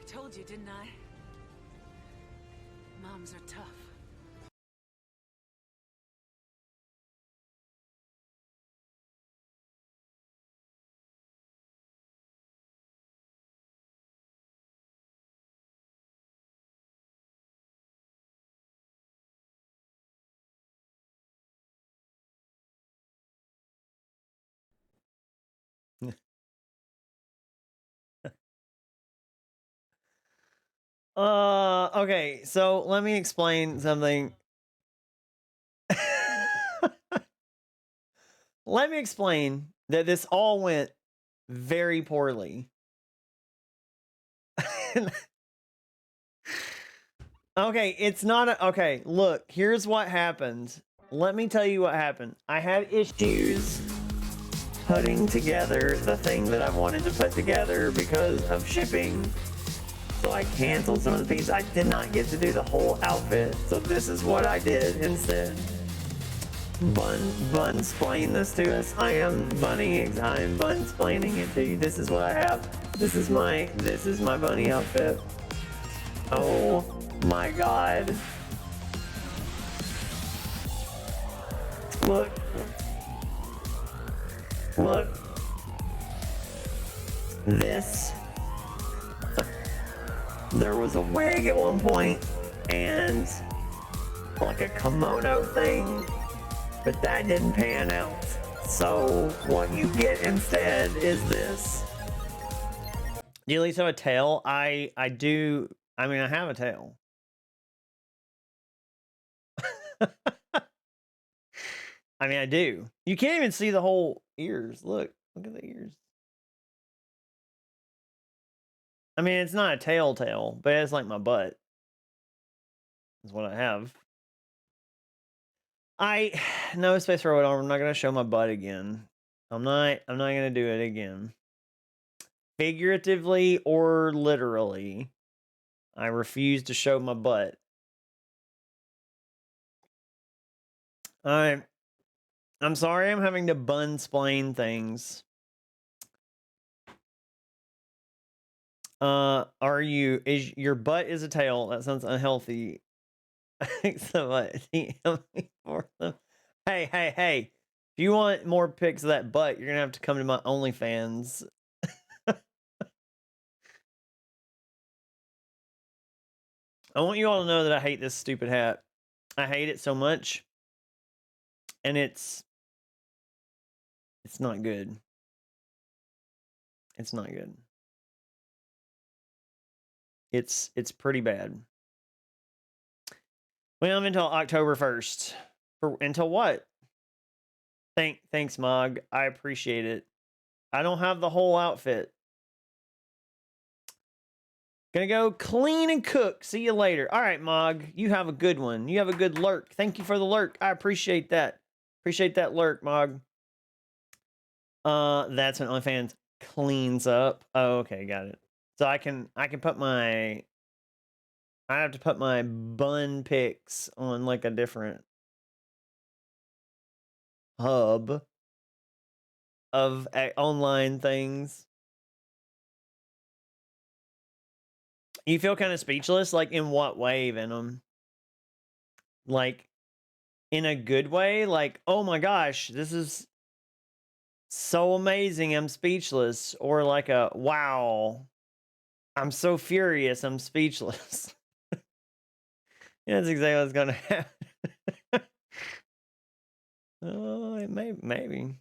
told you, didn't I? Moms are tough. Okay, so let me explain something. Let me explain that this all went very poorly. Okay, it's not a, okay, look, here's what happened. Let me tell you what happened. I had issues putting together the thing that I wanted to put together because of shipping. So I canceled some of the pieces. I did not get to do the whole outfit. So this is what I did instead. Bun explain this to us. I'm bun explaining it to you. This is what I have. This is my bunny outfit. Oh my god. Look. Look. This. There was a wig at one point and like a kimono thing, but that didn't pan out. So what you get instead is this. Do you at least have a tail? I do. I mean, I have a tail. I mean, I do. You can't even see the whole ears. Look at the ears. I mean, it's not a tail, but it's like my butt. That's what I have. No space for what I'm not gonna show my butt again. I'm not gonna do it again. Figuratively or literally, I refuse to show my butt. I'm sorry I'm having to bun-splain things. Is your butt is a tail? That sounds unhealthy. So what? Hey. If you want more pics of that butt, you're gonna have to come to my OnlyFans. I want you all to know that I hate this stupid hat. I hate it so much. And it's not good. It's not good. It's pretty bad. Well, I'm until October 1st. Until what? Thanks, Mog. I appreciate it. I don't have the whole outfit. Gonna go clean and cook. See you later. All right, Mog. You have a good one. You have a good lurk. Thank you for the lurk. I appreciate that. Appreciate that lurk, Mog. That's when OnlyFans cleans up. Oh, okay, got it. So I can put my. I have to put my bun pics on like a different hub of online things. You feel kind of speechless? Like, in what way, Venom? Like, in a good way? Like, oh my gosh, this is so amazing, I'm speechless. Or like a, wow, I'm so furious, I'm speechless. Yeah, that's exactly what's gonna happen. Oh, maybe.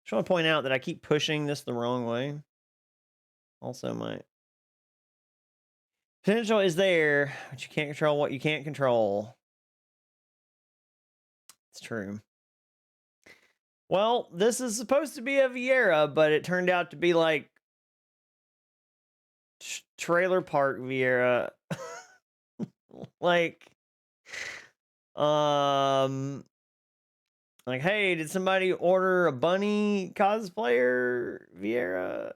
Just want to point out that I keep pushing this the wrong way. Also, my potential is there, but you can't control what you can't control. It's true. Well, this is supposed to be a Viera, but it turned out to be like trailer park Viera. like, hey, did somebody order a bunny cosplayer Viera?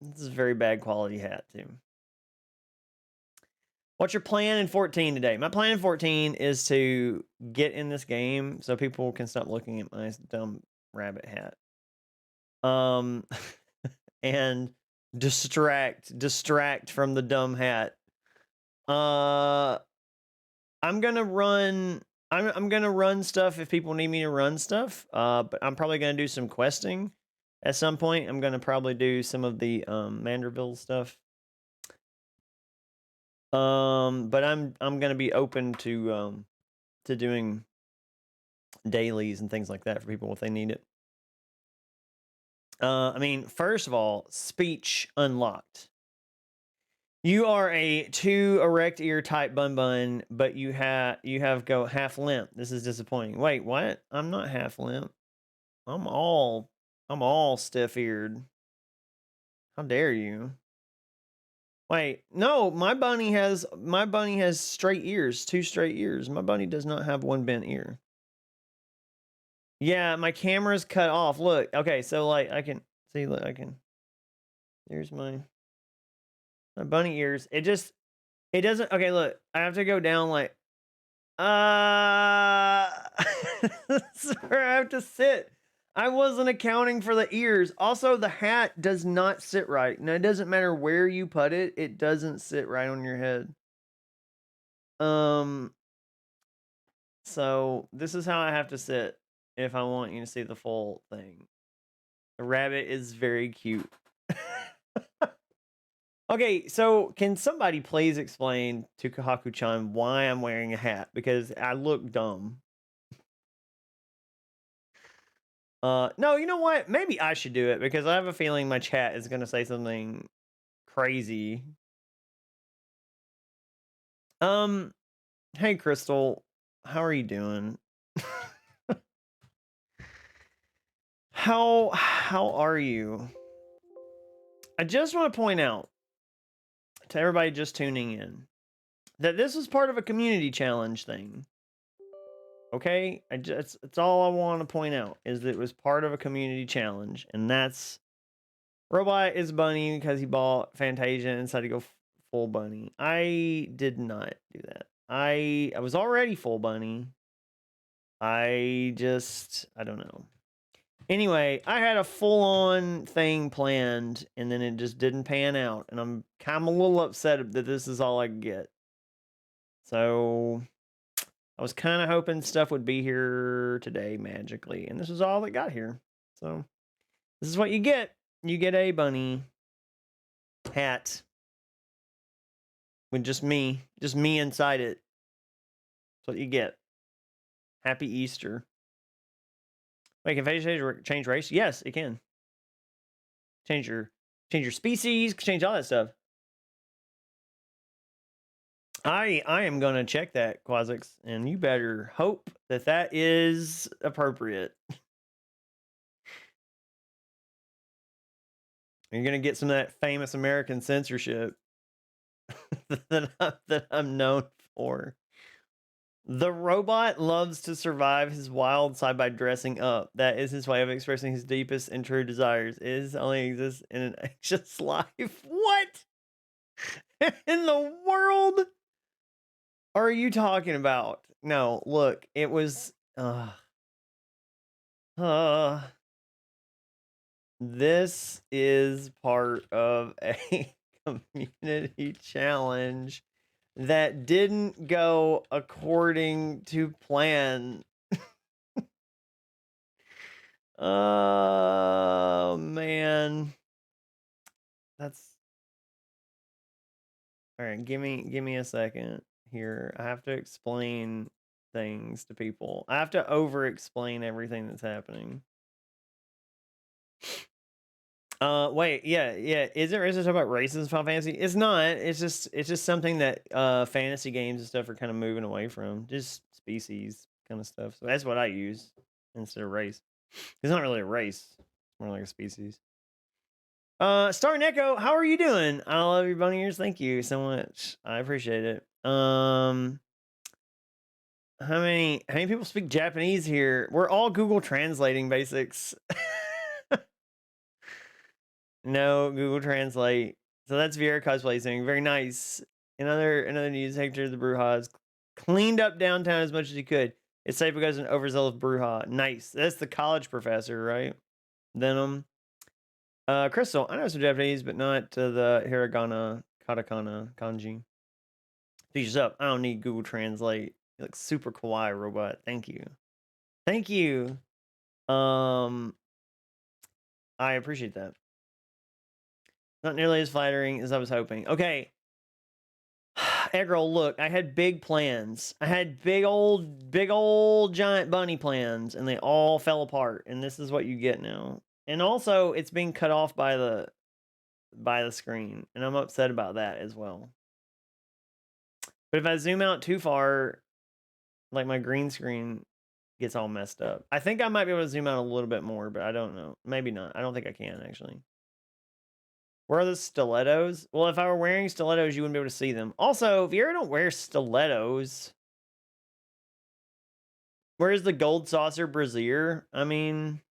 This is a very bad quality hat, too. What's your plan in 14 today? My plan in 14 is to get in this game so people can stop looking at my dumb rabbit hat. and distract from the dumb hat. I'm gonna run. I'm gonna run stuff if people need me to run stuff. But I'm probably gonna do some questing at some point. I'm gonna probably do some of the Manderville stuff. But I'm gonna be open to doing dailies and things like that for people if they need it. I mean, first of all, speech unlocked. You are a 2 erect ear type bun, but you have go half limp. This is disappointing. Wait, what? I'm not half limp. I'm all stiff eared. How dare you? Wait, no, my bunny has straight ears, 2 straight ears. My bunny does not have one bent ear. Yeah, my camera's cut off. Look, okay, so like I can see. Look, There's my bunny ears. It doesn't. Okay, look, I have to go down like. That's where I have to sit. I wasn't accounting for the ears. Also, the hat does not sit right. Now, it doesn't matter where you put it. It doesn't sit right on your head. So this is how I have to sit if I want you to see the full thing. The rabbit is very cute. Okay, so can somebody please explain to Kahaku-chan why I'm wearing a hat? Because I look dumb. No, you know what? Maybe I should do it because I have a feeling my chat is going to say something crazy. Hey Crystal, how are you doing? How are you? I just want to point out to everybody just tuning in that this was part of a community challenge thing. Okay, it's all I want to point out is that it was part of a community challenge, and that's Robot is bunny because he bought Fantasia and decided to go full bunny. I did not do that. I was already full bunny. I don't know. Anyway, I had a full-on thing planned, and then it just didn't pan out, and I'm kind of a little upset that this is all I get. So I was kind of hoping stuff would be here today magically, and this is all that got here. So this is what you get. You get a bunny hat with just me inside it. That's what you get. Happy Easter. Wait, can Fantasia change race? Yes, it can. Change your species, change all that stuff. I am gonna check that, Quasix, and you better hope that that is appropriate. You're gonna get some of that famous American censorship that I'm known for. The robot loves to survive his wild side by dressing up. That is his way of expressing his deepest and true desires. It only exists in an anxious life. What in the world are you talking about? No, look, it was this is part of a community challenge that didn't go according to plan. Oh man. That's all right. Give me a second here. I have to explain things to people. I have to over explain everything that's happening. Wait, yeah. Is it racist about racism in Final Fantasy? It's not. It's just something that fantasy games and stuff are kind of moving away from. Just species kind of stuff. So that's what I use instead of race. It's not really a race. It's more like a species. Star Neko, how are you doing? I love your bunny ears. Thank you so much. I appreciate it. How many people speak Japanese here? We're all Google translating basics. No, Google Translate. So that's Viera cosplay saying very nice. Another news, Hector the Brujas cleaned up downtown as much as he could. It's safe because an overzealous Bruja. Nice. That's the college professor, right? Venom. Crystal, I know some Japanese, but not the hiragana, katakana, kanji. Features up. I don't need Google Translate. You look super kawaii, robot. Thank you. Thank you. I appreciate that. Not nearly as flattering as I was hoping. Okay. Eggroll, look, I had big plans. I had big old giant bunny plans, and they all fell apart. And this is what you get now. And also, it's being cut off by the screen, and I'm upset about that as well. But if I zoom out too far, like my green screen gets all messed up. I think I might be able to zoom out a little bit more, but I don't know. Maybe not. I don't think I can actually. Where are the stilettos? Well, if I were wearing stilettos, you wouldn't be able to see them. Also, Viera don't wear stilettos. Where's the gold saucer brassiere? I mean,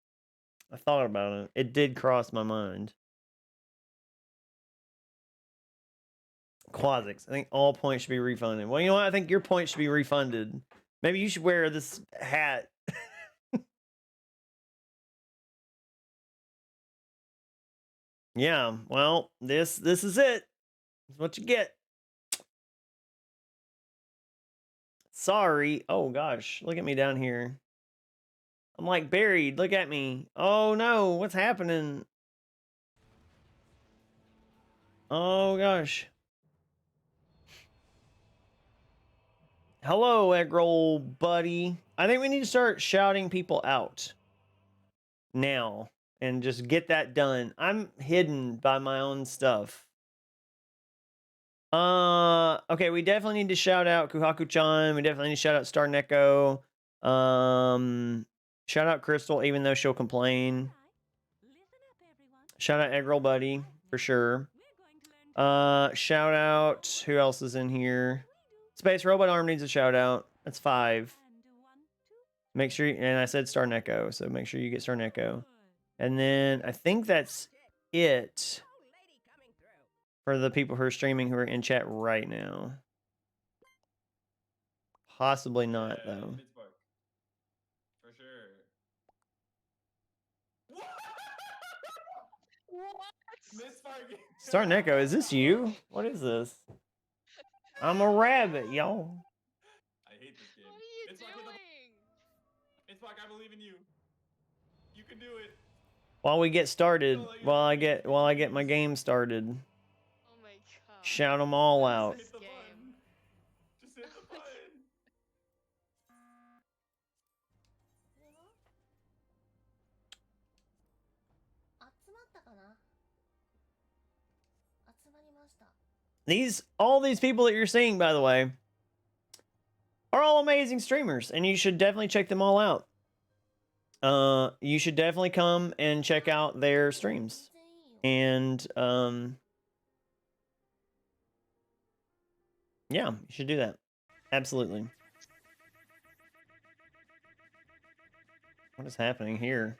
I thought about it. It did cross my mind. Quasics. I think all points should be refunded. Well, you know what? I think your points should be refunded. Maybe you should wear this hat. Yeah, well, this is it. It's what you get. Sorry. Oh gosh, look at me down here. I'm like buried. Look at me. Oh no, what's happening? Oh gosh. Hello, Eggroll buddy. I think we need to start shouting people out now and just get that done. I'm hidden by my own stuff. Okay, we definitely need to shout out Kuhaku-chan. We definitely need to shout out Star Neko. Shout out Crystal, even though she'll complain. Shout out Eggroll buddy for sure. Shout out, who else is in here? Space Robot Arm needs a shout out. That's 5. Make sure, and I said Star Neko, so make sure you get Star Neko. And then I think that's it for the people who are streaming who are in chat right now. Possibly not, though. For sure. What? Star Neko, is this you? What is this? I'm a rabbit, y'all. I hate this game. What are you doing? It's like I believe in you. You can do it. While we get started, while I get my game started. Oh my god. Shout them all out. Just hit the button. Just hit the button. All these people that you're seeing, by the way, are all amazing streamers, and you should definitely check them all out. You should definitely come and check out their streams. And yeah, you should do that. Absolutely. What is happening here?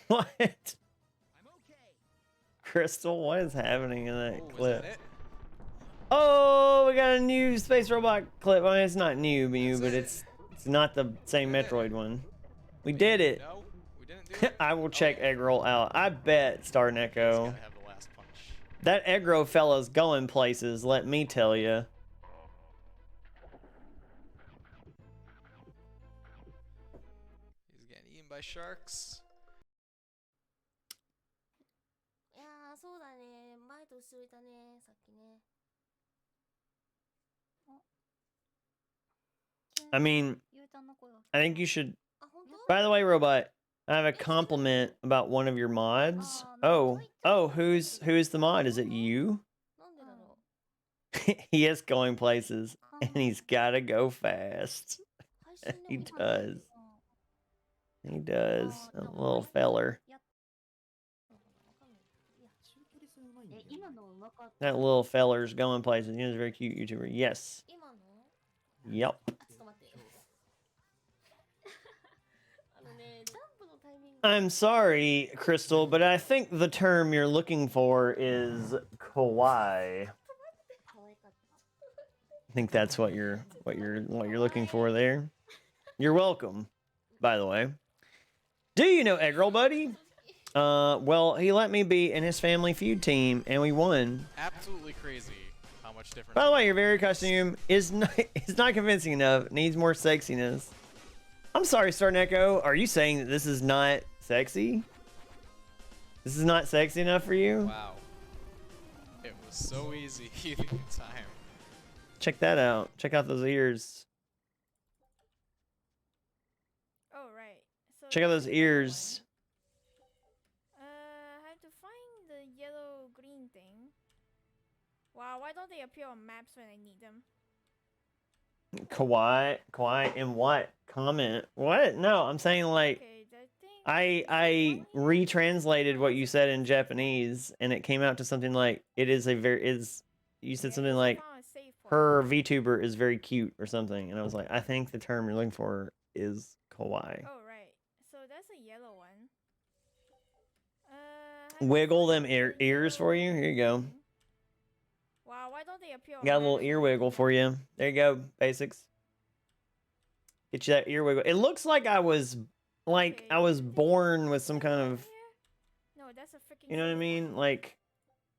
What? Crystal, what is happening in that clip? Oh, we got a new Space Robot clip. I mean, it's not new, but it's not the same Metroid one. We did it. No, we didn't do it. I will check Eggroll out. I bet Star Neko. He's gonna have the last punch. That Eggroll fella's going places, let me tell you. He's getting eaten by sharks. I mean, I think you should. By the way, Robot, I have a compliment about one of your mods. Oh, who's the mod? Is it you? He is going places, and he's gotta go fast. He does. He does. A little feller. That little feller's going places. He's a very cute YouTuber. Yes. Yep. I'm sorry, Crystal, but I think the term you're looking for is kawaii. I think that's what you're looking for there. You're welcome, by the way. Do you know Eggroll, buddy? Well, he let me be in his Family Feud team, and we won. Absolutely crazy how much different. By the way, your very costume is not convincing enough. Needs more sexiness. I'm sorry, Starneco. Are you saying that this is not sexy? This is not sexy enough for you? Wow. It was so easy the time. Check that out. Check out those ears. Oh right. So Check out that's those the yellow ears. one. I have to find the yellow green thing. Wow, why don't they appear on maps when I need them? Kawaii, in what? Comment. What? No, I'm saying like Okay, that thing. I retranslated what you said in Japanese, and it came out to something like it is a very is. You said something like her VTuber is very cute or something, and I was like, I think the term you're looking for is kawaii. Oh right. So that's a yellow one. I have to Wiggle find them the ears for you. yellow Here you go. thing. Wow, why don't they appear on Got a little maps ear when I wiggle need for them? you. There you go, basics. Get you that ear wiggle. It looks like I was Okay, I was is it born with some kind down of, here? No, that's a freaking. you know what I save mean? point.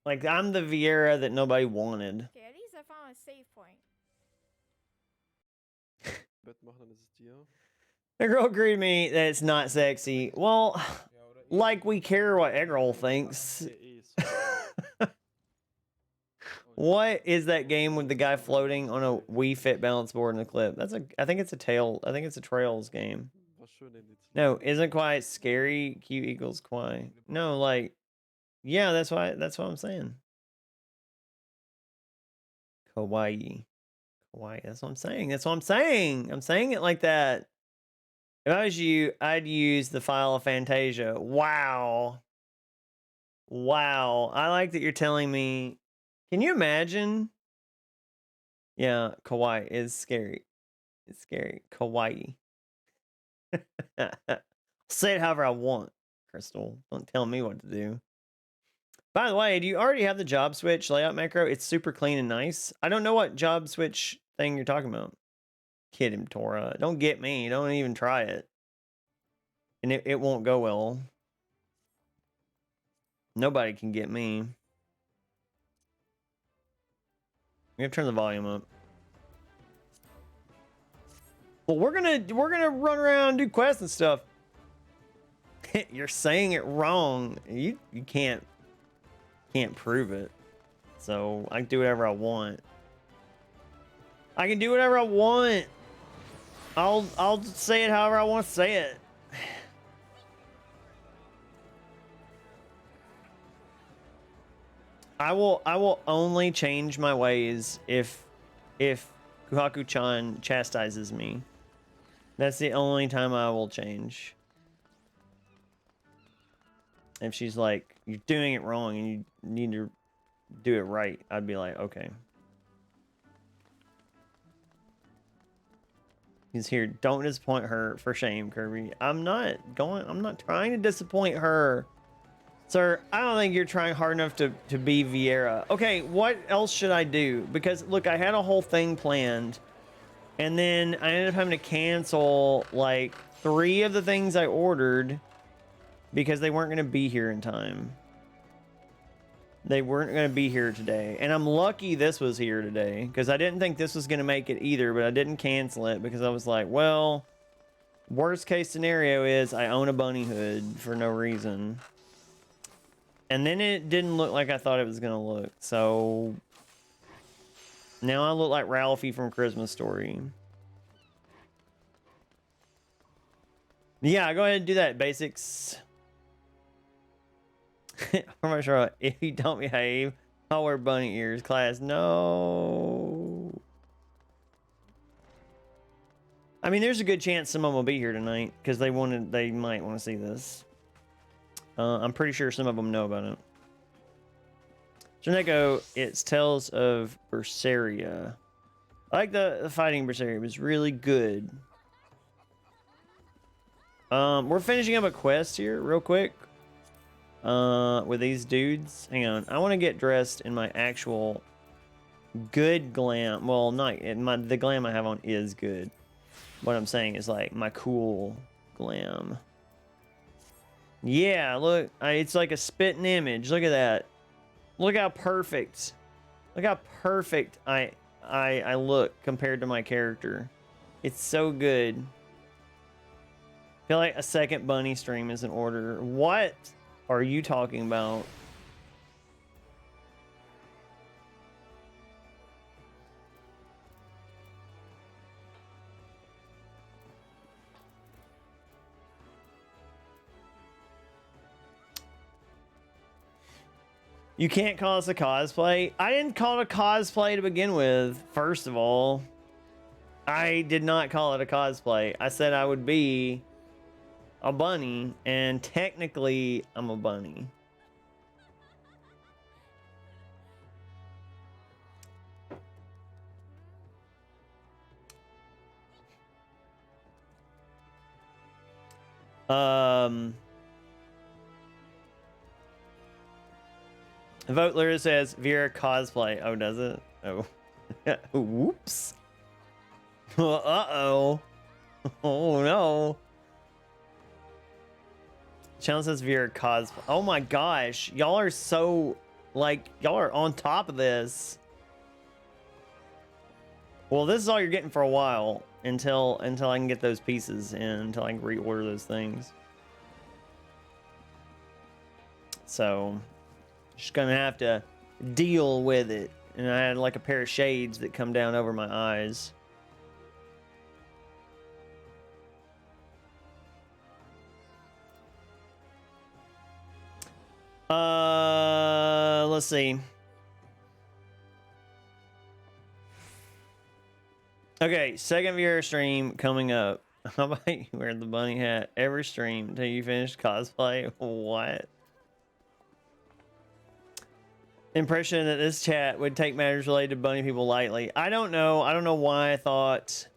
Like I'm the Viera that nobody wanted. Okay, at least I found a save point. Bett machen, dann ist es dir. The girl agreed with me that it's not sexy. Well, like we care what Eggroll thinks. What is that game with the guy floating on a Wii Fit balance board in the clip? I think it's a Trails game. War schön, den Lied zu No, lernen. isn't quite scary? Q equals Quai. No, like, yeah, that's what I'm saying. Kawaii. Kawaii, that's what I'm saying. That's what I'm saying. I'm saying it like that. If I was you, I'd use the file of Fantasia. Wow. Wow. I like that you're telling me. Can you imagine? Yeah, kawaii is scary. It's scary. Kawaii. Say it however I want, Crystal. Don't tell me what to do. By the way, do you already have the job switch layout macro? It's super clean and nice. I don't know what job switch thing you're talking about. Kid him, Tora. Don't get me. Don't even try it. And it won't go well. Nobody can get me. We have to turn the volume up. Well, we're gonna run around and do quests and stuff. You're saying it wrong. You can't prove it. So I can do whatever I want. I can do whatever I want. I'll say it however I want to say it. I will only change my ways if Kuhaku-chan chastises me. That's the only time I will change. If she's like, you're doing it wrong and you need to do it right, I'd be like, okay. He's here. Don't disappoint her, for shame, Kirby. I'm not trying to disappoint her. Sir, I don't think you're trying hard enough to be Viera. Okay, what else should I do? Because, look, I had a whole thing planned. And then I ended up having to cancel, like, 3 of the things I ordered. Because they weren't going to be here in time. They weren't going to be here today. And I'm lucky this was here today. Because I didn't think this was going to make it either. But I didn't cancel it. Because I was like, well, worst case scenario is I own a bunny hood for no reason. And then it didn't look like I thought it was going to look. So now I look like Ralphie from Christmas Story. Yeah, go ahead and do that, basics. I'm sure if you don't behave, I'll wear bunny ears, class. No. I mean, there's a good chance someone will be here tonight because they might want to see this. I'm pretty sure some of them know about it. Joneko, it's Tales of Berseria. I like the fighting Berseria. It was really good. We're finishing up a quest here real quick. With these dudes. Hang on. I want to get dressed in my actual good glam. Well, not the glam I have on is good. What I'm saying is like my cool glam. Yeah, look, it's like a spitting image. Look at that. Look how perfect. Look how perfect I look compared to my character. It's so good. I feel like a second bunny stream is in order. What are you talking about? You can't call us a cosplay. I didn't call it a cosplay to begin with, first of all. I did not call it a cosplay. I said I would be a bunny, and technically, I'm a bunny. Voteler says Viera cosplay. Oh, does it? Oh. Whoops. Uh-oh. Oh, no. Challenge says Viera cosplay. Oh, my gosh. Y'all are so, like, y'all are on top of this. Well, this is all you're getting for a while until I can get those pieces in, until I can reorder those things. So, just gonna have to deal with it. And I had like a pair of shades that come down over my eyes. Let's see. Okay, second viewer stream coming up. How about you wear the bunny hat every stream until you finish cosplay? What? Impression that this chat would take matters related to bunny people lightly. I don't know. I don't know why I thought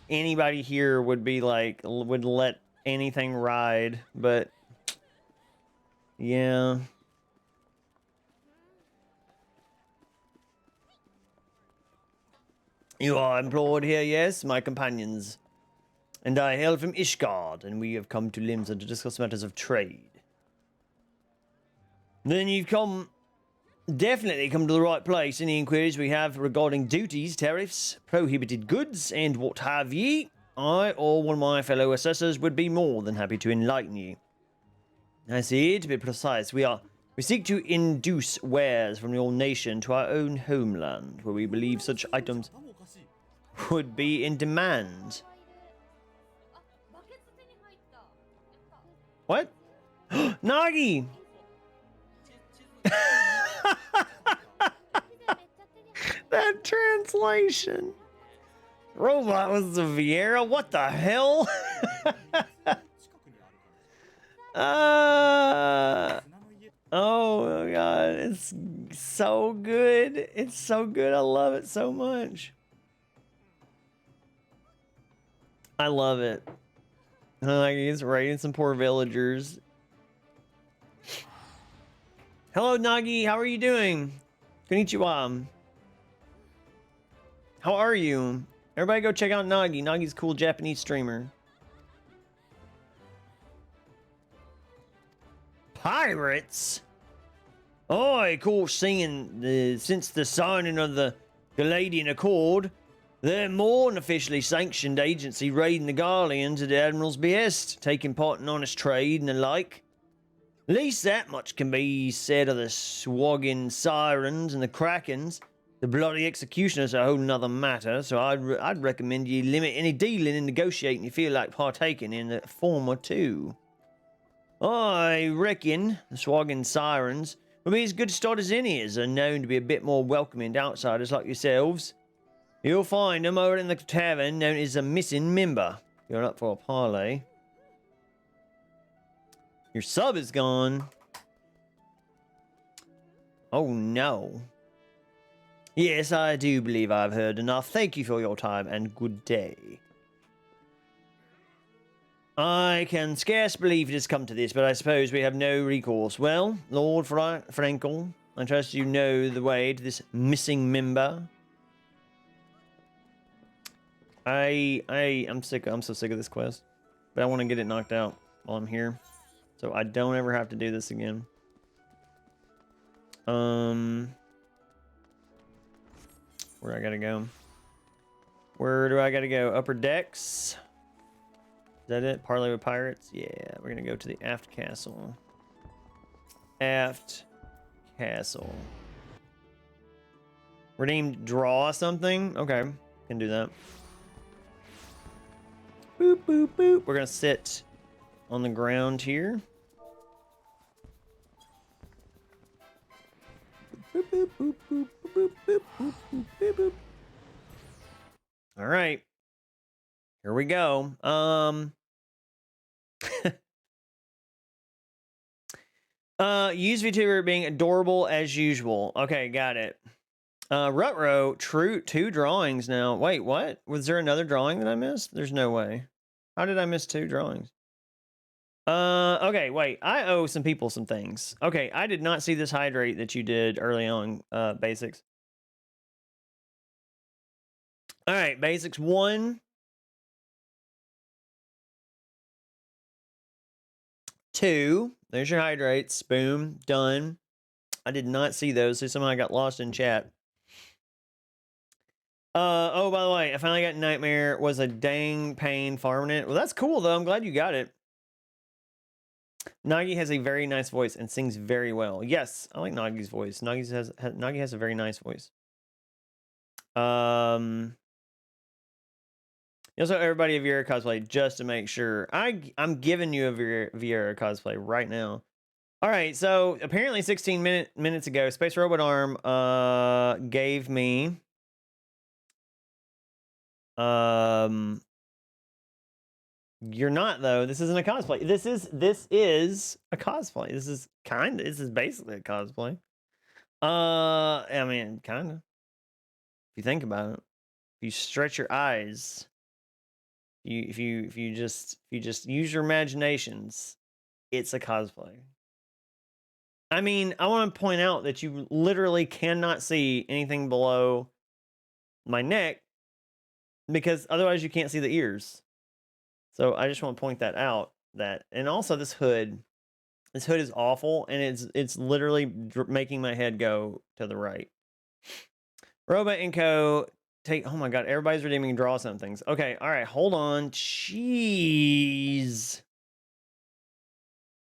anybody here would be like, would let anything ride, but yeah. You are employed here, yes, my companions. And I hail from Ishgard, and we have come to Limsa to discuss matters of trade. Then you've definitely come to the right place. Any inquiries we have regarding duties, tariffs, prohibited goods, and what have ye, I or one of my fellow assessors would be more than happy to enlighten ye. I see, to be precise, we seek to induce wares from your nation to our own homeland, where we believe such items would be in demand. What? Nagi! That translation. Robot was the Viera. What the hell? Oh my god, it's so good. It's so good. I love it so much. I love it. Like he's raiding some poor villagers. Hello, Nagi. How are you doing? Konnichiwa. How are you? Everybody go check out Nagi. Nagi's a cool Japanese streamer. Pirates? Oh, of course, seeing since the signing of the Galadian Accord, they're more than officially sanctioned agency raiding the Garleans at the Admiral's behest, taking part in honest trade and the like. At least that much can be said of the swagging sirens and the krakens. The bloody executioners are a whole nother matter, so I'd recommend you limit any dealing and negotiating you feel like partaking in the former too. I reckon the swagging sirens will be as good a start as any, as are known to be a bit more welcoming to outsiders like yourselves. You'll find them over in the tavern known as the Missing Member. You're up for a parlay. Your sub is gone. Oh no. Yes, I do believe I've heard enough. Thank you for your time and good day. I can scarce believe it has come to this, but I suppose we have no recourse. Well, Lord Frankel, I trust you know the way to this missing member. I'm so sick of this quest. but I want to get it knocked out while I'm here, so I don't ever have to do this again. Where I gotta go? Where do I gotta go? Upper decks? Is that it? Parlay with pirates? Yeah, we're gonna go to the aft castle. Aft castle. Redeem draw something? Okay, can do that. Boop, boop, boop. We're gonna sit on the ground here. Boop, boop, boop, boop, boop, boop, boop, boop, boop, boop. All right. Here we go. Use VTuber being adorable as usual. Okay, got it. Rutro, true, 2 drawings now. Wait, what? Was there another drawing that I missed? There's no way. How did I miss 2 drawings? Okay, wait. I owe some people some things. Okay, I did not see this hydrate that you did early on, basics. All right, basics 1. 2. There's your hydrates. Boom. Done. I did not see those, so somehow I got lost in chat. Oh, by the way, I finally got Nightmare. Was a dang pain farming it. Well, that's cool, though. I'm glad you got it. Nagi has a very nice voice and sings very well. Yes, I like Nagi's voice. Nagi has a very nice voice. Also, everybody a Viera cosplay, just to make sure. I'm giving you a Viera cosplay right now. All right, so apparently 16 minutes ago, Space Robot Arm gave me you're not, though. This isn't a cosplay. This is a cosplay. This is basically a cosplay. I mean, kind of. If you think about it, if you stretch your eyes, if you just use your imaginations, it's a cosplay. I mean, I want to point out that you literally cannot see anything below my neck because otherwise you can't see the ears. So I just want to point that out. And also this hood is awful, and it's literally making my head go to the right. Robot and Co. Take. Oh my god! Everybody's redeeming draw some things. Okay, all right, hold on. Jeez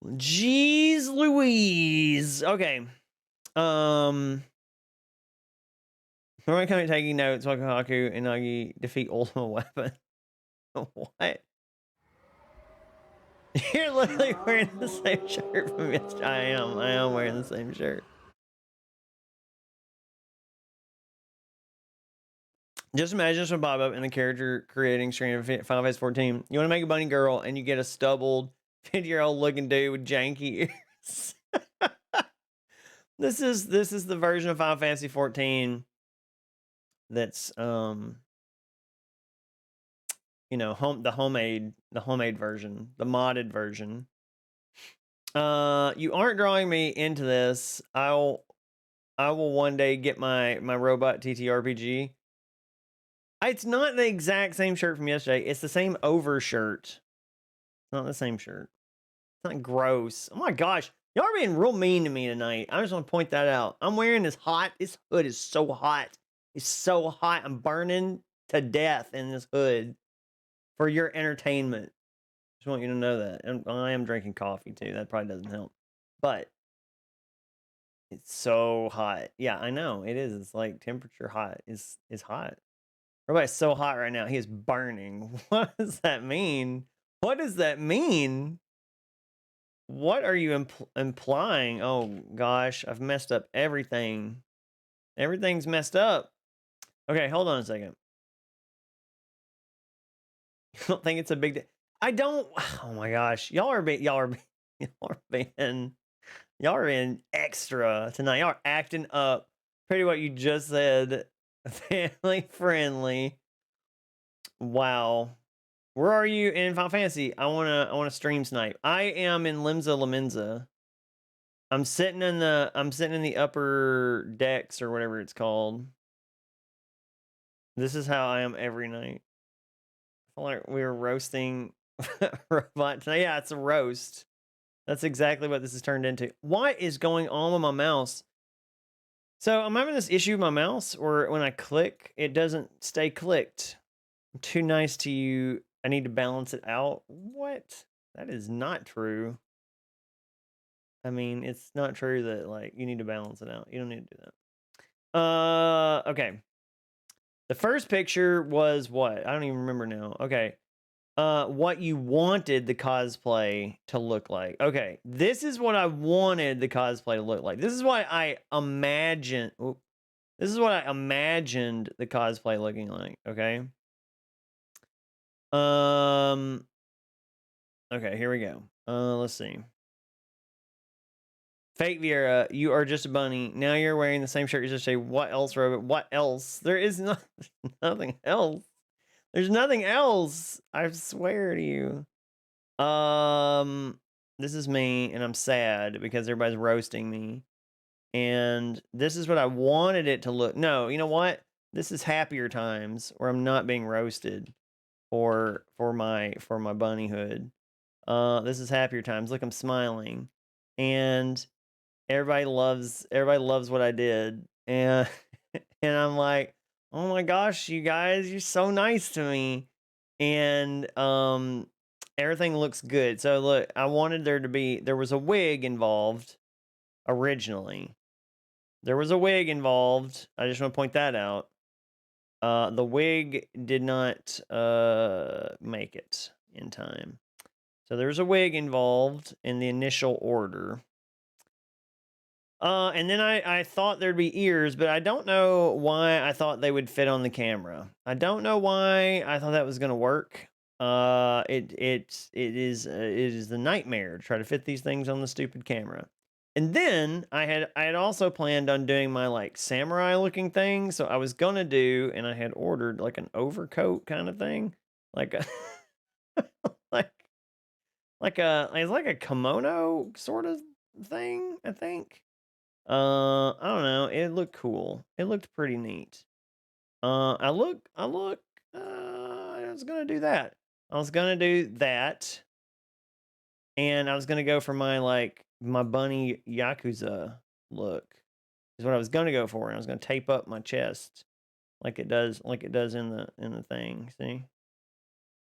Louise. Okay. Robot coming taking notes. Wakahaku and Nagi defeat Ultimate Weapon. What? You're literally wearing the same shirt from yesterday. I am wearing the same shirt. Just imagine some pop up in the character creating screen of Final Fantasy 14. You want to make a bunny girl and you get a stubbled 50-year-old looking dude with janky ears. This is the version of Final Fantasy 14 that's you know, the homemade version, the modded version. You aren't drawing me into this. I will one day get my robot TTRPG. It's not the exact same shirt from yesterday. It's the same over shirt. It's not the same shirt. It's not gross. Oh my gosh. Y'all are being real mean to me tonight. I just want to point that out. I'm wearing this hood is so hot. It's so hot. I'm burning to death in this hood for your entertainment. Just want you to know that. And I am drinking coffee too. That probably doesn't help. But it's so hot. Yeah, I know. It is. It's like temperature hot is hot. Everybody's so hot right now. He is burning. What does that mean? What does that mean? What are you implying? Oh gosh, I've messed up everything. Everything's messed up. Okay, hold on a second. You don't think it's a big deal? I don't. Oh my gosh, y'all are being extra tonight. Y'all are acting up. Pretty what you just said. Family friendly. Wow. Where are you in Final Fantasy? I wanna stream snipe. I am in Limsa Lamenza. I'm sitting in the upper decks or whatever it's called. This is how I am every night. I feel like we're roasting Robot. Yeah, it's a roast. That's exactly what this has turned into. What is going on with my mouse? So I'm having this issue with my mouse, or when I click, it doesn't stay clicked. I'm too nice to you. I need to balance it out. What? That is not true. I mean, it's not true that like you need to balance it out. You don't need to do that. Okay. The first picture was what? I don't even remember now. Okay. What you wanted the cosplay to look like. Okay, this is what I wanted the cosplay to look like. This is why I imagined. This is what I imagined the cosplay looking like. Okay. Okay, here we go. Let's see. Fake Viera, you are just a bunny. Now you're wearing the same shirt as yesterday. What else, Robot? What else? There is nothing else. There's nothing else. I swear to you. This is me, and I'm sad because everybody's roasting me. And this is what I wanted it to look. No, you know what? This is happier times where I'm not being roasted for my bunnyhood. This is happier times. Look, I'm smiling, and everybody loves what I did, and and I'm like, oh my gosh, you guys, you're so nice to me, and everything looks good. So look, I wanted there was a wig involved originally. There was a wig involved. I just want to point that out. The wig did not make it in time. So there's a wig involved in the initial order. And then I thought there'd be ears, but I don't know why I thought they would fit on the camera. I don't know why I thought that was gonna work. It is the nightmare to try to fit these things on the stupid camera. And then I had also planned on doing my like samurai looking thing. So I was gonna do, and I had ordered like an overcoat kind of thing, like a it's like a kimono sort of thing, I think. I don't know. It looked cool. It looked pretty neat. I was gonna do that. I was gonna do that. And I was gonna go for my bunny Yakuza look. Is what I was gonna go for. And I was gonna tape up my chest like it does in the thing. See?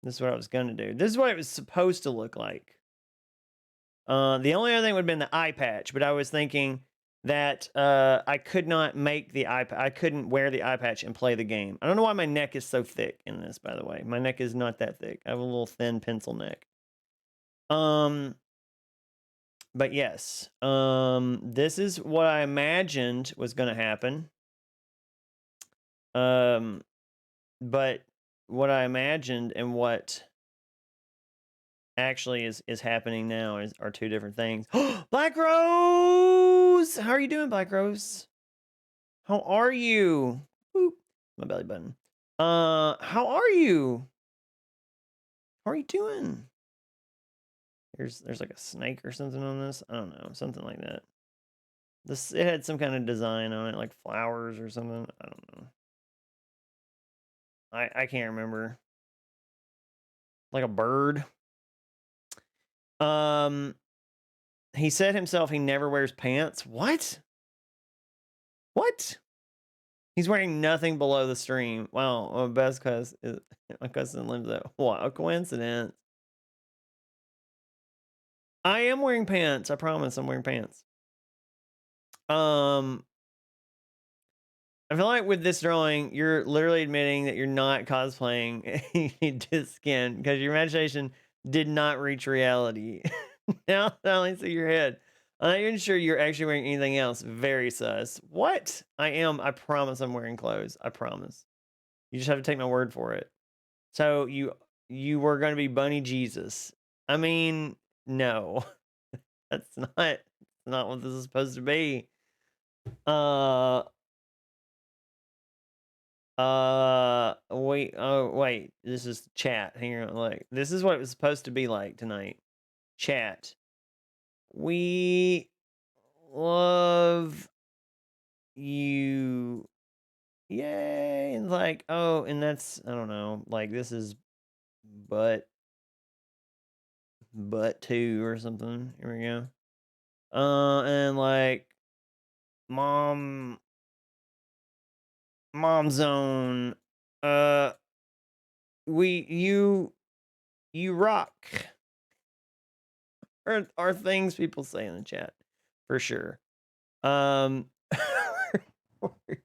This is what I was gonna do. This is what it was supposed to look like. The only other thing would have been the eye patch, but I was thinking that I could not make the eye. I couldn't wear the eye patch and play the game. I don't know why my neck is so thick in this. By the way, my neck is not that thick. I have a little thin pencil neck. But yes, this is what I imagined was going to happen. But what I imagined and what actually is happening now are two different things. Black Rose! How are you doing, Black Rose? How are you? Boop. My belly button. How are you? How are you doing? There's like a snake or something on this. I don't know, something like that. It had some kind of design on it, like flowers or something. I don't know. I can't remember. Like a bird. He said himself he never wears pants. What? What? He's wearing nothing below the stream. Wow, my best cuz is my cousin lives there. What a coincidence. I am wearing pants. I promise I'm wearing pants. I feel like with this drawing, you're literally admitting that you're not cosplaying Disc Skin because your imagination did not reach reality. Now I only see your head. I'm not even sure you're actually wearing anything else. Very sus. What? I am. I promise I'm wearing clothes. I promise. You just have to take my word for it. So you were going to be Bunny Jesus. I mean, no. That's not what this is supposed to be. Wait, oh, wait, this is chat. Hang on, like, this is what it was supposed to be like tonight. Chat. We love you. Yay. And like, oh, and that's, I don't know, like, this is, but butt 2 or something. Here we go. And like mom zone. You rock. Are things people say in the chat for sure.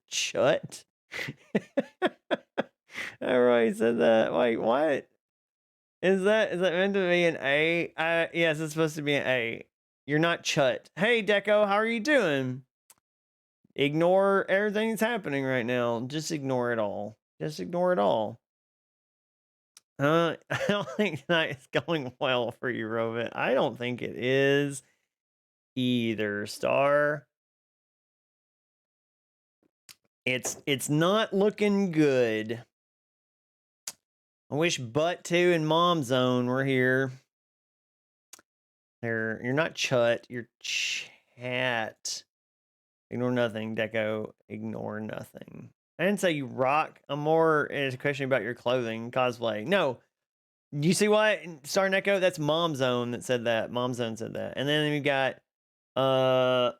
Chut. I already said that. Wait, what? Is that meant to be an A? Yes, it's supposed to be an A. You're not chut. Hey, Deco, how are you doing? Ignore everything that's happening right now. Just ignore it all. Just ignore it all. I don't think tonight's going well for you, Rovit. I don't think it is either, Star. It's not looking good. I wish Butt 2 and Mom Zone were here. You're not chut, you're chat. Ignore nothing, Deco. Ignore nothing. I didn't say you rock. I'm more it's a question about your clothing, cosplay. No. You see what? Star Neko, that's Mom Zone that said that. Mom Zone said that. And then we got I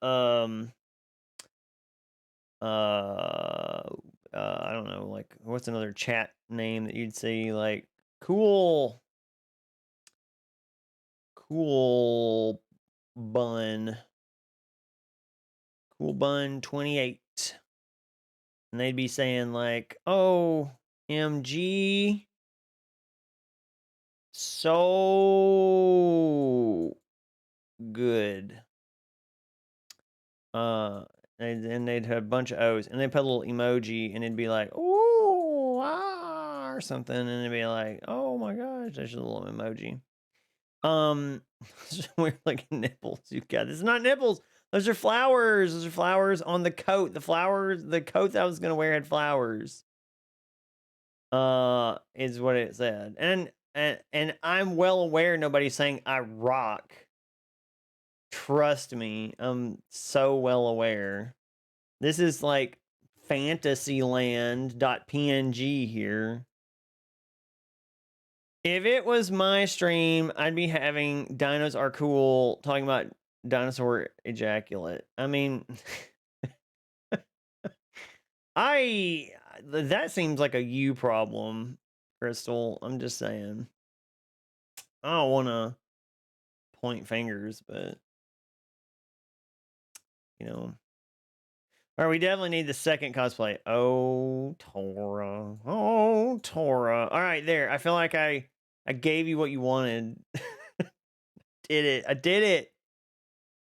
don't know, like what's another chat name that you'd see? Like cool bun 28, and they'd be saying like, oh MG, so good. And they'd have a bunch of O's, and they'd put a little emoji, and it'd be like, ooh, ah, or something, and it'd be like, oh my gosh, there's a little emoji. We're like nipples. You got this. Is not nipples. Those are flowers. Those are flowers on the coat. The coat that I was gonna wear had flowers. Is what it said. And I'm well aware nobody's saying I rock. Trust me, I'm so well aware. This is like fantasyland.png here. If it was my stream, I'd be having dinos are cool, talking about dinosaur ejaculate. I mean, that seems like a you problem, Crystal. I'm just saying. I don't want to point fingers, but you know. All right, we definitely need the second cosplay. Oh, Tora. Oh, Tora. All right, there. I feel like I gave you what you wanted. Did it. I did it.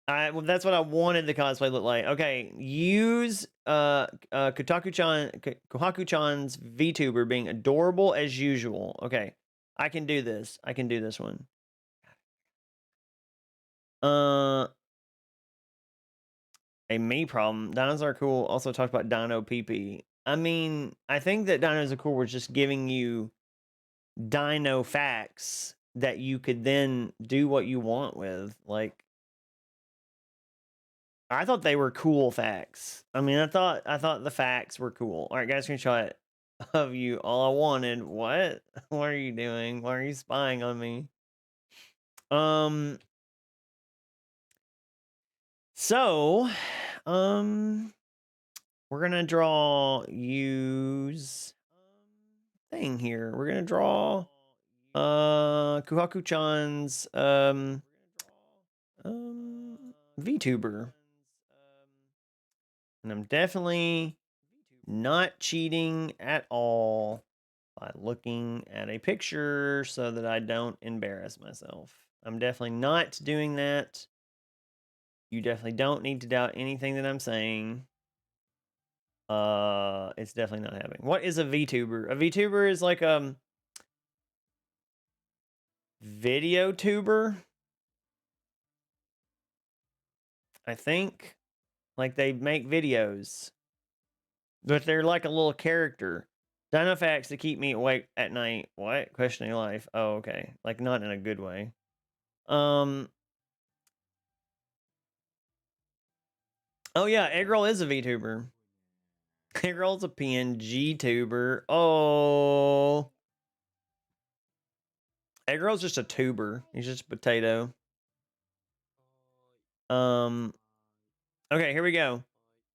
Well, that's what I wanted the cosplay to look like. Okay, use Kohaku-chan's VTuber being adorable as usual. Okay, I can do this. I can do this one. A me problem. Dinos are cool. Also talked about Dino PP. I mean, I think that Dinos are cool was just giving you dino facts that you could then do what you want with. Like, I thought they were cool facts. I mean, I thought the facts were cool. All right, guys, screenshot of you. All I wanted. What? What are you doing? Why are you spying on me? So, we're gonna use thing here. We're gonna draw Kuhaku-chan's VTuber. And I'm definitely not cheating at all by looking at a picture so that I don't embarrass myself. I'm definitely not doing that. You definitely don't need to doubt anything that I'm saying. It's definitely not happening. What is a VTuber? A VTuber is like video tuber, I think. Like they make videos, but they're like a little character. Dino facts to keep me awake at night. What? Questioning life. Oh, okay. Like not in a good way. Oh yeah, Eggroll is a VTuber. Eggroll's a PNG tuber. Oh. Egg roll's just a tuber. He's just a potato. Okay, here we go.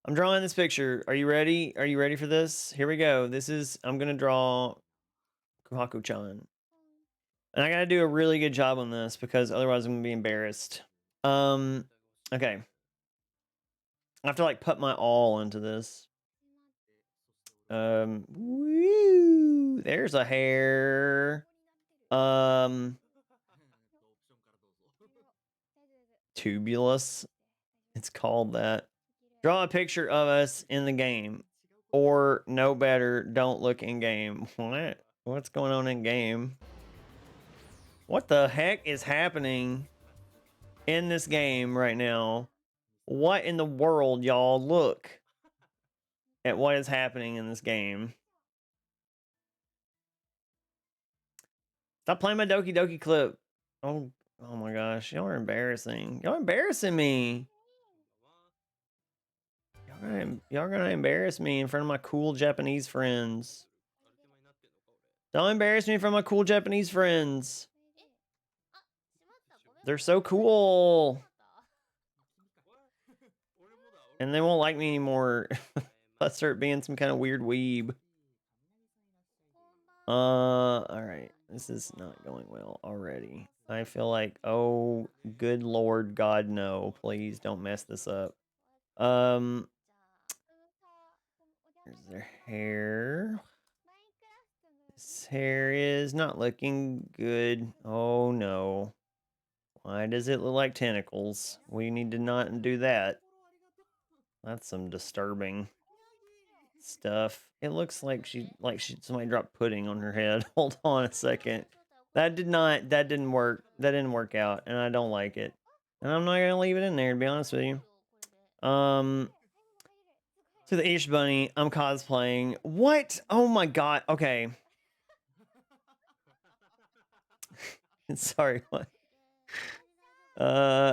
I'm drawing this picture. Are you ready? Are you ready for this? Here we go. I'm gonna draw Kuhaku-chan. And I gotta do a really good job on this because otherwise I'm gonna be embarrassed. Okay. I have to like put my all into this. Woo, there's a hair. Tubulus. It's called that. Draw a picture of us in the game. Or no better, don't look in game. What? What's going on in game? What the heck is happening in this game right now? What in the world, y'all? Look at what is happening in this game. Stop playing my Doki Doki clip. Oh my gosh. Y'all are embarrassing. Y'all embarrassing me. Y'all gonna embarrass me in front of my cool Japanese friends. Don't embarrass me in front of my cool Japanese friends. They're so cool. And they won't like me anymore. I start being some kind of weird weeb. Alright. This is not going well already. I feel like, oh, good Lord God, no. Please don't mess this up. Here's their hair. This hair is not looking good. Oh no. Why does it look like tentacles? We need to not do that. That's some disturbing stuff. It looks like somebody dropped pudding on her head. Hold on a second. That didn't work. That didn't work out, and I don't like it. And I'm not gonna leave it in there, to be honest with you. To the Ish Bunny, I'm cosplaying. What? Oh my god. Okay. Sorry, what?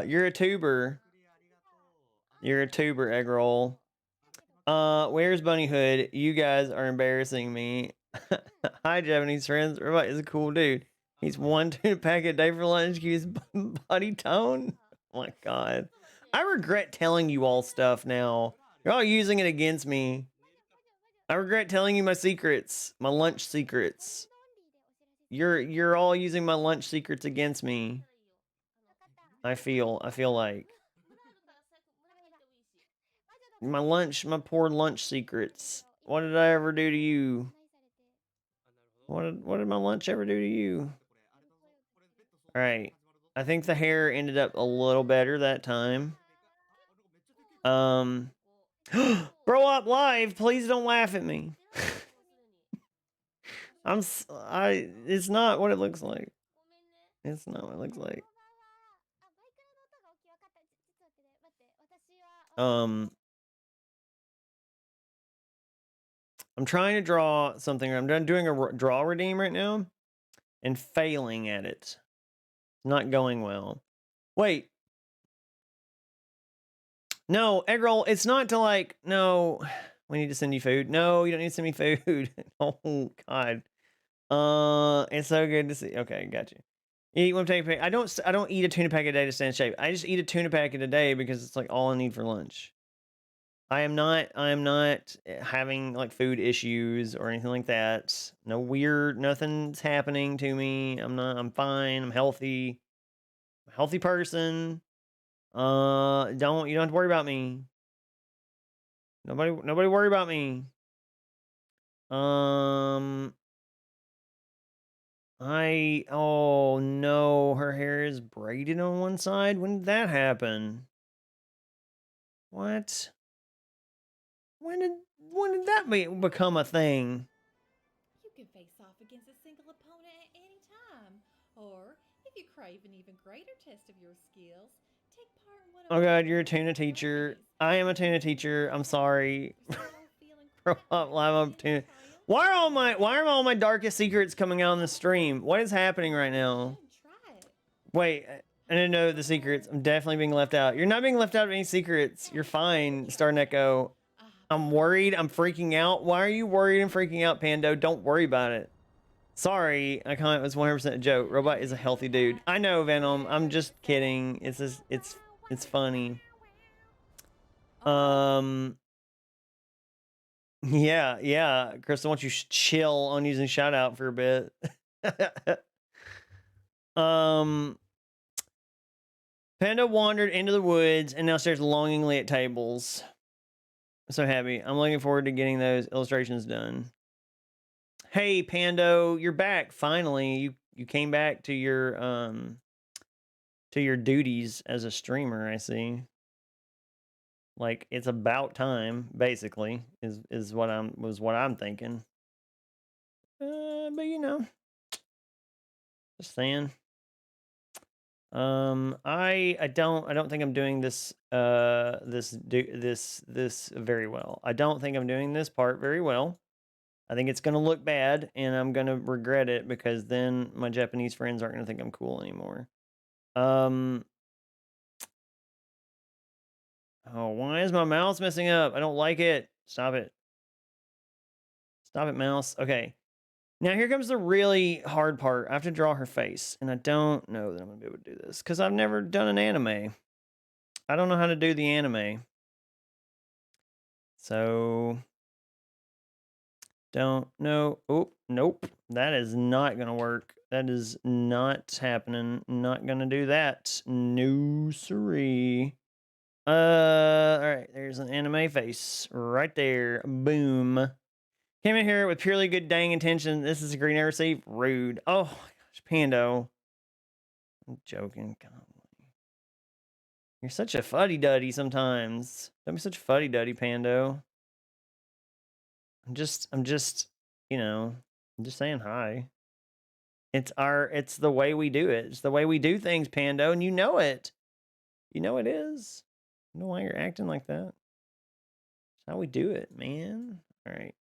You're a tuber. You're a tuber, egg roll. Where's Bunny Hood? You guys are embarrassing me. Hi, Japanese friends. Everybody is a cool dude. He's one tuna pack a day for lunch. Keeps body tone. Oh my god. I regret telling you all stuff now. You're all using it against me. I regret telling you my secrets. My lunch secrets. You're all using my lunch secrets against me. I feel like. My poor lunch secrets. What did I ever do to you? What did my lunch ever do to you? Alright. I think the hair ended up a little better that time. Grow up live, please don't laugh at me. It's not what it looks like. It's not what it looks like. I'm trying to draw something. I'm doing a draw redeem right now and failing at it. Not going well. Wait. No, egg roll, it's not to like, no, we need to send you food. No, you don't need to send me food. Oh, God. It's so good to see. Okay, got you. Eat one tuna pack. I don't eat a tuna pack a day to stay in shape. I just eat a tuna pack a day because it's like all I need for lunch. I am not having like food issues or anything like that. No weird, nothing's happening to me. I'm fine. I'm healthy. I'm a healthy person. You don't have to worry about me. Nobody worry about me. Oh no, her hair is braided on one side. When did that happen? What? When did that become a thing? You can face off against a single opponent at any time. Or, if you crave an even greater test of your skills, take part in one of Oh god, you're a tuna teacher. I am a tuna teacher. I'm sorry. Grow up live on tuna. Why are all my darkest secrets coming out on the stream? What is happening right now? Wait, I didn't know the secrets. I'm definitely being left out. You're not being left out of any secrets. You're fine, Star Neko. I'm worried. I'm freaking out. Why are you worried and freaking out, Pando? Don't worry about it. Sorry, I comment was 100% a joke. Robot is a healthy dude. I know, Venom. I'm just kidding. It's funny. Yeah. Crystal wants you chill on using shout out for a bit. Panda wandered into the woods and now stares longingly at tables. I'm so happy. I'm looking forward to getting those illustrations done. Hey, Pando, you're back. Finally, you came back to your duties as a streamer, I see. Like, it's about time, basically, is what I'm thinking. But you know, just saying. I don't think I'm doing this this very well. I don't think I'm doing this part very well. I think it's gonna look bad, and I'm gonna regret it because then my Japanese friends aren't gonna think I'm cool anymore. Oh, why is my mouse messing up? I don't like it. Stop it. Stop it, mouse. Okay. Now here comes the really hard part. I have to draw her face, and I don't know that I'm gonna be able to do this because I've never done an anime. I don't know how to do the anime. So don't know. Oh, nope. That is not gonna work. That is not happening. Not gonna do that. No siree. All right, there's an anime face right there. Boom. Came in here with purely good dang intention. This is a green I received. Rude. Oh my gosh, Pando. I'm joking. God. You're such a fuddy-duddy sometimes. Don't be such a fuddy-duddy, Pando. I'm just, you know, I'm just saying hi. It's the way we do it. It's the way we do things, Pando, and you know it. You know it is. I don't know why you're acting like that. It's how we do it, man. All right.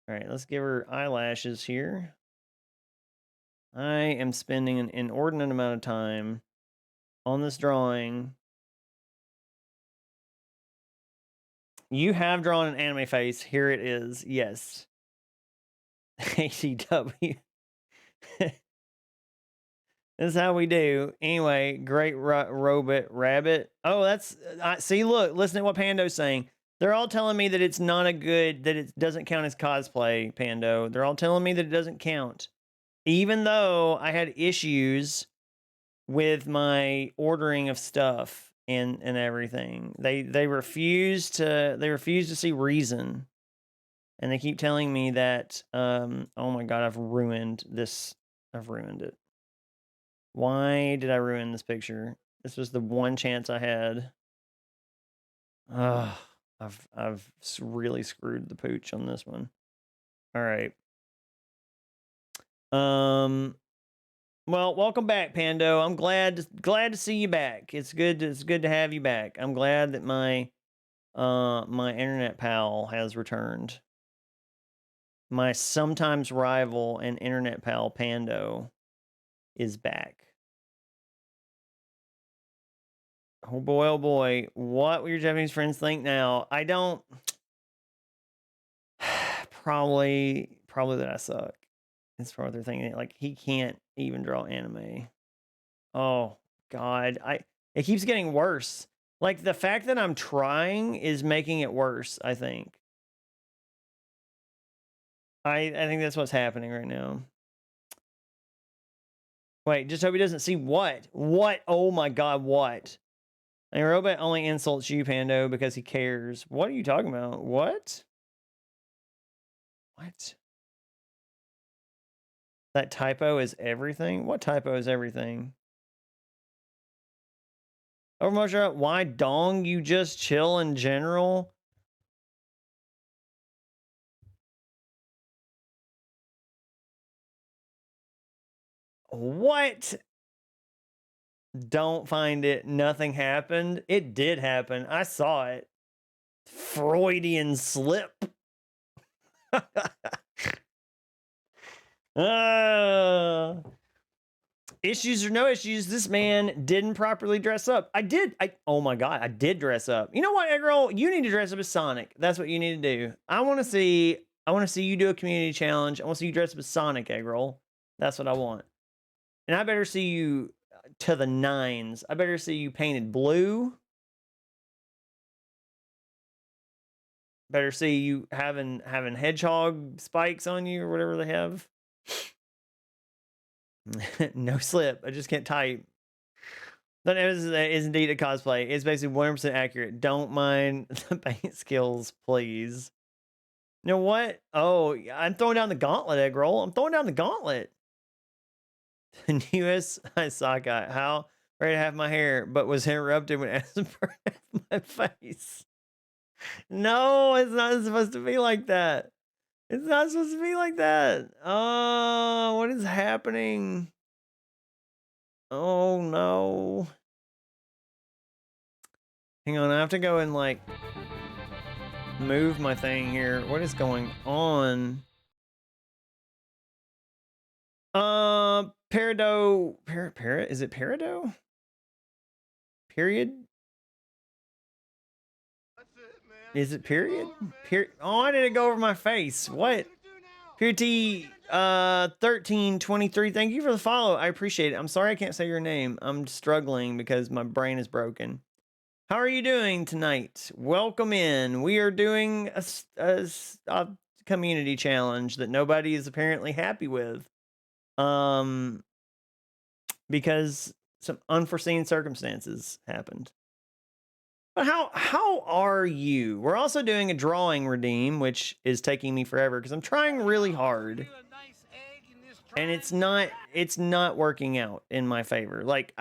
All right, let's give her eyelashes here. I am spending an inordinate amount of time on this drawing. You have drawn an anime face. Here it is. Yes. ACW. This is how we do. Anyway, great robot rabbit. Oh, that's see. Look, listen to what Pando's saying. They're all telling me that it's not a good, that it doesn't count as cosplay, Pando. They're all telling me that it doesn't count, even though I had issues with my ordering of stuff and everything. They refuse to see reason, and they keep telling me that oh my god, I've ruined this. I've ruined it. Why did I ruin this picture? This was the one chance I had. I've really screwed the pooch on this one. All right. Well, welcome back, Pando. I'm glad to see you back. It's good to have you back. I'm glad that my my internet pal has returned. My sometimes rival and internet pal Pando is back. Oh boy, what will your Japanese friends think now? I don't. Probably that I suck. That's probably they're thinking. Like, he can't even draw anime. Oh god, it keeps getting worse. Like, the fact that I'm trying is making it worse, I think. I think that's what's happening right now. Wait, just hope he doesn't see what? What? Oh my god, what? A robot only insults you, Pando, because he cares. What are you talking about? What? What? That typo is everything? What typo is everything? Overmotion, why dong you just chill in general? What? Don't find it. Nothing happened. It did happen. I saw it. Freudian slip. Issues or no issues, this man didn't properly dress up. Oh my god, I did dress up. You know what, Eggroll? You need to dress up as Sonic. That's what you need to do. I want to see I want to see you do a community challenge. I want to see you dress up as Sonic, egg roll. That's what I want. And I better see you to the nines. I better see you painted blue. Better see you having hedgehog spikes on you or whatever they have. No slip. I just can't type. That is indeed a cosplay. It's basically 100% accurate. Don't mind the paint skills, please. You know what? Oh, I'm throwing down the gauntlet, egg roll. I'm throwing down the gauntlet. The newest sockeye. How ready to have my hair, but was interrupted when acid burned my face. No, it's not supposed to be like that. It's not supposed to be like that. Oh, what is happening? Oh no. Hang on, I have to go and like move my thing here. What is going on? Peridot, is it Peridot? Period? Is it period? Oh, I didn't go over my face. What? Purity 1323. Thank you for the follow. I appreciate it. I'm sorry I can't say your name. I'm struggling because my brain is broken. How are you doing tonight? Welcome in. We are doing a community challenge that nobody is apparently happy with. Because some unforeseen circumstances happened. But how are you? We're also doing a drawing redeem, which is taking me forever because I'm trying really hard. And it's not working out in my favor. Like,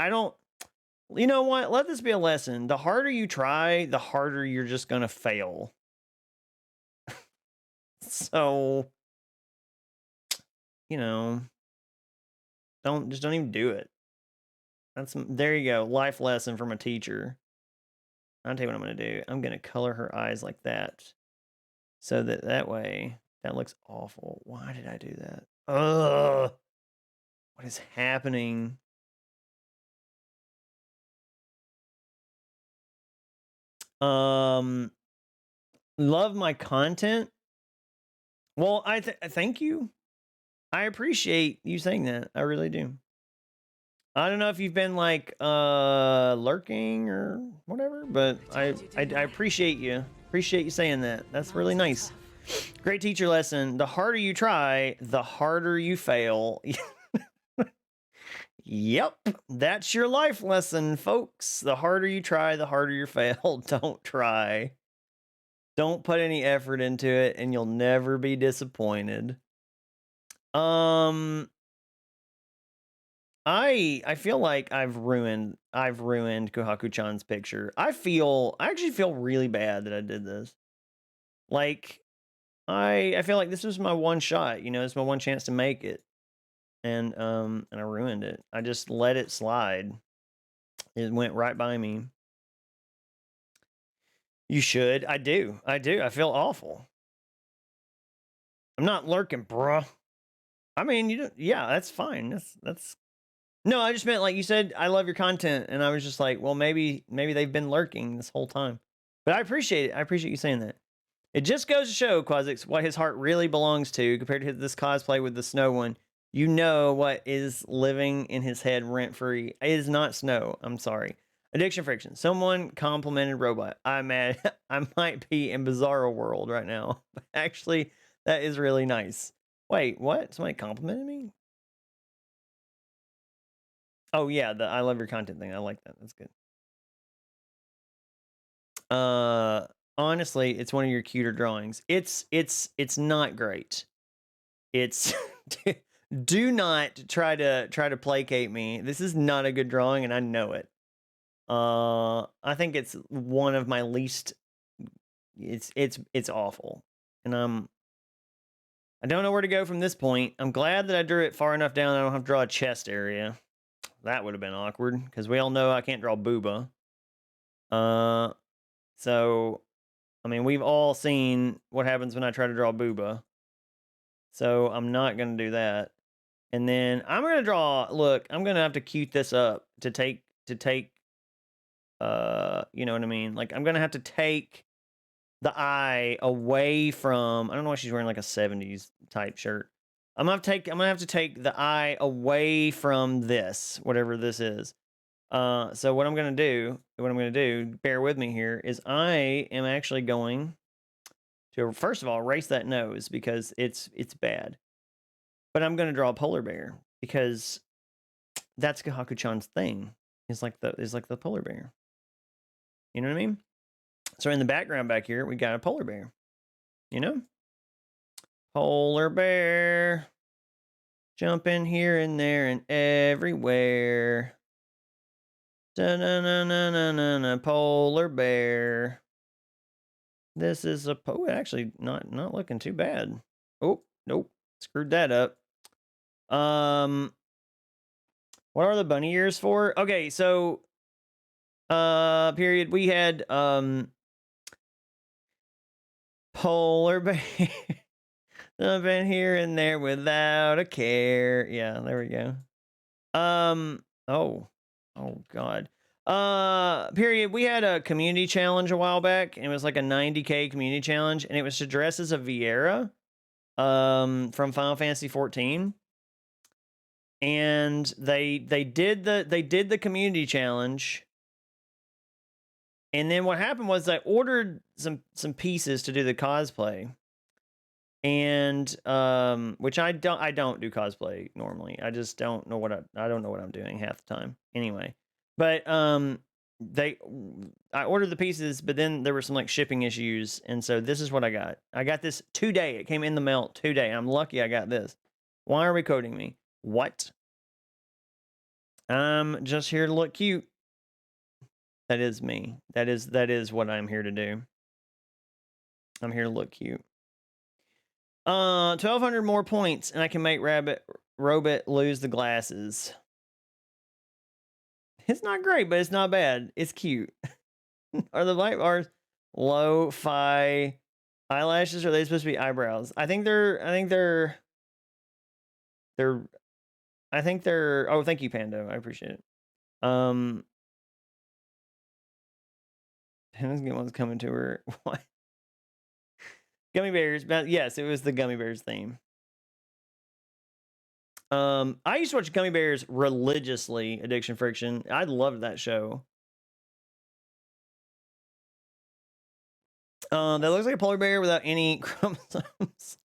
you know what? Let this be a lesson. The harder you try, the harder you're just going to fail. So, you know, don't even do it. There you go. Life lesson from a teacher. I'll tell you what I'm going to do. I'm going to color her eyes like that. So that way, that looks awful. Why did I do that? Ugh. What is happening? Love my content. Well, thank you. I appreciate you saying that. I really do. I don't know if you've been like lurking or whatever, but I appreciate you. Appreciate you saying that. That's really nice. Great teacher lesson. The harder you try, the harder you fail. Yep, that's your life lesson, folks. The harder you try, the harder you fail. Don't try. Don't put any effort into it, and you'll never be disappointed. I feel like I've ruined Kohaku-chan's picture. I actually feel really bad that I did this. Like, I feel like this was my one shot, you know, it's my one chance to make it. And I ruined it. I just let it slide. It went right by me. You should. I do. I feel awful. I'm not lurking, bruh. I mean, yeah, that's fine. That's No, I just meant like you said, I love your content, and I was just like, well, maybe they've been lurking this whole time. But I appreciate it. I appreciate you saying that. It just goes to show, Quazix, what his heart really belongs to compared to this cosplay with the snow one. You know what is living in his head rent-free. It is not snow. I'm sorry. Addiction friction. Someone complimented Robot. I'm mad. I might be in Bizarro World right now. Actually, that is really nice. Wait, what? Somebody complimented me? Oh yeah, the I love your content thing. I like that. That's good. Honestly, it's one of your cuter drawings. It's not great. It's do not try to placate me. This is not a good drawing, and I know it. I think it's one of my least. It's awful, and I don't know where to go from this point. I'm glad that I drew it far enough down. I don't have to draw a chest area. That would have been awkward because we all know I can't draw booba. So, I mean, we've all seen what happens when I try to draw booba. So I'm not going to do that. And then I'm going to draw, look, I'm going to have to cute this up to take, you know what I mean? Like, I'm going to have to take the eye away from. I don't know why she's wearing like a 70s type shirt. I'm gonna have to take the eye away from this, whatever this is. So what I'm gonna do, bear with me here, is I am actually going to first of all erase that nose because it's bad. But I'm gonna draw a polar bear because that's Gahaku-chan's thing. Is like the polar bear. You know what I mean? So in the background back here, we got a polar bear. You know? Polar bear. Jumping here and there and everywhere. Da-na-na-na-na-na, polar bear. This is a actually not looking too bad. Oh, nope. Screwed that up. What are the bunny ears for? Okay, so period. We had polar bear jumping here and there without a care. Yeah, there we go. Oh god. Period. We had a community challenge a while back, and it was like a 90K community challenge, and it was to dress as a Viera from Final Fantasy 14. And they did the community challenge. And then what happened was I ordered some pieces to do the cosplay. And which I don't do cosplay normally. I just don't know what I don't know what I'm doing half the time. Anyway. But I ordered the pieces, but then there were some like shipping issues, and so this is what I got. I got this today. It came in the mail today. I'm lucky I got this. Why are we coding me? What? I'm just here to look cute. That is me. That is what I'm here to do. I'm here to look cute. 1,200 more points, and I can make Robot lose the glasses. It's not great, but it's not bad. It's cute. Are the light bars lo-fi eyelashes, or are they supposed to be eyebrows? I think they're oh, thank you, Pando. I appreciate it. Panda's good one's coming to her. What? Gummy bears, but yes, it was the Gummy Bears theme. I used to watch Gummy Bears religiously, Addiction Friction. I loved that show. That looks like a polar bear without any chromosomes.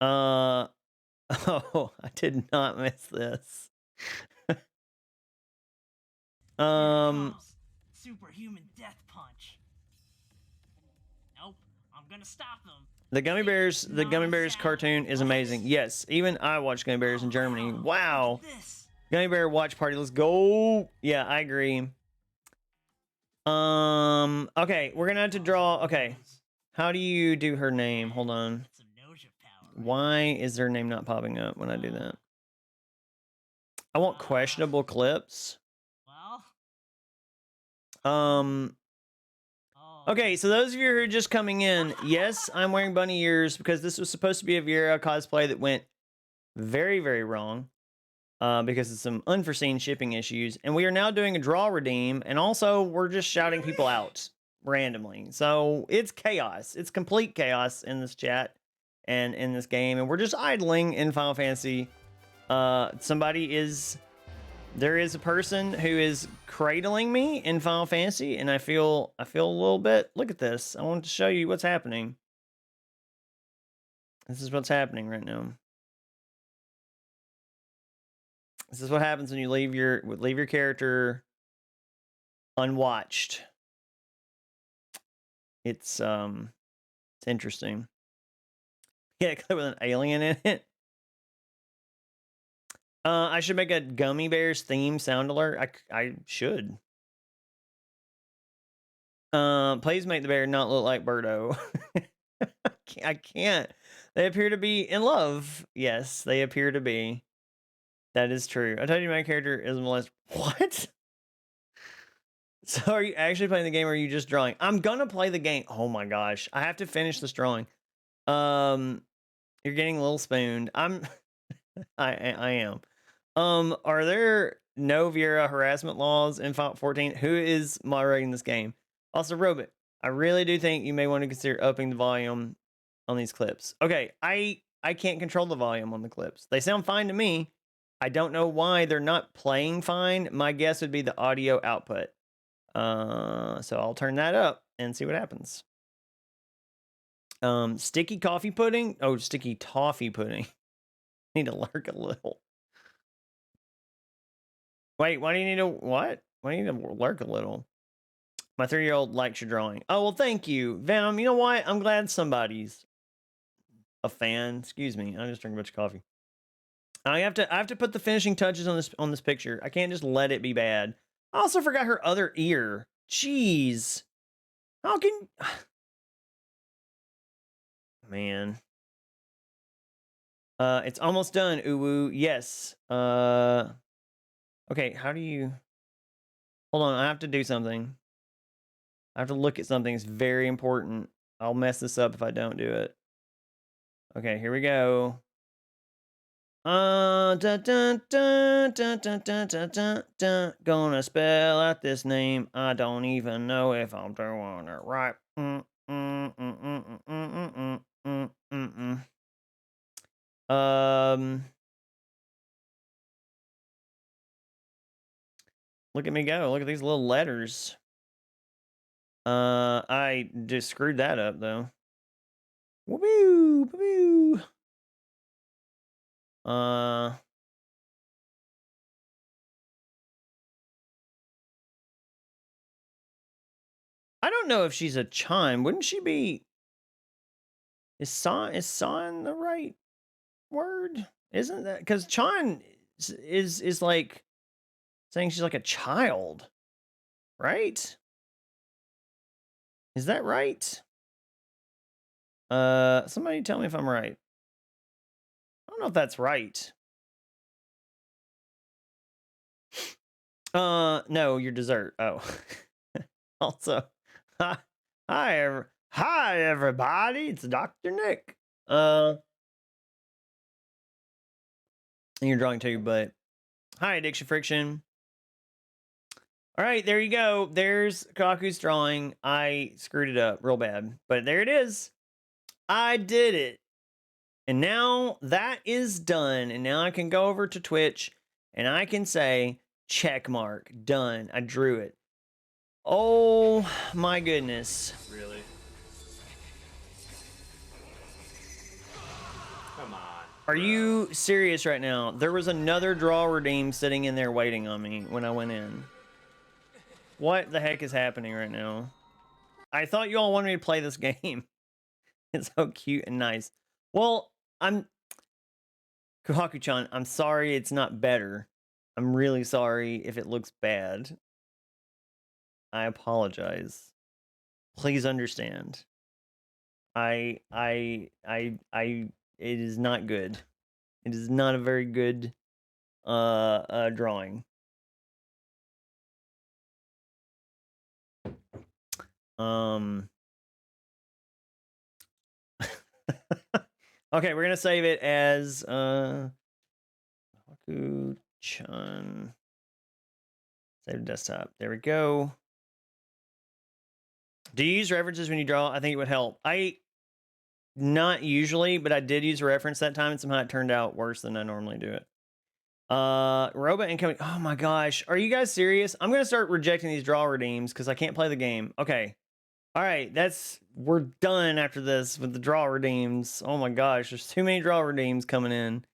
Oh, I did not miss this. Superhuman death punch. Nope, I'm gonna stop them. The Gummy Bears cartoon is amazing. Yes, even I watched Gummy Bears in Germany. Wow. Gummy Bear watch party. Let's go. Yeah, I agree. Okay, we're gonna have to draw. Okay, how do you do her name? Hold on. Why is her name not popping up when I do that? I want questionable clips. Okay, so those of you who are just coming in, yes, I'm wearing bunny ears because this was supposed to be a Viera cosplay that went very, very wrong because of some unforeseen shipping issues. And we are now doing a draw redeem, and also we're just shouting people out randomly. So it's chaos. It's complete chaos in this chat and in this game, and we're just idling in Final Fantasy. There is a person who is cradling me in Final Fantasy, and I feel a little bit. Look at this. I wanted to show you what's happening. This is what's happening right now. This is what happens when you leave your character unwatched. It's interesting. Yeah, with an alien in it. I should make a Gummy Bears theme sound alert. I should. Please make the bear not look like Birdo. I can't. They appear to be in love. Yes, they appear to be. That is true. I told you my character is molested. What? So are you actually playing the game, or are you just drawing? I'm gonna play the game. Oh my gosh. I have to finish this drawing. You're getting a little spooned. I am. Are there no Viera harassment laws in Final 14. Who is moderating this game? Also, Robot, I really do think you may want to consider upping the volume on these clips. Okay, I can't control the volume on the clips. They sound fine to me. I don't know why they're not playing fine. My guess would be the audio output. So I'll turn that up and see what happens. Sticky coffee pudding? Oh, sticky toffee pudding. Need to lurk a little. Wait, why do you need to what? Why do you need to lurk a little? My 3-year-old likes your drawing. Oh, well, thank you. Venom, you know what? I'm glad somebody's a fan. Excuse me. I just drank a bunch of coffee. I have to put the finishing touches on this picture. I can't just let it be bad. I also forgot her other ear. Jeez. How can man. It's almost done, Uwu. Yes. Okay, how do you hold on, I have to do something. I have to look at something. It's very important. I'll mess this up if I don't do it. Okay, here we go. Dun, dun, dun, dun, dun, dun, dun, dun, dun. Gonna spell out this name. I don't even know if I'm doing it right. Look at me go. Look at these little letters. I just screwed that up though. Woo-boo, woo-boo. I don't know if she's a chime. Wouldn't she be? Is son the right word? Isn't that because chime is like saying she's like a child, right? Is that right? Somebody tell me if I'm right. I don't know if that's right. No, your dessert. Oh. Also, hi everybody. It's Dr. Nick. You're drawing too, but hi, Addiction Friction. All right, there you go. There's Kaku's drawing. I screwed it up real bad, but there it is. I did it. And now that is done. And now I can go over to Twitch and I can say, check mark, done. I drew it. Oh my goodness. Really? Come on. Are you serious right now? There was another draw redeem sitting in there waiting on me when I went in. What the heck is happening right now? I thought you all wanted me to play this game. It's so cute and nice. Well, Kuhaku-chan, I'm sorry it's not better. I'm really sorry if it looks bad. I apologize. Please understand. It is not good. It is not a very good drawing. Okay, we're gonna save it as Haku-chan. Save the desktop. There we go. Do you use references when you draw? I think it would help. Not usually, but I did use a reference that time, and somehow it turned out worse than I normally do it. Robot incoming. Oh my gosh. Are you guys serious? I'm gonna start rejecting these draw redeems because I can't play the game. Okay. All right, we're done after this with the draw redeems. Oh my gosh, there's too many draw redeems coming in.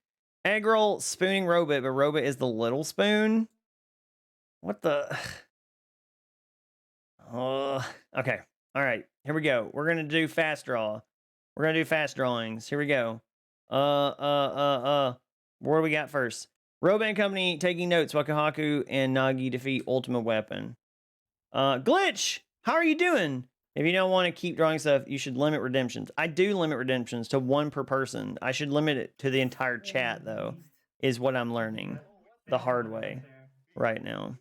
Egg roll, spooning Robot, but Robot is the little spoon. What the? Okay. All right, here we go. We're gonna do fast draw. We're gonna do fast drawings. Here we go. What do we got first? Robot and Company taking notes while Kahaku and Nagi defeat Ultimate Weapon. Glitch, how are you doing? If you don't want to keep drawing stuff, you should limit redemptions. I do limit redemptions to 1 per person. I should limit it to the entire chat, though, is what I'm learning the hard way right now.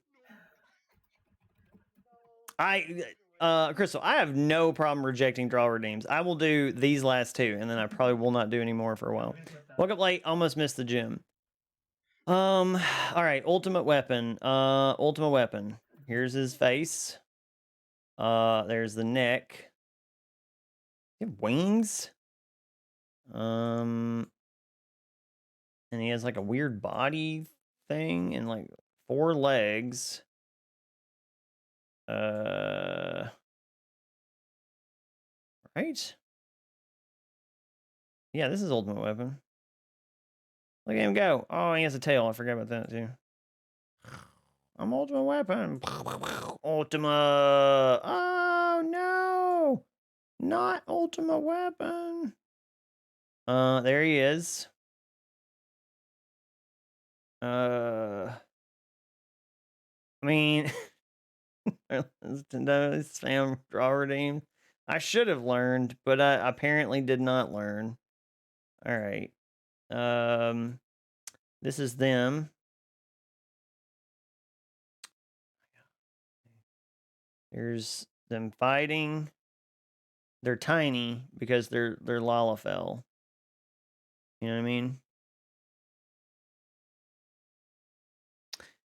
Crystal, I have no problem rejecting draw redeems. I will do these last 2, and then I probably will not do any more for a while. Woke up late, almost missed the gym. All right, ultimate weapon. Ultimate weapon. Here's his face. There's the neck. He have wings. And he has like a weird body thing and like 4 legs. Right? Yeah, this is ultimate weapon. Look at him go. Oh, he has a tail. I forgot about that too. I'm ultimate weapon. Ultima. Oh no. Not ultimate weapon. There he is. I mean, spam draw redeem. I should have learned, but I apparently did not learn. All right. This is them. There's them fighting. They're tiny because they're Lalafell. You know what I mean?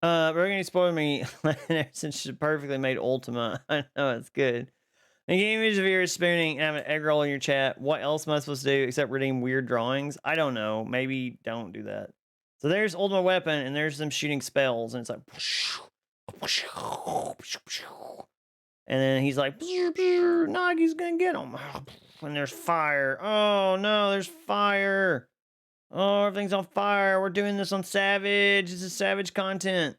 Burgundy spoiled me since she perfectly made Ultima. I know it's good. The game is Viera spooning and have an egg roll in your chat. What else am I supposed to do except redeem weird drawings? I don't know. Maybe don't do that. So there's Ultimate Weapon, and there's them shooting spells, and it's like, and then he's like, Nagi's gonna get him. And there's fire. Oh no, there's fire. Oh, everything's on fire. We're doing this on Savage. This is Savage content.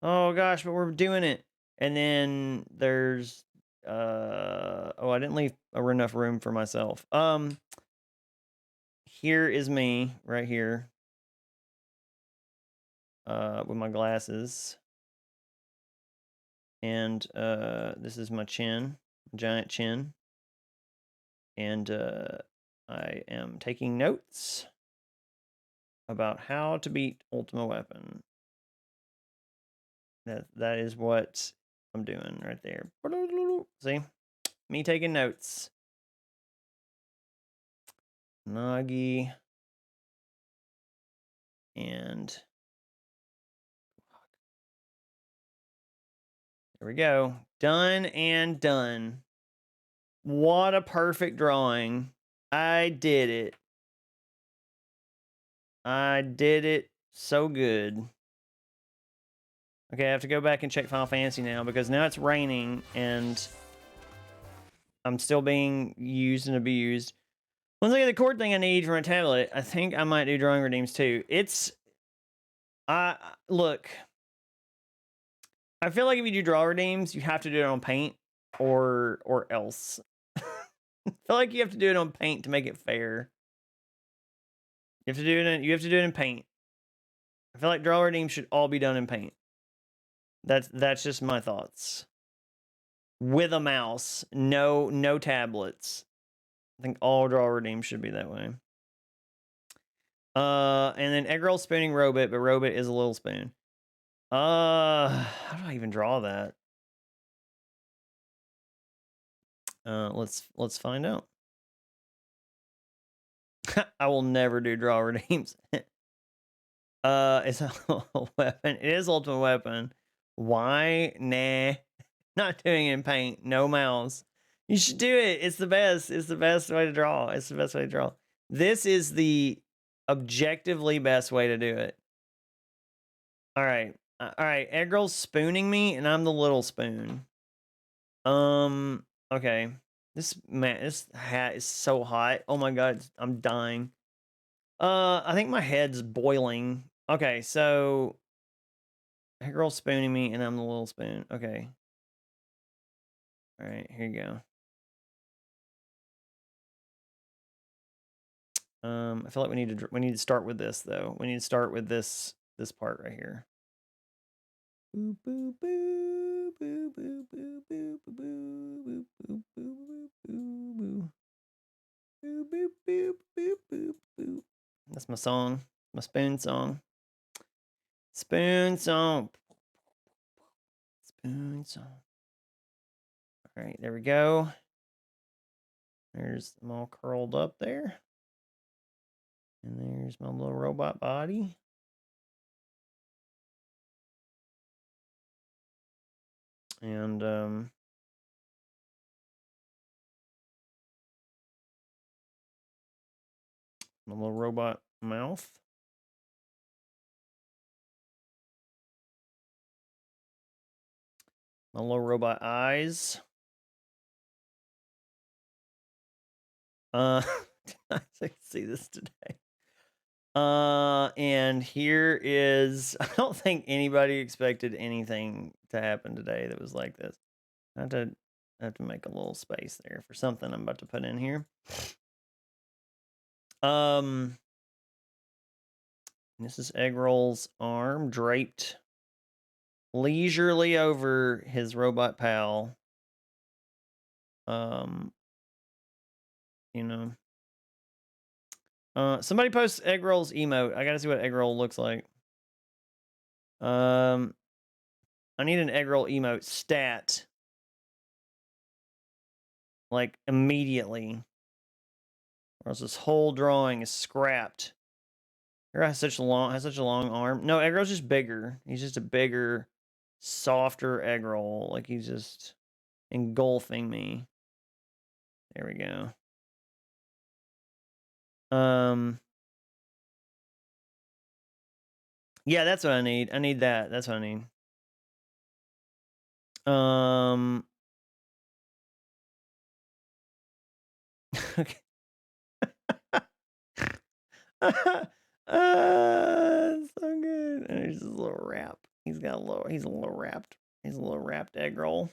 Oh gosh, but we're doing it. And then there's oh, I didn't leave enough room for myself. Here is me right here. With my glasses. And this is my chin, giant chin. And I am taking notes about how to beat Ultima Weapon. That is what I'm doing right there. See? Me taking notes. Nagi. And there we go. Done and done. What a perfect drawing. I did it. I did it so good. Okay, I have to go back and check Final Fantasy now because now it's raining and I'm still being used and abused. Once I get the cord thing I need for my tablet, I think I might do drawing redeems too. Look, I feel like if you do draw redeems, you have to do it on paint or else. I feel like you have to do it on paint to make it fair. You have to do it in paint. I feel like draw redeems should all be done in paint. That's just my thoughts. With a mouse, no tablets. I think all draw redeems should be that way. And then egg roll spooning Robot, but Robot is a little spoon. How do I even draw that? Let's find out. I will never do draw redeems. It's a weapon. It is ultimate weapon. Why? Nah. Not doing it in paint. No mouse. You should do it. It's the best. It's the best way to draw. It's the best way to draw. This is the objectively best way to do it. All right. All right. Egg roll's spooning me, and I'm the little spoon. Okay. This hat is so hot. Oh my god, I'm dying. I think my head's boiling. Okay, so egg roll spooning me, and I'm the little spoon. Okay. All right, here you go. I feel like we need to start with this though. We need to start with this part right here. Boop boop boop boop boop boop boop boop boop boop boop boop boop boop boop boop boop. That's my song, my spoon song. Spoon song. Spoon song. All right, there we go. There's them all curled up there. And there's my little robot body. And my little robot mouth. My little robot eyes. I see this today. And here is, I don't think anybody expected anything to happen today that was like this. I have to make a little space there for something I'm about to put in here. This is Eggroll's arm draped leisurely over his robot pal. You know. Somebody posts Eggroll's emote. I gotta see what Eggroll looks like. I need an Eggroll emote stat. Like immediately. Or else this whole drawing is scrapped. Eggroll has such a long arm. No, Eggroll's just bigger. He's just a bigger, softer Eggroll. Like he's just engulfing me. There we go. Yeah, that's what I need. I need that. That's what I need. Okay. So good. And there's this little wrap. He's a little wrapped egg roll.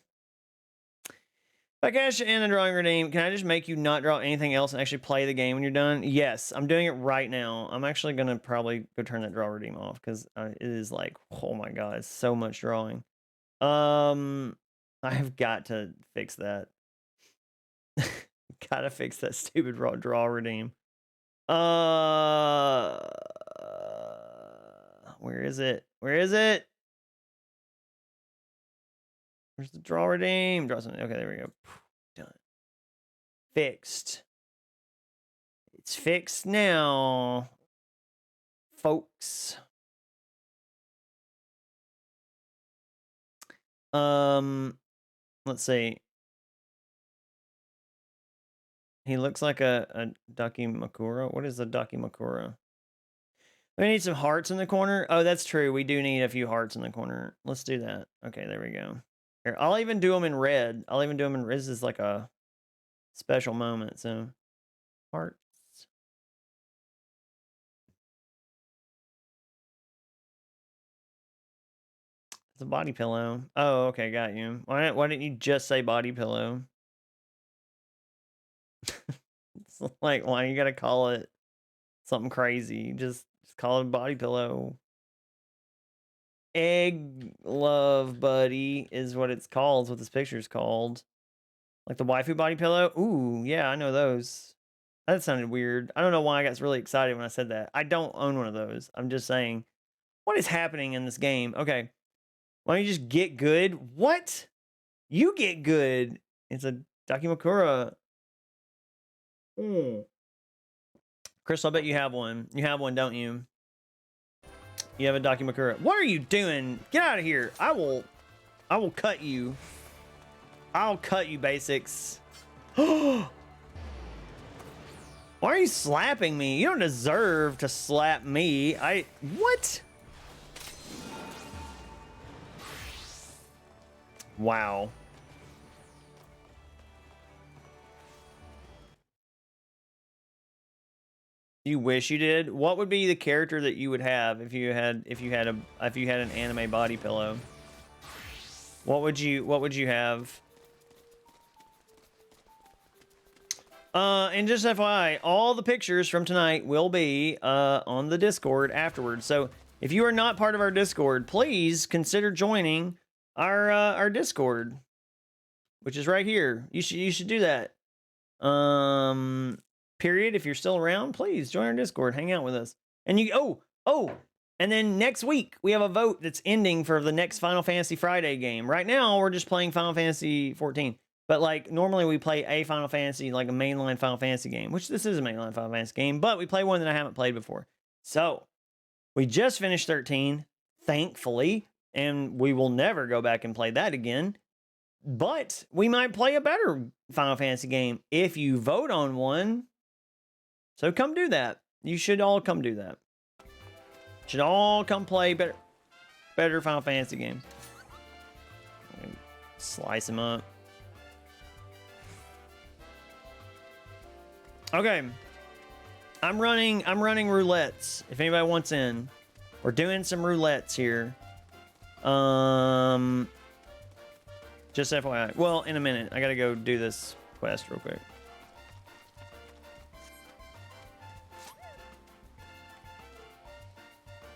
If I cash in a drawing redeem, can I just make you not draw anything else and actually play the game when you're done? Yes, I'm doing it right now. I'm actually gonna probably go turn that draw redeem off because it is like, oh my god, it's so much drawing. I've got to fix that. Gotta fix that stupid draw redeem. Where is it? Where is it? Where's the draw redeem? Draw something. Okay, there we go. Done. Fixed. It's fixed now, folks. Let's see. He looks like a Dakimakura. What is a Dakimakura? We need some hearts in the corner. Oh, that's true. We do need a few hearts in the corner. Let's do that. Okay, there we go. Here, I'll even do them in red. I'll even do them in red. This is like a special moment. So, hearts. It's a body pillow. Oh, okay, got you. Why didn't you just say body pillow? It's like, why you gotta call it something crazy? Just call it a body pillow. Egg love buddy is what it's called. Is what this picture is called. Like the waifu body pillow. Ooh, yeah, I know those. That sounded weird. I don't know why I got really excited when I said that. I don't own one of those. I'm just saying, what is happening in this game? Okay, why don't you just get good? What? You get good. It's a Dakimakura. Chris, I bet you have one. You have one, don't you? You have a Dakimakura. What are you doing? Get out of here. I will cut you. I'll cut you, basics. Why are you slapping me? You don't deserve to slap me. What? Wow. You wish you did? What would be the character that you would have if you had an anime body pillow? What would you have? And just FYI, all the pictures from tonight will be on the Discord afterwards. So if you are not part of our Discord, please consider joining our Discord, which is right here. You should do that. Period. If you're still around, please join our Discord, hang out with us. And and then next week we have a vote that's ending for the next Final Fantasy Friday game. Right now we're just playing Final Fantasy 14, but like normally we play a Final Fantasy, like a mainline Final Fantasy game, which this is a mainline Final Fantasy game, but we play one that I haven't played before. So we just finished 13, thankfully, and we will never go back and play that again. But we might play a better Final Fantasy game if you vote on one. So come do that. You should all come do that. Should all come play better Final Fantasy games. Slice them up. Okay. I'm running roulettes. If anybody wants in. We're doing some roulettes here. Just FYI. Well, in a minute. I gotta go do this quest real quick.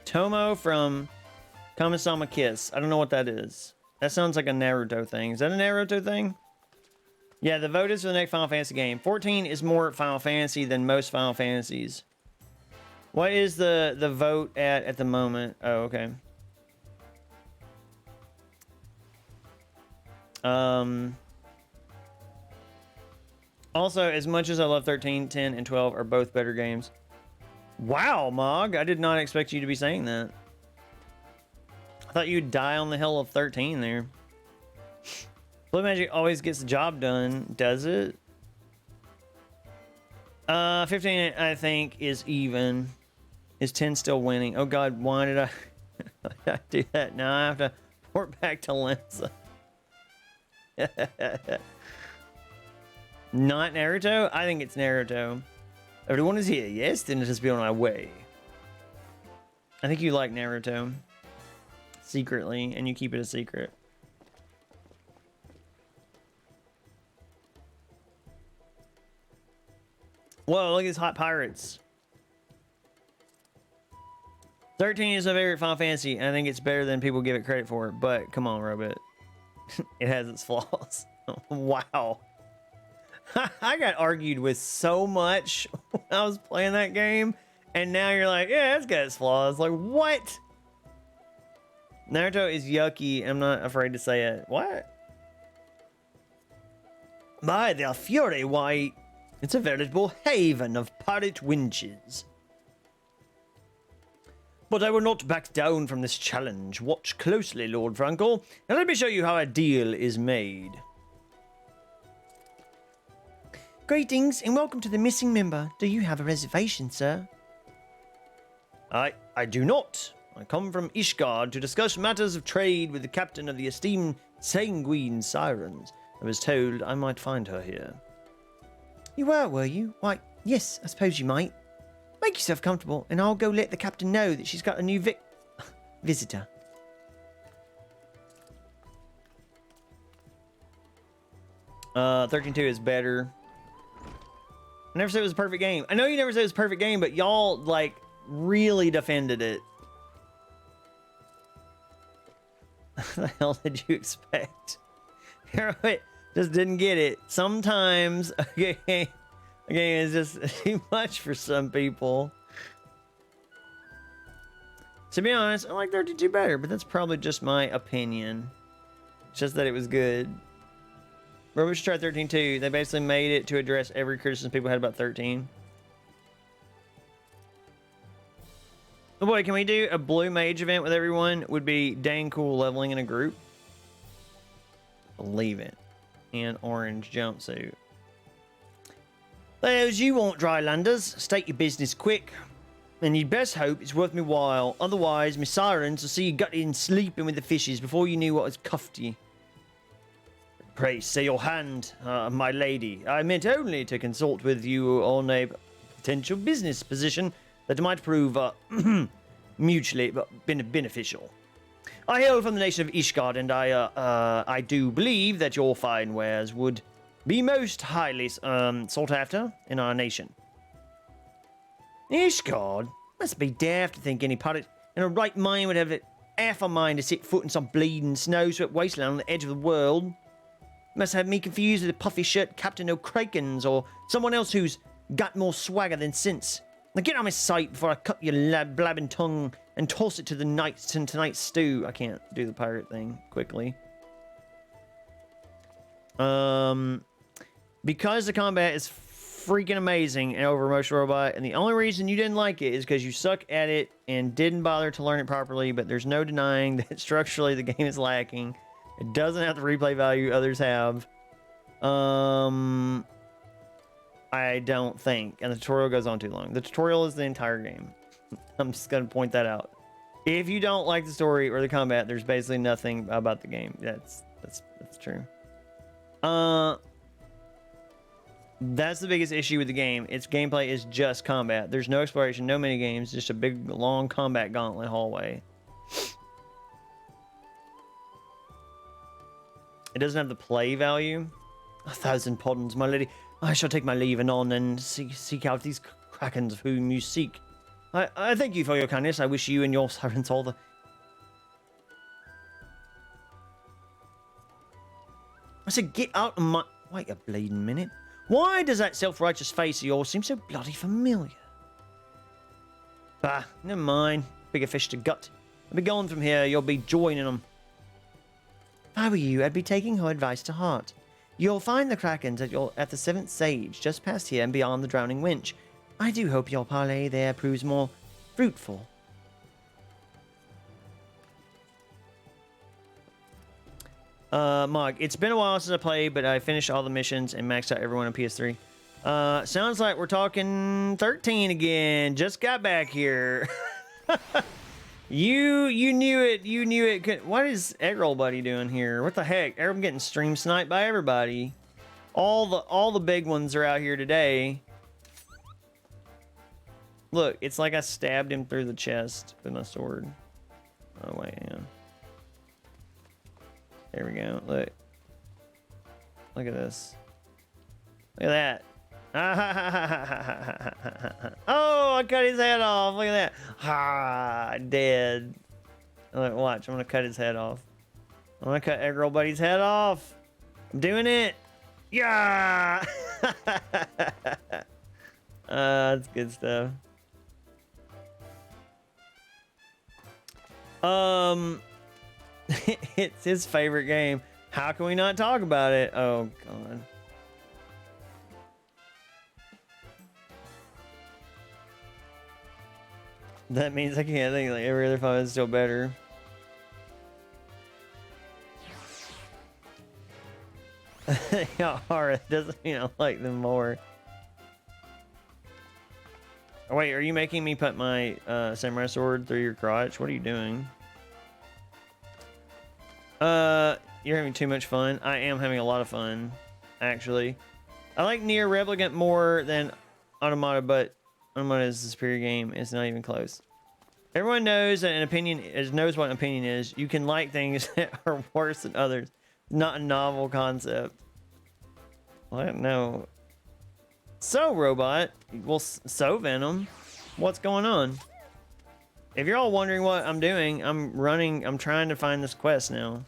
Tomo from Kamisama Kiss. I don't know what that is. That sounds like a Naruto thing. Is that a Naruto thing? Yeah, the vote is for the next Final Fantasy game. 14 is more Final Fantasy than most Final Fantasies. What is the vote at the moment? Oh, okay. Also, as much as I love 13, 10, and 12 are both better games. Wow, Mog. I did not expect you to be saying that. I thought you'd die on the hill of 13 there. Blue Magic always gets the job done, does it? 15, I think, is even. Is 10 still winning? Oh god, why did I do that? Now I have to port back to Lenza. Not Naruto? I think it's Naruto. Everyone is here, yes? Then let us be on our way. I think you like Naruto. Secretly, and you keep it a secret. Whoa, look at these hot pirates. 13 is my favorite Final Fantasy, and I think it's better than people give it credit for. But come on, Robot. It has its flaws. Wow. I got argued with so much when I was playing that game, and now you're like, yeah, it's got its flaws. Like, what? Naruto is yucky. I'm not afraid to say it. What? My, the Fury White. It's a veritable haven of pirate winches. But I will not back down from this challenge. Watch closely, Lord Frankel, and let me show you how a deal is made. Greetings, and welcome to the missing member. Do you have a reservation, sir? I do not. I come from Ishgard to discuss matters of trade with the captain of the esteemed Sanguine Sirens. I was told I might find her here. You were you? Why, yes, I suppose you might. Make yourself comfortable, and I'll go let the captain know that she's got a new visitor. 13-2 is better. I never said it was a perfect game. I know you never said it was a perfect game, but y'all, like, really defended it. What the hell did you expect? Heroic just didn't get it. Sometimes a game is just too much for some people. To be honest, I like 32 better, but that's probably just my opinion. It's just that it was good. But we should try 13 too. They basically made it to address every criticism people had about 13. Oh boy, can we do a blue mage event with everyone? Would be dang cool leveling in a group. Believe it. And orange jumpsuit. Those you want, Drylanders. State your business quick. And you'd best hope it's worth me while. Otherwise, my sirens will see you gutted sleeping with the fishes before you knew what has cuffed you. Pray, say your hand, my lady. I meant only to consult with you on a potential business position that might prove mutually beneficial. I hail from the nation of Ishgard, and I do believe that your fine wares would be most highly sought after in our nation. Ishgard? Must be daft to think any pirate in a right mind would have half a mind to set foot in some bleeding snow-swept wasteland on the edge of the world. Must have me confused with the puffy shirt Captain O'Krakens or someone else who's got more swagger than sense. Now get out of my sight before I cut your blabbing tongue and toss it to tonight's stew. I can't do the pirate thing quickly. Because the combat is freaking amazing and over Motion Robot, and the only reason you didn't like it is because you suck at it and didn't bother to learn it properly, but there's no denying that structurally the game is lacking. It doesn't have the replay value others have. I don't think. And the tutorial goes on too long. The tutorial is the entire game. I'm just gonna point that out. If you don't like the story or the combat, there's basically nothing about the game. That's true. That's the biggest issue with the game. Its gameplay is just combat. There's no exploration, no mini games, just a big long combat gauntlet hallway. It doesn't have the play value. 1,000 pardons, my lady. I shall take my leave anon and seek out these krakens of whom you seek. I thank you for your kindness. I wish you and your servants all the... I said, get out of my... Wait a bleeding minute. Why does that self-righteous face of yours seem so bloody familiar? Bah, never mind. Bigger fish to gut. I'll be gone from here. You'll be joining them. If I were you, I'd be taking her advice to heart. You'll find the krakens at the 7th sage, just past here and beyond the drowning winch. I do hope your parley there proves more fruitful. Mog, it's been a while since I played, but I finished all the missions and maxed out everyone on PS3. Sounds like we're talking 13 again. Just got back here. You knew it. You knew it. What is Eggroll Buddy doing here? What the heck? I'm getting stream sniped by everybody. All the big ones are out here today. Look, it's like I stabbed him through the chest with my sword. Oh wait, hang on. There we go. Look. Look at this. Look at that. Oh, I cut his head off. Look at that. Ah, dead. Look, watch. I'm gonna cut his head off. I'm gonna cut Eggroll Buddy's head off. I'm doing it. Yeah. That's good stuff. It's his favorite game. How can we not talk about it? Oh god. That means I can't think like every other fight is still better. Yeah, alright, doesn't mean I like them more. Oh, wait, are you making me put my samurai sword through your crotch? What are you doing? You're having too much fun. I am having a lot of fun, actually. I like Nier Replicant more than Automata, but Automata is a superior game. It's not even close. Everyone knows that knows what an opinion is. You can like things that are worse than others. Not a novel concept. What? No. So, Robot. Well, so, Venom. What's going on? If you're all wondering what I'm doing, I'm trying to find this quest now.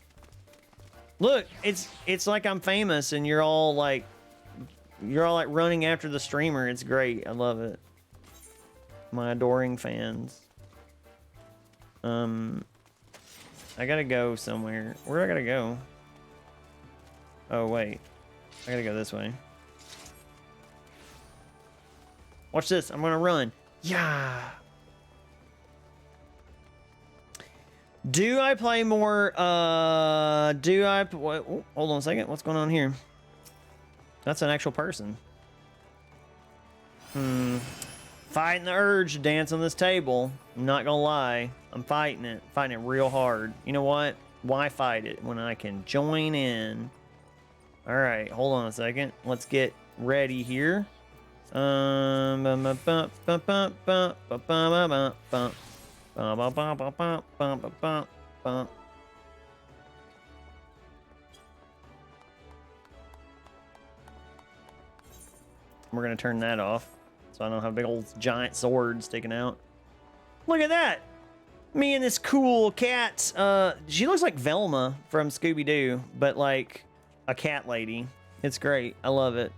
Look, it's like I'm famous and you're all like running after the streamer. It's great. I love it. My adoring fans. I gotta go somewhere. Where I gotta go? Oh, wait. I gotta go this way. Watch this. I'm gonna run. Yeah. Do I play more? What, oh, hold on a second. What's going on here? That's an actual person. Fighting the urge to dance on this table. I'm not gonna lie. I'm fighting it. Fighting it real hard. You know what? Why fight it when I can join in? All right, hold on a second. Let's get ready here. We're gonna turn that off so I don't have a big old giant sword sticking out. Look at that! Me and this cool cat. She looks like Velma from Scooby-Doo, but like a cat lady. It's great. I love it.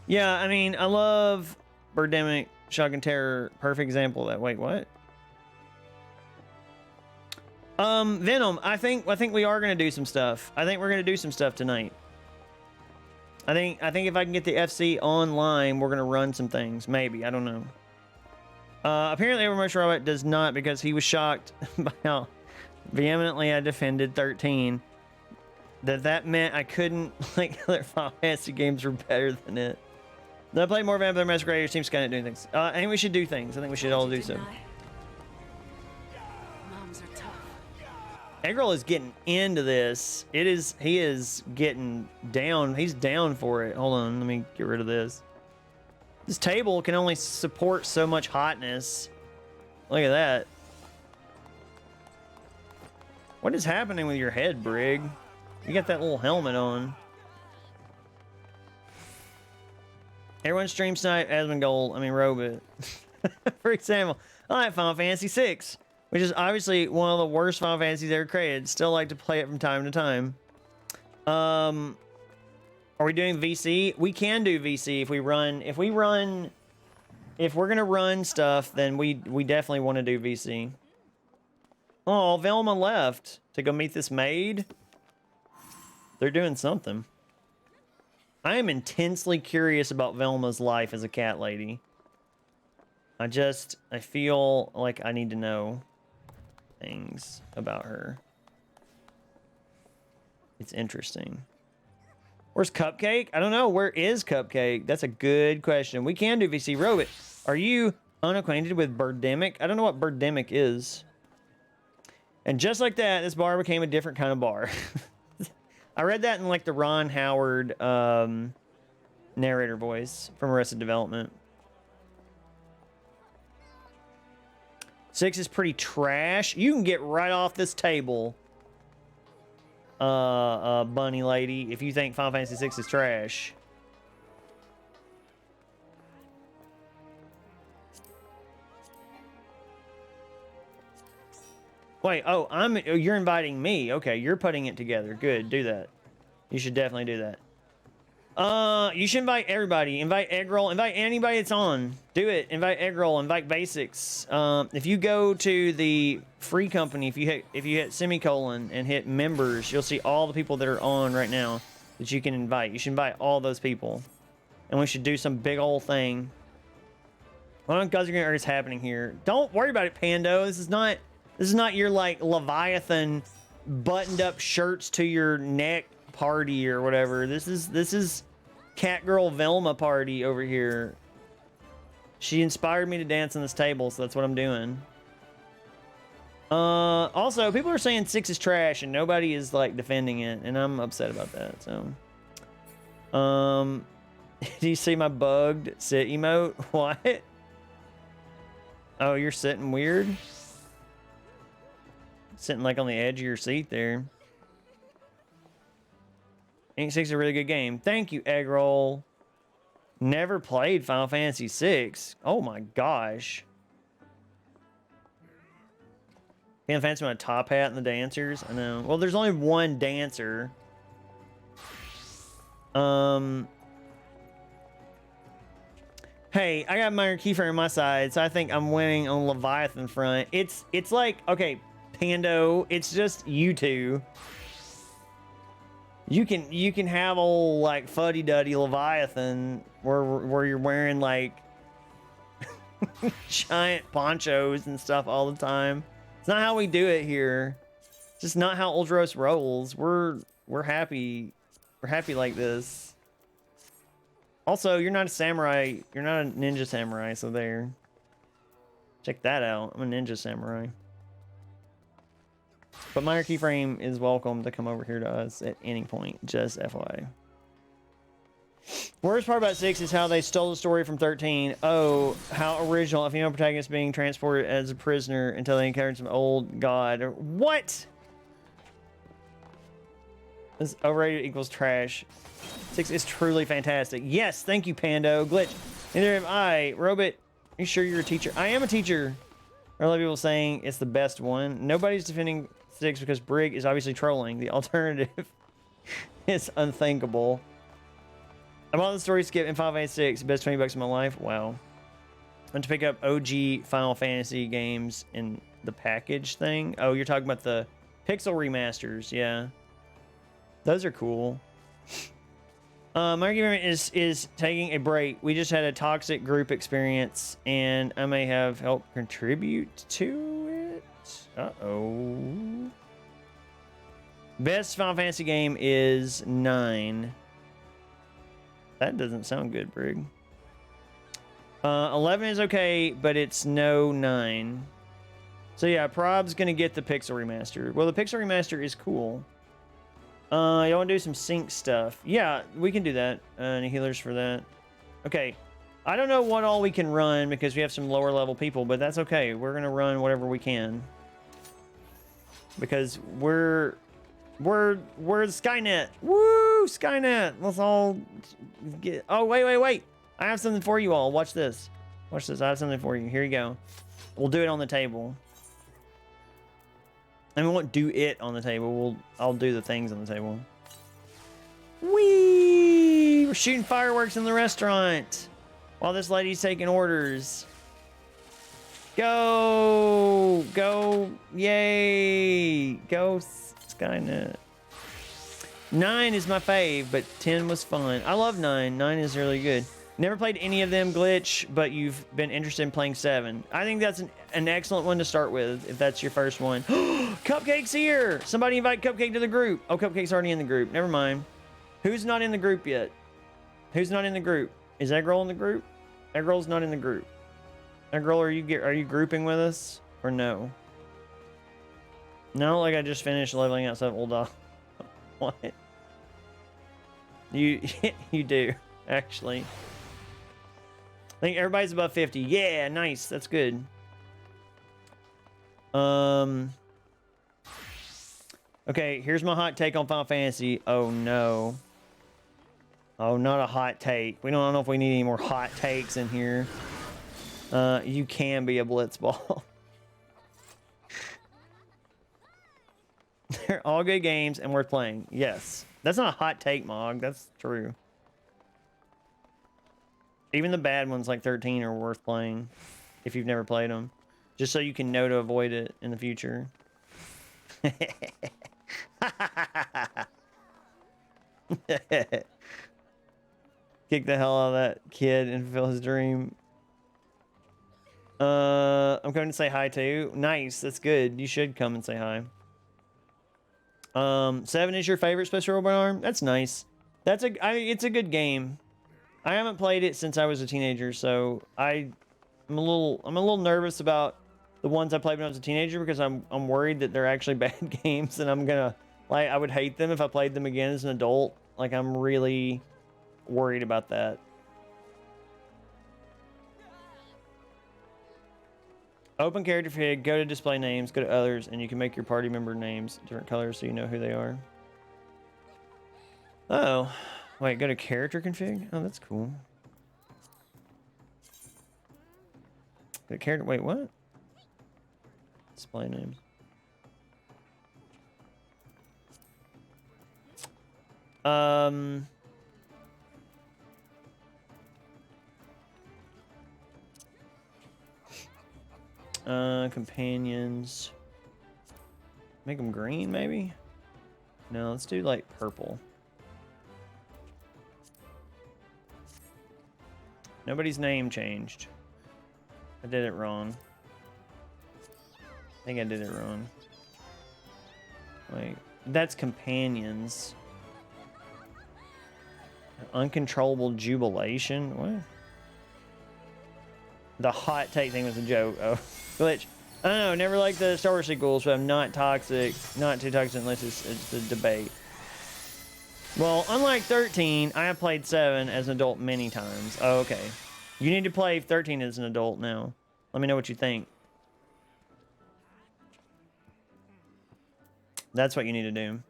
Yeah, I mean, I love Birdemic, Shotgun Terror. Perfect example of that. Wait, what? Venom. I think we are gonna do some stuff. I think we're gonna do some stuff tonight. I think if I can get the FC online, we're gonna run some things. Maybe, I don't know. Apparently, Evermotion Robot does not because he was shocked by how Vehemently, I defended 13. That meant I couldn't, like, other Final Fantasy games were better than it. Then I played more Vampire Masquerade, seems kind of doing things. I think we should do things. I think we should all do so. Moms are tough. Eggroll is getting into this. He is getting down. He's down for it. Hold on, let me get rid of this. This table can only support so much hotness. Look at that. What is happening with your head, Brig? You got that little helmet on. Everyone streams tonight, Robot. For example, I like Final Fantasy VI, which is obviously one of the worst Final Fantasies ever created. Still like to play it from time to time. Are we doing VC? We can do VC if we run. If we're gonna run stuff, then we definitely want to do VC. Oh, Velma left to go meet this maid. They're doing something. I am intensely curious about Velma's life as a cat lady. I feel like I need to know things about her. It's interesting. Where's Cupcake? I don't know. Where is Cupcake? That's a good question. We can do VC. Robot, are you unacquainted with Birdemic? I don't know what Birdemic is. And just like that, this bar became a different kind of bar. I read that in like the Ron Howard narrator voice from Arrested Development. 6 is pretty trash. You can get right off this table, bunny lady, if you think Final Fantasy 6 is trash. Wait, you're inviting me. Okay, you're putting it together. Good, do that. You should definitely do that. You should invite everybody. Invite Eggroll. Invite anybody that's on. Do it. Invite Eggroll. Invite Basics. If you go to the free company, if you hit semicolon and hit members, you'll see all the people that are on right now that you can invite. You should invite all those people, and we should do some big old thing. What on God's green earth is happening here? Don't worry about it, Pando. This is not your like Leviathan buttoned up shirts to your neck party or whatever. This is Catgirl Velma party over here. She inspired me to dance on this table, so that's what I'm doing. Also, people are saying 6 is trash and nobody is like defending it, and I'm upset about that. So, do you see my bugged sit emote? What? Oh, you're sitting weird? Sitting like on the edge of your seat there. Ink 6 is a really good game. Thank you, Eggroll. Never played Final Fantasy 6. Oh my gosh. Final Fantasy with a top hat and the dancers. I know. Well, there's only one dancer. Hey, I got minor keyframe on my side, so I think I'm winning on Leviathan front. It's like, okay, Pando, it's just you two. You can have old like fuddy-duddy Leviathan where you're wearing like giant ponchos and stuff all the time. It's not how we do it here. It's just not how Ultros rolls. We're happy. We're happy like this. Also, you're not a samurai. You're not a ninja samurai, so there. Check that out. I'm a ninja samurai. But minor keyframe is welcome to come over here to us at any point, just FYI. Worst part about 6 is how they stole the story from 13. Oh, how original. A female protagonist being transported as a prisoner until they encountered some old god. What? This overrated equals trash. 6 is truly fantastic. Yes, thank you, Pando. Glitch. Neither have I. Robot, are you sure you're a teacher? I am a teacher. There are a lot of people saying it's the best one. Nobody's defending 6 because Brig is obviously trolling. The alternative is unthinkable. I'm on the story skip in Final Fantasy 6. Best $20 of my life. Wow. I went to pick up OG Final Fantasy games in the package thing. Oh, you're talking about the pixel remasters. Yeah. Those are cool. My argument is taking a break. We just had a toxic group experience, and I may have helped contribute to it. Uh-oh. Best Final Fantasy game is 9. That doesn't sound good, Brig. 11 is okay, but it's no 9. So yeah, Prob's gonna get the Pixel Remaster. Well, the Pixel Remaster is cool. You want to do some sync stuff? Yeah, we can do that. Any healers for that? Okay. I don't know what all we can run because we have some lower level people, but that's okay. We're gonna run whatever we can because we're Skynet. Woo, Skynet. Let's all get. Oh wait. I have something for you all. Watch this. Watch this. I have something for you. Here you go. We'll do it on the table. And we won't do it on the table. I'll do the things on the table. Whee! We're shooting fireworks in the restaurant while this lady's taking orders. Go! Go! Yay! Go Skynet. 9 is my fave, but 10 was fun. I love 9. 9 is really good. Never played any of them, Glitch, but you've been interested in playing 7. I think that's an excellent one to start with, if that's your first one. Cupcake's here! Somebody invite Cupcake to the group. Oh, Cupcake's already in the group. Never mind. Who's not in the group yet? Who's not in the group? Is Eggroll in the group? Eggroll's not in the group. Eggroll, are you grouping with us? Or no? No, like I just finished leveling out some old dog. What? You do, actually. I think everybody's above 50. Yeah, nice. That's good. Okay, here's my hot take on Final Fantasy. Oh, no. Oh, not a hot take. We don't know if we need any more hot takes in here. You can be a blitzball. They're all good games and worth playing. Yes. That's not a hot take, Mog. That's true. Even the bad ones like 13 are worth playing if you've never played them. Just so you can know to avoid it in the future. Kick the hell out of that kid and fulfill his dream. I'm going to say hi too. Nice. That's good. You should come and say hi. 7 is your favorite Special Robot Arm? That's nice. It's a good game. I haven't played it since I was a teenager, so I'm a little nervous about the ones I played when I was a teenager because I'm worried that they're actually bad games and I would hate them if I played them again as an adult. Like, I'm really worried about that. Open character fig, go to display names, go to others, and you can make your party member names different colors so you know who they are. Oh, wait, go to character config? Oh, that's cool. Go to character, wait, what? Display names. Companions. Make them green, maybe? No, let's do like purple. Nobody's name changed. I did it wrong. I think I did it wrong. Wait, that's companions. Uncontrollable jubilation? What? The hot take thing was a joke. Oh, Glitch. I don't know, never liked the Star Wars sequels, but I'm not toxic. Not too toxic unless it's a debate. Well, unlike 13, I have played 7 as an adult many times. Oh, okay. You need to play 13 as an adult now. Let me know what you think. That's what you need to do.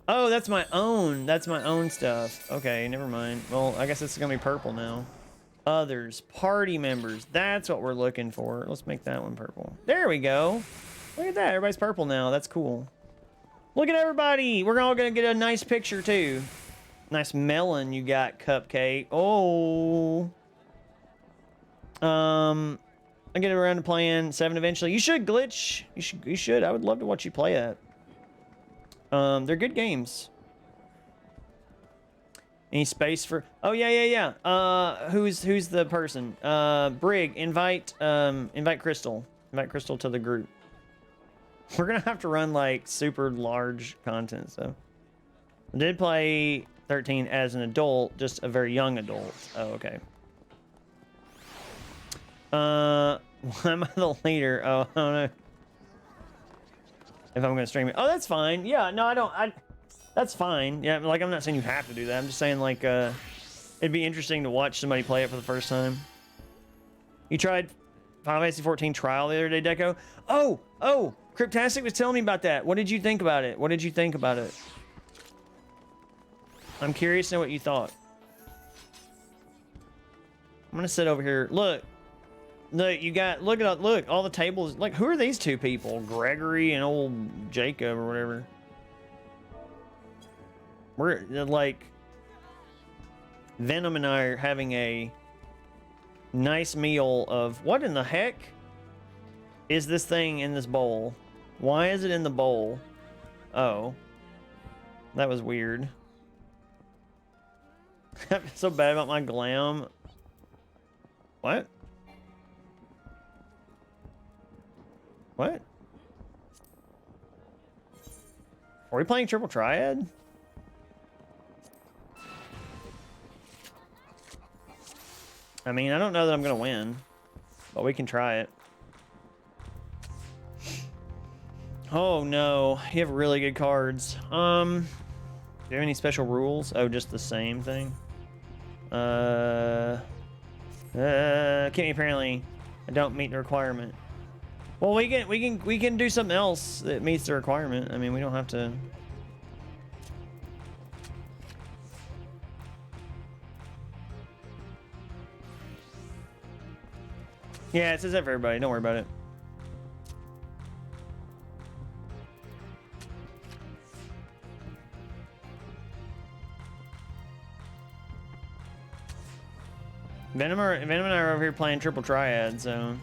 Oh, that's my own. That's my own stuff. Okay, never mind. Well, I guess it's gonna be purple now. Others, party members. That's what we're looking for. Let's make that one purple. There we go. Look at that. Everybody's purple now. That's cool. Look at everybody. We're all gonna get a nice picture too. Nice melon you got, Cupcake. Oh. I get around to playing 7 eventually. You should, Glitch. You should. I would love to watch you play that. They're good games. Any space for... Oh, yeah. Who's the person? Brig, invite Crystal. Invite Crystal to the group. We're gonna have to run like super large content, so. I did play 13 as an adult, just a very young adult. Oh, okay. Why am I the leader? Oh, I don't know. If I'm gonna stream it. Oh, that's fine. Yeah, no, I don't. That's fine. Yeah, like I'm not saying you have to do that. I'm just saying like it'd be interesting to watch somebody play it for the first time. You tried Final Fantasy 14 trial the other day, Deco? Oh, Cryptastic was telling me about that. What did you think about it? What did you think about it? I'm curious to know what you thought. I'm gonna sit over here. Look, you got look all the tables. Like, who are these two people? Gregory and old Jacob or whatever. We're like Venom and I are having a nice meal of what in the heck is this thing in this bowl? Why is it in the bowl? Oh, that was weird. I feel so bad about my glam. What? What? Are we playing Triple Triad? I mean, I don't know that I'm gonna win, but we can try it. Oh no, you have really good cards. Do you have any special rules? Oh, just the same thing. Kimmy, apparently I don't meet the requirement. Well, we can do something else that meets the requirement. I mean, we don't have to. Yeah, it says that for everybody. Don't worry about it. Venom and I are over here playing Triple Triad, so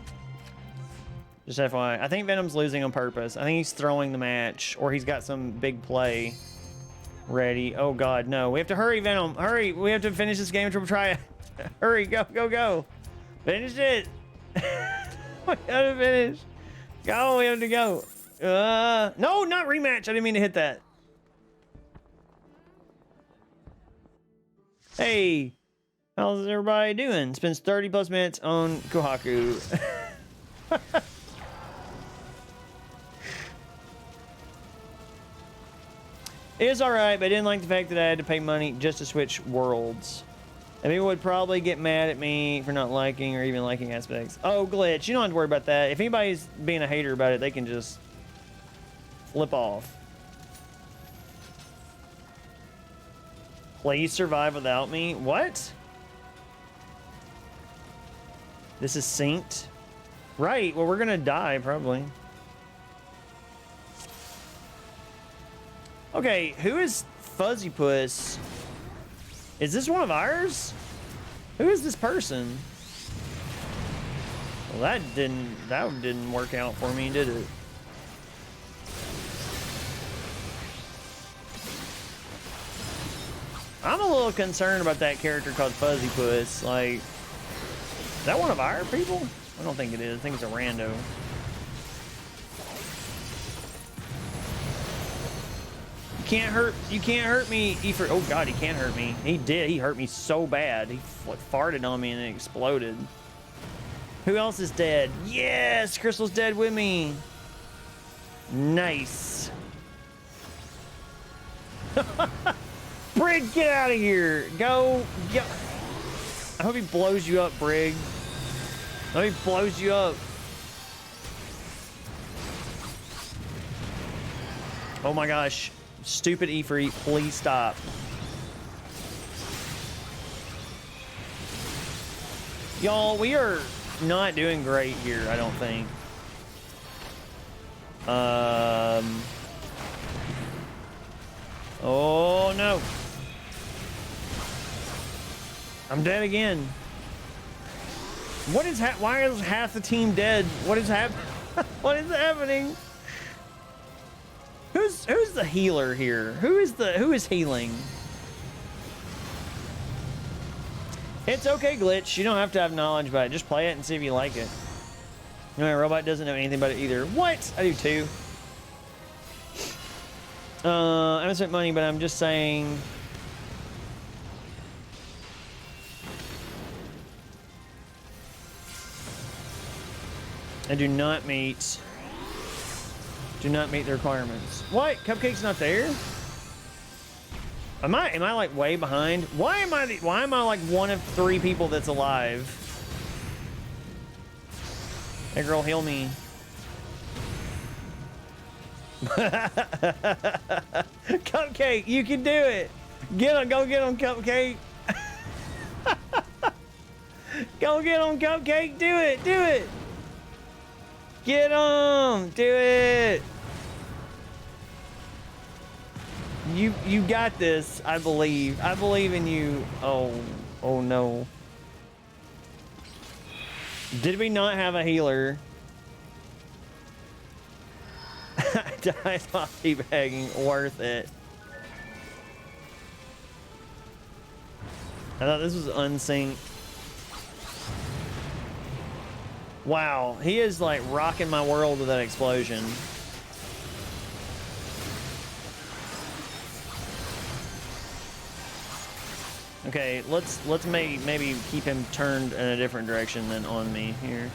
just FYI. I think Venom's losing on purpose. I think he's throwing the match, or he's got some big play ready. Oh God, no! We have to hurry, Venom. Hurry! We have to finish this game of Triple Triad. Hurry! Go! Go! Go! Finish it! We gotta finish. Go! We have to go. No, not rematch. I didn't mean to hit that. Hey. How's everybody doing? Spends 30 plus minutes on Kohaku. It was alright, but I didn't like the fact that I had to pay money just to switch worlds. And people would probably get mad at me for not liking or even liking aspects. Oh, Glitch, you don't have to worry about that. If anybody's being a hater about it, they can just flip off. Please survive without me? What? This is synced? Right, well, we're gonna die, probably. Okay, who is Fuzzy Puss? Is this one of ours? Who is this person? Well, that didn't work out for me, did it? I'm a little concerned about that character called Fuzzy Puss. Like, is that one of our people? I don't think it is. I think it's a rando. You can't hurt me, Efer. Oh God, he can't hurt me. He did. He hurt me so bad. He farted on me and it exploded. Who else is dead? Yes, Crystal's dead with me. Nice. Brig, get out of here. Go. I hope he blows you up, Brig. I hope he blows you up. Oh my gosh. Stupid Efreet, please stop. Y'all, we are not doing great here, I don't think. Oh no. I'm dead again. What is why is half the team dead? What is what is happening? Who's the healer here? Who is healing? It's okay, Glitch. You don't have to have knowledge about it. Just play it and see if you like it. No, my robot doesn't know anything about it either. What? I do too. I haven't spent money, but I'm just saying. I do not meet the requirements. What? Cupcake's not there? Am I like way behind? Why am I like one of 3 people that's alive? Hey girl, heal me. Cupcake, you can do it. Go get him, Cupcake. Go get him, Cupcake. Do it. Get him. Do it. You got this. I believe in you. Oh no. Did we not have a healer? I died while teabagging. Worth it. I thought this was unsynced. Wow, he is like rocking my world with that explosion. Okay, let's maybe keep him turned in a different direction than on me here.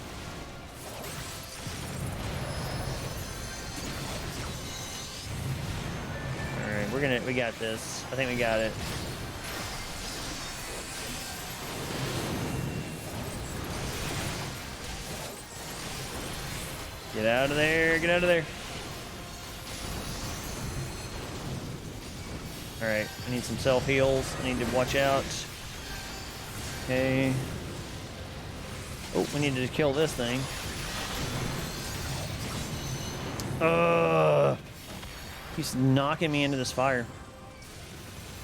All right, we got this. I think we got it. Get out of there, get out of there. All right, I need some self-heals. I need to watch out. Okay. Oh, we need to kill this thing. He's knocking me into this fire.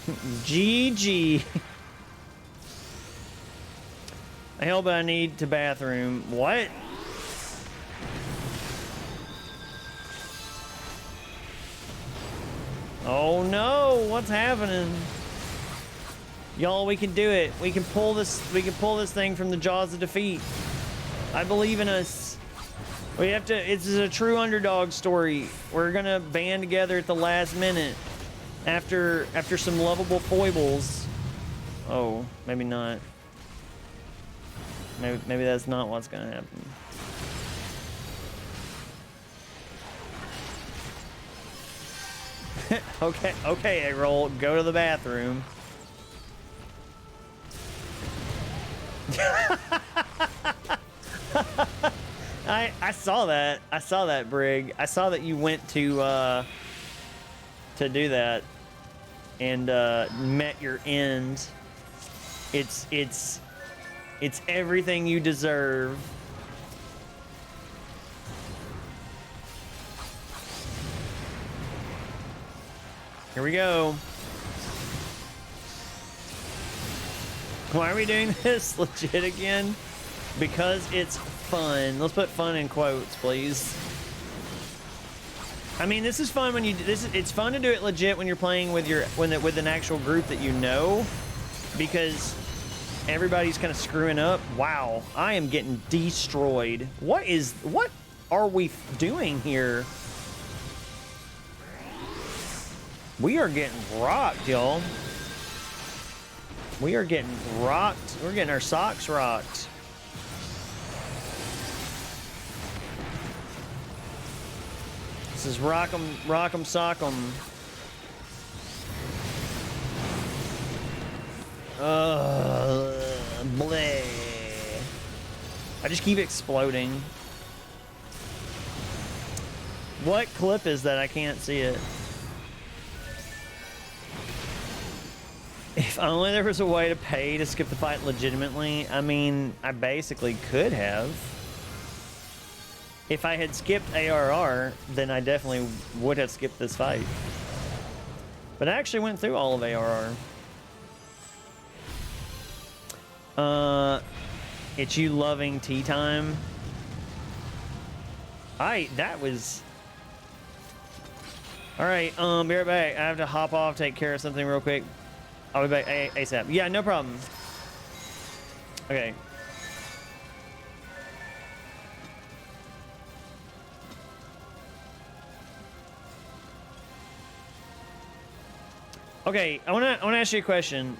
GG. Hell, but I need to bathroom. What? Oh no, what's happening? Y'all, we can do it. We can pull this thing from the jaws of defeat. I believe in us. We have to, it's a true underdog story. We're gonna band together at the last minute after some lovable foibles. Oh, maybe not. Maybe that's not what's gonna happen. Okay, egg roll, go to the bathroom. I saw that. I saw that, Brig. I saw that you went to do that and met your end. It's everything you deserve. Here we go. Why are we doing this legit again? Because it's fun. Let's put fun in quotes, please. I mean, this is fun when you it's fun to do it legit when you're playing with with an actual group that you know, because everybody's kind of screwing up. Wow, I am getting destroyed. What are we doing here? We are getting rocked, y'all. We are getting rocked. We're getting our socks rocked. This is rock'em sock'em. Bleh. I just keep exploding. What clip is that? I can't see it. If only there was a way to pay to skip the fight legitimately. I mean, I basically could have. If I had skipped ARR, then I definitely would have skipped this fight. But I actually went through all of ARR. It's you loving tea time. That was... Alright, be right back. I have to hop off, take care of something real quick. I'll be back ASAP. Yeah, no problem. Okay. Okay, I wanna ask you a question.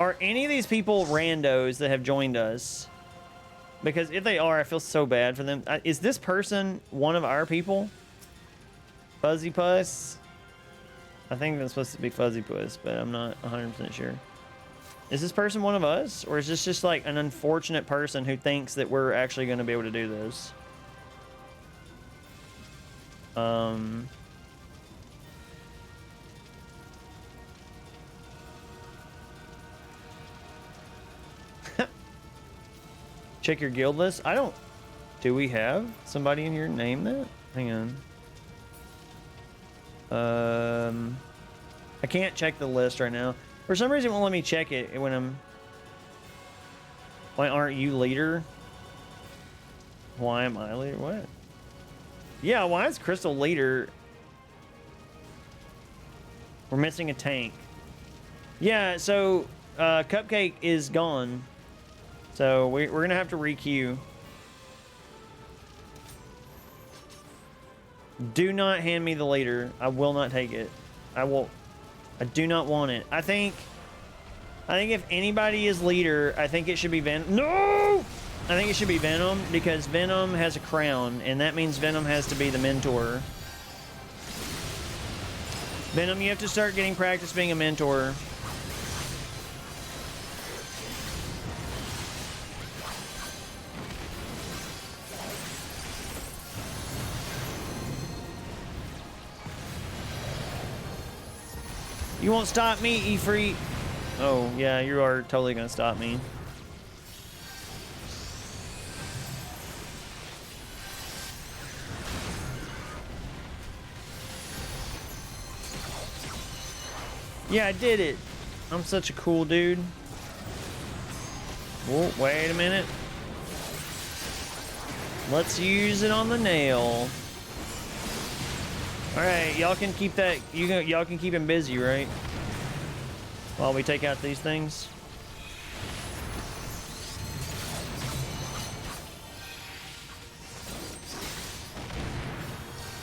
Are any of these people randos that have joined us? Because if they are, I feel so bad for them. Is this person one of our people? Fuzzy Puss? I think that's supposed to be Fuzzy Puss, but I'm not 100% sure. Is this person one of us? Or is this just like an unfortunate person who thinks that we're actually going to be able to do this? Check your guild list. I don't... Do we have somebody in here name that? Hang on. I can't check the list right now. For some reason, it won't let me check it when I'm... Why aren't you leader? Why am I leader? What? Yeah, why is Crystal leader? We're missing a tank. Yeah, so Cupcake is gone. So we're going to have to re-queue. Do not hand me the leader. I will not take it. I do not want it. I think if anybody is leader, I think it should be Venom. No! I think it should be Venom because Venom has a crown, and that means Venom has to be the mentor. Venom, you have to start getting practice being a mentor. You won't stop me, Ifrit. Oh, yeah, you are totally gonna stop me. Yeah, I did it. I'm such a cool dude. Oh, wait a minute. Let's use it on the nail. All right, y'all can keep that. Y'all can keep him busy, right? While we take out these things.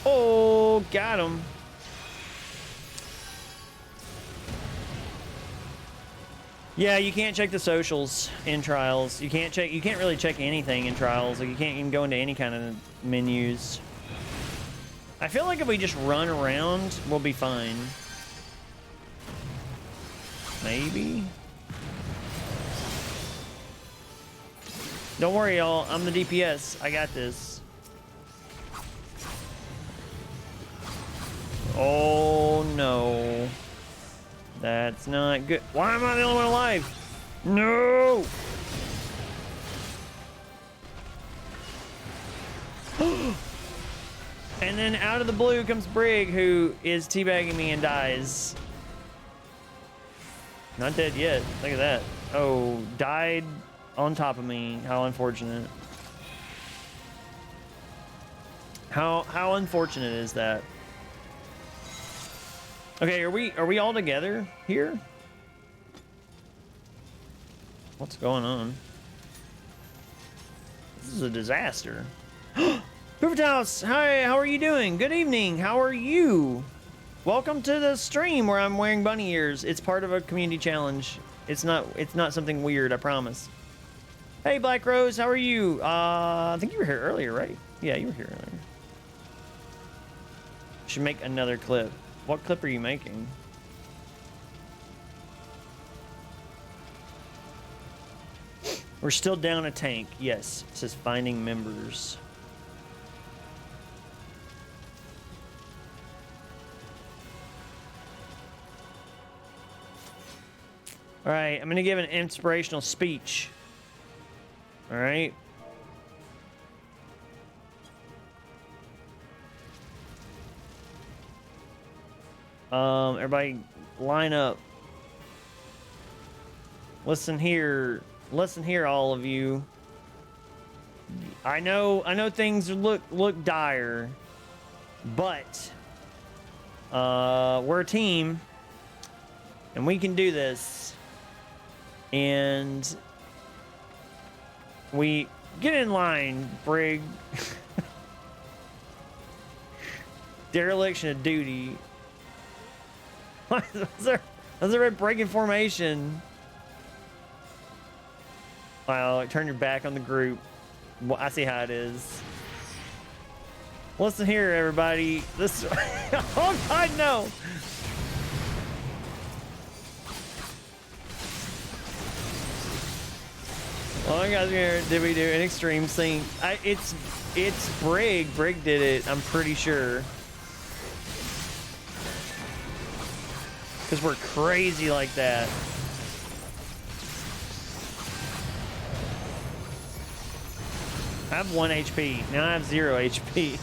Oh, got him. Yeah, you can't check the socials in trials. You can't really check anything in trials. Like you can't even go into any kind of menus. I feel like if we just run around, we'll be fine. Maybe. Don't worry, y'all. I'm the DPS. I got this. Oh, no. That's not good. Why am I the only one alive? No! And then out of the blue comes Brig, who is teabagging me and dies. Not dead yet. Look at that. Oh, died on top of me. How unfortunate. How unfortunate is that? Okay, are we all together here? What's going on? This is a disaster. Perfect House, hi, how are you doing? Good evening, how are you? Welcome to the stream where I'm wearing bunny ears. It's part of a community challenge. It's not something weird, I promise. Hey, Black Rose, how are you? I think you were here earlier, right? Yeah, you were here earlier. Should make another clip. What clip are you making? We're still down a tank. Yes, it says finding members. All right, I'm gonna give an inspirational speech. All right. Everybody line up. Listen here, all of you. I know things look dire, but we're a team and we can do this. And we get in line, Brig. Dereliction of duty. That's a red breaking formation. Wow, like, turn your back on the group. Well, I see how it is. Listen here, everybody. This. Oh God, no. Well, guys, here did we do an extreme sync? It's Brig. Brig did it. I'm pretty sure. Because we're crazy like that. I have 1 HP. Now I have 0 HP.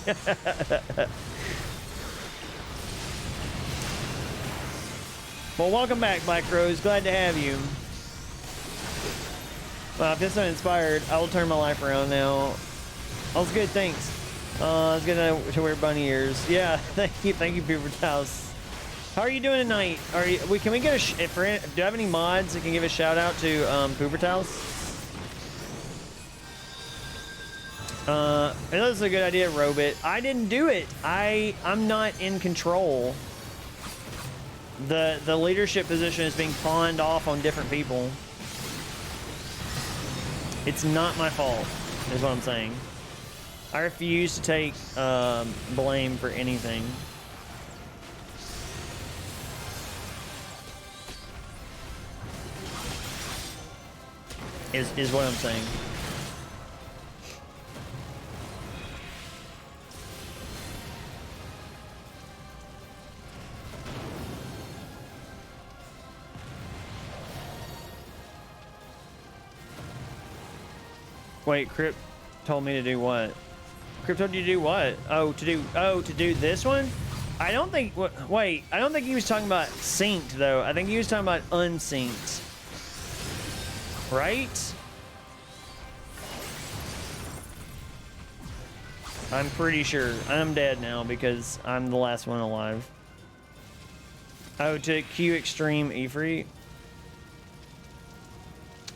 Well, welcome back, Black Rose. Glad to have you. Well, if this is inspired, I will turn my life around now. All's good, thanks. It's good to wear bunny ears. Yeah, thank you, Puber House. How are you doing tonight? Can we get do you have any mods that can give a shout out to Puber's House? It looks a good idea, Robit. I didn't do it. I'm not in control. The leadership position is being pawned off on different people. It's not my fault, is what I'm saying. I refuse to take blame for anything. Is what I'm saying. Wait, Crypt told me to do what? Crypt told you to do what? Oh, to do this one? I don't think, wait, I don't think he was talking about synced though. I think he was talking about unsynced. Right? I'm pretty sure. I'm dead now because I'm the last one alive. Oh, to Q Extreme Ifrit.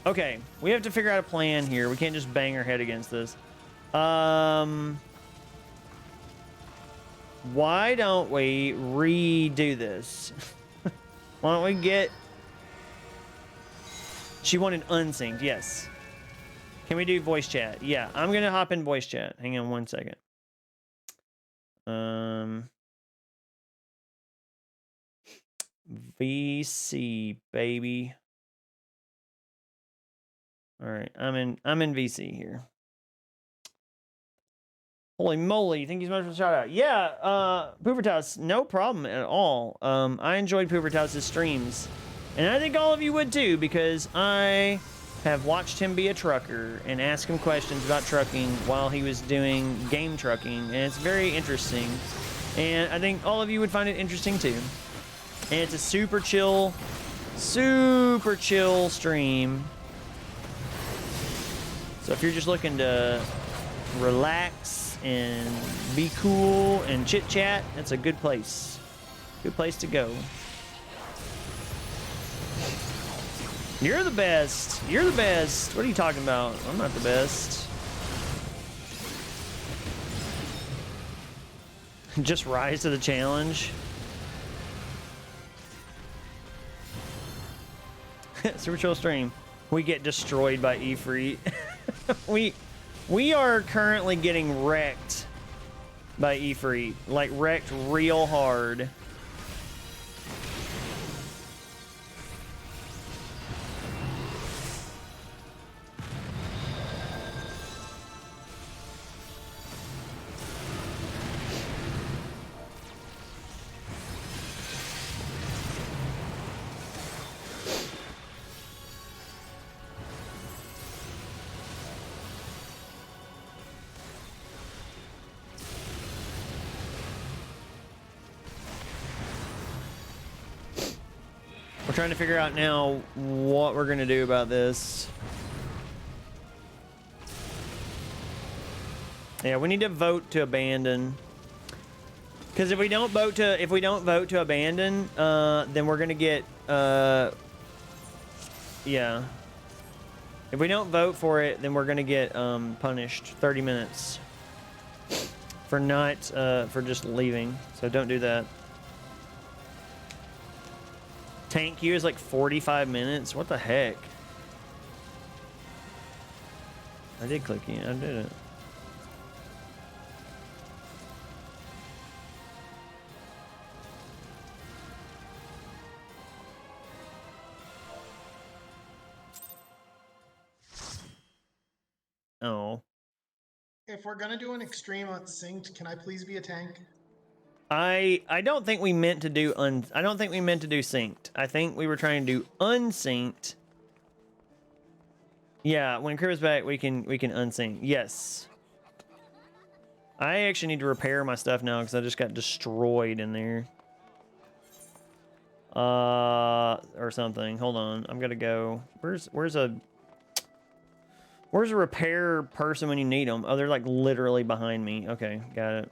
Okay, we have to figure out a plan here. We can't just bang our head against this. Why don't we redo this? Why don't we get... She wanted unsynced, yes. Can we do voice chat? Yeah, I'm gonna hop in voice chat. Hang on 1 second. VC, baby. All right, I'm in VC here. Holy moly, thank you so much for the shout out. Yeah, Pubertas, no problem at all. I enjoyed Pubertas' streams. And I think all of you would too, because I have watched him be a trucker and ask him questions about trucking while he was doing game trucking, and it's very interesting. And I think all of you would find it interesting too. And it's a super chill stream. So if you're just looking to relax and be cool and chit chat, it's a good place. Good place to go. You're the best. You're the best. What are you talking about? I'm not the best. Just rise to the challenge. Super chill stream. We get destroyed by Ifrit. We are currently getting wrecked by Ifrit. Like wrecked real hard. Trying to figure out now what we're gonna do about this. Yeah, we need to vote to abandon. Because if we don't vote to abandon, then we're gonna get yeah. If we don't vote for it, then we're gonna get punished 30 minutes for not for just leaving. So don't do that. Tank queue is like 45 minutes. What the heck? I did click in. I did it. Oh. If we're gonna do an extreme unsynced, can I please be a tank? I don't think we meant to do I don't think we meant to do synced. I think we were trying to do unsynced. Yeah, when Crib's back, we can unsync. Yes. I actually need to repair my stuff now because I just got destroyed in there. Or something. Hold on. I'm gonna go. Where's a repair person when you need them? Oh, they're like literally behind me. Okay, got it.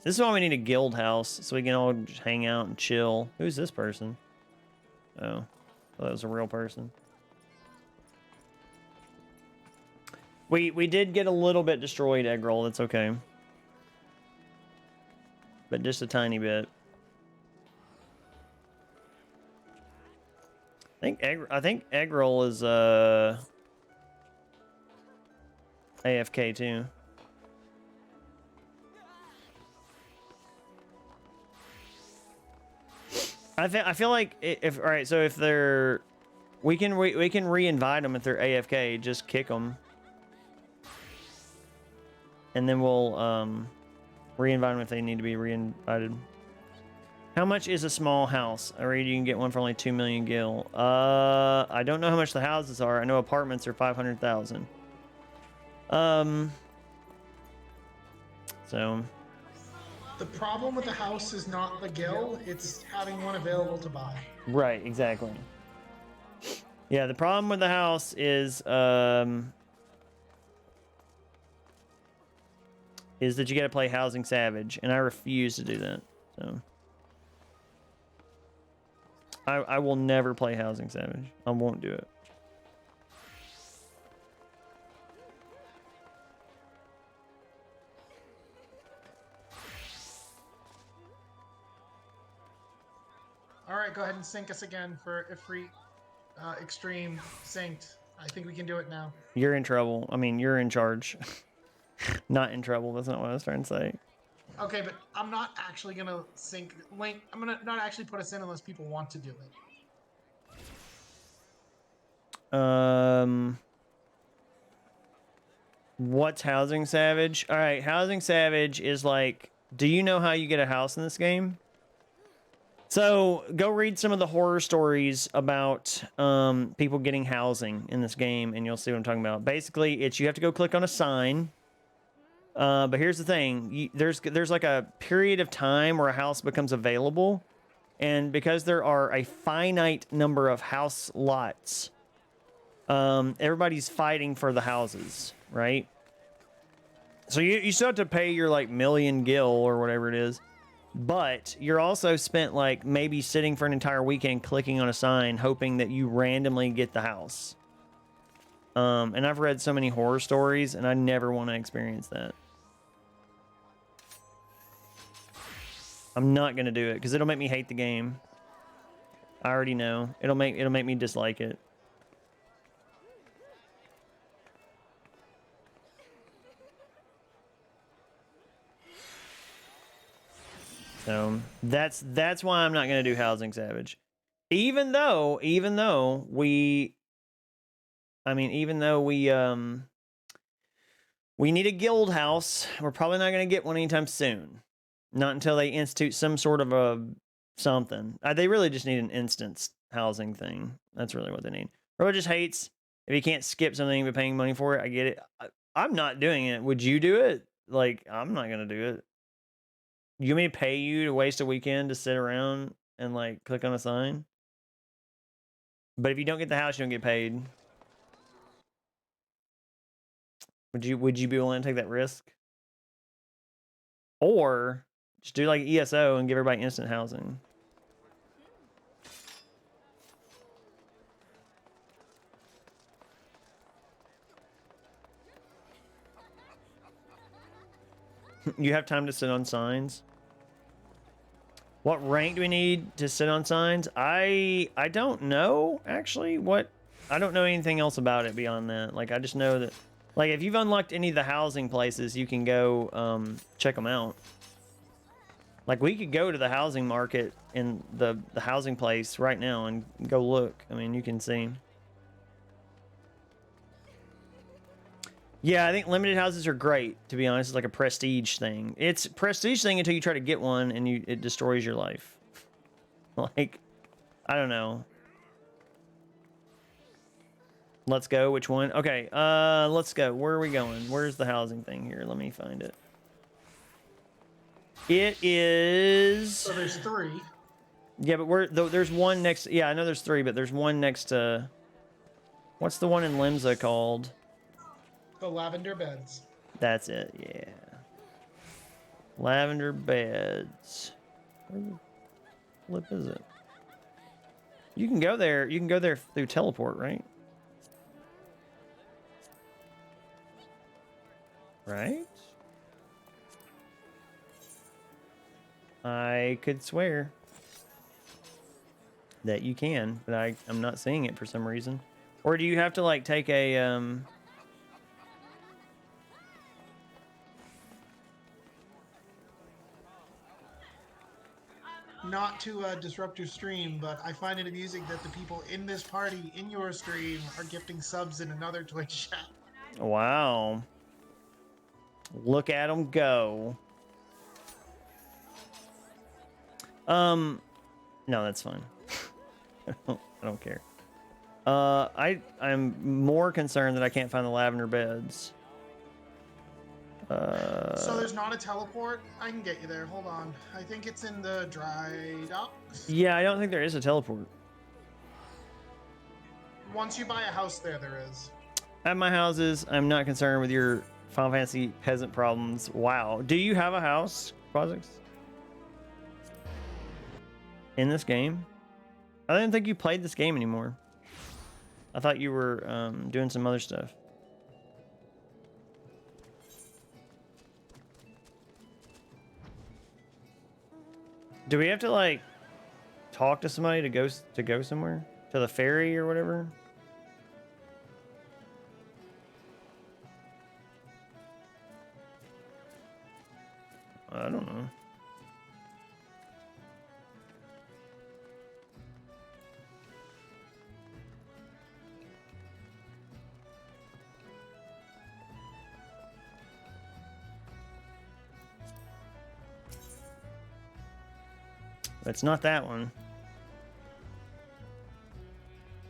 This is why we need a guild house, so we can all just hang out and chill. Who's this person? Oh, that was a real person. We did get a little bit destroyed, egg roll. That's okay, but just a tiny bit. I think egg roll is AFK too. I feel like if all right, so if they're we can re-invite them if they're AFK. Just kick them, and then we'll re-invite them if they need to be re-invited. How much is a small house? I read you can get one for only 2 million gil. I don't know how much the houses are. I know apartments are 500,000. So. The problem with the house is not the gil, it's having one available to buy. Right, exactly. Yeah, the problem with the house is that you got to play Housing Savage, and I refuse to do that. So I will never play Housing Savage. I won't do it. All right, go ahead and sync us again for a free extreme synced. I think we can do it now. You're in trouble. I mean, you're in charge. Not in trouble. That's not what I was trying to say. Okay, but I'm not actually gonna sync link. I'm gonna not actually put us in unless people want to do it. What's Housing Savage? All right, Housing Savage is like, do you know how you get a house in this game? So go read some of the horror stories about people getting housing in this game, and you'll see what I'm talking about. Basically, it's you have to go click on a sign. But here's the thing: there's like a period of time where a house becomes available, and because there are a finite number of house lots, everybody's fighting for the houses, right? So you still have to pay your like million gil or whatever it is. But you're also spent like maybe sitting for an entire weekend clicking on a sign hoping that you randomly get the house. And I've read so many horror stories and I never want to experience that. I'm not going to do it because it'll make me hate the game. I already know. It'll make me dislike it. So that's why I'm not going to do Housing Savage. Even though we need a guild house, we're probably not going to get one anytime soon. Not until they institute some sort of a something. They really just need an instance housing thing. That's really what they need. Bro just hates if you can't skip something but paying money for it. I get it. I'm not doing it. Would you do it? Like, I'm not going to do it. You want me to pay you to waste a weekend to sit around and like click on a sign? But if you don't get the house, you don't get paid. Would you be willing to take that risk? Or just do like ESO and give everybody instant housing. You have time to sit on signs. What rank do we need to sit on signs? I don't know actually. I don't know anything else about it beyond that. Like I just know that, like if you've unlocked any of the housing places, you can go check them out. Like we could go to the housing market in the housing place right now and go look. I mean, you can see. Yeah, I think limited houses are great, to be honest. It's like a prestige thing. It's a prestige thing until you try to get one and it destroys your life. Like, I don't know. Let's go. Which one? Okay, let's go. Where are we going? Where's the housing thing here? Let me find it. It is... So there's 3. Yeah, but there's one next... Yeah, I know there's 3, but there's one next to... What's the one in Limsa called? The lavender beds. That's it, yeah. Lavender beds. Where the flip is it? You can go there. You can go there through teleport, right? Right? I could swear that you can, but I'm not seeing it for some reason. Or do you have to like take a Not to disrupt your stream, but I find it amusing that the people in this party in your stream are gifting subs in another Twitch chat. Wow. Look at them go. No, that's fine. I don't care. I'm more concerned that I can't find the lavender beds. So there's not a teleport? I can get you there. Hold on. I think it's in the dry docks. Yeah, I don't think there is a teleport. Once you buy a house there is. At my houses, I'm not concerned with your Final Fantasy peasant problems. Wow. Do you have a house, Quasix? In this game? I didn't think you played this game anymore. I thought you were doing some other stuff. Do we have to like talk to somebody to go somewhere? To the ferry or whatever? I don't know. It's not that one.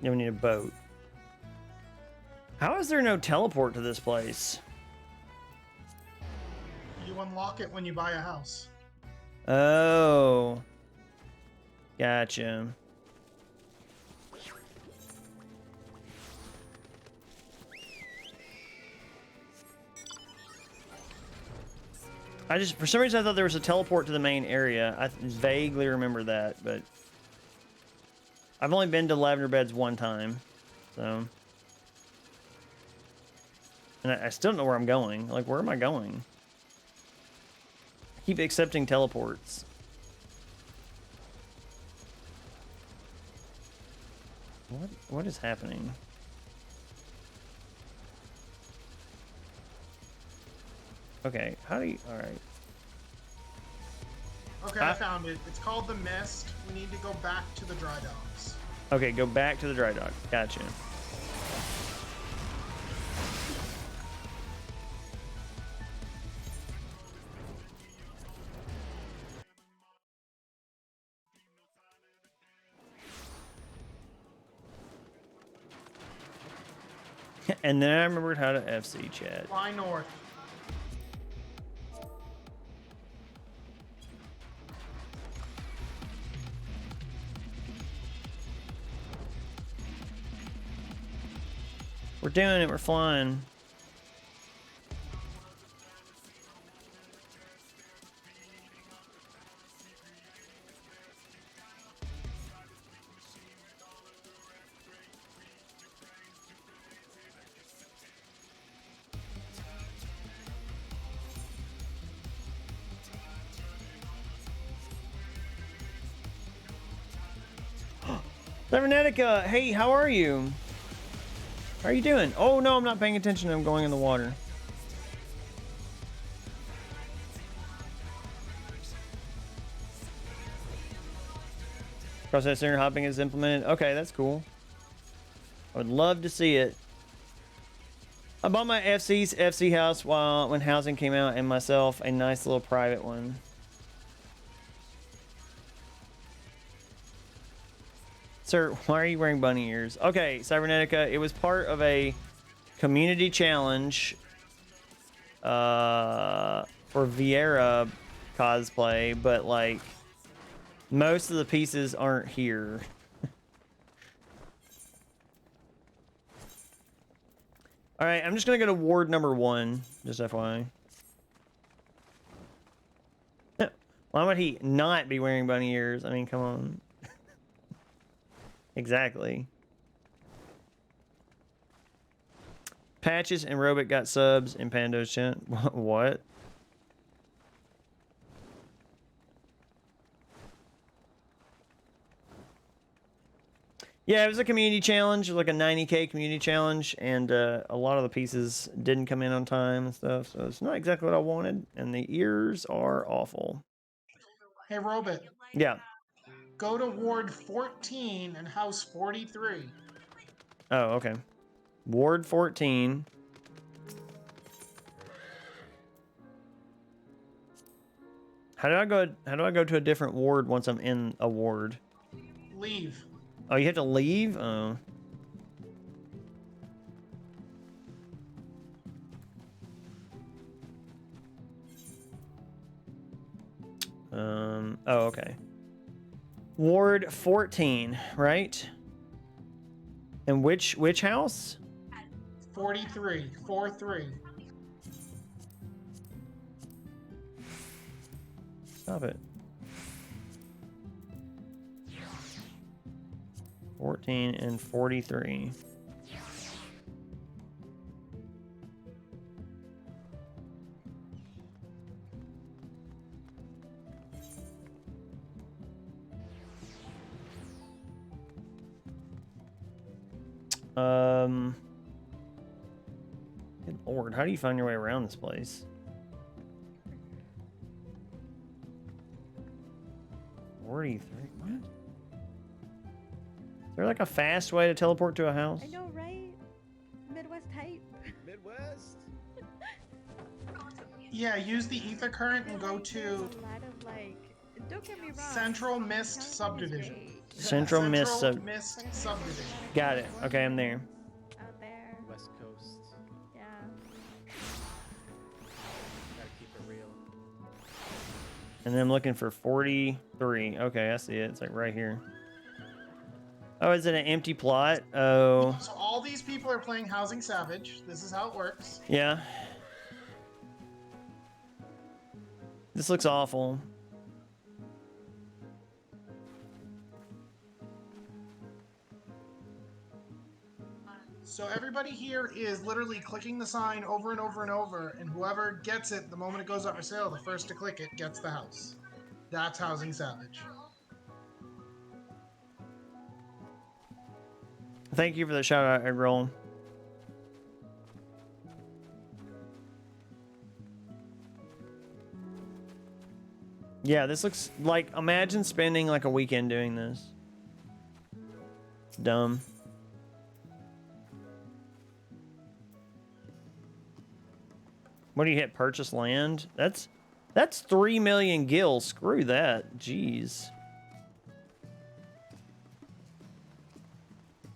Then we need a boat. How is there no teleport to this place? You unlock it when you buy a house. Oh. Gotcha. For some reason I thought there was a teleport to the main area. I vaguely remember that, but I've only been to Lavender Beds one time, so. And I still don't know where I'm going. Like, where am I going? I keep accepting teleports. What is happening? Okay, how do you... Alright. Okay, I found it. It's called the Mist. We need to go back to the dry docks. Okay, go back to the dry dock. Gotcha. And then I remembered how to FC chat. Fly north. We're doing it. We're flying. Cybernetica, hey, how are you? How are you doing? Oh no, I'm not paying attention. I'm going in the water. Processor hopping is implemented. Okay, that's cool. I would love to see it. I bought my FC house when housing came out, and myself a nice little private one. Sir, why are you wearing bunny ears? Okay, Cybernetica, it was part of a community challenge for Viera cosplay, but like most of the pieces aren't here. All right, I'm just gonna go to ward number 1, just FYI. Why would he not be wearing bunny ears? I mean, come on. Exactly. Patches and Robot got subs in Pando's chat. What? Yeah, it was a community challenge, like a 90K community challenge, and a lot of the pieces didn't come in on time and stuff, so it's not exactly what I wanted, and the ears are awful. Hey, Robot. Yeah. Go to Ward 14 and House 43. Oh, okay. Ward 14. How do I go to a different ward once I'm in a ward? Leave. Oh, you have to leave? Oh. Oh, okay. Ward 14, right? And which house? 43. 4-3. Stop it. 14 and 43. Good Lord, how do you find your way around this place? 43. What? Is there like a fast way to teleport to a house? I know, right? Midwest hype. Midwest? Yeah, use the ether current and go to There's a lot of, like, don't get me wrong. Central Mist California's Subdivision. great. Central Mist Mist Subdivision. Got it. Okay, I'm there. Out there. West Coast. Yeah. Gotta keep it real. And then I'm looking for 43. Okay, I see it. It's like right here. Oh, is it an empty plot? Oh. So all these people are playing Housing Savage. This is how it works. Yeah. This looks awful. So everybody here is literally clicking the sign over and over and over, and whoever gets it the moment it goes up for sale, the first to click it gets the house. That's Housing Savage. Thank you for the shout out, Eggroll. Yeah, this looks like, imagine spending like a weekend doing this. It's dumb. What do you hit? Purchase land? That's 3 million gil. Screw that. Jeez.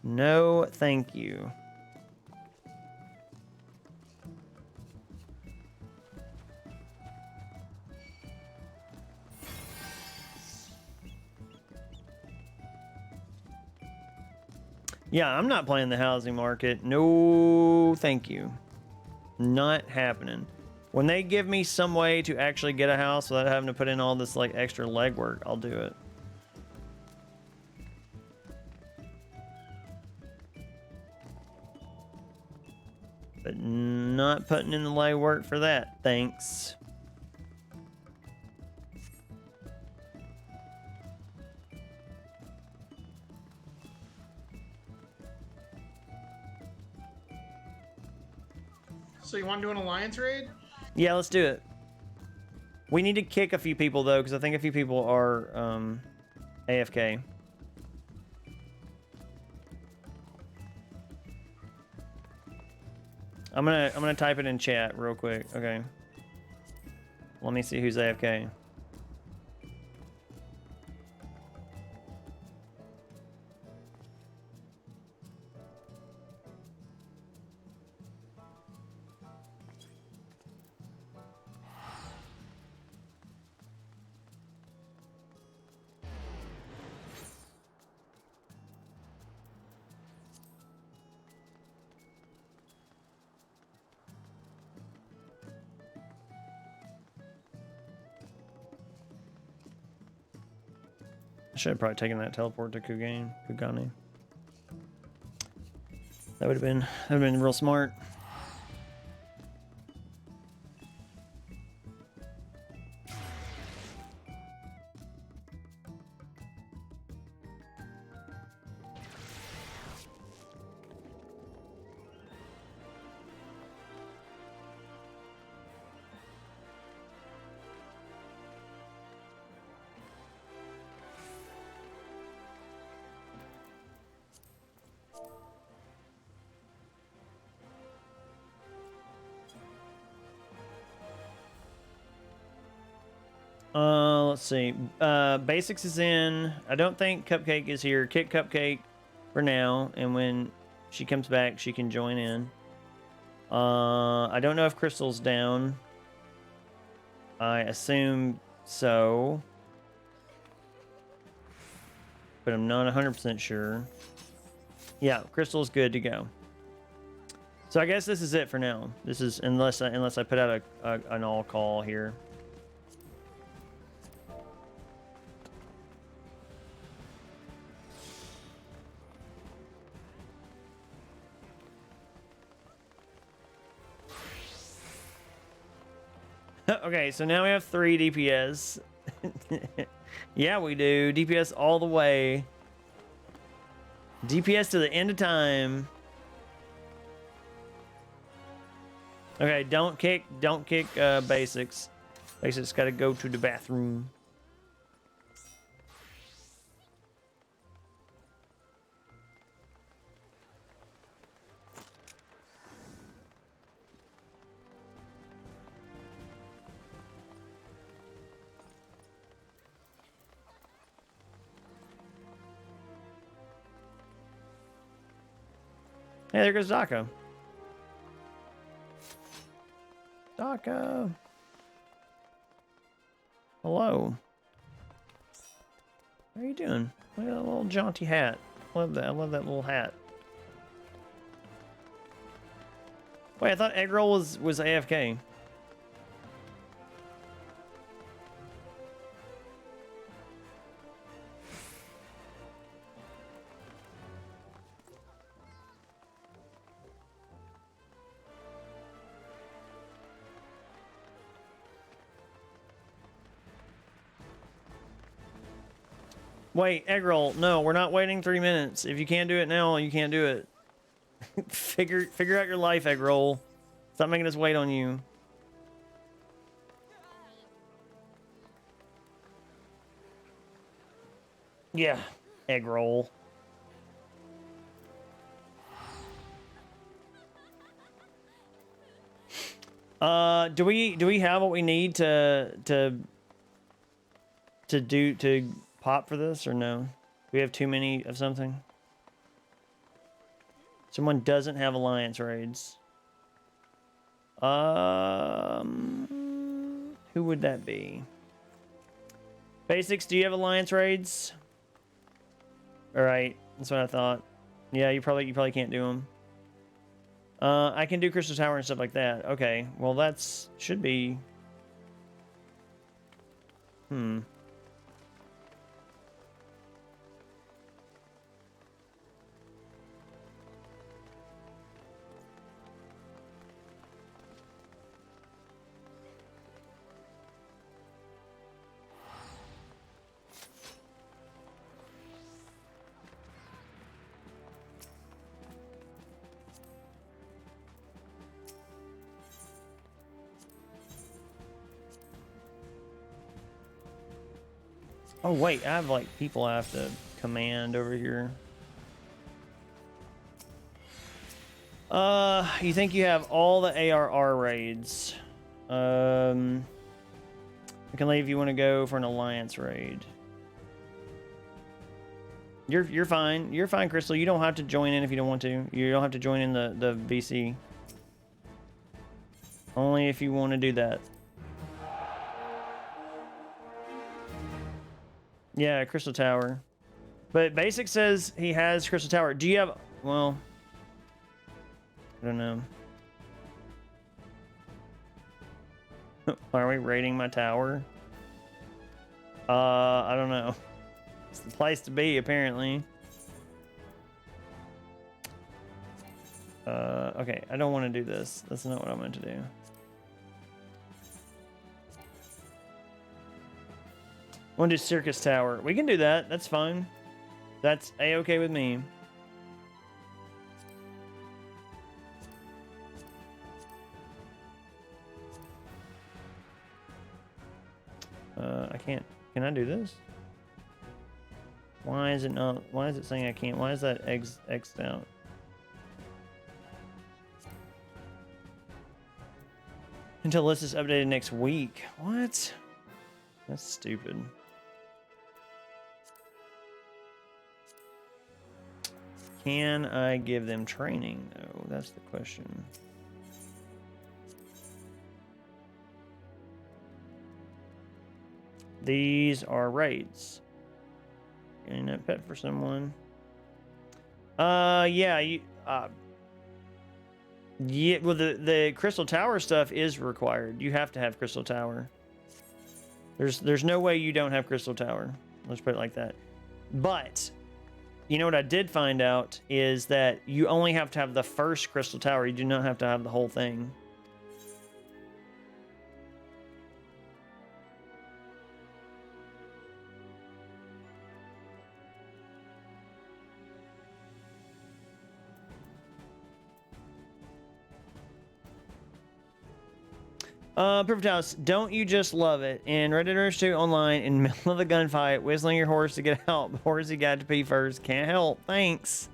No, thank you. Yeah, I'm not playing the housing market. No, thank you. Not happening. When they give me some way to actually get a house without having to put in all this like extra legwork, I'll do it. But not putting in the legwork for that, thanks. So you want to do an alliance raid? Yeah, let's do it. We need to kick a few people though, because I think a few people are AFK. I'm gonna type it in chat real quick. Okay. Let me see who's AFK. I should have probably taken that teleport to Kugani. That would have been real smart. Let's see. Basics is in. I don't think Cupcake is here. Kick Cupcake for now, and when she comes back, she can join in. I don't know if Crystal's down. I assume so, but I'm not 100% sure. Yeah, Crystal's good to go. So I guess this is it for now. This is unless I put out an all call here. Okay, so now we have 3 DPS. Yeah, we do. DPS all the way. DPS to the end of time. Okay, don't kick Basics. Basics gotta go to the bathroom. Hey, there goes Daka. Daka. Hello. How are you doing? Look at that little jaunty hat. Love that. I love that little hat. Wait, I thought Eggroll was AFK. Wait, Eggroll, no, we're not waiting 3 minutes. If you can't do it now, you can't do it. Figure out your life, Eggroll. Stop making us wait on you. Yeah, Eggroll. Do we have what we need to pop for this, or no? We have too many of something? Someone doesn't have alliance raids. Who would that be? Basics, do you have alliance raids? All right, that's what I thought. Yeah, you probably can't do them. I can do Crystal Tower and stuff like that. Okay, well that's should be. Oh wait, I have like people I have to command over here. You think you have all the ARR raids? I can leave if you want to go for an alliance raid. You're fine. You're fine, Crystal. You don't have to join in if you don't want to. You don't have to join in the VC. Only if you want to do that. Yeah, Crystal Tower. But Basic says he has Crystal Tower. Do you have... Well... I don't know. Are we raiding my tower? I don't know. It's the place to be, apparently. Okay, I don't want to do this. That's not what I meant to do. I want to do Circus Tower. We can do that. That's fine. That's A-okay with me. I can't. Can I do this? Why is it not? Why is it saying I can't? Why is that X'd out? Until this is updated next week. What? That's stupid. Can I give them training though? That's the question. These are raids. Getting a pet for someone. Yeah, you yeah, well the Crystal Tower stuff is required. You have to have Crystal Tower. There's no way you don't have Crystal Tower. Let's put it like that. But you know what I did find out is that you only have to have the first Crystal Tower. You do not have to have the whole thing. Perfect House, don't you just love it? In Red Dead Redemption 2 online, in the middle of a gunfight, whistling your horse to get out. Horsey got to pee first. Can't help. Thanks.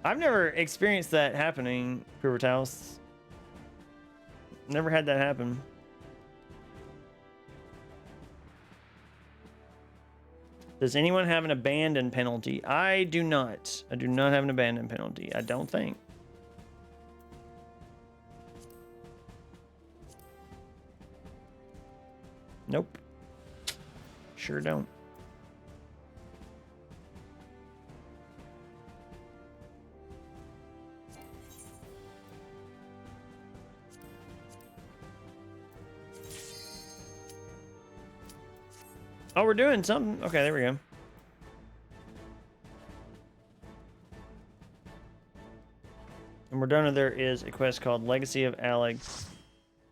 I've never experienced that happening, Perfect House. Never had that happen. Does anyone have an abandon penalty? I do not. I do not have an abandon penalty. I don't think. Nope. Sure don't. Oh, we're doing something. Okay, there we go. And we're done. There is a quest called Legacy of Alec.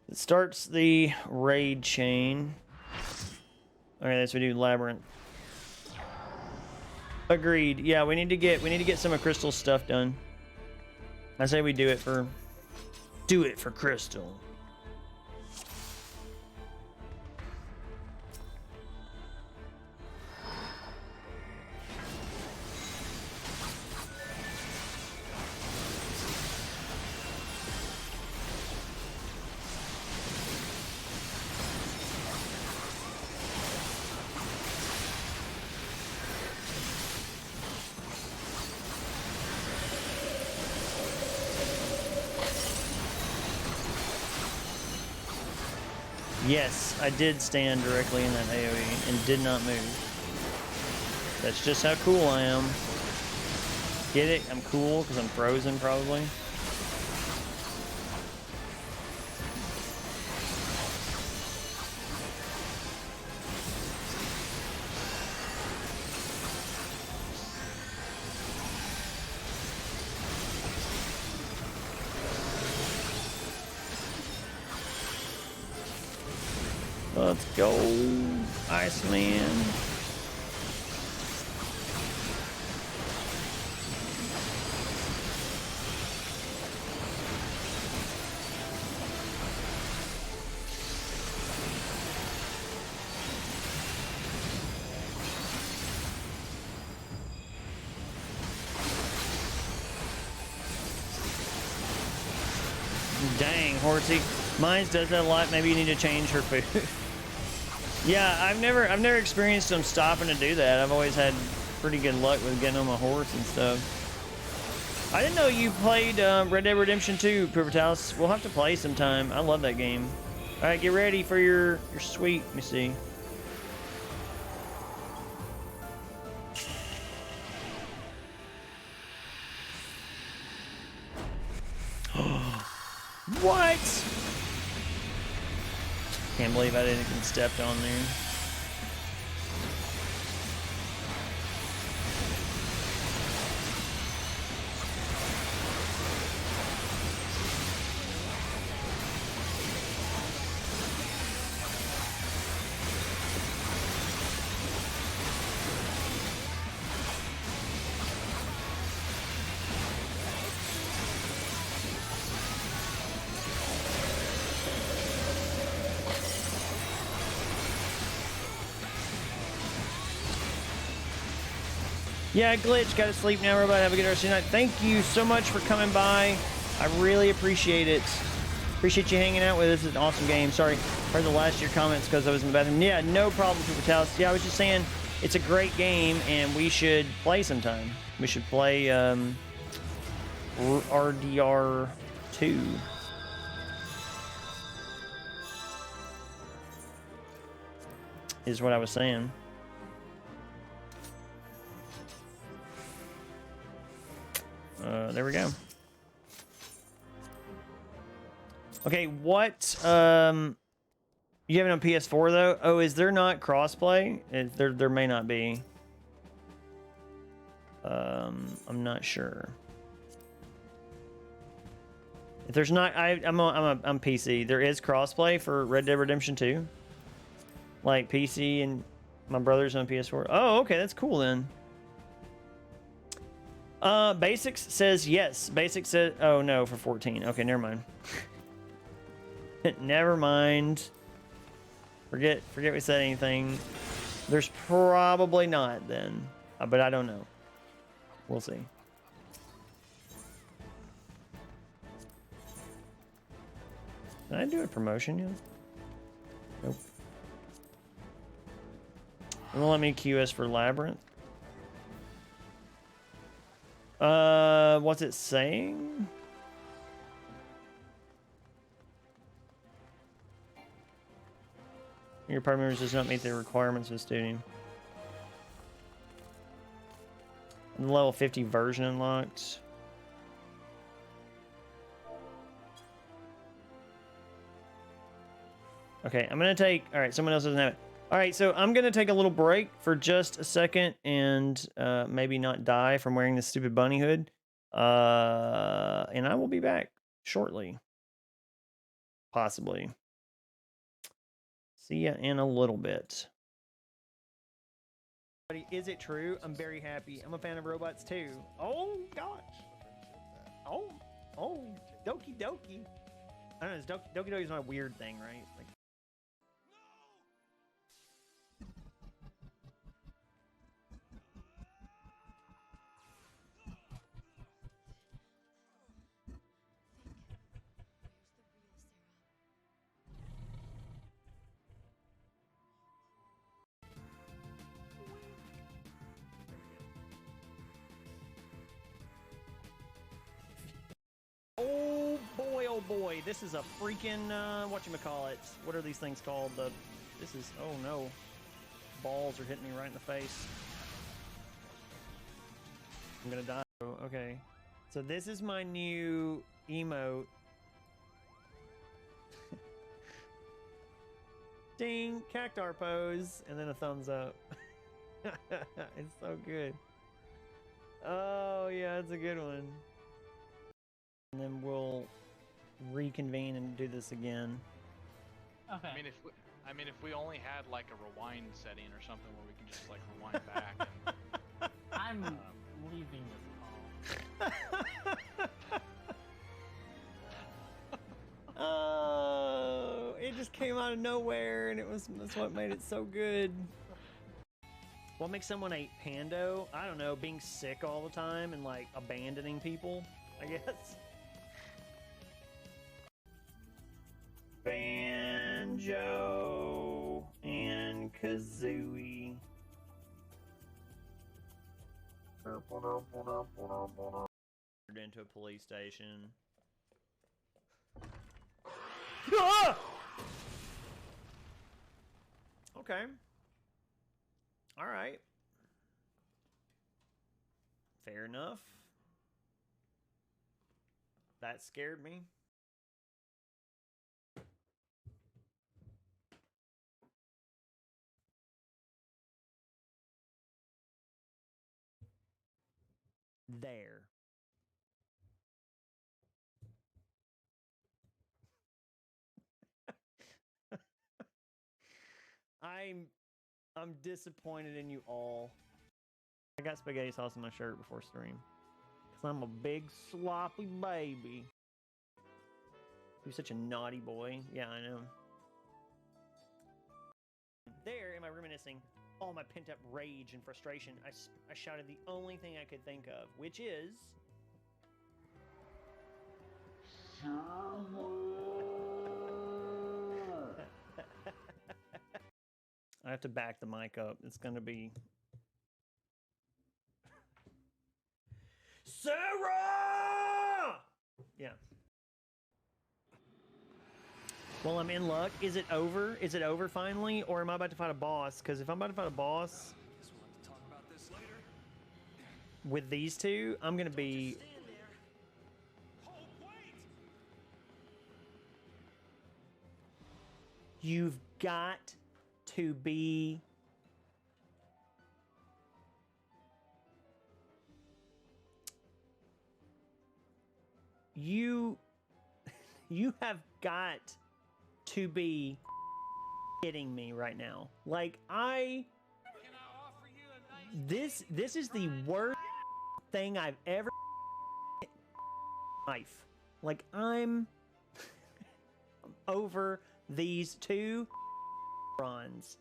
It starts the raid chain. Okay, let's do Labyrinth. Agreed. Yeah, we need to get some of Crystal's stuff done. I say we do it for Crystal. Yes, I did stand directly in that AoE and did not move. That's just how cool I am. Get it? I'm cool because I'm frozen, probably. Let's go, Iceman. Dang, horsey. Mine does that a lot. Maybe you need to change her food. Yeah, I've never experienced them stopping to do that. I've always had pretty good luck with getting on my horse and stuff. I didn't know you played Red Dead Redemption 2, Perfect House. We'll have to play sometime. I love that game. All right, get ready for your sweet. Let me see. What? Can't believe I didn't even stepped on there. Yeah, Glitch, gotta sleep now, everybody. Have a good rest of your night. Thank you so much for coming by. I really appreciate it. Appreciate you hanging out with us. It's an awesome game. Sorry for the last of your comments because I was in the bathroom. Yeah, no problem, Super Talis. Yeah, I was just saying it's a great game and we should play sometime. We should play RDR 2. Is what I was saying. There we go. Okay, what, you have it on PS4 though? Oh, is there not crossplay? There may not be. I'm not sure. If there's not, I'm PC. There is crossplay for Red Dead Redemption 2. Like PC and my brother's on PS4. Oh, okay, that's cool then. Basics says yes. Basics says, oh no, for 14. Okay, never mind. Never mind. Forget we said anything. There's probably not then, but I don't know. We'll see. Did I do a promotion yet? Nope. It won't let me QS for Labyrinth. What's it saying? Your party members does not meet the requirements of the studio. The level 50 version unlocked. Okay, I'm gonna take. All right, someone else doesn't have it. All right, so I'm gonna take a little break for just a second and maybe not die from wearing this stupid bunny hood. And I will be back shortly. Possibly. See ya in a little bit. Is it true? I'm very happy. I'm a fan of robots too. Oh gosh. Oh, Doki Doki. I don't know. Doki Doki is not a weird thing, right? Like. Oh boy, this is a freaking, whatchamacallit. What are these things called? This is, oh no. Balls are hitting me right in the face. I'm gonna die. Oh, okay. So this is my new emote. Ding, cactar pose, and then a thumbs up. It's so good. Oh yeah, it's a good one. And then we'll reconvene and do this again. Okay. I mean, if we only had like a rewind setting or something where we can just like rewind back. And, I'm leaving this call. Oh, it just came out of nowhere, and that's what made it so good. What makes someone a pando? I don't know, being sick all the time and like abandoning people, I guess. Banjo and Kazooie. Into a police station. Ah! Okay. All right. Fair enough. That scared me. There. I'm disappointed in you all. I got spaghetti sauce in my shirt before stream. Cause I'm a big sloppy baby. You're such a naughty boy. Yeah, I know. There, am I reminiscing all my pent-up rage and frustration? I shouted the only thing I could think of, which is... I have to back the mic up. It's gonna be... Sarah! Yeah. Well, I'm in luck. Is it over? Is it over finally? Or am I about to fight a boss? Because if I'm about to fight a boss with these two, I'm going to be... You've got to be... You have got to be kidding me right now. Like, this is the worst thing I've ever in life. Like, I'm over these two bronze.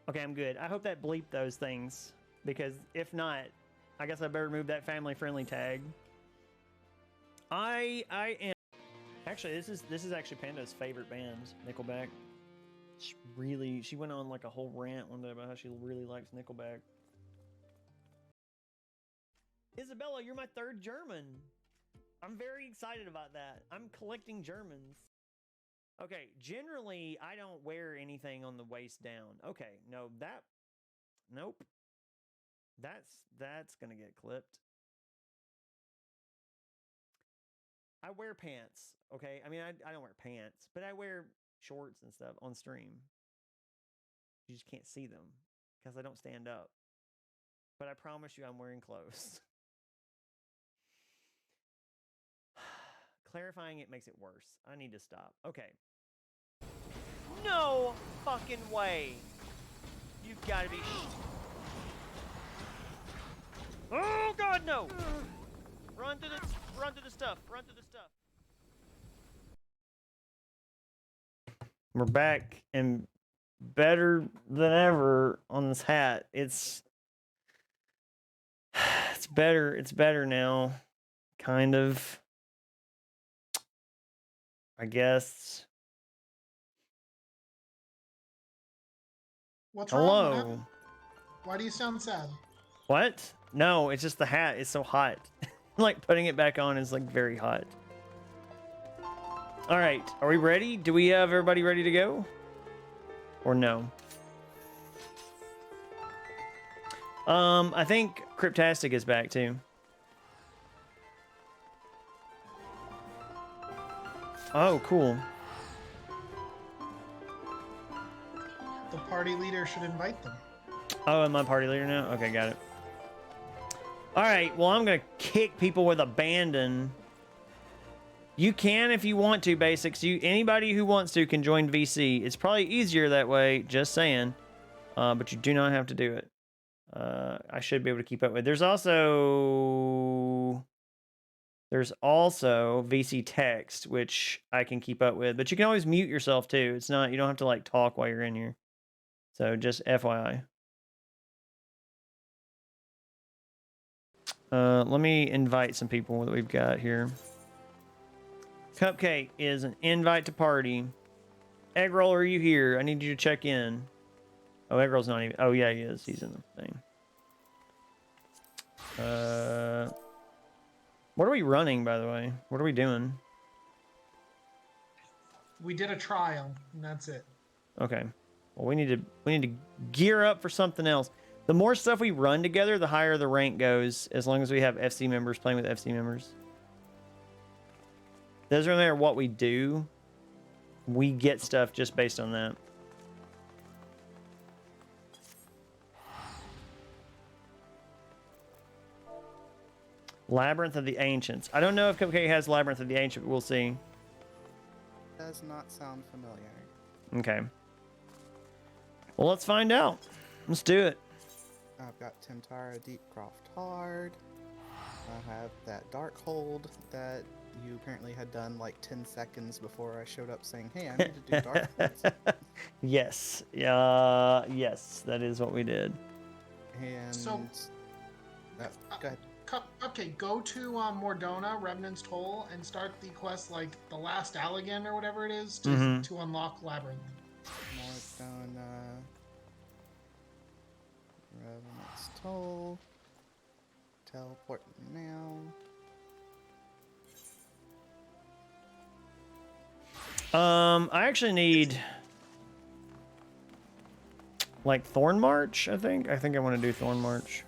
Okay, I'm good. I hope that bleeped those things, because if not, I guess I better remove that family friendly tag. I am actually this is actually Panda's favorite band, Nickelback. She went on like a whole rant one day about how she really likes Nickelback. Isabella, you're my third German. I'm very excited about that. I'm collecting Germans. Okay, generally I don't wear anything on the waist down. Okay, nope. That's gonna get clipped. I wear pants, okay? I mean, I don't wear pants, but I wear shorts and stuff on stream. You just can't see them because I don't stand up. But I promise you I'm wearing clothes. Clarifying it makes it worse. I need to stop. Okay. No fucking way. You've got to be... Oh, God, no! Run to the stuff. Run to the stuff. We're back and better than ever on this hat. It's better. It's better now. Kind of. I guess. What's wrong? What Hello. happened? Why do you sound sad? What? No, it's just the hat. It's so hot. Like putting it back on is like very hot. All right, are we ready? Do we have everybody ready to go? Or no? I think Cryptastic is back too. Oh, cool. The party leader should invite them. Oh, am I party leader now? Okay, got it. All right, well, I'm gonna kick people with abandon. You can if you want to, Basics. Anybody who wants to can join VC. It's probably easier that way, just saying. But you do not have to do it. I should be able to keep up with. There's also VC text, which I can keep up with. But you can always mute yourself too. It's not, you don't have to like talk while you're in here. So just FYI. Let me invite some people that we've got here. Cupcake is an invite to party. Egg roll, are you here? I need you to check in. Oh, egg roll's not even. Oh yeah, he is. He's in the thing. What are we running, by the way? What are we doing? We did a trial, and that's it. Okay. Well, we need to gear up for something else. The more stuff we run together, the higher the rank goes, as long as we have FC members playing with FC members. Doesn't really matter what we do. We get stuff just based on that. Labyrinth of the Ancients. I don't know if Cupcake has Labyrinth of the Ancient, but we'll see. Does not sound familiar. Okay. Well, let's find out. Let's do it. I've got Timtara Deepcroft Hard. I have that Darkhold that you apparently had done like 10 seconds before I showed up saying, hey, I need to do Darkholds. Yes. Yes, that is what we did. And So- go ahead. Okay, go to Mordona, Remnant's Toll, and start the quest like the last Allegan or whatever it is to unlock Labyrinth. Mordona, Revenant's Toll. Teleport now. I actually need like Thorn March, I think. I think I want to do Thorn March.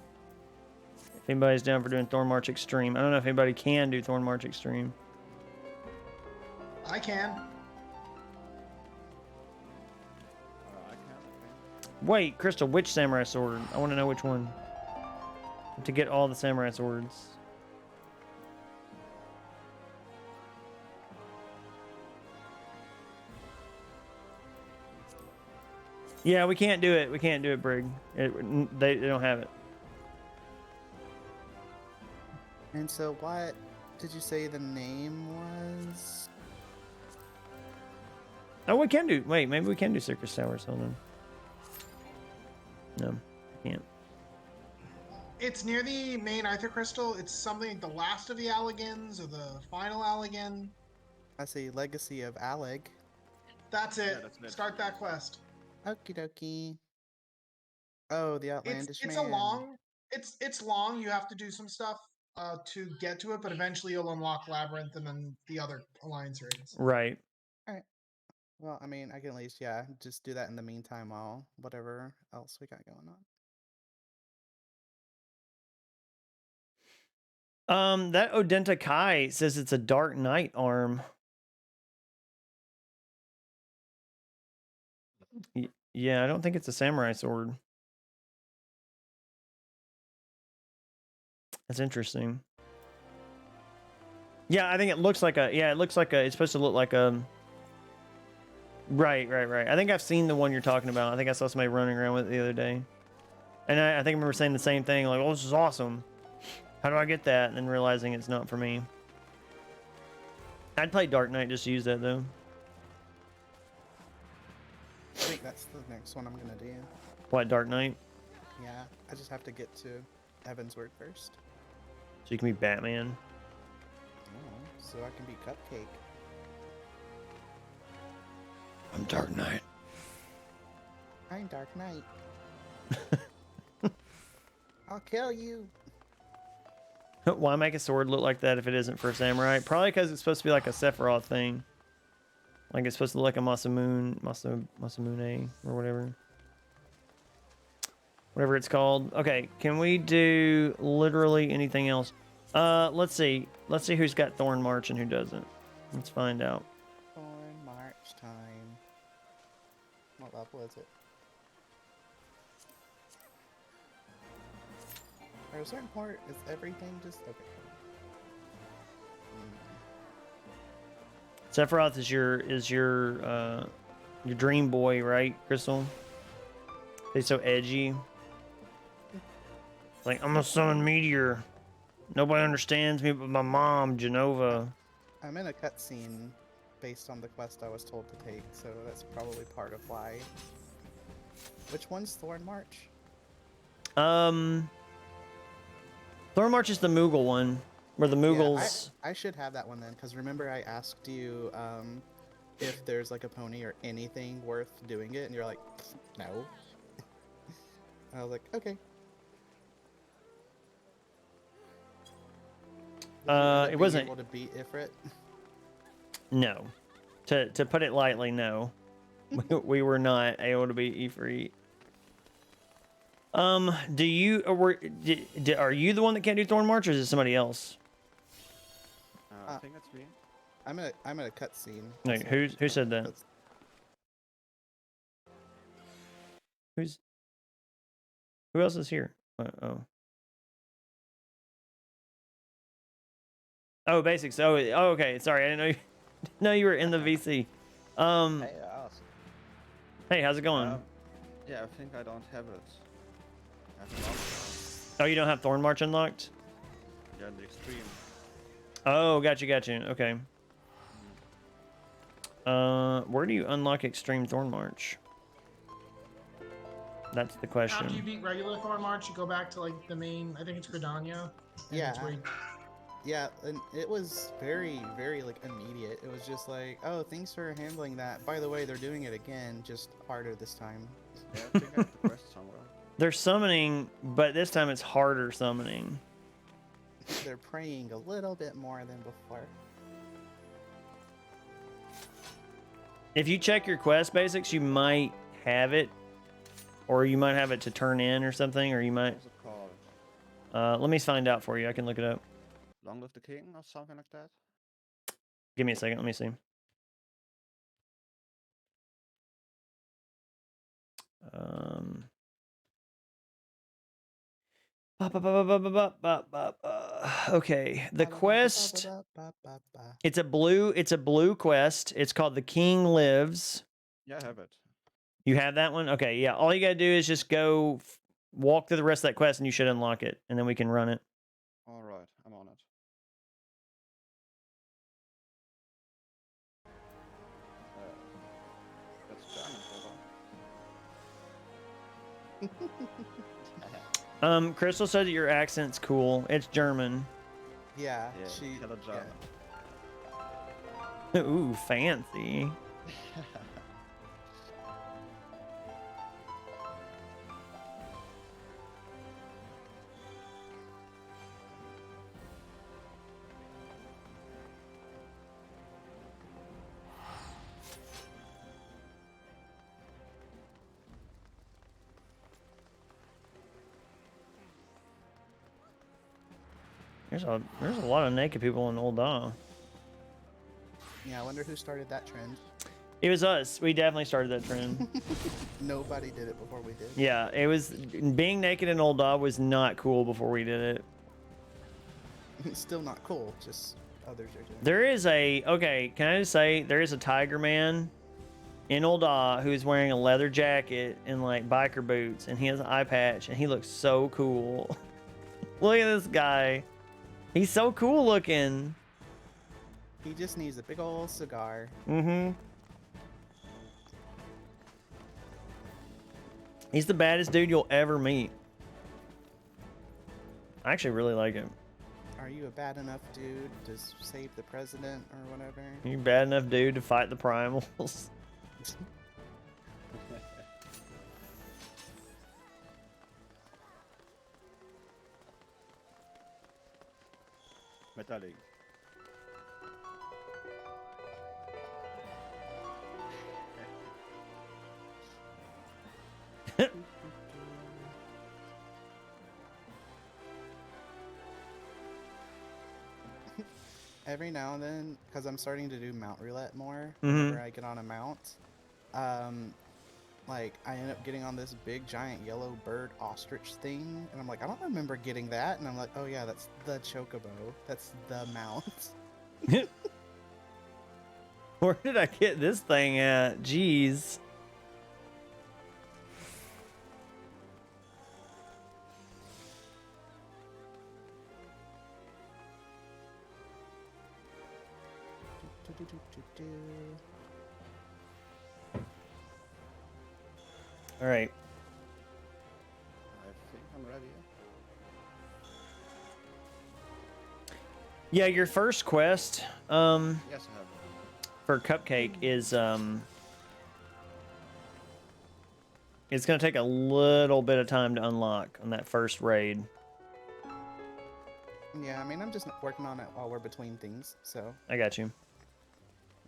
If anybody's down for doing Thorn March Extreme. I don't know if anybody can do Thorn March Extreme. I can. Wait, Crystal, which samurai sword? I want to know which one. To get all the samurai swords. Yeah, we can't do it. We can't do it, Brig. They don't have it. And so what did you say the name was? Oh, we can do. Wait, maybe we can do Circus Towers. Hold on. No, I can't. It's near the main Aether Crystal. It's something like the last of the Alligans or the final Alligan. I see Legacy of Alleg. That's it. that's it. Start that quest. Okie dokie. Oh, the Outlandish It's Man. a long. It's long. You have to do some stuff to get to it, but eventually you'll unlock Labyrinth and then the other Alliance raids. Right. Well, I mean, I can at least, yeah, just do that in the meantime while whatever else we got going on. That Odenta Kai says it's a Dark Knight arm. Yeah, I don't think it's a samurai sword. That's interesting. Yeah, I think it looks like a. Yeah, it looks like a. It's supposed to look like a. Right. I think I've seen the one you're talking about. I think I saw somebody running around with it the other day, and I think I remember saying the same thing. Like, "Oh, this is awesome. How do I get that?" And then realizing it's not for me. I'd play Dark Knight just to use that though. I think that's the next one I'm gonna do. What, Dark Knight? Yeah, I just have to get to Evansward first. So you can be Batman. Oh, so I can be Cupcake. I'm Dark Knight. I'm Dark Knight. I'll kill you. Why make a sword look like that if it isn't for a samurai? Probably because it's supposed to be like a Sephiroth thing. Like it's supposed to look like a Masamune or whatever. Whatever it's called. Okay, can we do literally anything else? Let's see. Let's see who's got Thorn March and who doesn't. Let's find out. Thorn March time. What level is it? At a certain part, is everything just okay? Sephiroth is your dream boy, right, Crystal? He's so edgy. Like, I'm gonna summon Meteor. Nobody understands me but my mom, Genova. I'm in a cutscene based on the quest I was told to take, so that's probably part of why. Which one's Thorn March? Thorn March is the Moogle one. Where the Yeah, Mughals. I should have that one then, because remember I asked you if there's like a pony or anything worth doing it, and you're like, no. I was like, okay. Did you end up It being wasn't. able to beat Ifrit? No. To put it lightly, no. We were not able to beat Ifrit. Do you are you the one that can't do Thorn March, or is it somebody else? I think that's me. I'm at a cutscene. Like, who said that? Who else is here? Oh, basics. Oh, okay. Sorry, I didn't know you. No, you were in the VC. Hey, Hey, how's it going? yeah, I think I don't have it. I have it unlocked. Oh, you don't have Thorn March unlocked? Yeah, the extreme. Oh, got you. Okay. Where do you unlock Extreme Thorn March? That's the question. After you beat regular Thorn March, you go back to like the main. I think it's Gridania. Yeah, and it was very, very like immediate. It was just like, oh, thanks for handling that. By the way, they're doing it again, just harder this time. Yeah, I think I have the quest somewhere. They're summoning, but this time it's harder summoning. They're praying a little bit more than before. If you check your quest basics, you might have it, or you might have it to turn in or something, or you might. What's it called? Let me find out for you. I can look it up. Long Live the King or something like that? Give me a second. Let me see. Okay, the quest. It's a blue quest. It's called The King Lives. Yeah, I have it. You have that one? Okay, yeah. All you gotta do is just go walk through the rest of that quest, and you should unlock it, and then we can run it. All right, I'm on it. That's German, Crystal said that your accent's cool. It's German. Yeah, yeah, she. Hello, German. Yeah. Ooh, fancy. There's a lot of naked people in Old Dawn. Yeah, I wonder who started that trend. It was us. We definitely started that trend. Nobody did it before we did. Yeah, it was being naked in Old Dawn was not cool before we did it. It's still not cool. Just others are doing. There is can I just say there is a Tiger Man in Old Dawn who's wearing a leather jacket and like biker boots, and he has an eye patch, and he looks so cool. Look at this guy. He's so cool looking. He just needs a big old cigar. Mm-hmm. He's the baddest dude you'll ever meet. I actually really like him. Are you a bad enough dude to save the president or whatever? You bad enough dude to fight the primals? Metallic. Every now and then, because I'm starting to do mount roulette more, whenever I get on a mount, like I end up getting on this big giant yellow bird ostrich thing, and I'm like, I don't remember getting that, and I'm like, oh yeah, that's the chocobo, that's the mount. Where did I get this thing at? Jeez. All right. I think I'm ready. Yeah, your first quest Yes, I have. for Cupcake is it's gonna take a little bit of time to unlock on that first raid. Yeah, I mean, I'm just working on it while we're between things, so. I got you.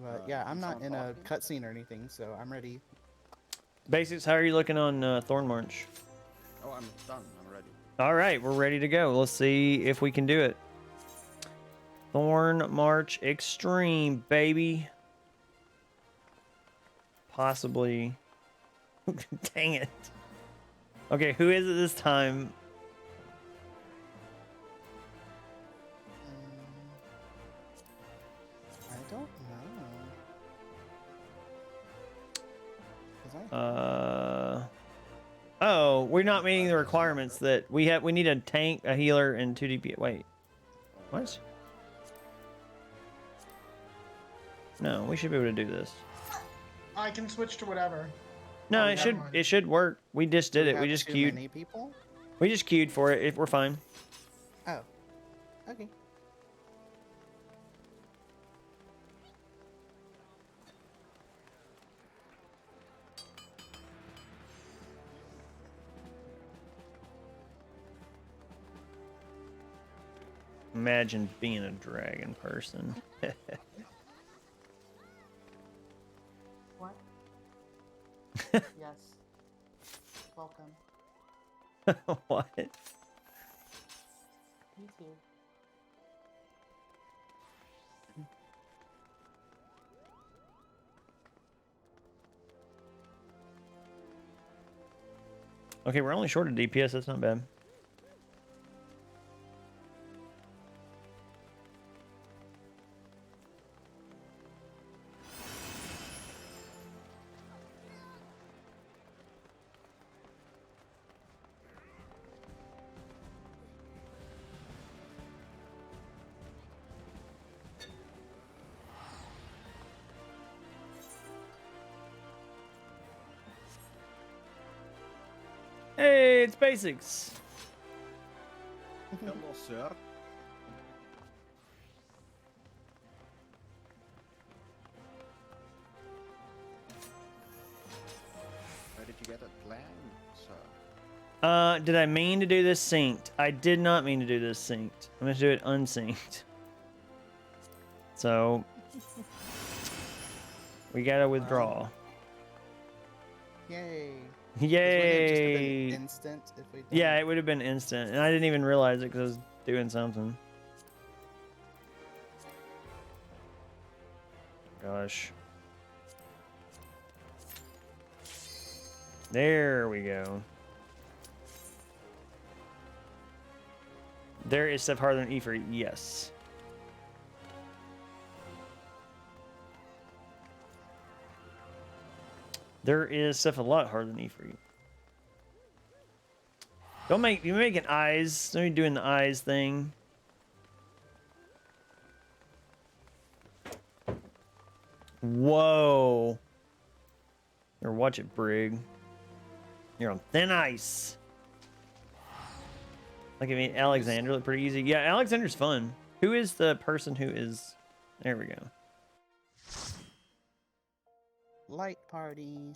But yeah, I'm not someone in a talking? cutscene or anything, so I'm ready. Basics, how are you looking on Thorn March? Oh, I'm done. I'm ready. All right, we're ready to go. Let's see if we can do it. Thorn March Extreme, baby. Possibly. Dang it. Okay, who is it this time? I don't know. 'Cause Oh, we're not meeting the requirements that we have. We need a tank, a healer, and 2 DPS. Wait, what? No, we should be able to do this. I can switch to whatever. No, Oh, it should. never mind. It should work. We just did Do it. We have just too queued. many people? We just queued for it. If we're fine. Oh, okay. Imagine being a dragon person. What? Yes. Welcome. What? Me too. Okay, we're only short of DPS. That's not bad. Hey, it's basics. Hello, sir. Where did you get that plan, sir? Did I mean to do this synced? I did not mean to do this synced. I'm gonna do it unsynced. So we gotta withdraw. Yay. Yay! Instant if we Yeah, it would have been instant, and I didn't even realize it because I was doing something. Gosh. There we go. There is stuff harder than E for yes. There is stuff a lot harder than E for you. Don't make you making eyes. Don't be doing the eyes thing. Whoa. Here, watch it, Brig. You're on thin ice. Like, I mean, Alexander looked pretty easy. Yeah, Alexander's fun. Who is the person who is... There we go. Light party.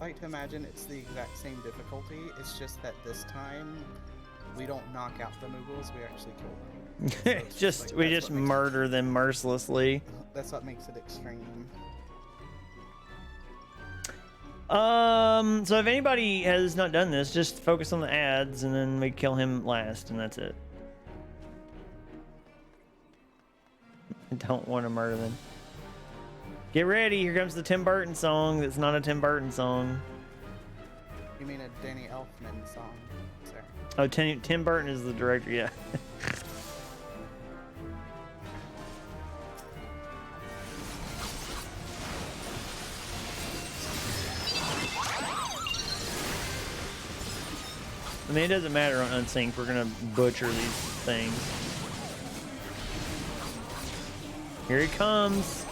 I like to imagine it's the exact same difficulty. It's just that this time we don't knock out the Mughals, we actually kill them. So it's just like, we that's just what makes murder them mercilessly. That's what makes it extreme. So if anybody has not done this, just focus on the ads and then we kill him last and that's it. I don't want to murder them. Get ready, here comes the Tim Burton song that's not a Tim Burton song. You mean a Danny Elfman song, sir? Oh, Tim Burton is the director, yeah. I mean, it doesn't matter on Unsynced. We're gonna butcher these things. Here he comes.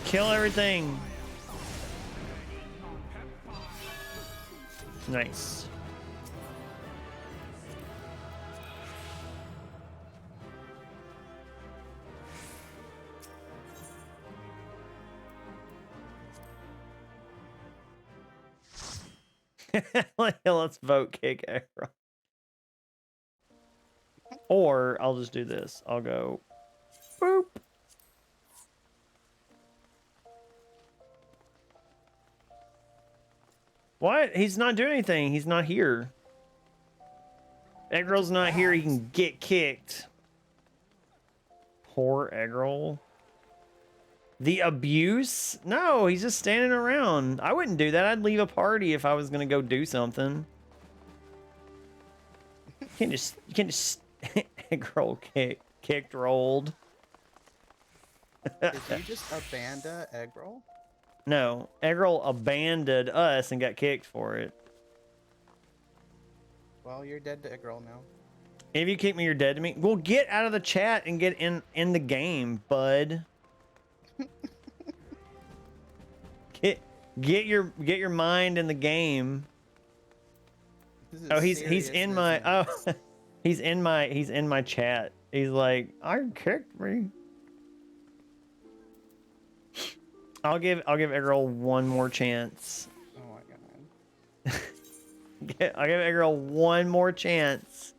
Kill everything. Nice. Let's vote kick Arrow. Or I'll just do this. I'll go boop. What? He's not doing anything. He's not here. Eggroll's not here. He can get kicked. Poor Eggroll. The abuse? No, he's just standing around. I wouldn't do that. I'd leave a party if I was gonna go do something. You can't just Eggroll kicked rolled. Did you just abandon Eggroll? No, Eggroll abandoned us and got kicked for it. Well, you're dead to Eggroll now. If you kick me, you're dead to me. Well, get out of the chat and get in the game, bud. get your mind in the game. Oh, he's in my he's in my chat. He's like, I kicked me. I'll give Eggroll one more chance. Oh my god. I'll give Eggroll one more chance.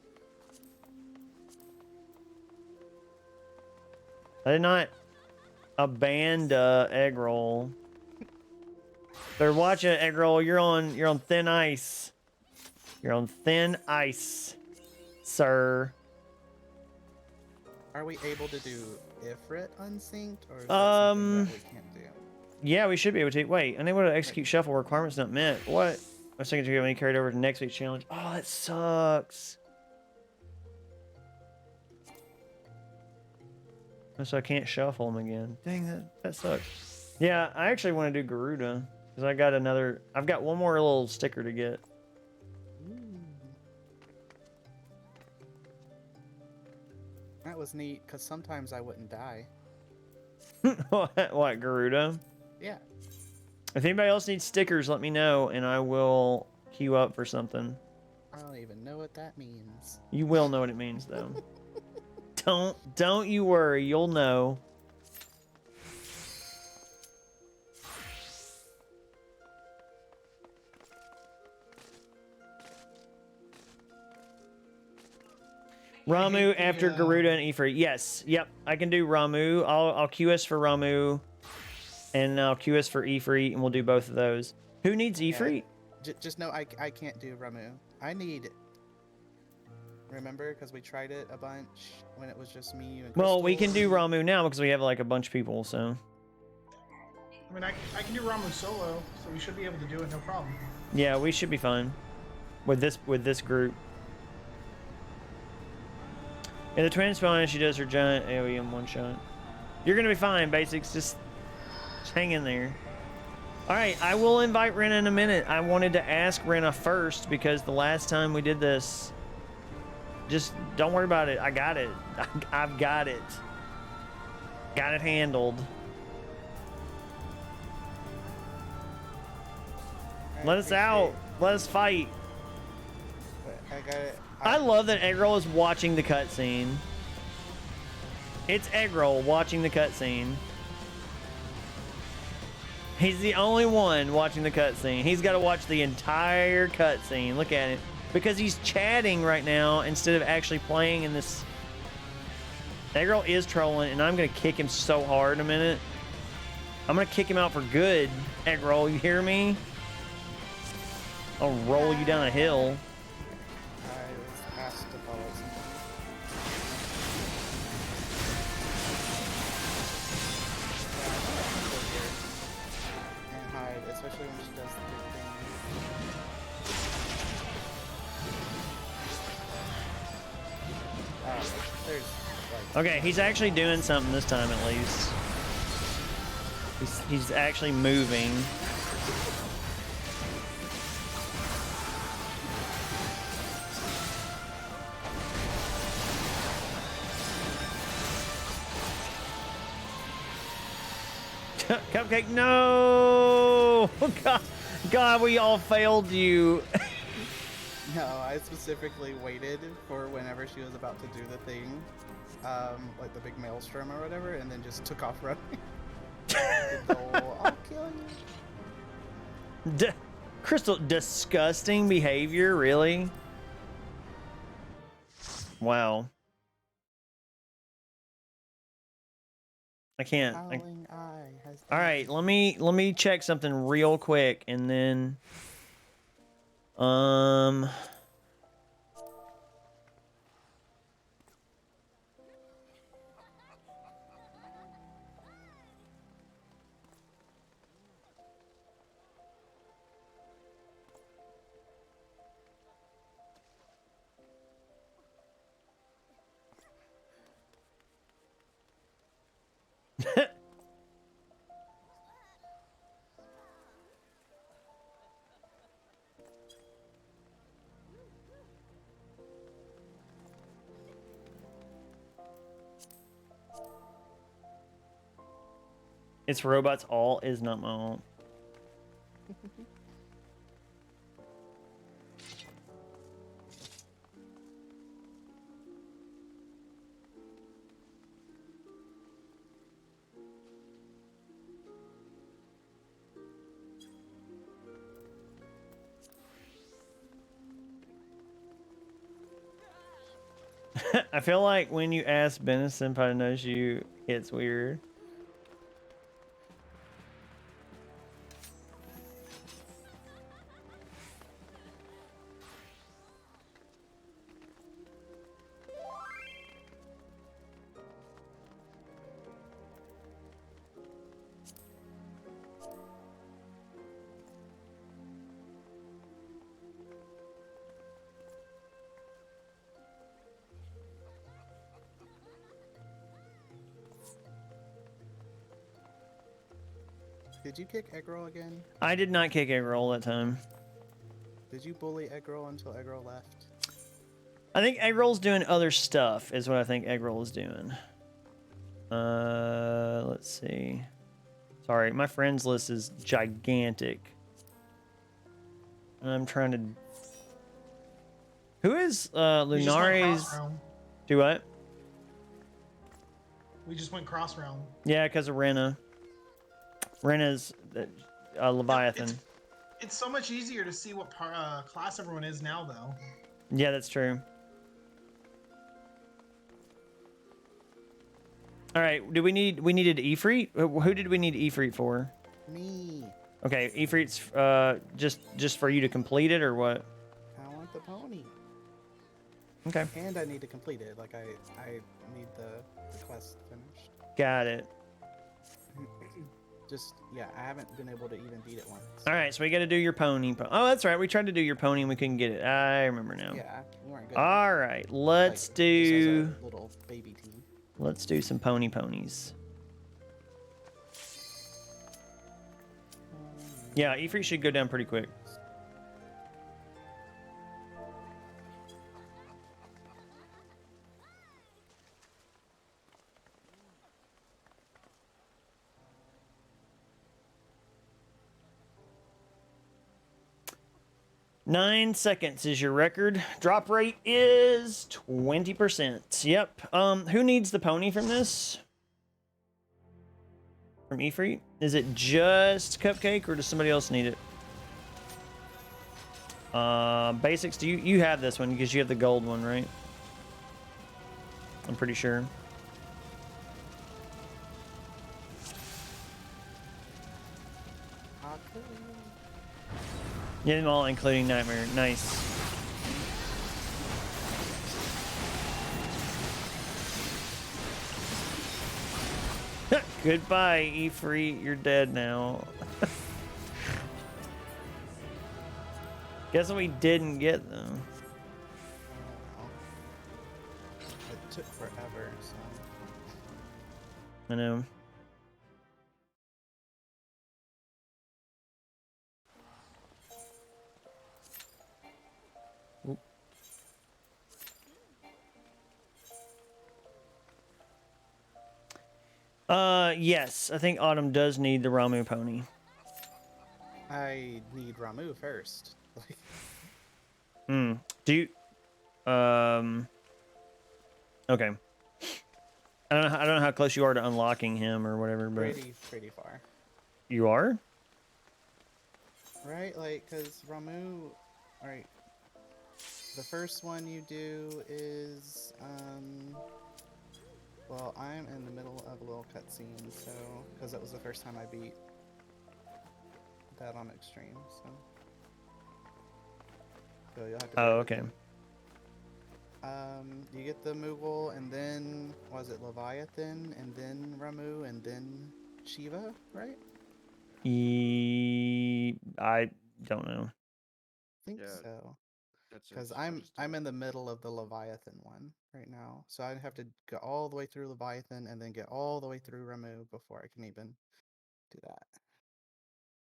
I did not abandon Eggroll. They're watching Eggroll. You're on thin ice. You're on thin ice, sir. Are we able to do Ifrit unsynced, or is that something that we can't do? Yeah, we should be able to. Wait, unable to execute shuffle requirements not met. What? I was thinking to get any carried over to next week's challenge. Oh, that sucks. So I can't shuffle them again. Dang, that sucks. Yeah, I actually want to do Garuda because I've got one more little sticker to get. That was neat because sometimes I wouldn't die. What, Garuda? Yeah. If anybody else needs stickers, let me know and I will queue up for something. I don't even know what that means. You will know what it means though. Don't you worry, you'll know. Ramu after Garuda and Ifrit. Yes, yep, I can do Ramu. I'll QS for Ramu, and I'll QS for Ifrit, and we'll do both of those. Who needs Ifrit? Just know I can't do Ramu. I need. Remember, because we tried it a bunch when it was just me, you, and Crystal. Well, we can do Ramu now because we have like a bunch of people. So. I mean, I can do Ramu solo, so we should be able to do it, no problem. Yeah, we should be fine with this group. In the twin spawn, she does her giant AoE in one shot. You're gonna be fine, Basics. Just hang in there. All right, I will invite Rena in a minute. I wanted to ask Rena first because the last time we did this, just don't worry about it. I got it. I've got it. Got it handled. Let us out. Let us fight. I got it. I love that Eggroll is watching the cutscene. It's Eggroll watching the cutscene. He's the only one watching the cutscene. He's got to watch the entire cutscene. Look at it. Because he's chatting right now instead of actually playing in this. Eggroll is trolling, and I'm going to kick him so hard in a minute. I'm going to kick him out for good, Eggroll. You hear me? I'll roll you down a hill. To follow something. And hide, especially when she does the thing. There's like. Okay, he's actually doing something this time at least. He's actually moving. Cupcake, no! God, God, we all failed you. No, I specifically waited for whenever she was about to do the thing, like the big maelstrom or whatever, and then just took off running. The whole, I'll kill you. Crystal, disgusting behavior, really? Wow. I can't. Howling eye has All right, let me check something real quick, and then it's robots all is not my own. I feel like when you ask Benna Senpai knows you, it's weird. Did you kick Eggroll again? I did not kick Eggroll that time. Did you bully Eggroll until Eggroll left? I think Eggroll's doing other stuff, is what I think Eggroll is doing. Let's see. Sorry, my friends list is gigantic. I'm trying to... Who is Lunari's... Do what? We just went cross realm. Yeah, because of Rena. Rena's Leviathan. It's so much easier to see what class everyone is now, though. Yeah, that's true. All right, we needed Ifrit? Who did we need Ifrit for? Me. Okay, Ifrit's just for you to complete it, or what? I want the pony. Okay. And I need to complete it. Like I need the quest finished. Got it. Just yeah, I haven't been able to even beat it once. All right, so we got to do your pony. Oh, that's right. We tried to do your pony and we couldn't get it. I remember now. Yeah, you weren't good. All right, let's like, do. just as a little baby team. Let's do some ponies. Yeah, Ifrit should go down pretty quick. Nine seconds is your record. Drop rate is 20%. Yep. Who needs the pony from this? From Ifrit? Is it just Cupcake, or does somebody else need it? Basics. Do you have this one because you have the gold one, right? I'm pretty sure. Yeah, them all, including Nightmare. Nice. Goodbye, Ifrit. You're dead now. Guess what we didn't get, though? It took forever, so... I know. Yes, I think Autumn does need the Ramu pony. I need Ramu first. Like, Do you? Okay. I don't know how close you are to unlocking him or whatever, but pretty far. you are. Right, like, cause Ramu, alright. The first one you do is, well, I'm in the middle of a little cutscene, so, because that was the first time I beat that on Extreme, so. So you'll have to. Oh, okay. You get the Moogle, and then, was it Leviathan, and then Ramu, and then Shiva, right? I don't know. I think Yeah, so. That's Because it. I'm in the middle of the Leviathan one right now, so I have to go all the way through Leviathan and then get all the way through Ramu before I can even do that.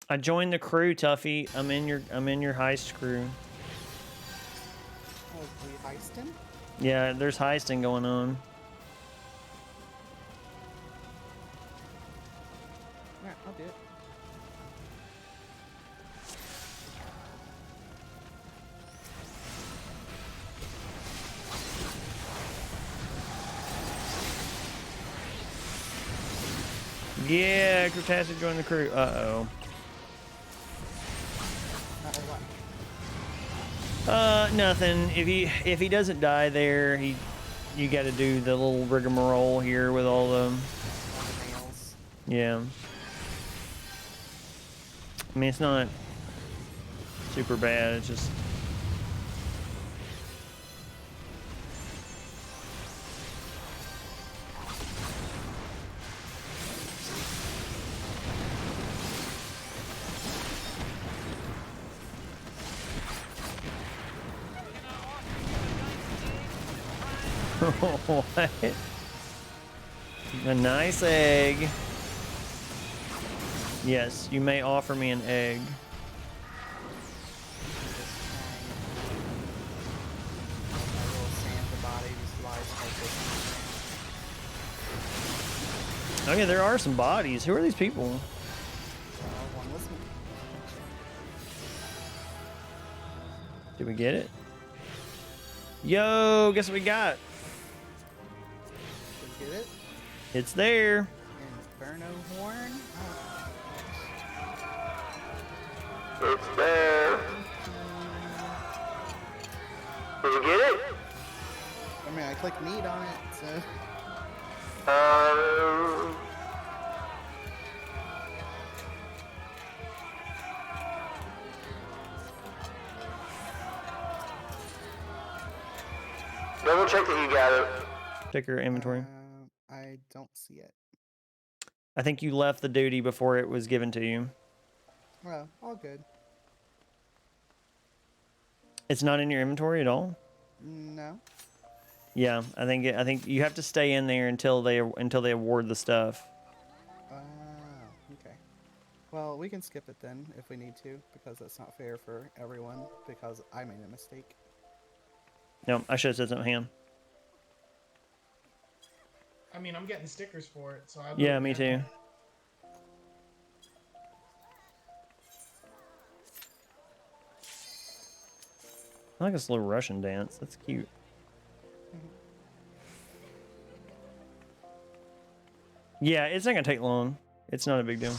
I joined the crew, Tuffy. I'm in your heist crew. Oh, we heisting? Yeah, there's heisting going on. Yeah, I'll do it. Yeah, Cretaceous joined the crew. Uh-oh. Nothing. If he doesn't die there, you got to do the little rigmarole here with all the nails. Yeah. I mean, it's not super bad. It's just. What? A nice egg. Yes, you may offer me an egg. Okay, there are some bodies. Who are these people? One was me. Did we get it? Yo, guess what we got? Did we get it? It's there. Inferno horn? It's there. Did you get it? I mean, I clicked need on it, so. Double check that you got it. Check your inventory. I don't see it. I think you left the duty before it was given to you. Well, all good. It's not in your inventory at all? No. Yeah, I think you have to stay in there until they award the stuff. Okay. Well, we can skip it then if we need to, because that's not fair for everyone, because I made a mistake. No, I should have said something, Ham. I mean, I'm getting stickers for it, so I. Yeah, me too. I like a slow Russian dance. That's cute. Yeah, it's not gonna take long. It's not a big deal.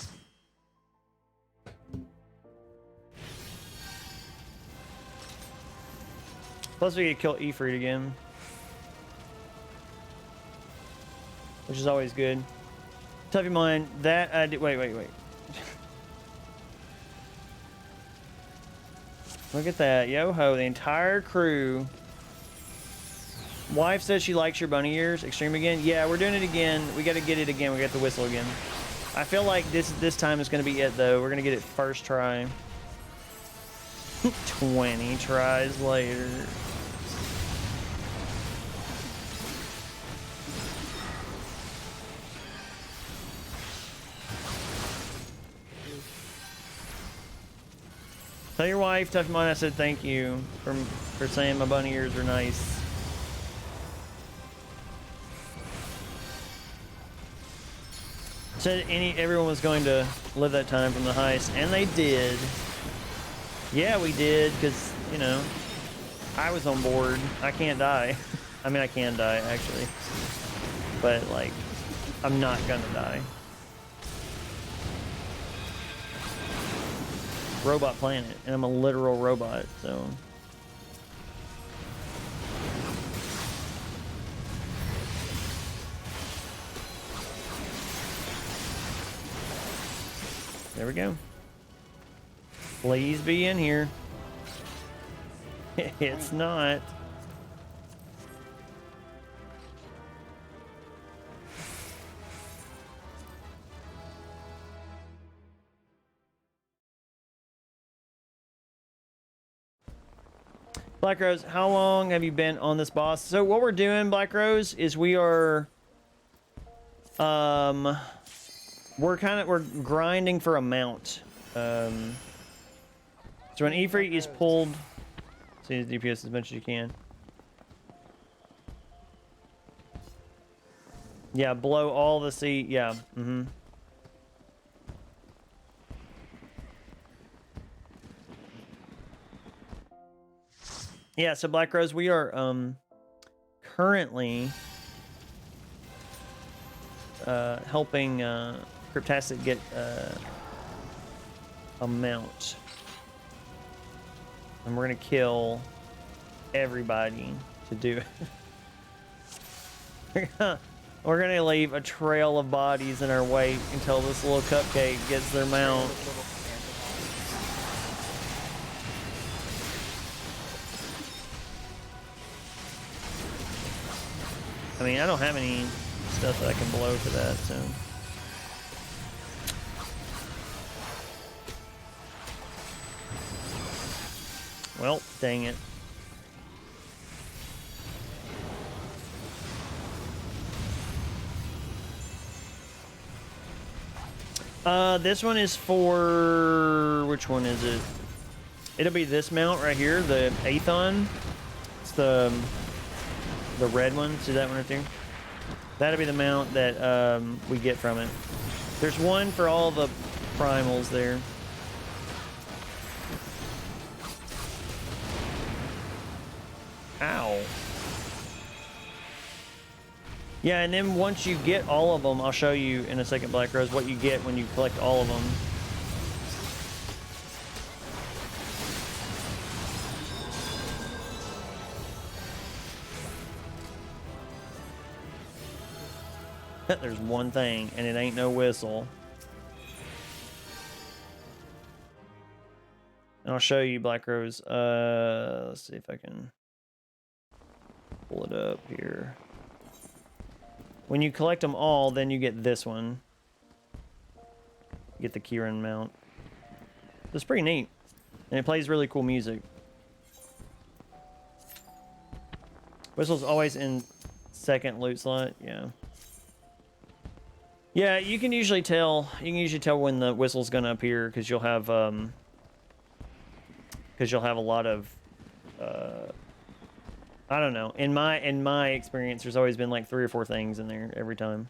Plus, we get to kill Ifrit again, which is always good. Tough in mind that I did. Wait. Look at that, yo-ho! The entire crew. Wife says she likes your bunny ears. Extreme again? Yeah, we're doing it again. We got to get it again. We got the whistle again. I feel like this time is going to be it, though. We're going to get it first try. 20 tries later. Tell your wife, Tough Mine, I said thank you for saying my bunny ears are nice. Said everyone was going to live that time from the heist, and they did. Yeah, we did, because, you know, I was on board. I can't die. I mean, I can die, actually. But, like, I'm not gonna die. Robot planet, and I'm a literal robot, so... There we go. Please be in here. It's not. Black Rose, how long have you been on this boss? So what we're doing, Black Rose, is we are we're grinding for a mount. So when Ifrit is pulled, see the DPS as much as you can. Yeah, blow all the sea. Yeah. Mm-hmm. Yeah, so Black Rose, we are currently helping Cryptastic get a mount. And we're gonna kill everybody to do it. We're gonna leave a trail of bodies in our wake until this little cupcake gets their mount. I mean, I don't have any stuff that I can blow for that, so... Well, dang it. This one is for... Which one is it? It'll be this mount right here, the Aethon. It's the red one. See that one right there? That'll be the mount that we get from it. There's one for all the primals there. Ow. Yeah, and then once you get all of them, I'll show you in a second, Black Rose, what you get when you collect all of them. There's one thing, and it ain't no whistle. And I'll show you, Black Rose. Let's see if I can pull it up here. When you collect them all, then you get this one. You get the Kieran mount. It's pretty neat. And it plays really cool music. Whistle's always in second loot slot, yeah. Yeah, you can usually tell. You can usually tell when the whistle's gonna appear because you'll have a lot of I don't know. In my experience, there's always been like 3 or 4 things in there every time.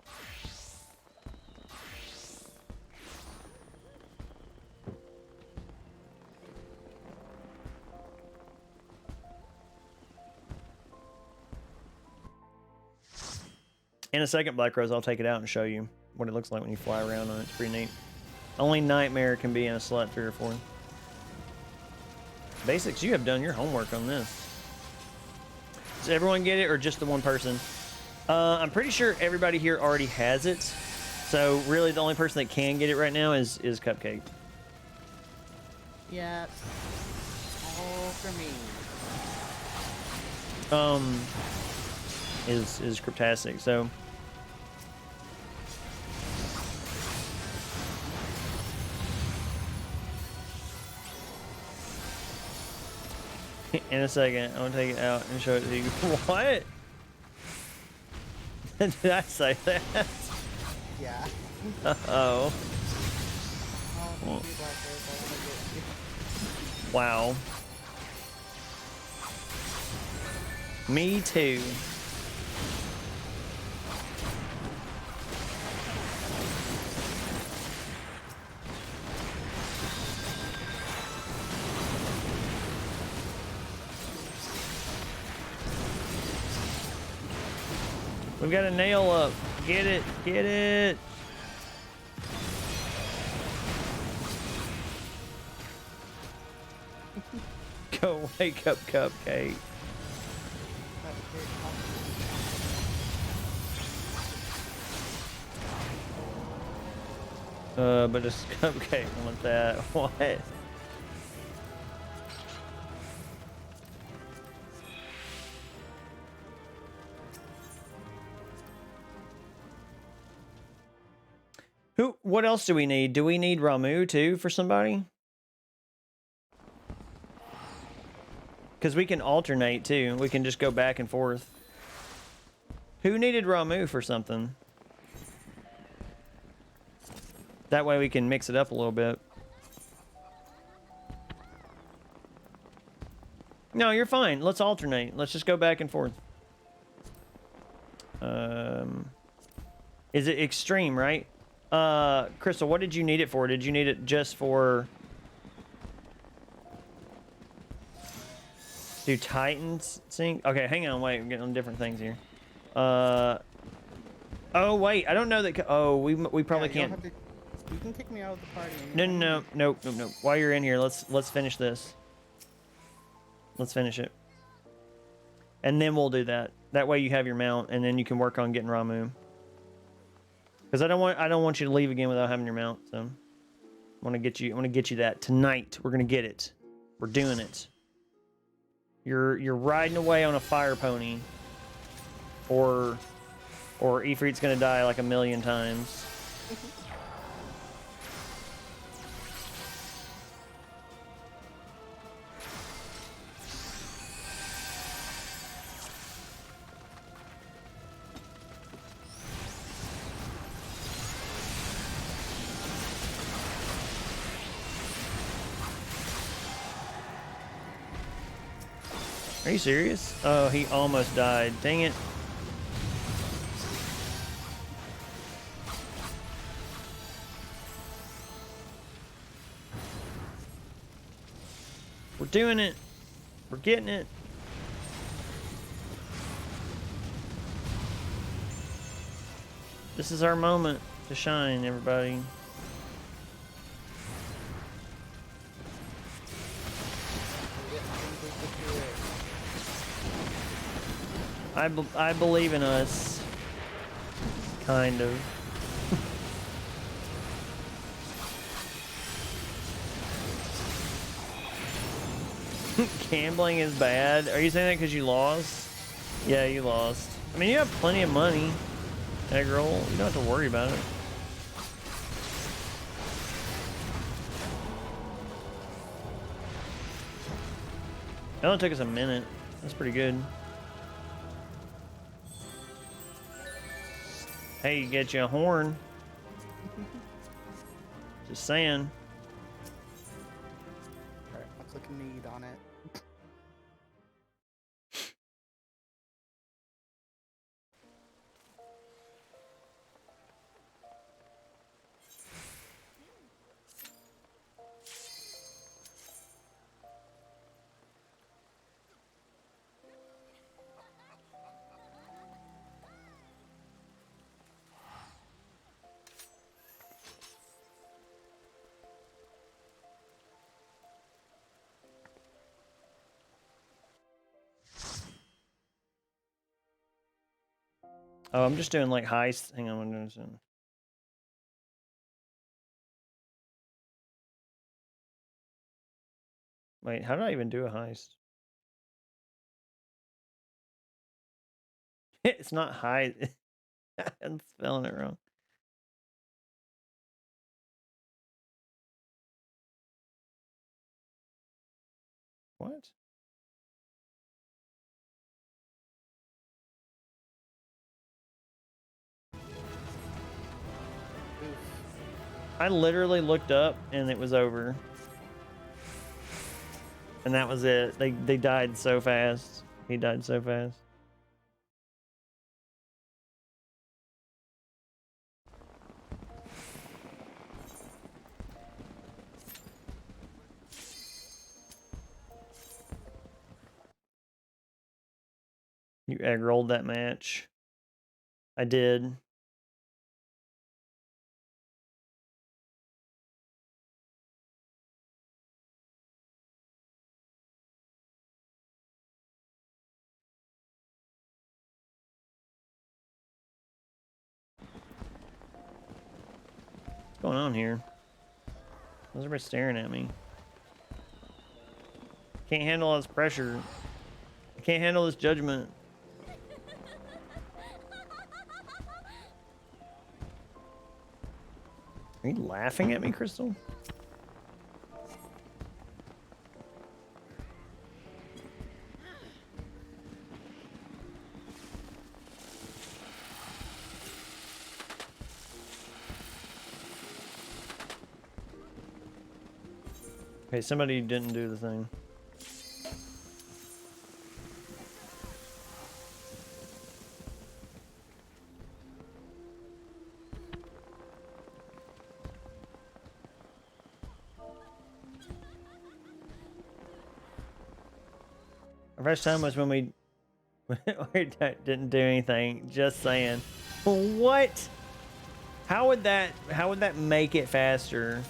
In a second, Black Rose, I'll take it out and show you what it looks like when you fly around on it. It's pretty neat. Only Nightmare can be in a slot 3 or 4. Basics, you have done your homework on this. Does everyone get it, or just the one person? I'm pretty sure everybody here already has it. So really, the only person that can get it right now is Cupcake. Yep. All for me. Is Cryptastic. So. In a second, I'm gonna take it out and show it to you. What? Did I say that? Yeah. Uh-oh. Wow. Me too. We got a nail up. Get it. Get it. Go wake up, Cupcake. But does Cupcake want that? What? What else do we need? Do we need Ramu too for somebody? Because we can alternate too. We can just go back and forth. Who needed Ramu for something? That way we can mix it up a little bit. No, you're fine. Let's alternate. Let's just go back and forth. Is it extreme, right? Crystal, what did you need it for? Did you need it just for... Do Titans sync? Okay, hang on, wait. We're getting on different things here. Oh, wait. I don't know that... Oh, we probably can't... You can kick me out of the party. No. While you're in here, let's finish this. Let's finish it. And then we'll do that. That way you have your mount, and then you can work on getting Ramu. Because I don't want you to leave again without having your mount. So I want to get you that tonight. We're gonna get it. We're doing it. You're riding away on a fire pony, or Ifrit's gonna die like a million times. Are you serious? Oh, he almost died. Dang it. We're doing it. We're getting it. This is our moment to shine, everybody. I believe in us. Kind of. Gambling is bad. Are you saying that because you lost? Yeah, you lost. I mean, you have plenty of money, egg roll. You don't have to worry about it. It only took us a minute. That's pretty good. Hey, you get you a horn. Just saying. Alright, I'll click need on it. Oh, I'm just doing like heist. Hang on, I'm doing something. Wait, how did I even do a heist? It's not heist. I'm spelling it wrong. What? I literally looked up and it was over. And that was it. They died so fast. He died so fast. You egg rolled that match. I did. What's going on here? Why's everybody staring at me? Can't handle all this pressure. I can't handle this judgment. Are you laughing at me, Crystal? Okay, somebody didn't do the thing. Our first time was when we didn't do anything. Just saying. What? How would that make it faster?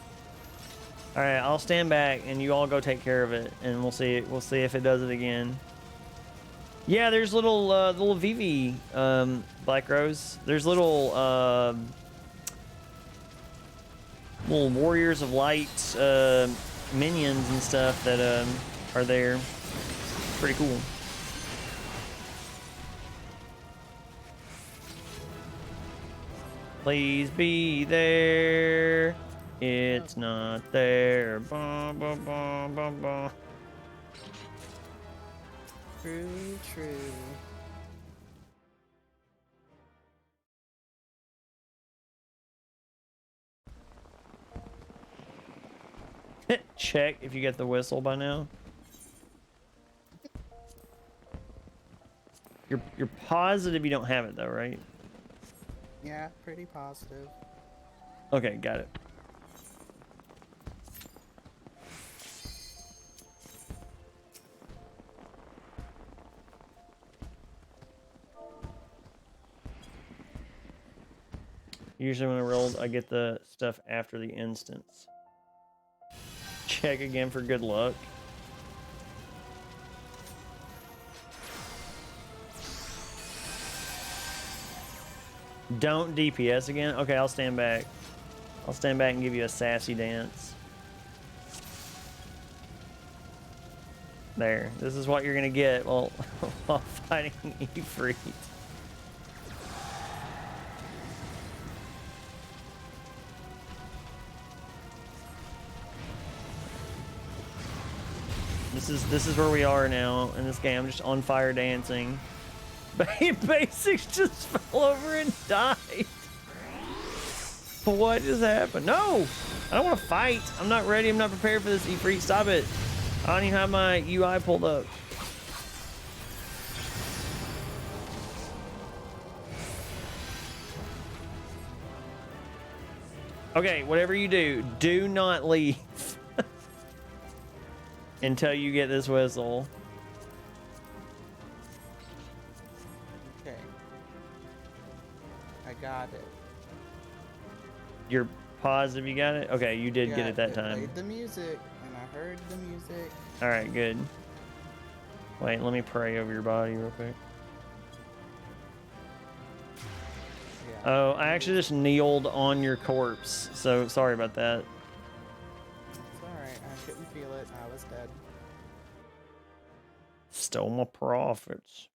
All right, I'll stand back and you all go take care of it, and we'll see if it does it again. Yeah, there's little Vivi Black Rose. There's little Warriors of Light minions and stuff that are there. Pretty cool. Please be there. It's not there. Bah, bah, bah, bah, bah. True, true. Check if you get the whistle by now. You're positive you don't have it though, right? Yeah, pretty positive. Okay, got it. Usually when I rolled, I get the stuff after the instance. Check again for good luck. Don't DPS again? Okay, I'll stand back. I'll stand back and give you a sassy dance. There. This is what you're gonna get while fighting Ifrit. This is where we are now in this game. I'm just on fire dancing. Basics just fell over and died. What just happened? No! I don't want to fight. I'm not ready. I'm not prepared for this, Ifrit. Stop it. I don't even have my UI pulled up. Okay, whatever you do, do not leave until you get this whistle. Okay. I got it. You're positive you got it? Okay, you did Yeah, get it that it time. played the music, and I heard the music. All right, good. Wait, let me pray over your body real quick. Yeah. Oh, I actually just kneeled on your corpse, so sorry about that. It's alright, I couldn't feel it. I was dead. Stole my profits.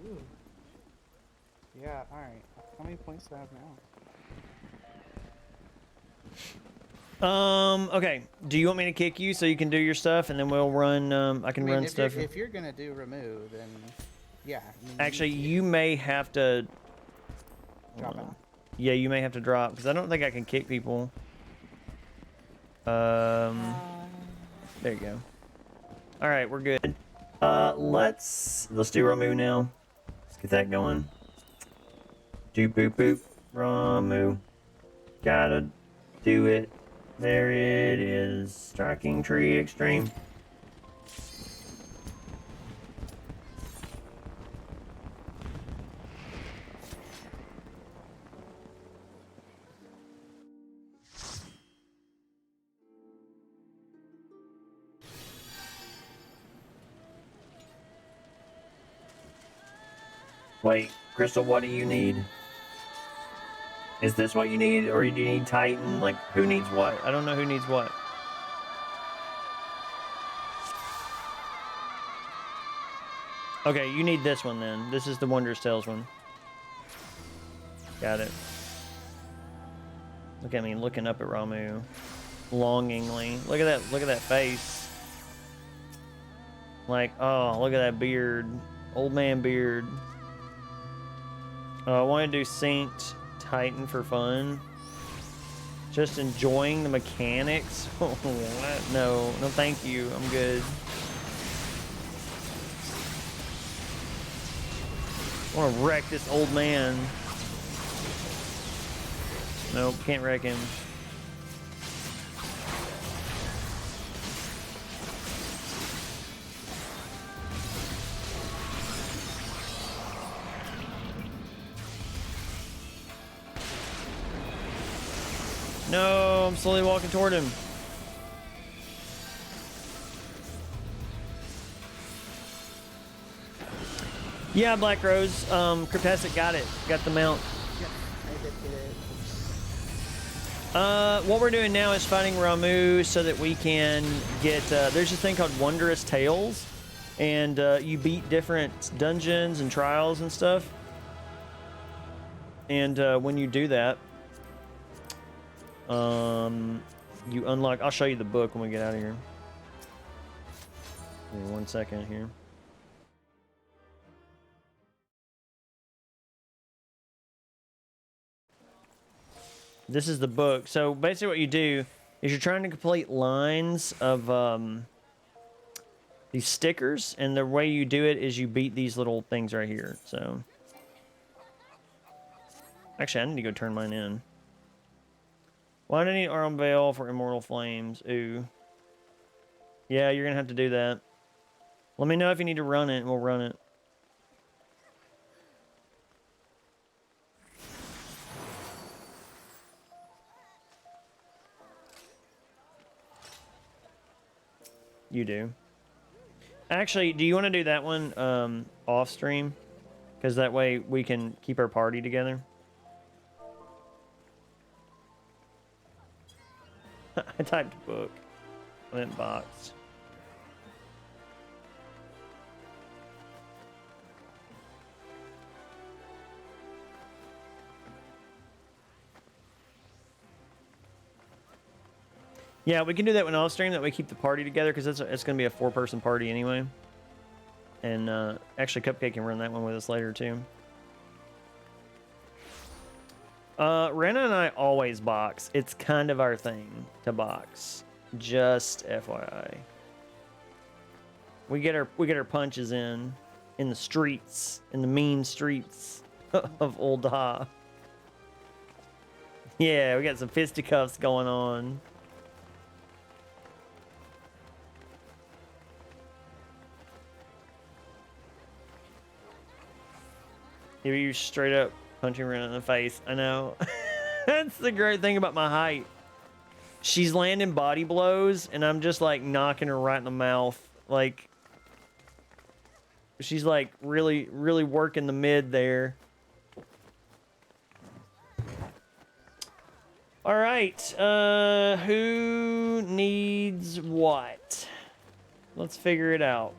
Ooh. Yeah, alright. How many points do I have now? Okay. Do you want me to kick you so you can do your stuff, and then we'll run? I can run stuff. If you're gonna do remove, then yeah. I mean, Actually, you may have to drop out. Yeah, you may have to drop because I don't think I can kick people. There you go. All right, we're good. Let's do Ramu now. Let's get that going. Do boop boop. Ramu. Gotta do it. There it is. Striking Tree Extreme. Wait, Crystal, what do you need? Is this what you need, or do you need Titan? Like, who needs what? I don't know who needs what. Okay, you need this one then. This is the Wondrous Tales one. Got it. Look at me looking up at Ramu. Longingly. Look at that face. Like, oh, look at that beard. Old man beard. I want to do Synced Titan for fun. Just enjoying the mechanics. What? No, thank you. I'm good. I want to wreck this old man. Nope, can't wreck him. No, I'm slowly walking toward him. Yeah, Black Rose. Cryptastic got it. Got the mount. Yes, I did get it. What we're doing now is fighting Ramu so that we can get, there's this thing called Wondrous Tales, and you beat different dungeons and trials and stuff. And when you do that, you unlock, I'll show you the book when we get out of here. Give me 1 second here. This is the book. So basically what you do is you're trying to complete lines of these stickers, and the way you do it is you beat these little things right here. So actually I need to go turn mine in. Why do I need Arm Veil for Immortal Flames? Ooh. Yeah, you're gonna have to do that. Let me know if you need to run it and we'll run it. You do. Actually, do you want to do that one off stream? Because that way we can keep our party together. I typed book. I meant box. Yeah, we can do that when off stream. That way, keep the party together because it's going to be a 4-person party anyway. And actually, Cupcake can run that one with us later too. Rena and I always box. It's kind of our thing to box. Just FYI. We get our punches in the streets, in the mean streets of Old Ha. Yeah, we got some fisticuffs going on. You straight up punching Rena in the face. I know. That's the great thing about my height. She's landing body blows, and I'm just like knocking her right in the mouth. Like, she's like really, really working the mid there. All right. Who needs what? Let's figure it out.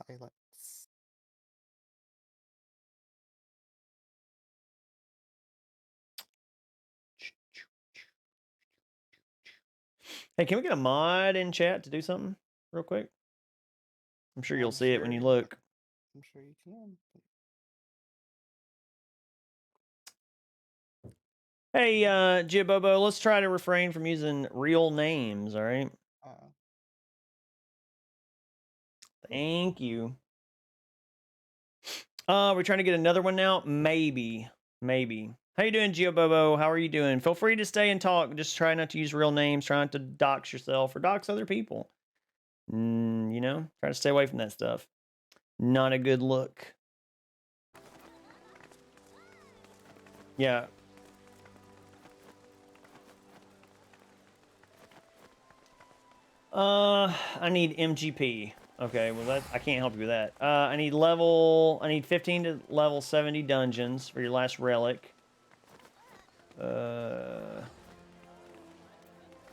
Silence. Hey, can we get a mod in chat to do something real quick? I'm sure you'll see it when you look. I'm sure you can. Hey, Giabobo, let's try to refrain from using real names, all right? Thank you. We're trying to get another one now? Maybe. How you doing, Giabobo? How are you doing? Feel free to stay and talk. Just try not to use real names. Try not to dox yourself or dox other people. You know, try to stay away from that stuff. Not a good look. Yeah. I need MGP. Okay, well that I can't help you with that. I need 15 to level 70 dungeons for your last relic. Okay,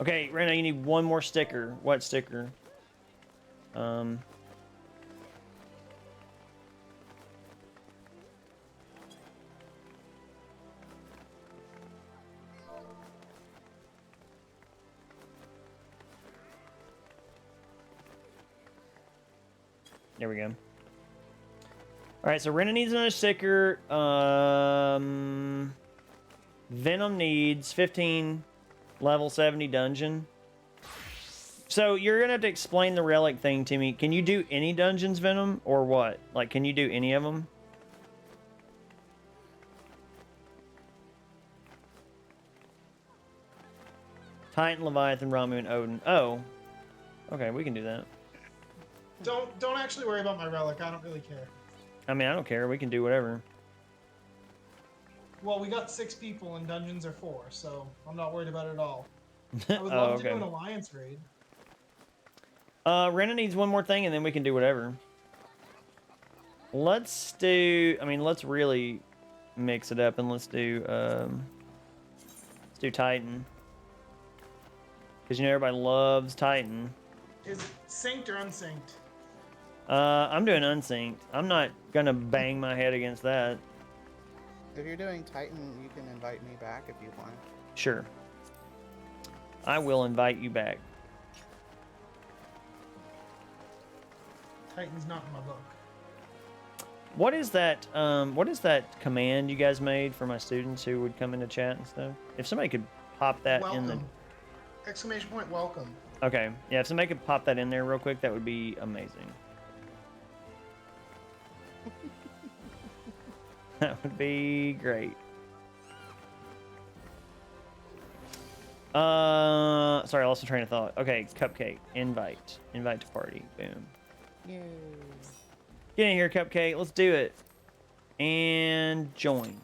right now you need one more sticker. What sticker? There we go. All right, so Rena needs another sticker. Venom needs 15 level 70 dungeon. So you're gonna have to explain the relic thing to me. Can you do any dungeons, Venom, or what? Like, can you do any of them? Titan, Leviathan, Ramu, and Odin. Oh, okay, we can do that. Don't actually worry about my relic. I don't really care. I mean, I don't care. We can do whatever. Well, we got 6 people and dungeons are 4, so I'm not worried about it at all. I would love to do an alliance raid. Rena needs one more thing, and then we can do whatever. Let's do. I mean, let's really mix it up, and let's do Titan, because you know everybody loves Titan. Is it synced or unsynced? I'm doing unsynced. I'm not gonna bang my head against that. If you're doing Titan, you can invite me back if you want. Sure. I will invite you back. Titan's not in my book. What is that? What is that command you guys made for my students who would come into chat and stuff? If somebody could pop that in the. Exclamation point, welcome. Okay, yeah. If somebody could pop that in there real quick, that would be amazing. That would be great. Sorry, I lost my train of thought. Okay, Cupcake. Invite to party. Boom. Yay. Get in here, Cupcake. Let's do it. And join.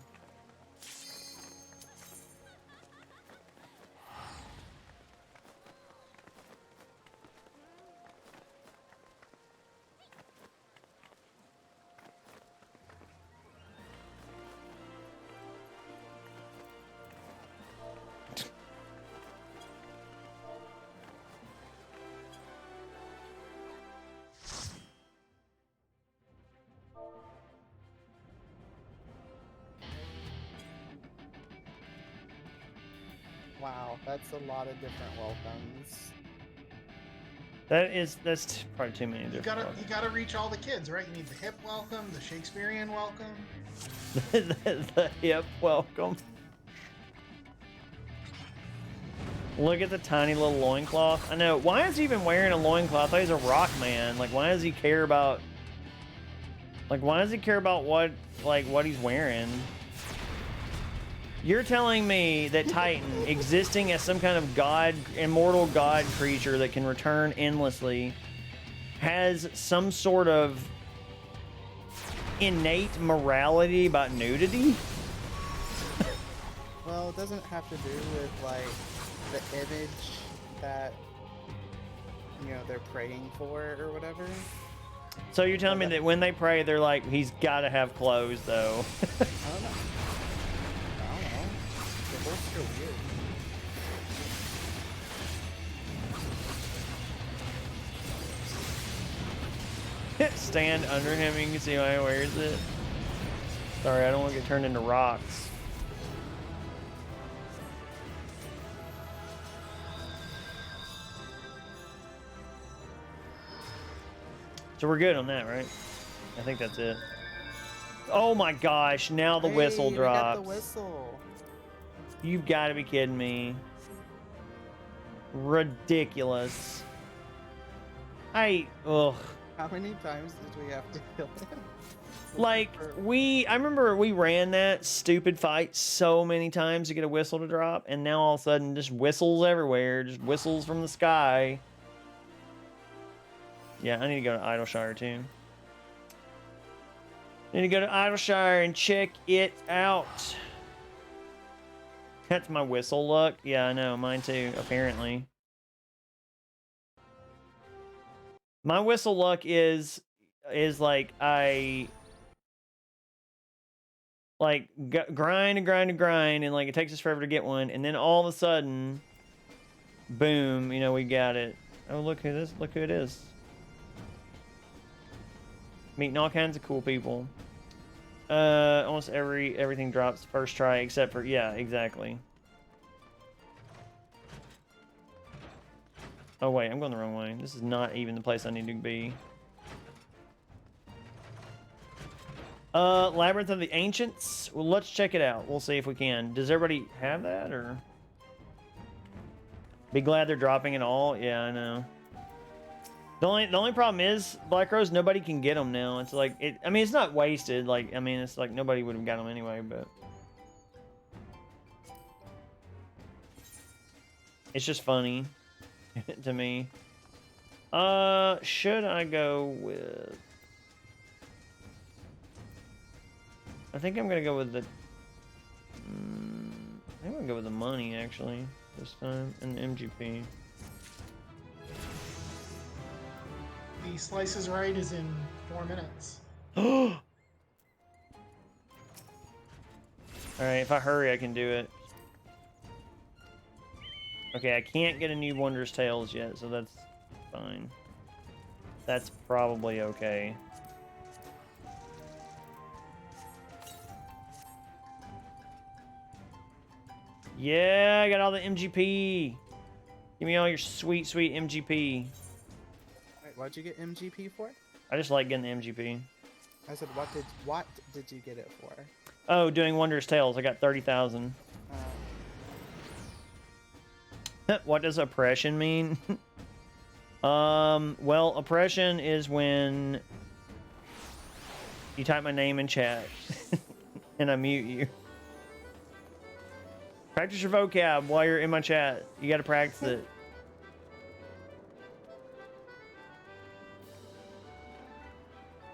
Wow, that's a lot of different welcomes. That's probably too many. You gotta reach all the kids, right? You need the hip welcome, the Shakespearean welcome. the hip welcome. Look at the tiny little loincloth. I know. Why is he even wearing a loincloth? I thought he's a rock man. Like, why does he care about... Like, why does he care about what he's wearing? You're telling me that Titan, existing as some kind of god, immortal god creature that can return endlessly, has some sort of innate morality about nudity? Well, it doesn't have to do with, like, the image that, you know, they're praying for or whatever. So you're telling me that when they pray, they're like, he's got to have clothes, though. I don't know. They're both still weird. Stand under him, you can see why he wears it. Sorry, I don't want to get turned into rocks. So we're good on that, right? I think that's it. Oh my gosh, now the whistle drops. We got the whistle. You've got to be kidding me. Ridiculous. Ugh. How many times did we have to kill him? Like, I remember we ran that stupid fight so many times to get a whistle to drop, and now all of a sudden just whistles everywhere, just whistles from the sky. Yeah, I need to go to Idleshire too. I need to go to Idleshire and check it out. That's my whistle luck. Yeah, I know. Mine too, apparently. My whistle luck is like I like grind and grind and grind, and like it takes us forever to get one, and then all of a sudden, boom, you know, we got it. Oh, look who this, look who it is. Meeting all kinds of cool people. Almost everything drops first try except for, yeah, exactly. Oh wait, I'm going the wrong way. This is not even the place I need to be. Labyrinth of the Ancients. Well, let's check it out. We'll see if we can. Does everybody have that, or? Be glad they're dropping it all. Yeah, I know. The only problem is, Black Rose, nobody can get them now. It's like, I mean, it's not wasted. Like, I mean, it's like nobody would have got them anyway, but. It's just funny to me. Should I go with... I think I'm gonna go with the... I think I'm gonna go with the money, actually, this time, and the MGP. The Slice is Right is in 4 minutes. Alright, if I hurry, I can do it. Okay, I can't get a new Wondrous Tales yet, so that's fine. That's probably okay. Yeah, I got all the MGP. Give me all your sweet, sweet MGP. Wait, what'd you get MGP for? I just like getting the MGP. I said, what did you get it for? Oh, doing Wondrous Tales. I got 30,000. What does oppression mean? Well, oppression is when you type my name in chat and I mute you. Practice your vocab while you're in my chat. You gotta practice it.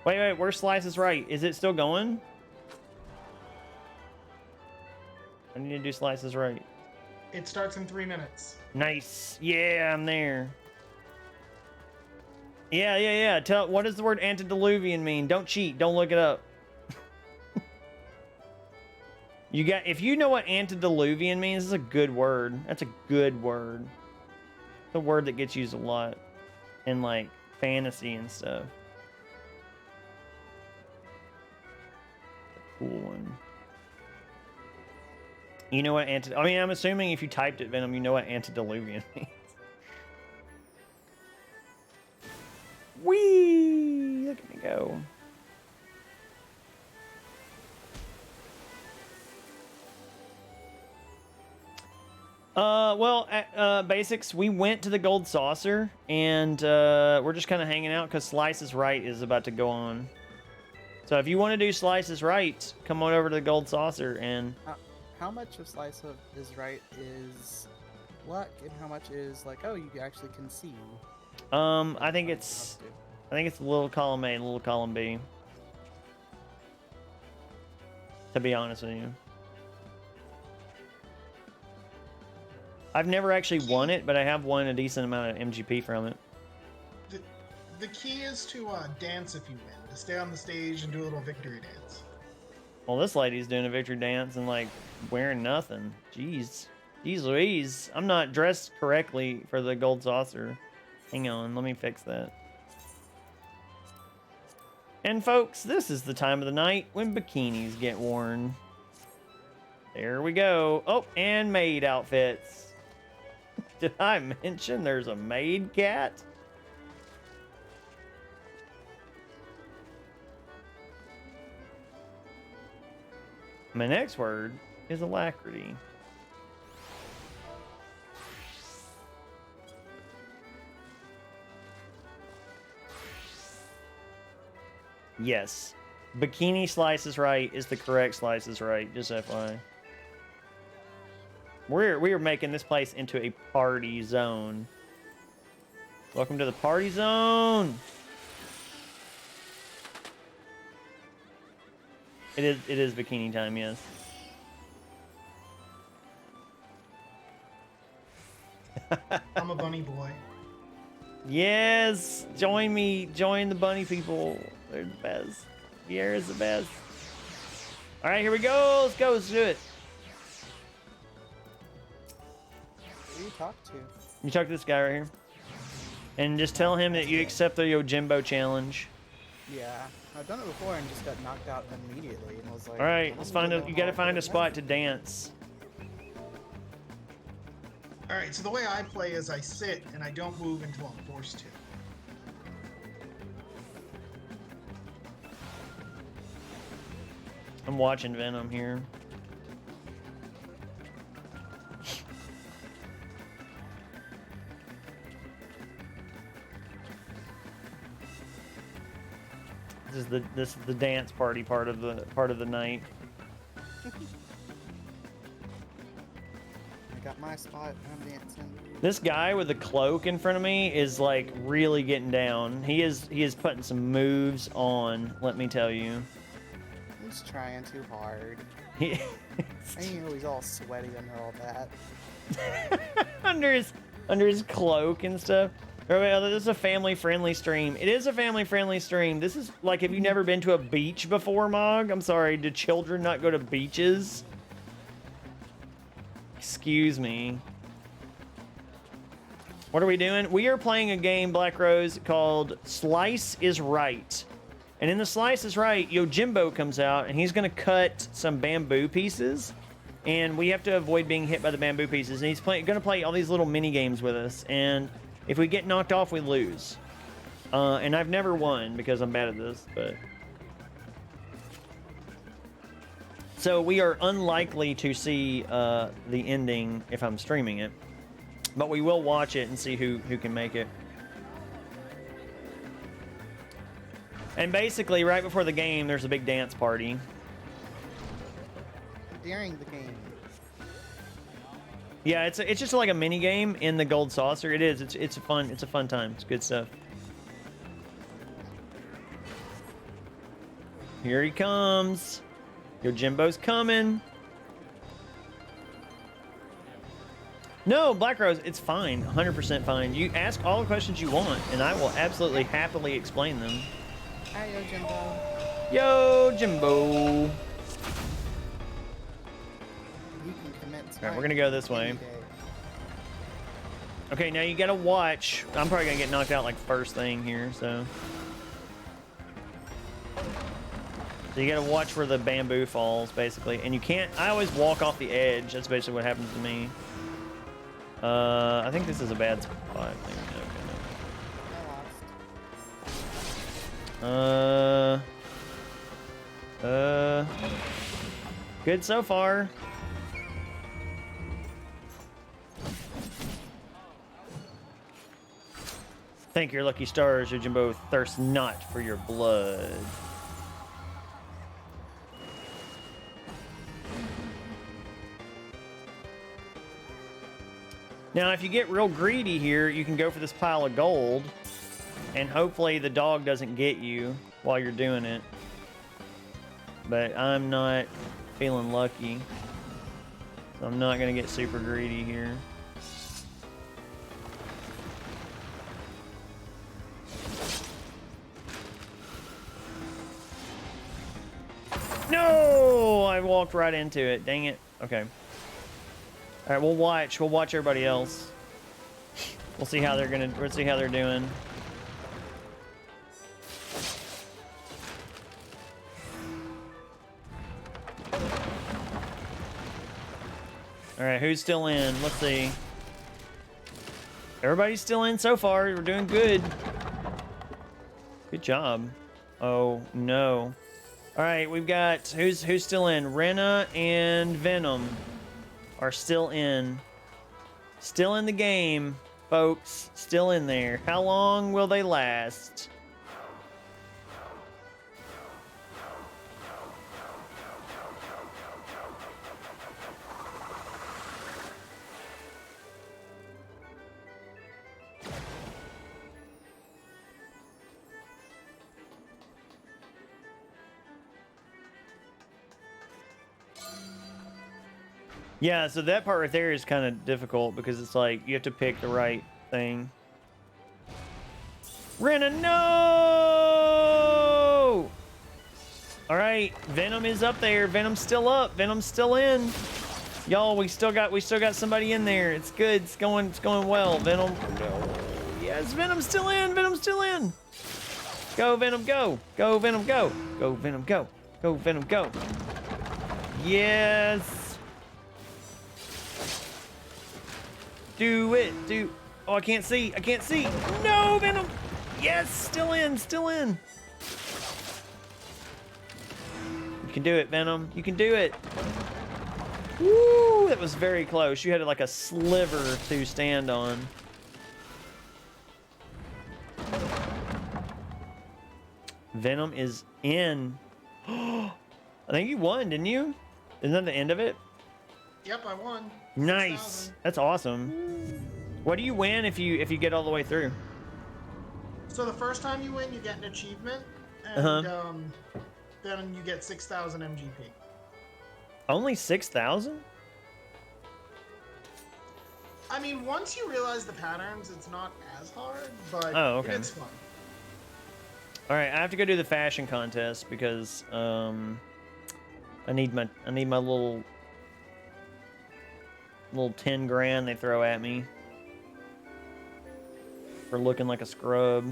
Wait, where's Slice is Right? Is it still going? I need to do Slice is Right. It starts in 3 minutes. Nice. Yeah, I'm there. Yeah. What does the word antediluvian mean? Don't cheat. Don't look it up. If you know what antediluvian means, it's a good word. That's a good word. It's a word that gets used a lot in like fantasy and stuff. Cool one. You know what I mean, I'm assuming if you typed it, Venom, you know what antediluvian means. Whee! Look at me go. Basics, we went to the Gold Saucer, and we're just kind of hanging out because Slice is Right is about to go on. So if you want to do Slice is Right, come on over to the Gold Saucer and... How much of Slice is Right is luck, and how much is like, oh, you actually can see? I think it's little column A, little column B. To be honest with you. I've never actually won it, but I have won a decent amount of MGP from it. The key is to dance if you win, to stay on the stage and do a little victory dance. Well, this lady's doing a victory dance and like wearing nothing. Jeez Louise, I'm not dressed correctly for the Gold Saucer. Hang on, let me fix that. And folks, this is the time of the night when bikinis get worn. There we go. Oh, and maid outfits. Did I mention there's a maid cat? My next word is alacrity. Yes. Bikini Slice is Right is the correct Slice is Right, just FYI. We are making this place into a party zone. Welcome to the party zone. It is bikini time, yes. Yes, join me. Join the bunny people. They're the best. Viera's the best. All right, here we go. Let's go. Let's do it. Who do you talk to? You talk to this guy right here, and just tell him that you accept the Yojimbo challenge. Yeah, I've done it before and just got knocked out immediately, and was like, All right, I let's don't find even a. know You how got to I find did a it spot now. to dance. All right, so the way I play is I sit and I don't move until I'm forced to. I'm watching Venom here. This is the dance party part of the night. I got my spot. I'm dancing. This guy with the cloak in front of me is like really getting down. He is putting some moves on, let me tell you. He's trying too hard. He, I know he's all sweaty under all that. under his cloak and stuff. This is a family-friendly stream. It is a family-friendly stream. This is like, have you never been to a beach before, Mog? I'm sorry, do children not go to beaches? Excuse me. What are we doing? We are playing a game, Black Rose, called Slice is Right. And in the Slice is Right, Yojimbo comes out, and he's going to cut some bamboo pieces. And we have to avoid being hit by the bamboo pieces. And he's going to play all these little mini games with us. And if we get knocked off, we lose. And I've never won because I'm bad at this, but... So we are unlikely to see the ending if I'm streaming it. But we will watch it and see who can make it. And basically, right before the game, there's a big dance party. During the game. Yeah, it's just like a mini game in the gold saucer. It is. It's a fun time. It's good stuff. Here he comes. Yojimbo's coming. No, Black Rose, it's fine. 100% fine. You ask all the questions you want, and I will absolutely happily explain them. Hi, Yojimbo. Yojimbo. You can commence. All right, we're gonna go this way. Okay, now you gotta watch. I'm probably gonna get knocked out like first thing here, so you gotta watch where the bamboo falls, basically. And you can't. I always walk off the edge. That's basically what happens to me. I think this is a bad spot. Good so far. Thank your lucky stars, Yojimbo thirsts not for your blood. Now, if you get real greedy here, you can go for this pile of gold, and hopefully the dog doesn't get you while you're doing it. But I'm not feeling lucky, so I'm not gonna get super greedy here. No! I walked right into it. Dang it. Okay. All right, we'll watch. We'll watch everybody else. We'll see how they're doing. All right, who's still in? Let's see. Everybody's still in so far. We're doing good. Good job. Oh no. All right, we've got who's still in? Rena and Venom are still in. Still in the game, folks. Still in there. How long will they last? Yeah, so that part right there is kind of difficult because it's like you have to pick the right thing. Rena, no! All right, Venom is up there. Venom's still up. Venom's still in. Y'all, we still got somebody in there. It's good. It's going well. Venom. No. Yes, Venom's still in. Venom's still in. Go Venom, go. Go Venom, go. Go Venom, go. Go Venom, go. Yes. Do it. Do. Oh, I can't see. I can't see. No, Venom. Yes, still in. Still in. You can do it, Venom. You can do it. Woo, that was very close. You had like a sliver to stand on. Venom is in. I think you won, didn't you? Isn't that the end of it? Yep, I won. Nice. 6,000. That's awesome. What do you win if you get all the way through? So the first time you win, you get an achievement, and then you get 6,000 MGP. Only 6,000? I mean, once you realize the patterns, it's not as hard, but Oh, okay. it's fun. All right, I have to go do the fashion contest because I need my little 10 grand they throw at me for looking like a scrub.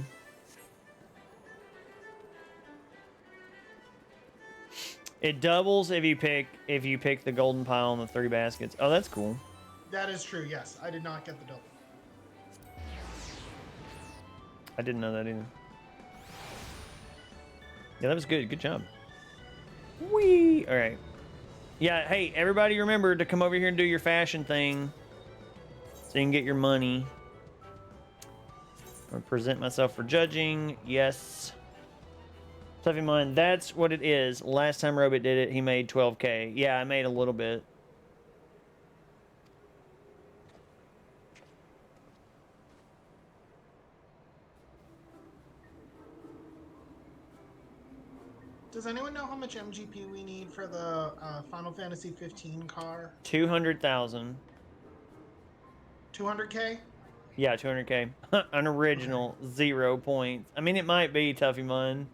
It doubles if you pick the golden pile on the 3 baskets. Oh, that's cool. That is true, yes. I did not get the double. I didn't know that either. Yeah, that was good. Good job. Whee! All right. Yeah, hey, everybody remember to come over here and do your fashion thing so you can get your money. I'm gonna present myself for judging. Yes. Stuff in mind, that's what it is. Last time Robot did it, he made 12K. Yeah, I made a little bit. Does anyone know how much MGP we need for the Final Fantasy 15 car? 200,000. 200K? Yeah, 200K. An original, 0 points. I mean, it might be Tuffy Mun,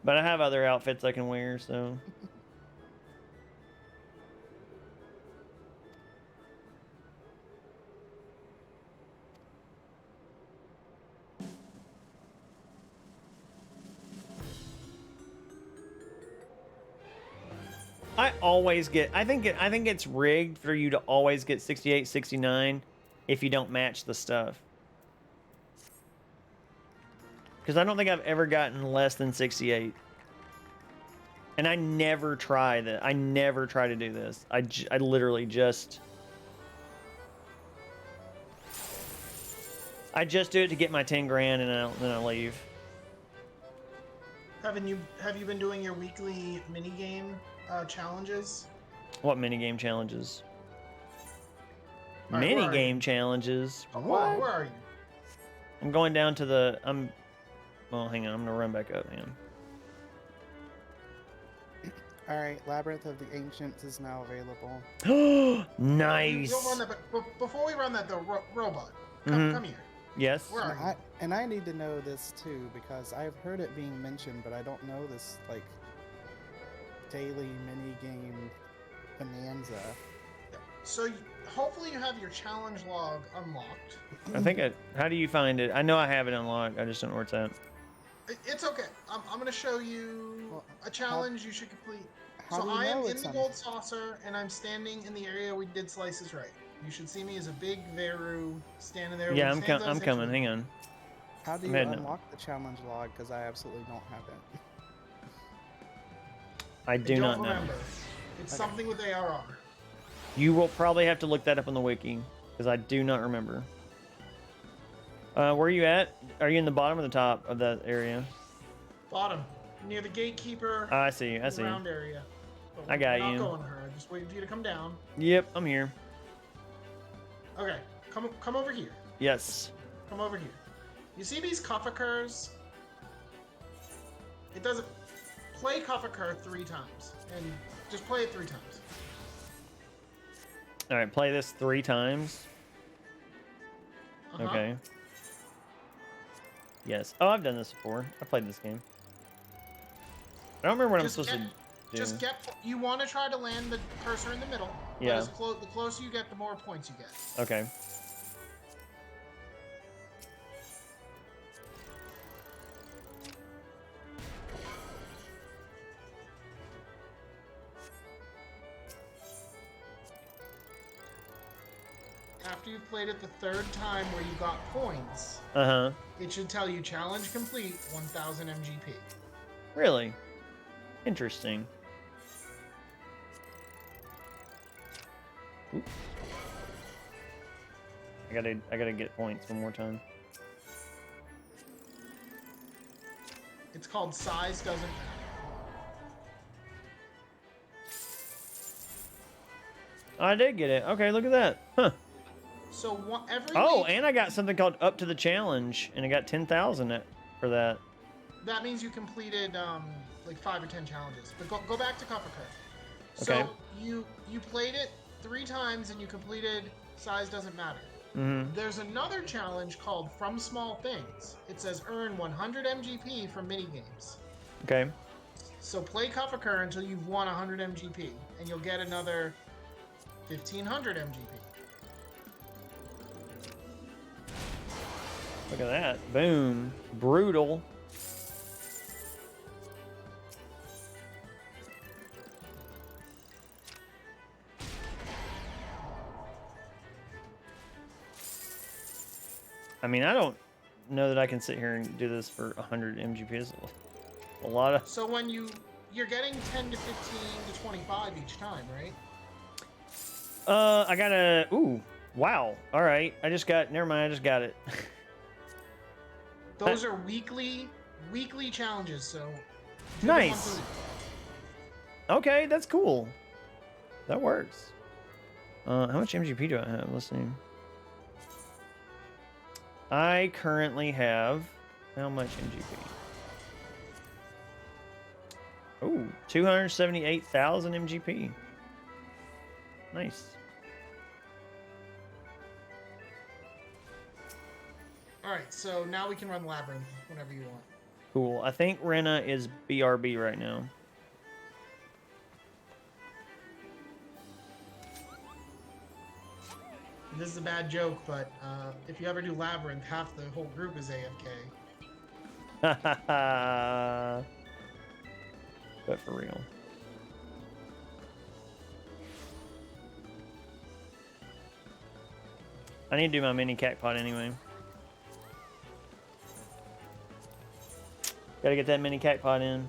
but I have other outfits I can wear, so. I always get, I think it's rigged for you to always get 68, 69 if you don't match the stuff. Because I don't think I've ever gotten less than 68. And I never try that. I never try to do this. I literally just... I just do it to get my 10 grand and then I leave. Have you been doing your weekly minigame challenges? What minigame challenges? All right, where are Minigame challenges? Oh, What? where are you? I'm going down to the... Well, hang on. I'm going to run back up, man. Alright, Labyrinth of the Ancients is now available. Nice. You'll run that, but before we run that, though, Robot, Mhm. come here. Yes? Where are you? And I need to know this too, because I've heard it being mentioned, but I don't know this, like, daily mini-game bonanza. So hopefully you have your challenge log unlocked. I think how do you find it? I know I have it unlocked. I just don't know where it's at. It's okay. I'm going to show you a challenge you should complete. how So do you I am know in it's the on- gold saucer, and I'm standing in the area we did slices right. You should see me as a big Veru standing there. Yeah, with his hands on I'm his coming. hips. Hang on. How do I'm you heading up. unlock the challenge log? Because I absolutely don't have it. I do don't not know. remember. It's something with ARR. You will probably have to look that up on the wiki because I do not remember. Where are you at? Are you in the bottom or the top of that area? Bottom, near the gatekeeper. Oh, I see you. I in see the you. round area. But I got we're you. not going to her. I'm just waiting for you to come down. Yep, I'm here. Okay, come over here. Yes. Come over here. You see these Kufakurs? It doesn't... Play Kufakur 3 times. And just play it 3 times. All right, play this 3 times. Uh-huh. Okay. Yes. Oh, I've done this before. I played this game. I don't remember what I'm supposed to do. Just get. You want to try to land the cursor in the middle. Yeah. But the closer you get, the more points you get. Okay. After you've played it the third time where you got points, it should tell you challenge complete, 1000 MGP. Really? Interesting. Oops. I gotta get points one more time. It's called size doesn't matter. I did get it. Okay, look at that. Huh. So every Oh, week, and I got something called Up to the Challenge, and I got 10,000 for that. that means you completed like 5 or 10 challenges. But go back to Copper Curve. Okay. So you played it 3 times and you completed size doesn't matter. Mm-hmm. There's another challenge called From Small Things. It says earn 100 MGP from minigames. Okay. So play Kafakar until you've won 100 MGP, and you'll get another 1,500 MGP. Look at that. Boom. Brutal. I mean, I don't know that I can sit here and do this for 100 MGP. It's a lot of... So when you're getting 10 to 15 to 25 each time, right? I got a... Ooh. Wow. All right. I just got... Never mind. I just got it. Those are weekly challenges, so... Nice. Okay, that's cool. That works. How much MGP do I have? Let's see. I currently have... How much MGP? Ooh, 278,000 MGP. Nice. Alright, so now we can run Labyrinth whenever you want. Cool. I think Rena is BRB right now. This is a bad joke, but if you ever do Labyrinth, half the whole group is AFK. But for real. I need to do my mini cactpot anyway. Gotta get that mini cactpot in.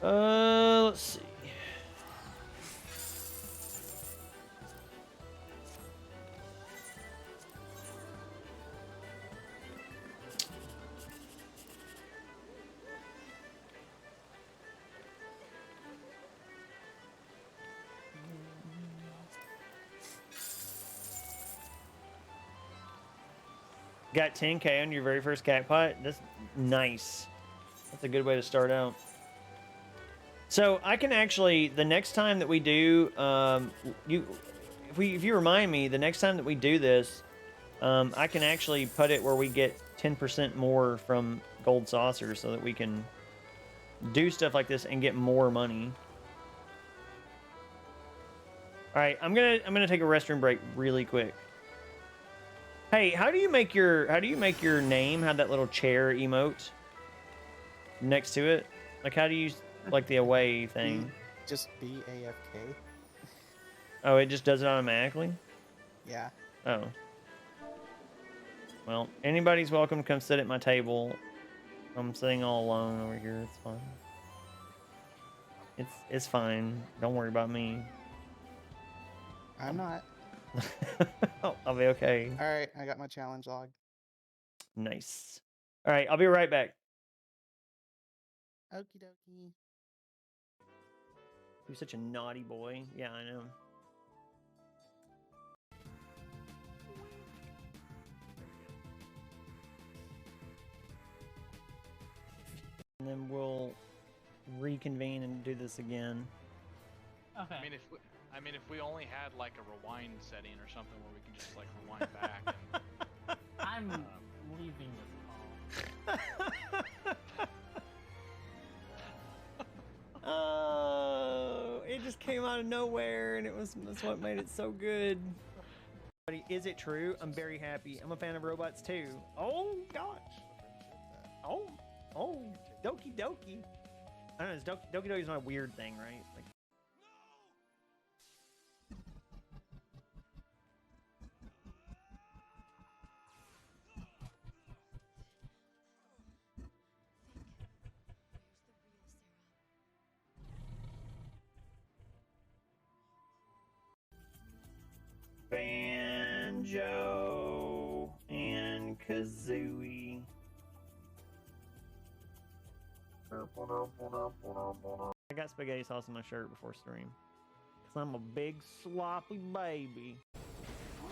Let's see. Got 10k on your very first cactpot. That's nice. That's a good way to start out. So I can actually, the next time that we do, if you remind me, the next time that we do this, I can actually put it where we get 10% more from gold saucers, so that we can do stuff like this and get more money. All right, I'm gonna take a restroom break really quick. Hey, how do you make your name have that little chair emote next to it? Like, how do you like the away thing? Just be AFK. Oh, it just does it automatically? Yeah. Oh. Well, anybody's welcome to come sit at my table. I'm sitting all alone over here. It's fine. It's fine. Don't worry about me. I'm not. Oh, I'll be okay. All right, I got my challenge log. Nice. All right, I'll be right back. Okie dokie. You're such a naughty boy. Yeah, I know. And then we'll reconvene and do this again. Okay. I mean, if we only had like a rewind setting or something where we can just like rewind back. And, I'm leaving this call. Oh, it just came out of nowhere, and that's what made it so good. Is it true? I'm very happy. I'm a fan of robots too. Oh gosh. Oh, Doki Doki. I don't know. Doki Doki is not a weird thing, right? Like. Banjo and Kazooie. I got spaghetti sauce in my shirt before stream. Cause I'm a big sloppy baby.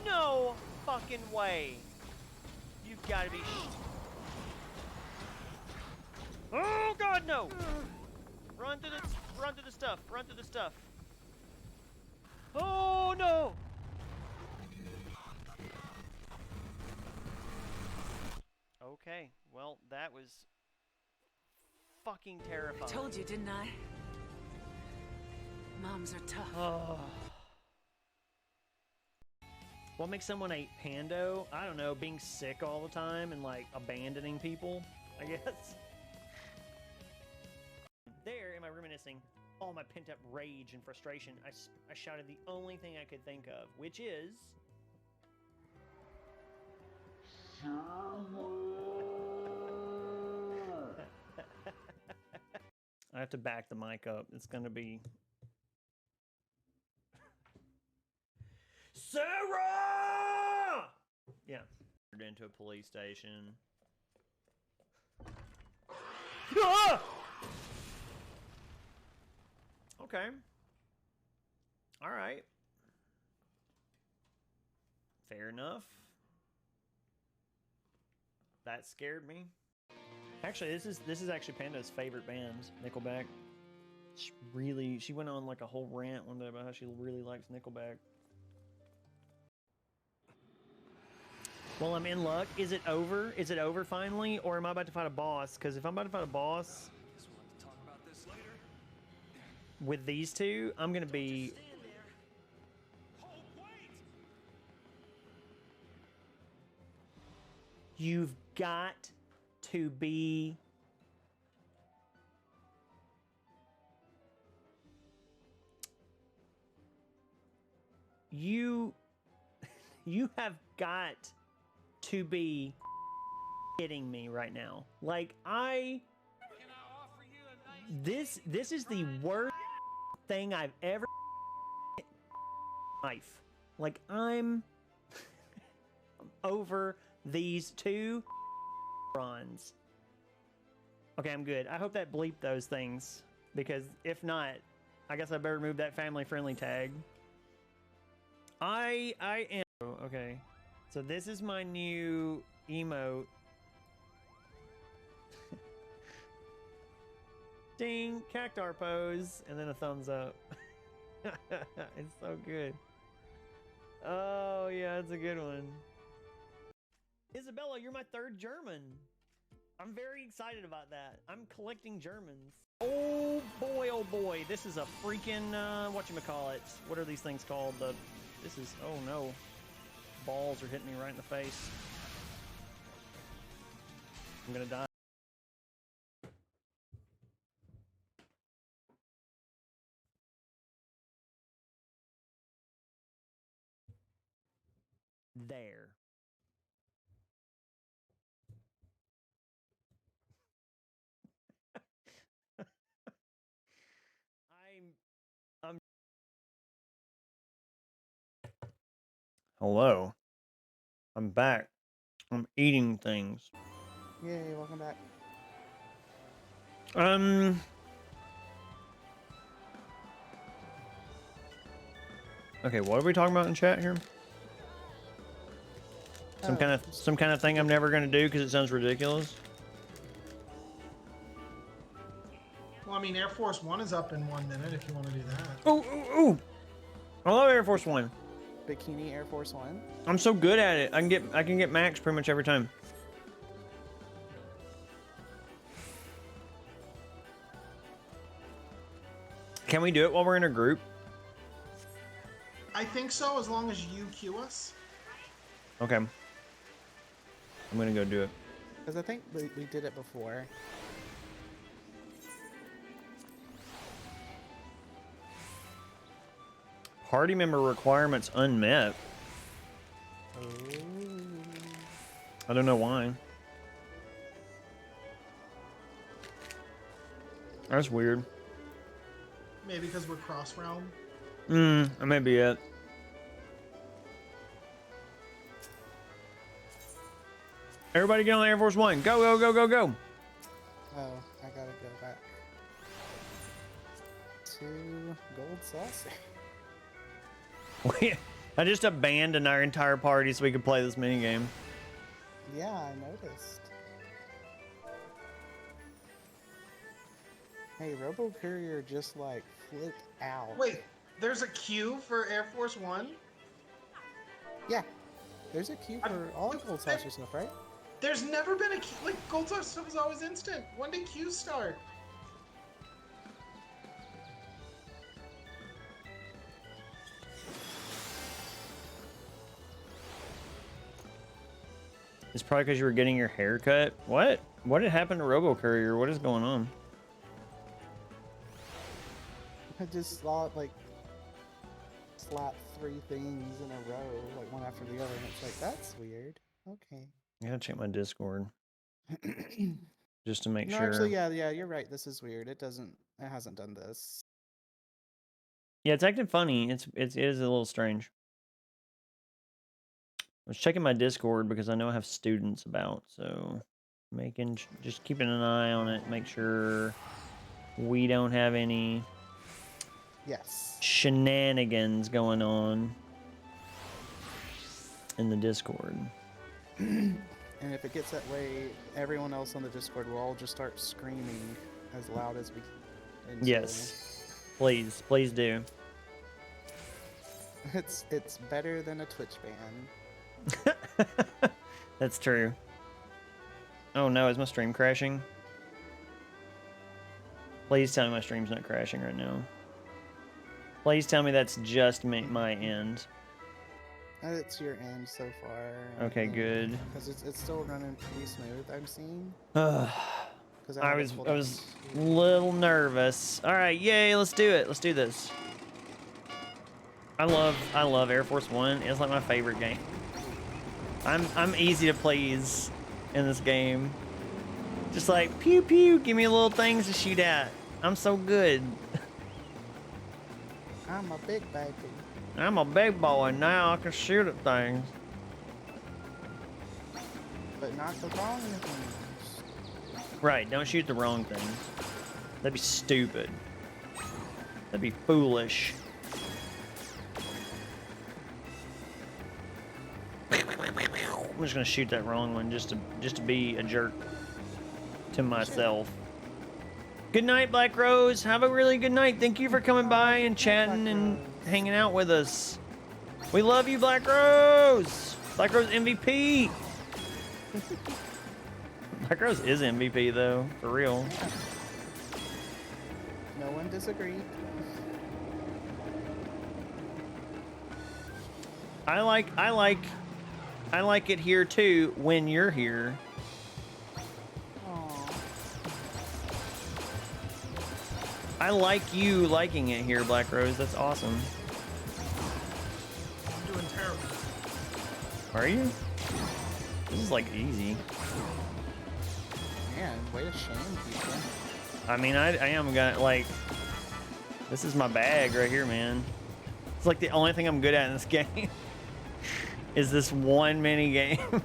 No fucking way. You've gotta be oh god no! Run through the stuff. Run through the stuff. Oh no! Okay, well, that was fucking terrifying. I told you, didn't I? Moms are tough. Oh. What makes someone a pando? I don't know, being sick all the time and like abandoning people, I guess. There, am I reminiscing? All my pent-up rage and frustration, I shouted the only thing I could think of, which is... I have to back the mic up. It's gonna be... Sarah! Yeah. Turned into a police station. Ah! Okay. Alright. Fair enough. That scared me. Actually, this is actually Panda's favorite band, Nickelback. She went on like a whole rant one day about how she really likes Nickelback. Well, I'm in luck. Is it over? Is it over finally? Or am I about to fight a boss? Because if I'm about to fight a boss with these two, I'm going to be... You've got to be... You have got to be kidding me right now. Like, this is the worst thing I've ever in life. Like, I'm over these two bronze. Okay, I'm good. I hope that bleeped those things, because if not, I guess I better remove that family friendly tag. I am okay. So this is my new emote. Ding, cactar pose, and then a thumbs up. It's so good. Oh yeah, it's a good one. Isabella, you're my third German. I'm very excited about that. I'm collecting Germans. Oh boy, this is a freaking, whatchamacallit. What are these things called? This is, oh no. Balls are hitting me right in the face. I'm gonna die. There. I'm Hello. I'm back. I'm eating things. Yay, welcome back. Okay, what are we talking about in chat here? Some kind of thing I'm never gonna do because it sounds ridiculous. Well, I mean, Air Force One is up in 1 minute if you want to do that. Oh! I love Air Force One. Bikini Air Force One. I'm so good at it. I can get max pretty much every time. Can we do it while we're in a group? I think so, as long as you queue us. Okay. I'm gonna go do it. Because I think we did it before. Party member requirements unmet. Oh. I don't know why. That's weird. Maybe because we're cross realm. That may be it. Everybody get on Air Force One. Go, go, go, go, go. Oh, I gotta go back to gold saucer. I just abandoned our entire party so we could play this minigame. Yeah, I noticed. Hey, Robo Courier just like flipped out. Wait, there's a queue for Air Force One? Yeah, there's a queue for all gold saucer stuff, right? There's never been a queue. Like, gold saucer stuff is always instant. When did queues start? It's probably because you were getting your hair cut. What? What had happened to Robo Courier? What is going on? I just saw it like slap 3 things in a row, like one after the other, and it's like, that's weird. Okay. I gotta check my Discord. Just to make No, sure. actually, yeah, you're right. This is weird. It hasn't done this. Yeah, it's acting funny. It is a little strange. I was checking my Discord because I know I have students about, so just keeping an eye on it, make sure we don't have any shenanigans going on in the Discord. And if it gets that way, everyone else on the Discord will all just start screaming as loud as we can. Yes. Please do. It's better than a Twitch ban. That's true. Oh no, is my stream crashing? Please tell me my stream's not crashing right now. Please tell me that's just my end. It's your end so far. Okay, good. Because it's still running pretty smooth, I'm seeing. I was a little nervous. All right, yay, let's do it. Let's do this. I love Air Force One. It's like my favorite game. I'm easy to please in this game. Just like pew pew, give me little things to shoot at. I'm so good. I'm a big baby. I'm a big boy now. I can shoot at things. But not the wrong things. Right, don't shoot the wrong things. That'd be stupid. That'd be foolish. I'm just gonna shoot that wrong one just to be a jerk to myself. Good night, Black Rose. Have a really good night. Thank you for coming by and chatting and hanging out with us. We love you, Black Rose. Black Rose MVP. Black Rose is MVP though, for real. No one disagreed. I like it here too when you're here. Aww. I like you liking it here, Black Rose. That's awesome. I'm doing terrible. Are you? This is like easy. Man, way to shame people. I mean, I am gonna like. This is my bag right here, man. It's like the only thing I'm good at in this game. Is this one mini game?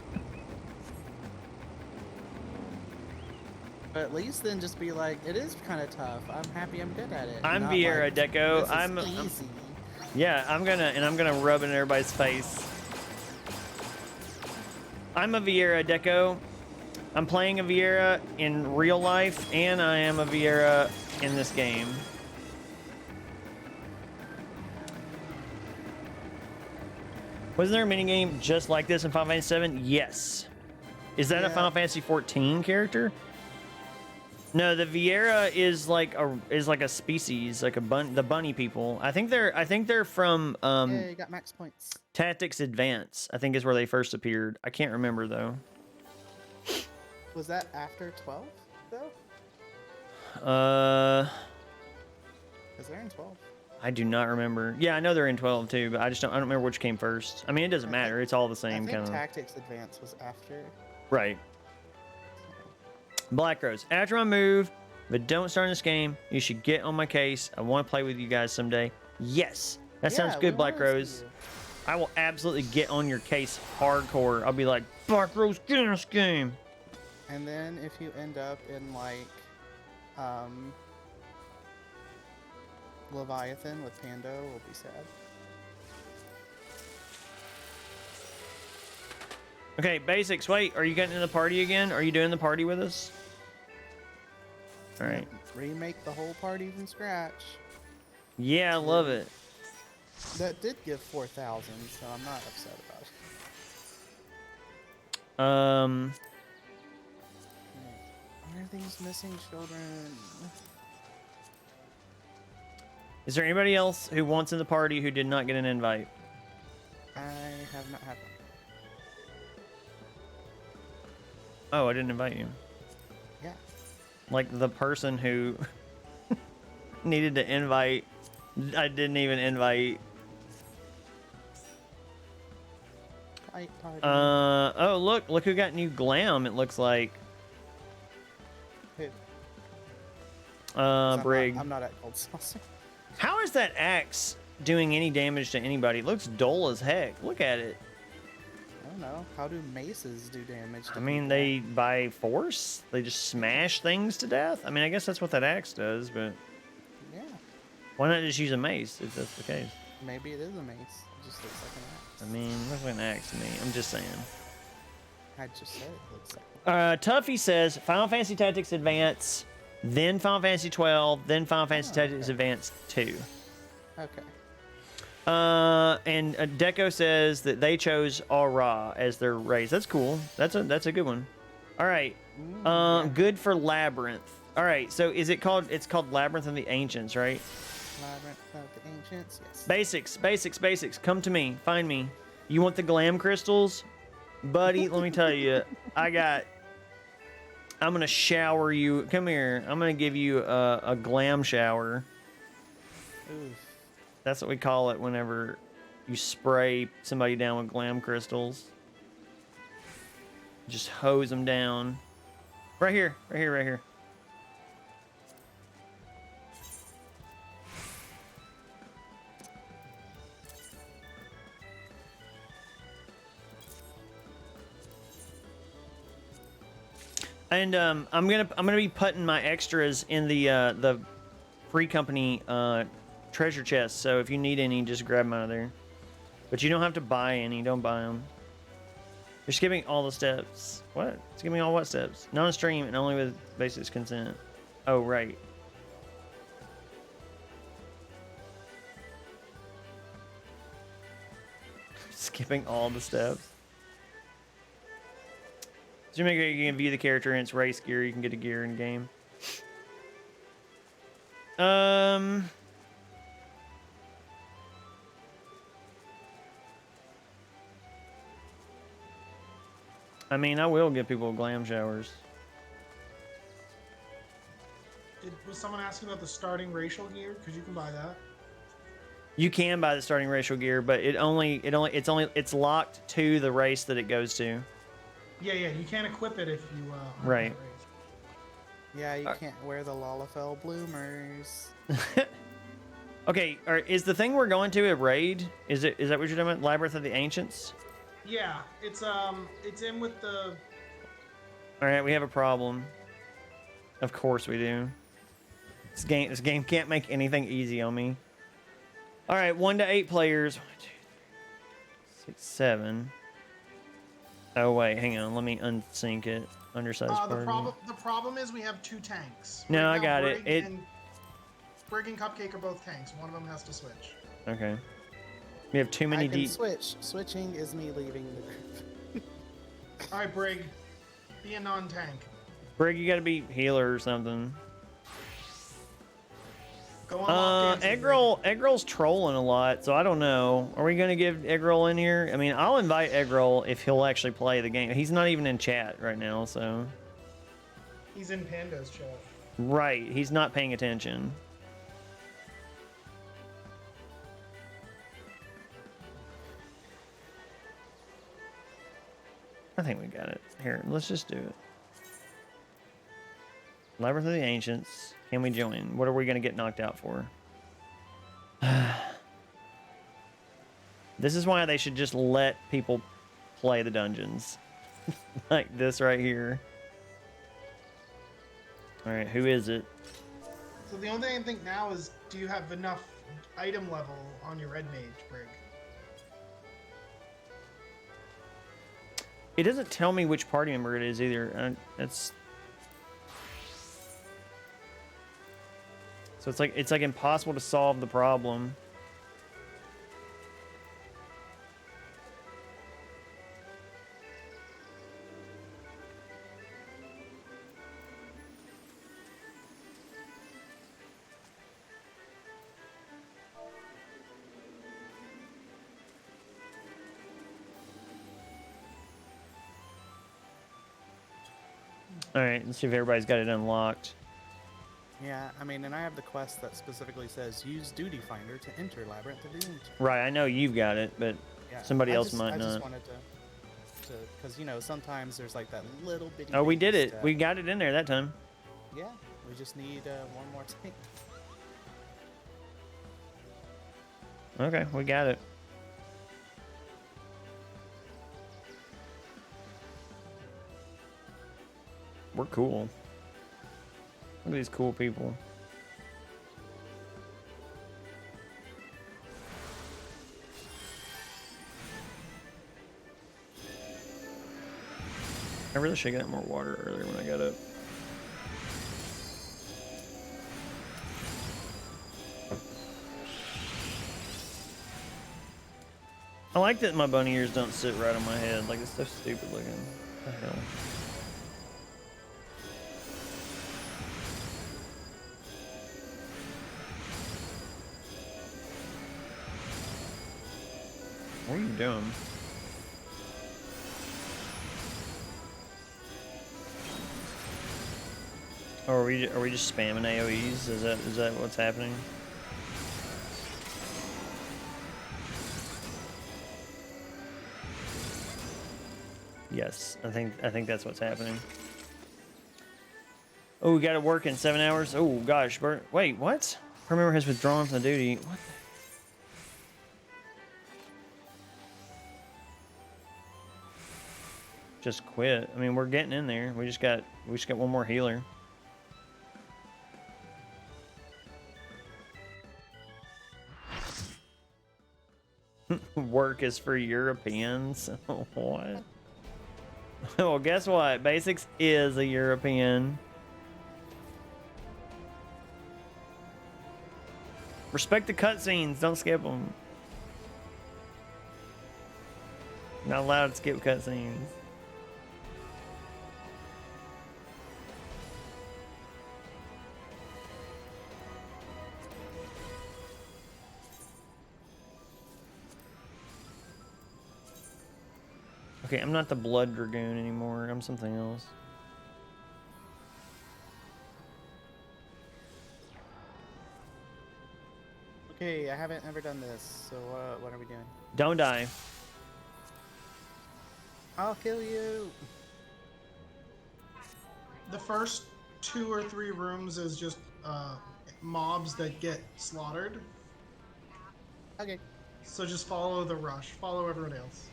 But at least then just be like, it is kind of tough. I'm happy I'm good at it. I'm Not Viera like, Deco. this is I'm easy. yeah, I'm gonna rub it in everybody's face. I'm a Viera Deco. I'm playing a Viera in real life, and I am a Viera in this game. Wasn't there a minigame just like this in Final Fantasy VII? Yes. Is that a Yeah. Final Fantasy 14 character? No, the Viera is like a species, like the bunny people. I think they're from Yeah, you got max points. Tactics Advance. I think is where they first appeared. I can't remember though. Was that after 12 though? Because they're in 12. I do not remember. Yeah, I know they're in 12 too, but I don't remember which came first. I mean, it doesn't matter. It's all the I same think kind of. Tactics Advance was after. Right. Black Rose. After my move, but don't start in this game, you should get on my case. I want to play with you guys someday. Yes. That sounds Yeah, good, we Black wanna see Rose. you. I will absolutely get on your case hardcore. I'll be like, Black Rose, get in this game. And then if you end up in like Leviathan with Pando, we'll be sad. Okay, Basics, wait. Are you getting in the party again? Are you doing the party with us? All right. Remake the whole party from scratch. Yeah, I love it. That did give 4,000, so I'm not upset about it. Everything's missing, children. Is there anybody else who wants in the party who did not get an invite? I have not had one. Oh, I didn't invite you. Yeah. Like the person who needed to invite, I didn't even invite. Fight party. Oh, look who got new glam, it looks like. Who? 'Cause Brig. I'm not at Cold Saucer. How is that axe doing any damage to anybody? It looks dull as heck. Look at it. I don't know. How do maces do damage to I mean, people? they, by force, they just smash things to death. I mean, I guess that's what that axe does, but Yeah. why not just use a mace if that's the case? Maybe it is a mace. It just looks like an axe. I mean, it looks like an axe to me. I'm just saying. I just said it looks like. Tuffy says Final Fantasy Tactics Advance, then Final Fantasy 12, then Final Fantasy Tactics Advance 2. Okay. And Deco says that they chose Aura as their race. That's cool. That's a good one. All right. Good for Labyrinth. All right. So is it called? It's called Labyrinth of the Ancients, right? Labyrinth of the Ancients. Yes. Basics. Come to me. Find me. You want the glam crystals, buddy? Let me tell you. I'm gonna shower you. Come here. I'm gonna give you a glam shower. Oof. That's what we call it whenever you spray somebody down with glam crystals. Just hose them down. Right here. And I'm gonna be putting my extras in the free company treasure chest, so if you need any, just grab them out of there. But you don't have to buy any. Don't buy them. You're skipping all the steps. What? Skipping all what steps? Not on stream and only with Basics consent. Oh, right. Skipping all the steps. So you can view the character in its race gear. You can get a gear in game. I mean, I will give people glam showers. Was someone asking about the starting racial gear? Because you can buy that. You can buy the starting racial gear, but it's locked to the race that it goes to. Yeah, you can't equip it if you aren't Right. that race. Yeah, you can't wear the Lalafell bloomers. Okay, is the thing we're going to a raid? Is that what you're talking about? Labyrinth of the Ancients? Yeah, it's in with the. All right, we have a problem. Of course we do. This game can't make anything easy on me. All right, 1 to 8 players. 1, 2, 3, 6, 7. Oh wait, hang on. Let me unsync it. Undersized party. The problem is we have 2 tanks. No, Right I now, got it. Brig and Cupcake are both tanks. One of them has to switch. Okay. We have too many I can deep. switch. Switching is me leaving the group. All right, Brig, be a non-tank. Brig, you gotta be healer or something. Go on. Eggroll's trolling a lot, so I don't know. Are we gonna give Eggroll in here? I mean, I'll invite Eggroll if he'll actually play the game. He's not even in chat right now, so. He's in Panda's chat. Right, he's not paying attention. I think we got it. Here, let's just do it. Labyrinth of the Ancients. Can we join? What are we going to get knocked out for? This is why they should just let people play the dungeons. Like this right here. Alright, who is it? So the only thing I think now is, do you have enough item level on your Red Mage, Brig? It doesn't tell me which party member it is either. It's... So it's like impossible to solve the problem. All right, let's see if everybody's got it unlocked. Yeah, I mean, and I have the quest that specifically says use Duty Finder to enter Labyrinth of the Ancients. Right, I know you've got it, but Yeah, somebody else I might not. just wanted to, because you know sometimes there's like that little bitty. Oh, we baby did it. step. We got it in there that time. Yeah, we just need one more tank. Okay, we got it. We're cool. Look at these cool people. I really should have got more water earlier when I got up. I like that my bunny ears don't sit right on my head. Like, it's so stupid looking. What the hell? What are you doing? Oh, are we just spamming AoEs? Is that what's happening? Yes, I think that's what's happening. Oh, we got to work in 7 hours. Oh gosh, wait, what? Per member has withdrawn from the duty. What? Just quit. I mean, we're getting in there. We just got one more healer. Work is for Europeans. What? Well, guess what? Basics is a European. Respect the cutscenes. Don't skip them. Not allowed to skip cutscenes. Okay, I'm not the Blood Dragoon anymore. I'm something else. Okay, I haven't ever done this, so what are we doing? Don't die. I'll kill you. The first 2 or 3 rooms is just mobs that get slaughtered. Okay. So just follow the rush. Follow everyone else.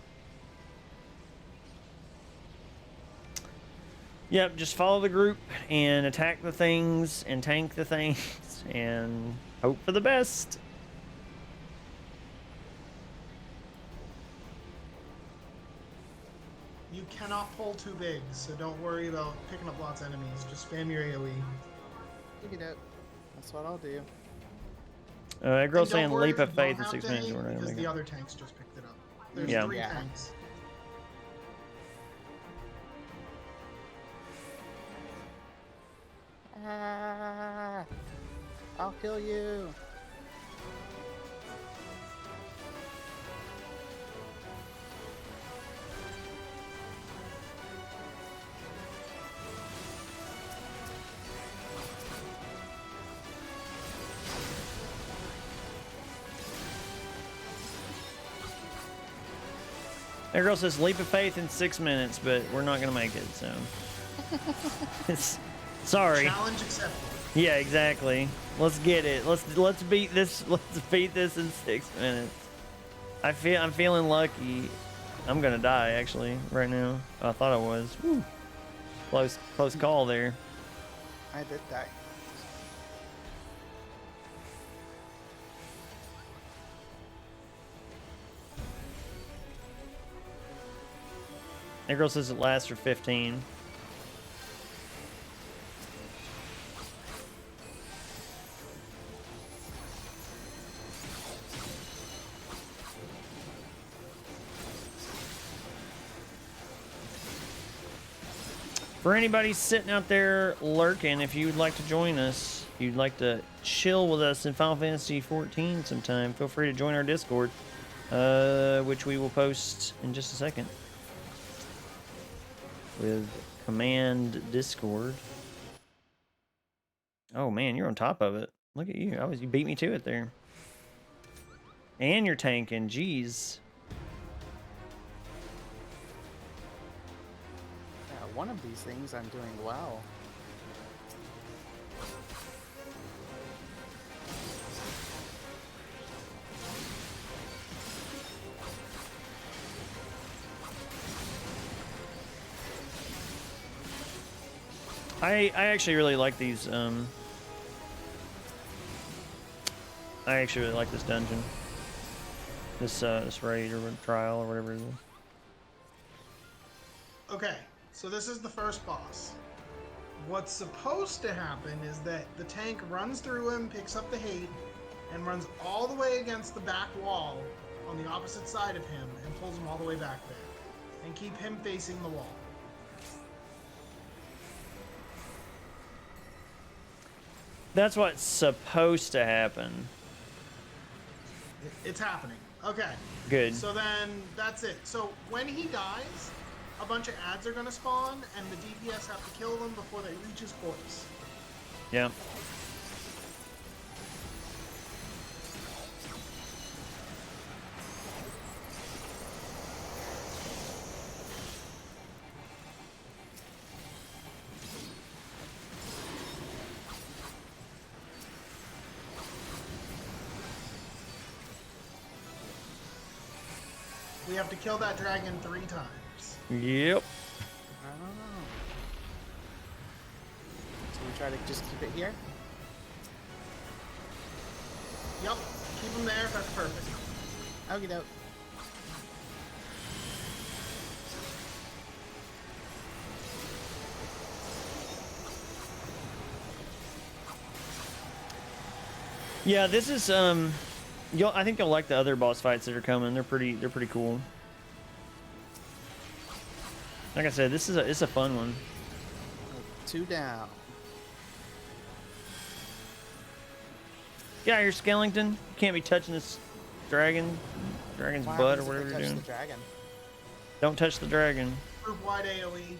Yep, just follow the group and attack the things and tank the things and hope for the best. You cannot pull too big, so don't worry about picking up lots of enemies. Just spam your AoE. Pick it up. That's what I'll do. That girl's And don't saying worry leap if of you faith don't in 6 have to minutes. hate, We're not gonna because make the it. other tanks just picked it up. There's Yeah. 3 Yeah. tanks. Ah, I'll kill you. That girl says leap of faith in 6 minutes, but we're not gonna make it. So, sorry. Challenge accepted. Yeah, exactly. Let's get it. Let's beat this. Let's beat this in 6 minutes. I'm feeling lucky. I'm gonna die actually right now. I thought I was. Woo. Close call there. I did die. That girl says it lasts for 15. For anybody sitting out there lurking, if you'd like to join us, if you'd like to chill with us in Final Fantasy XIV sometime, feel free to join our Discord, which we will post in just a second. With command Discord. Oh man, you're on top of it. Look at you. You beat me to it there. And you're tanking, jeez. One of these things I'm doing well. I actually really like these. I actually really like this dungeon. This raid or trial or whatever it is. Okay, so this is the first boss. What's supposed to happen is that the tank runs through him, picks up the hate, and runs all the way against the back wall on the opposite side of him and pulls him all the way back there. And keep him facing the wall. That's what's supposed to happen. It's happening. Okay. Good. So then that's it. So when he dies, a bunch of ads are going to spawn, and the DPS have to kill them before they reach his corpse. Yeah. We have to kill that dragon 3 times. Yep. So we try to just keep it here? Yep. Keep him there. That's perfect. Okie doke. Yeah, this is I think you'll like the other boss fights that are coming. They're pretty cool. Like I said, it's a fun one. 2 down. Yeah, you're Skellington. You can't be touching this dragon's What butt happens or if whatever I you're touch doing. the dragon? Don't touch the dragon. Group wide AoE.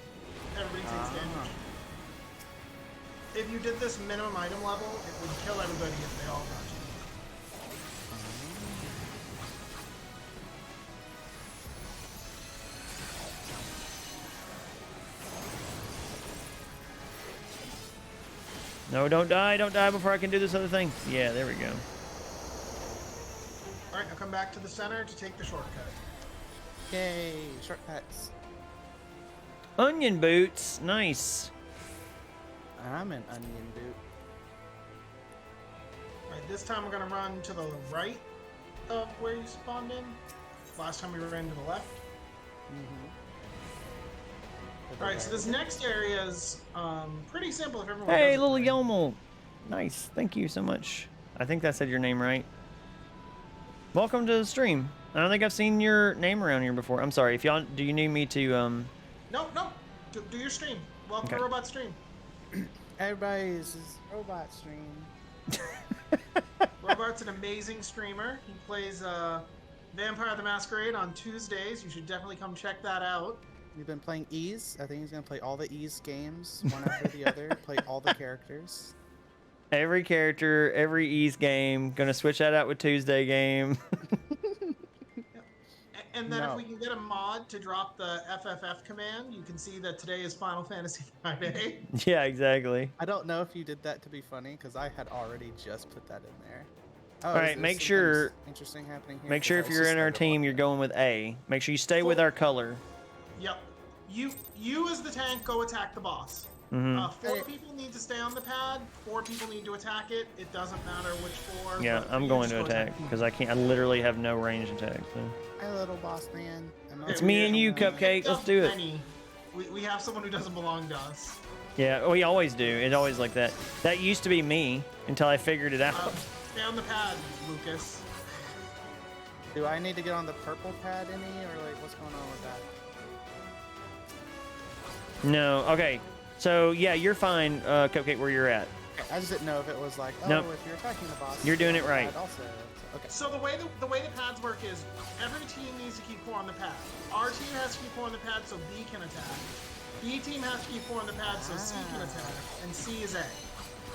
Everybody takes damage. If you did this minimum item level, it would kill everybody if they all touched it. No, don't die before I can do this other thing. Yeah, there we go. Alright, now come back to the center to take the shortcut. Yay, shortcuts. Onion boots, nice. I'm an onion boot. Alright, this time we're gonna run to the right of where you spawned in. Last time we ran to the left. Alright, so this next area is pretty simple if everyone Hey, does it little right. Yomel. Nice, thank you so much. I think that said your name right. Welcome to the stream. I don't think I've seen your name around here before. I'm sorry. If y'all, do you need me to No. Do your stream. Welcome to Robot Stream. Everybody's robot stream. Robot's an amazing streamer. He plays Vampire the Masquerade on Tuesdays. You should definitely come check that out. We've been playing Ease. I think he's gonna play all the Ease games, one after the other. Play all the characters. every character, every Ease game? Gonna switch that out with Tuesday game. And then if we can get a mod to drop the FFF command, you can see that today is Final Fantasy Friday. Yeah, exactly. I don't know if you did that to be funny, because I had already just put that in there. Oh, All right, make sure. Interesting happening here. Make sure if you're in our team, you're going with A. Make sure you stay with our color. Yep. You as the tank, go attack the boss. Mhm. 4 people need to stay on the pad. 4 people need to attack it. It doesn't matter which 4. Yeah, but I'm you going just to go attack because I can't. I literally have no range attack. So. Hi, little boss man. It's me and you, Cupcake. Let's do it. Penny. We have someone who doesn't belong to us. Yeah, we always do. It's always like that. That used to be me until I figured it out. Stay on the pad, Lucas. Do I need to get on the purple pad any, or like what's going on with that? No. Okay. So yeah, you're fine, Cupcake, where you're at. I just didn't know if it was like, oh, Nope. if you're attacking the boss, You're doing on it the right. pad Also, okay. So the way the pads work is every team needs to keep 4 on the pad. Our team has to keep 4 on the pad so B can attack. B team has to keep 4 on the pad so C can attack, and C is A.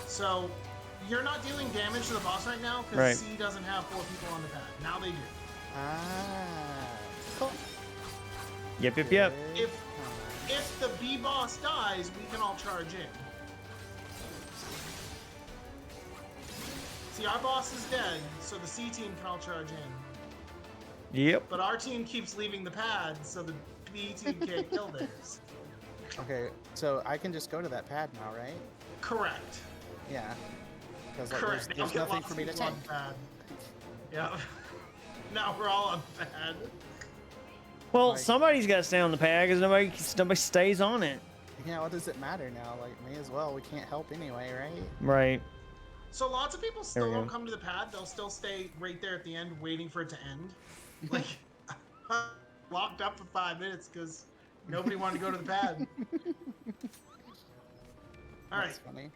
So you're not dealing damage to the boss right now because Right. C doesn't have 4 people on the pad. Now they do. Cool. Yep. If the B boss dies, we can all charge in. See, our boss is dead, so the C team can all charge in. Yep. But our team keeps leaving the pad, so the B team can't kill theirs. Okay, so I can just go to that pad now, right? Correct. Yeah. Because like, Correct. there's Now nothing get for me to lots of tank. people on the pad. Yeah. Now we're all on the pad. Well, Like- somebody's got to stay on the pad because nobody stays on it. Yeah, what does it matter now? Like, may as well. We can't help anyway, right? Right. So lots of people There still we won't go. come to the pad. They'll still stay right there at the end, waiting for it to end. Like, locked up for 5 minutes because nobody wanted to go to the pad. All right. That's funny.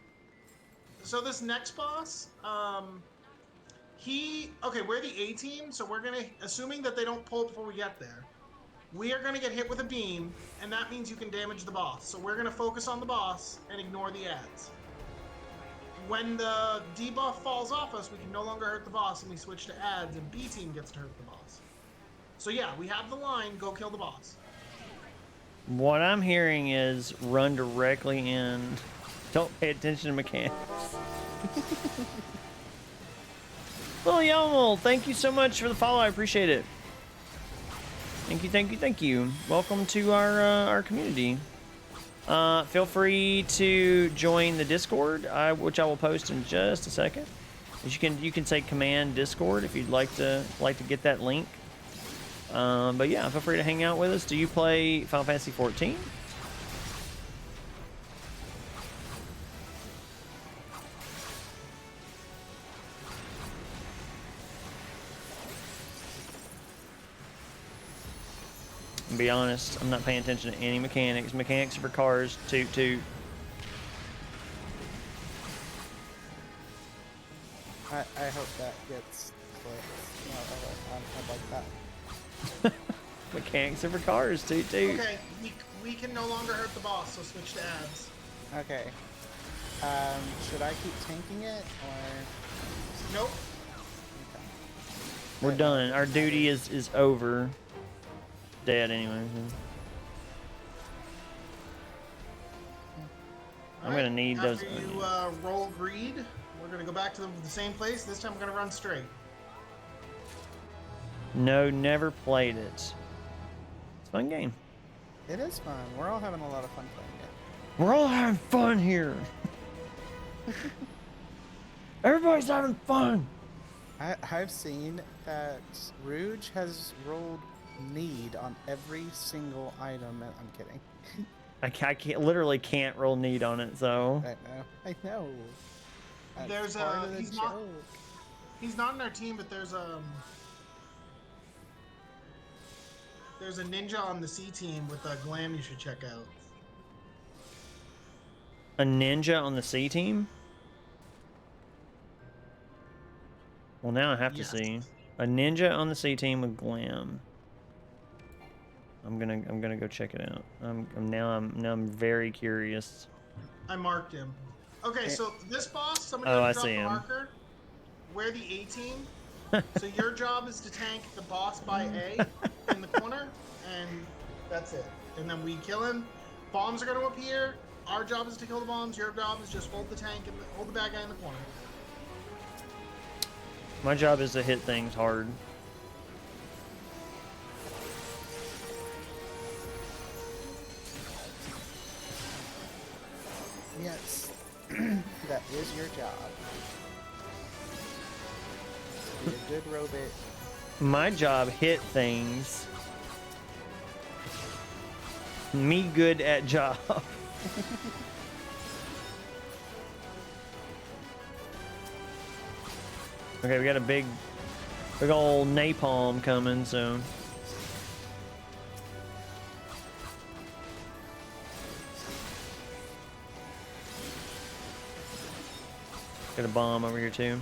So this next boss, we're the A team, so we're gonna, assuming that they don't pull before we get there, we are gonna get hit with a beam, and that means you can damage the boss. So we're gonna focus on the boss and ignore the ads. When the debuff falls off us, we can no longer hurt the boss, and we switch to ads, and B team gets to hurt the boss. So yeah, we have the line, go kill the boss. What I'm hearing is run directly in. Don't pay attention to mechanics. Lil Yomel, thank you so much for the follow. I appreciate it. Thank you. Welcome to our community. Feel free to join the Discord, which I will post in just a second. You can say command Discord if you'd like to get that link. But yeah, feel free to hang out with us. Do you play Final Fantasy 14? To be honest, I'm not paying attention to any mechanics. Mechanics are for cars. Toot toot. I hope that gets clicked. No, I'd like that. Mechanics are for cars. Toot toot. Okay, we can no longer hurt the boss, so switch to ads. Okay. Should I keep tanking it, or...? Nope. We're done. Our duty is over. Dead anyway. I'm gonna need those. After you roll greed, we're gonna go back to the same place. This time we're gonna run straight. No, never played it. It's a fun game. It is fun. We're all having a lot of fun playing it. We're all having fun here. Everybody's having fun. I've seen that Rouge has rolled need on every single item. I'm kidding. I literally can't roll need on it, so. I know. There's part of the he's joke. He's not in our team, but there's a ninja on the C team with a glam you should check out. A ninja on the C team? Well, now I have to see. A ninja on the C team with glam. I'm gonna go check it out. I'm very curious. I marked him. Okay, so this boss, somebody Oh, already I dropped see the him. marker. We're the A team. So your job is to tank the boss by A in the corner, and that's it. And then we kill him. Bombs are gonna appear. Our job is to kill the bombs. Your job is just hold the tank and hold the bad guy in the corner. My job is to hit things hard. Yes, that is your job. Be a good robot. My job hit things. Me good at job. Okay, we got a big old napalm coming, so. Got a bomb over here too.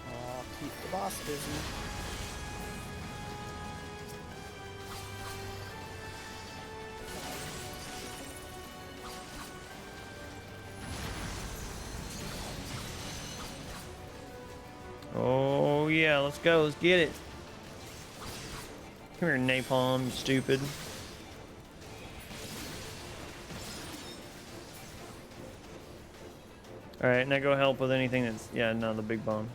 Oh, keep the boss busy. Oh yeah, let's go, let's get it. Come here, napalm, you stupid. Alright, now go help with anything that's, yeah, no, the big bomb.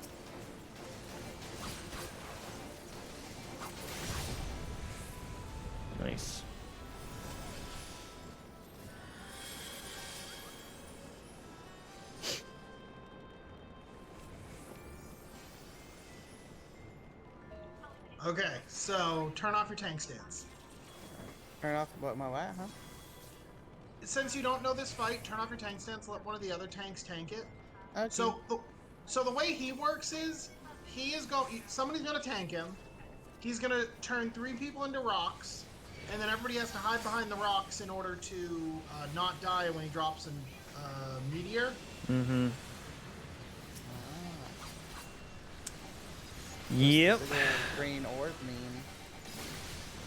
Nice. Okay, so turn off your tank stance. Turn off what, my what, huh? Since you don't know this fight, turn off your tank stance. Let one of the other tanks tank it. Okay. So the way he works is, somebody's gonna tank him. He's gonna turn 3 people into rocks, and then everybody has to hide behind the rocks in order to not die when he drops a meteor. Mm-hmm. Yep. What does the green orb mean?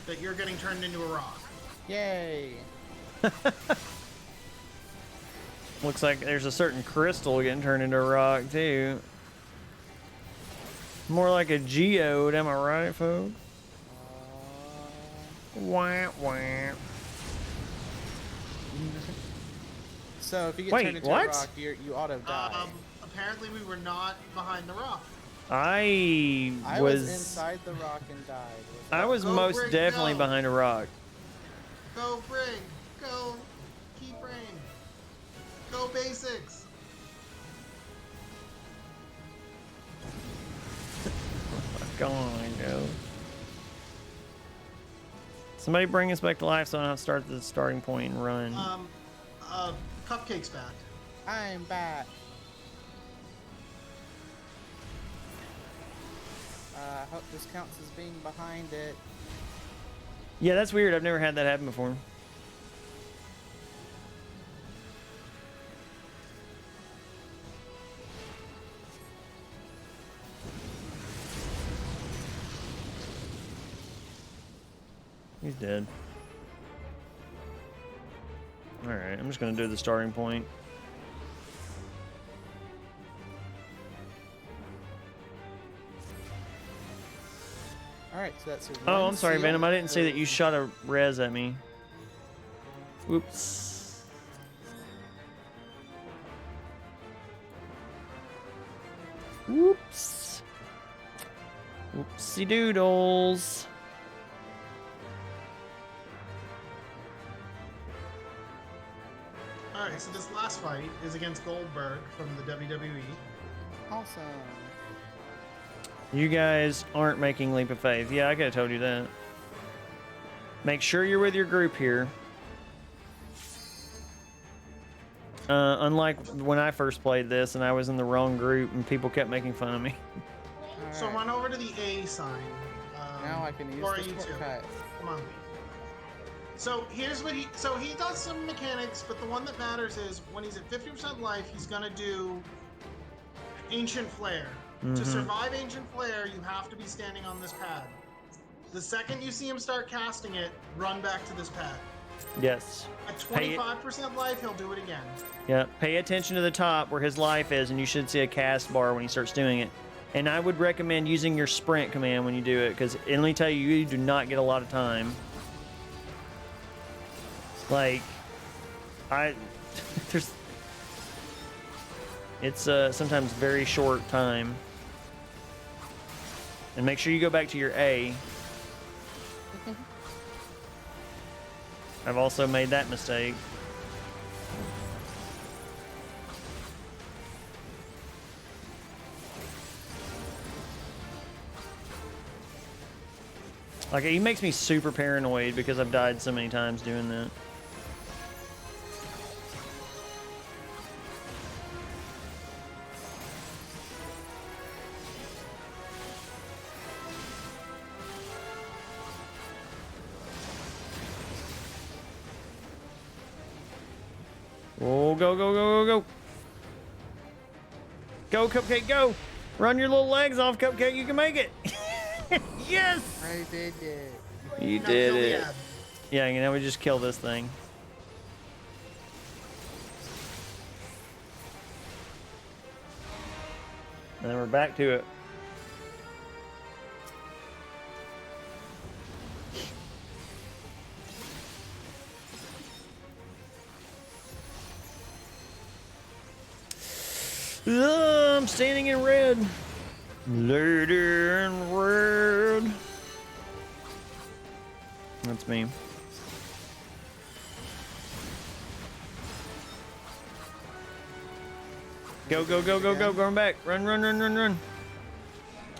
That you're getting turned into a rock. Yay! Looks like there's a certain crystal getting turned into a rock too. More like a geode, am I right, folks? Wah, wah. So if you get Wait, turned into what? a rock, you auto die. Apparently we were not behind the rock. I was inside the rock and died. I was Go, most Brig, definitely go. behind a rock. Go Brig, go keep brain, go basics. Go on, go. Somebody bring us back to life so I don't have to start at the starting point and run. Cupcake's back. I'm back. I hope this counts as being behind it. Yeah, that's weird. I've never had that happen before. He's dead. Alright, I'm just gonna do the starting point. Alright, so that's your Oh, one I'm sorry, seal. Venom. I didn't see that you shot a res at me. Whoops. Whoops. Whoopsie doodles. Alright, so this last fight is against Goldberg from the WWE. Awesome. You guys aren't making leap of faith. Yeah, I could have told you that. Make sure you're with your group here. Unlike when I first played this and I was in the wrong group and people kept making fun of me. So Alright, run over to the A sign. now I can use Or the you two. shortcut. Come on. So here's what he does some mechanics, but the one that matters is when he's at 50% life, he's gonna do Ancient Flare. To survive Ancient Flare, you have to be standing on this pad. The second you see him start casting it, run back to this pad. Yes. At 25% life, he'll do it again. Yeah, pay attention to the top where his life is, and you should see a cast bar when he starts doing it. And I would recommend using your sprint command when you do it, because let me tell you, you do not get a lot of time. Like, it's sometimes very short time. And make sure you go back to your A. I've also made that mistake. Like, he makes me super paranoid because I've died so many times doing that. Oh, go, go, go, go, go. Go, Cupcake, go. Run your little legs off, Cupcake. You can make it. Yes! I did it. You Now did kill the it. ad. Yeah, now we just kill this thing. And then we're back to it. Ugh, I'm standing in red. Lady in red. That's me. Go, go, go, go, go, going back. Run, run, run, run, run.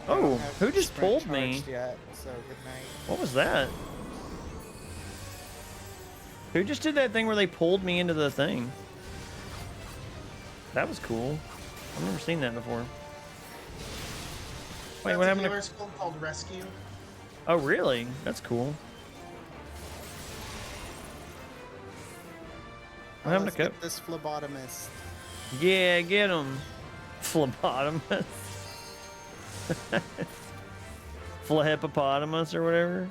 Oh, who just pulled me? Yet, so good night. What was that? Who just did that thing where they pulled me into the thing? That was cool. I've never seen that before. Wait, what happened to... That's a skill called Rescue. Oh, really? That's cool. What happened to Cope? Get this phlebotomist. Yeah, get him. Phlebotomist. Flahippopotamus or whatever.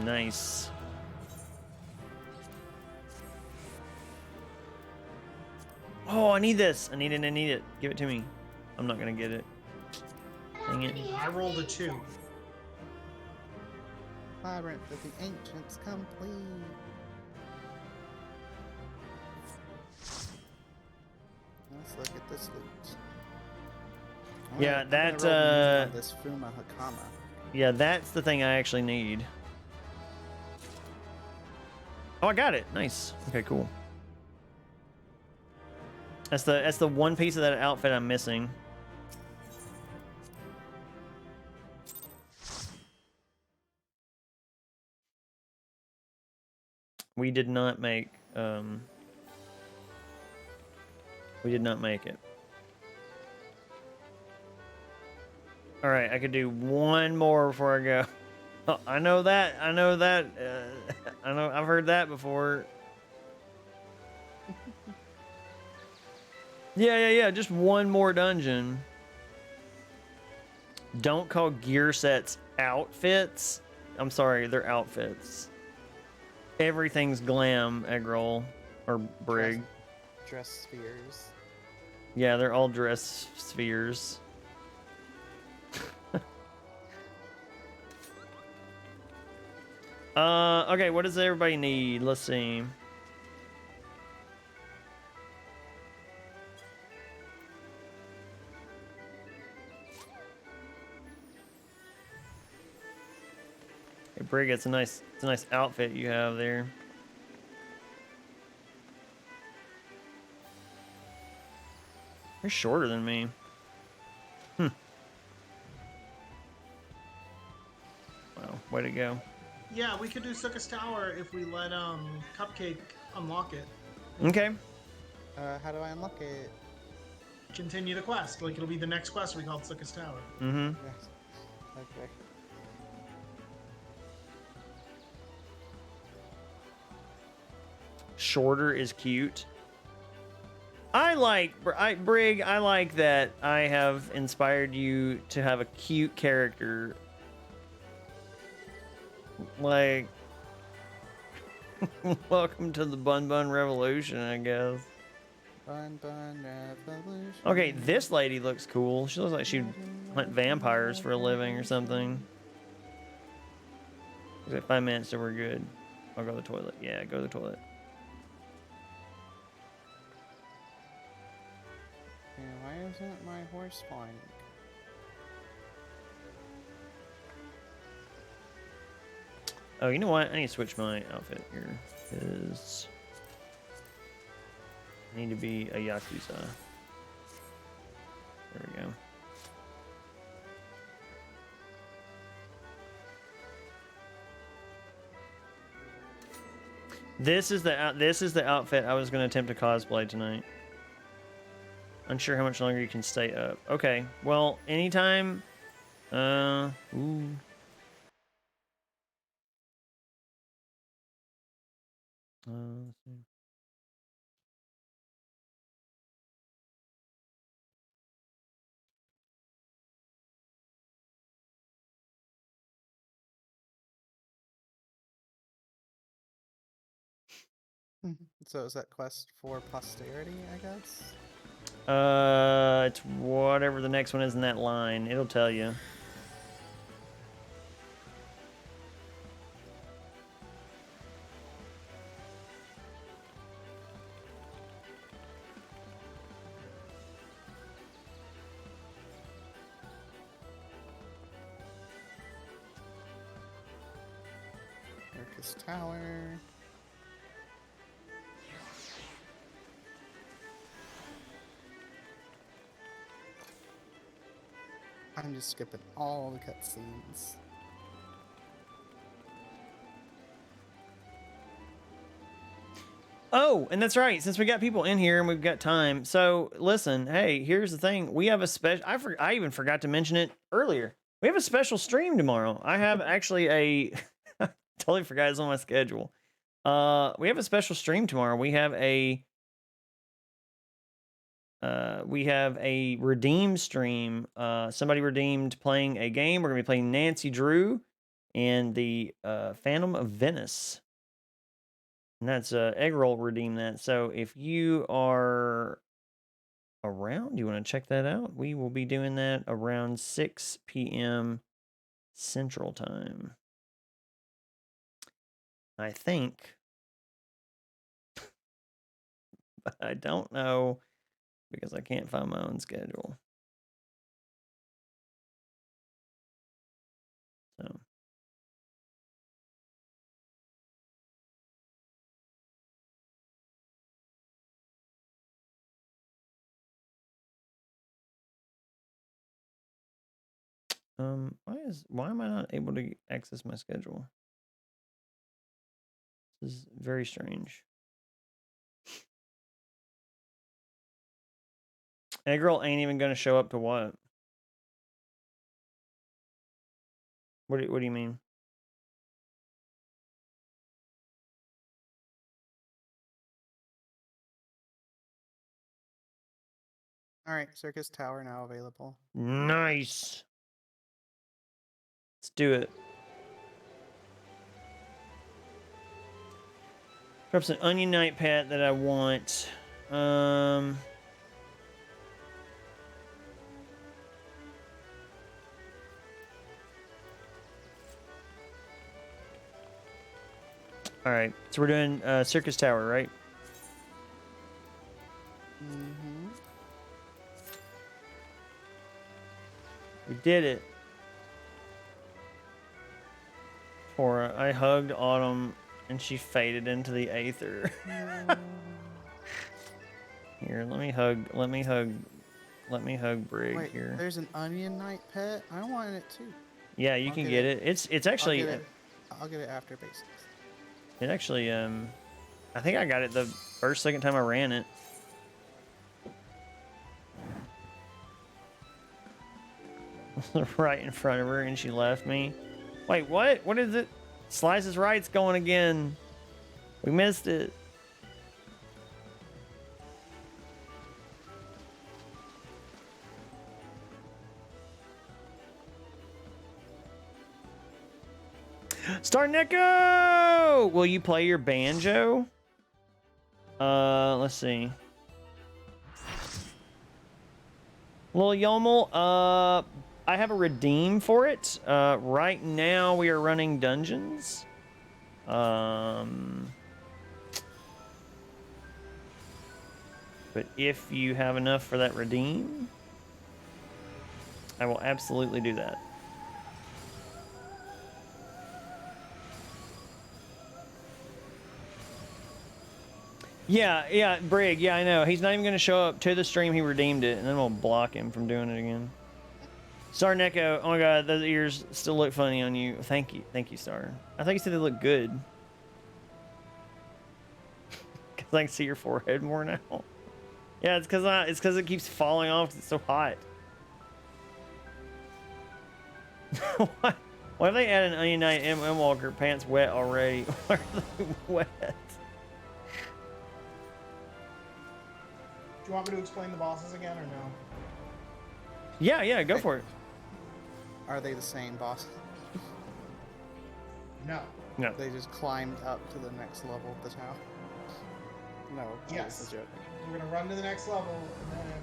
Nice. Oh, I need this. I need it. I need it. Give it to me. I'm not gonna get it. Dang it. I rolled a 2. Labyrinth of the Ancients complete. Let's look at this loot. Yeah, I'm gonna that, roll the on this Fuma Hakama. Yeah, that's the thing I actually need. Oh, I got it. Nice. Okay, cool. That's the one piece of that outfit I'm missing. We did not make we did not make it. All right, I could do one more before I go. Oh, I know that. I know that. I know. I've heard that before. Yeah. Just one more dungeon. Don't call gear sets outfits. I'm sorry, they're outfits. Everything's glam, egg roll, or brig. Dress spheres. Yeah, they're all dress spheres. Okay, what does everybody need? Let's see. Hey, Brig, it's a nice outfit you have there. You're shorter than me. Wow, way to go. Yeah, we could do Sukkah's Tower if we let Cupcake unlock it. Okay. How do I unlock it? Continue the quest. Like, it'll be the next quest we called Sukkah's Tower. Mm-hmm. Yes. Okay. Shorter is cute. Brig, I like that I have inspired you to have a cute character. Like, welcome to the Bun Bun Revolution, I guess. Bun Bun Revolution. Okay, this lady looks cool. She looks like she'd hunt vampires for a living or something. We've got 5 minutes, so we're good. I'll go to the toilet. Yeah, go to the toilet. Yeah, why isn't my horse flying? Oh, you know what? I need to switch my outfit here. Because I need to be a Yakuza. There we go. This is the outfit I was going to attempt to cosplay tonight. Unsure how much longer you can stay up. Okay, well, anytime. Ooh. Let's see. So is that quest for posterity, I guess? It's whatever the next one is in that line. It'll tell you. Circus Tower. I'm just skipping all the cutscenes. Oh, and that's right. Since we got people in here and we've got time, so listen. Hey, here's the thing. We have a special. I even forgot to mention it earlier. We have a special stream tomorrow. I have actually a. Totally forgot it's on my schedule. We have a special stream tomorrow. We have a redeem stream. Somebody redeemed playing a game. We're gonna be playing Nancy Drew and the Phantom of Venice. And that's egg roll redeemed that. So if you are around, you want to check that out, we will be doing that around 6 p.m. Central Time. I think. But I don't know because I can't find my own schedule. So. Why am I not able to access my schedule? This is very strange. Egg roll ain't even gonna show up to what? What do you mean? Alright, Circus Tower now available. Nice. Let's do it. Drops an onion night pet that I want. All right, so we're doing Circus Tower, right? Mm-hmm. We did it. Tora, I hugged Autumn and she faded into the aether. Here, let me hug Brig. Wait, here. There's an Onion Knight pet? I wanted it too. Yeah, you can get it. It's actually I'll get it. I'll get it after basics. It actually, I think I got it the second time I ran it. Right in front of her, and she left me. Wait, what? What is it? Slice's Right's going again. We missed it. Star Neko! Will you play your banjo? Let's see. Lil Yomel, I have a redeem for it. Right now we are running dungeons. But if you have enough for that redeem, I will absolutely do that. Yeah, Brig, yeah, I know. He's not even going to show up to the stream. He redeemed it, and then we'll block him from doing it again. Star Neko, oh my god, those ears still look funny on you. Thank you, Star. I thought you said they look good. Because I can see your forehead more now. Yeah, it's because it keeps falling off 'cause it's so hot. Why if they add an Onion Knight M Walker pants wet already? Why are they wet? Do you want me to explain the bosses again or no? Yeah, go for it. Are they the same boss? No. No. They just climbed up to the next level of the tower. No. Yes. That's a joke. We're gonna run to the next level and then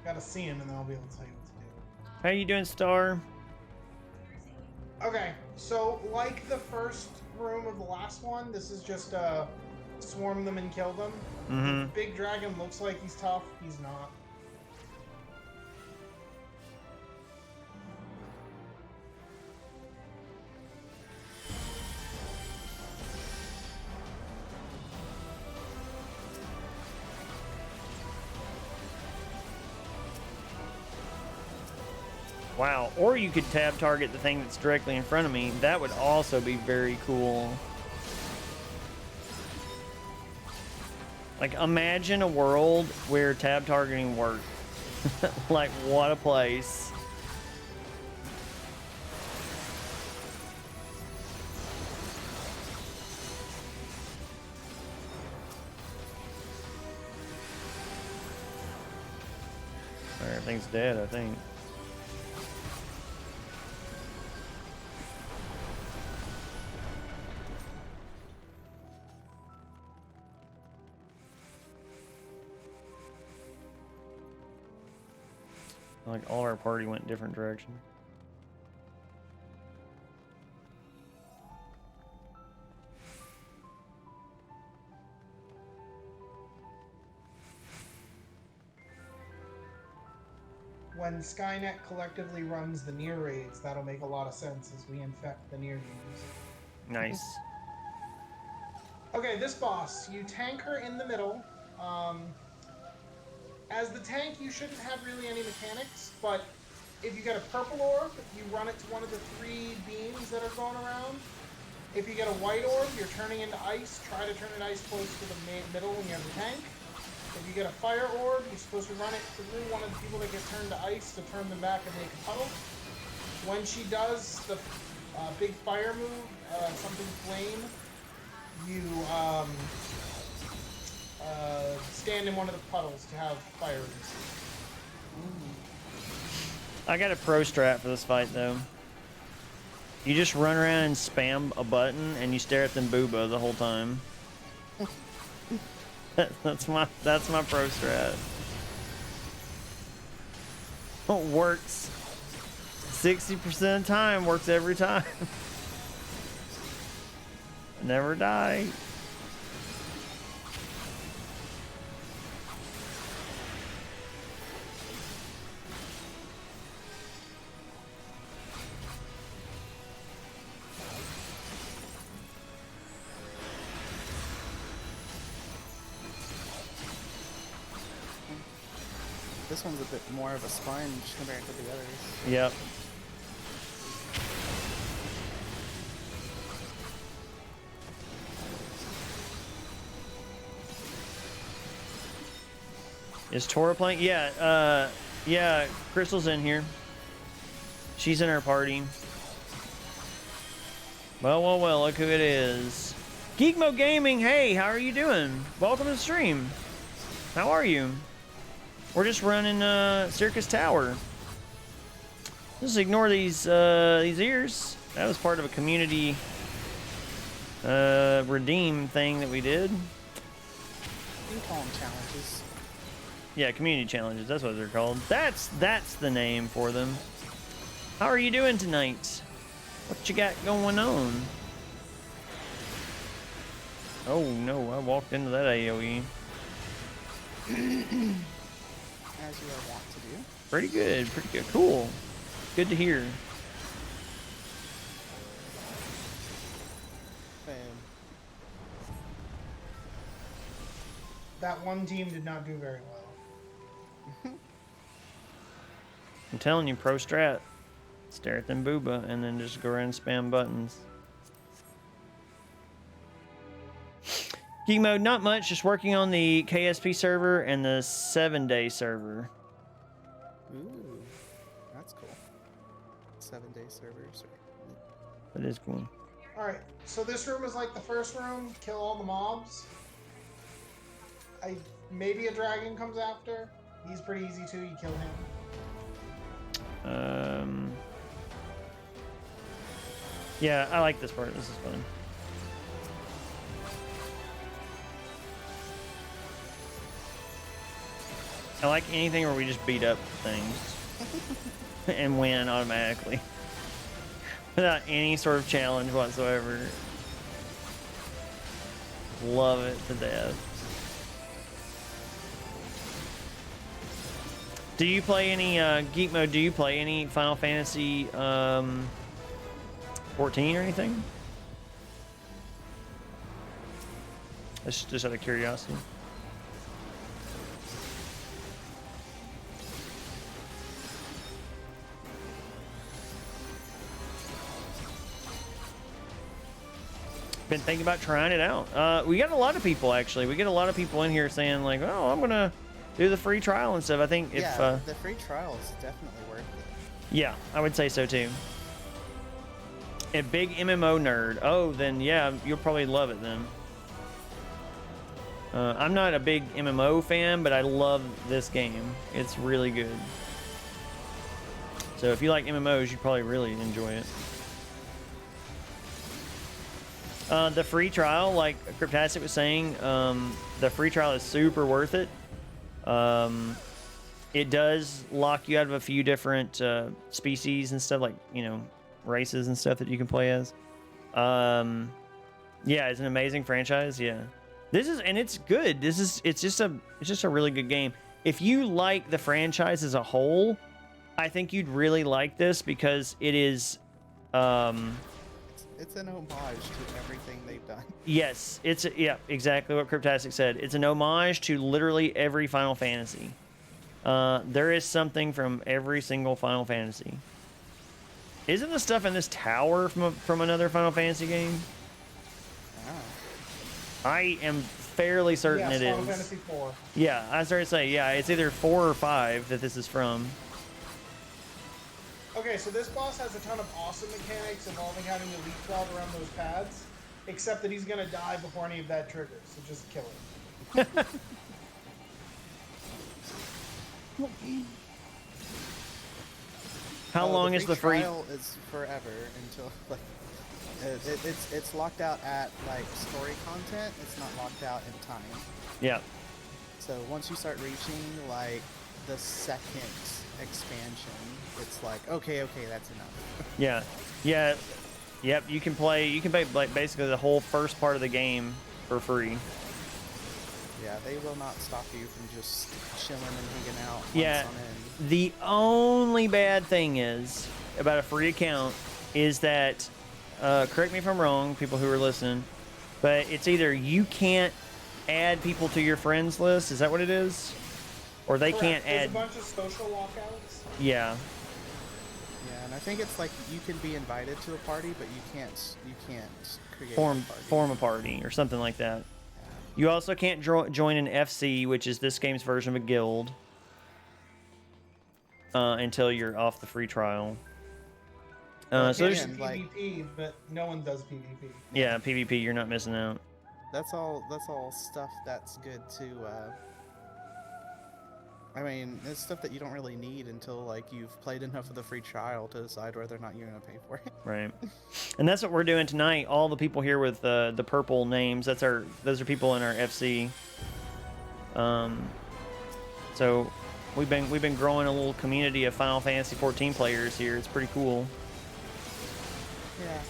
gotta see him and then I'll be able to tell you what to do. How you doing, Star? Okay, so like the first room of the last one, this is just swarm them and kill them. Mm-hmm. Big Dragon looks like he's tough, he's not. Wow, or you could tab target the thing that's directly in front of me. That would also be very cool. Like, imagine a world where tab targeting worked. Like, what a place. Everything's dead, I think. Like, all our party went different directions. When Skynet collectively runs the near raids, that'll make a lot of sense as we infect the near games. Nice. Okay, this boss, you tank her in the middle. As the tank, you shouldn't have really any mechanics, but if you get a purple orb, you run it to one of the 3 beams that are going around. If you get a white orb, you're turning into ice. Try to turn it ice close to the middle when you have the tank. If you get a fire orb, you're supposed to run it through one of the people that get turned to ice to turn them back and make a puddle. When she does the big fire move, something flame, you stand in one of the puddles to have fire resist. I got a pro strat for this fight, though. You just run around and spam a button, and you stare at them booba the whole time. That's my pro strat. It works 60% of the time. Works every time. Never die. This one's a bit more of a sponge compared to the others. Yep. Is Tora playing? Yeah, yeah, Crystal's in here. She's in our party. Well, well, well, look who it is. Geekmo Gaming, hey, how are you doing? Welcome to the stream. How are you? We're just running Circus Tower. Just ignore these ears. That was part of a community redeem thing that we did. You call them challenges. Yeah, community challenges. That's what they're called. That's the name for them. How are you doing tonight? What you got going on? Oh no, I walked into that AoE. As you are wont to do. Pretty good, cool. Good to hear. That one team did not do very well. I'm telling you, pro strat. Stare at them booba and then just go around and spam buttons. Geek mode, not much. Just working on the KSP server and the 7-day server. Ooh, that's cool. 7-day servers. That is cool. Alright, so this room is like the first room. Kill all the mobs. Maybe a dragon comes after. He's pretty easy too. You kill him. Yeah, I like this part. This is fun. I like anything where we just beat up things and win automatically without any sort of challenge whatsoever. Love it to death. Do you play any Geek Mode? Do you play any Final Fantasy 14 or anything? That's just out of curiosity. Been thinking about trying it out. We got a lot of people actually. We get a lot of people in here saying like, "Oh, I'm gonna do the free trial and stuff." I think if the free trial is definitely worth it. Yeah, I would say so too. A big MMO nerd. Oh, then yeah, you'll probably love it then. I'm not a big MMO fan, but I love this game. It's really good. So if you like MMOs, you probably really enjoy it. The free trial, like Cryptastic was saying, the free trial is super worth it. It does lock you out of a few different species and stuff, like, you know, races and stuff that you can play as. Yeah, it's an amazing franchise. Yeah, this is, and it's good. It's just a really good game. If you like the franchise as a whole, I think you'd really like this because it is. It's an homage to everything they've done. Yes, yeah, exactly what Cryptastic said. It's an homage to literally every Final Fantasy. There is something from every single Final Fantasy. Isn't the stuff in this tower from another Final Fantasy game? Oh. I am fairly certain it is. Final Fantasy 4. Yeah, I started to say, yeah, it's either 4 or 5 that this is from. Okay, so this boss has a ton of awesome mechanics involving having to leapfrog around those pads, except that he's gonna die before any of that triggers, so just kill him. How long is the free trial? Is forever until like it's locked out at like story content. It's not locked out in time. Yeah. So once you start reaching like the second expansion, it's like okay, that's enough. Yeah, yep. You can play like basically the whole first part of the game for free. Yeah, they will not stop you from just chilling and hanging out. Yeah. On end. The only bad thing is about a free account is that, correct me if I'm wrong, people who are listening, but it's either you can't add people to your friends list. Is that what it is? Or they can't There's add. a bunch of social lockouts. Yeah. Yeah, and I think it's like you can be invited to a party, but you can't create Form a party. form a party or something like that. You also can't join an FC, which is this game's version of a guild, until you're off the free trial. So there's PvP, but no one does PvP. yeah, PvP. You're not missing out. That's all stuff that's good to. I mean, it's stuff that you don't really need until like you've played enough of the free trial to decide whether or not you're gonna pay for it. Right, and that's what we're doing tonight. All the people here with the purple names, those are people in our FC. So we've been growing a little community of Final Fantasy 14 players here. It's pretty cool. Yeah,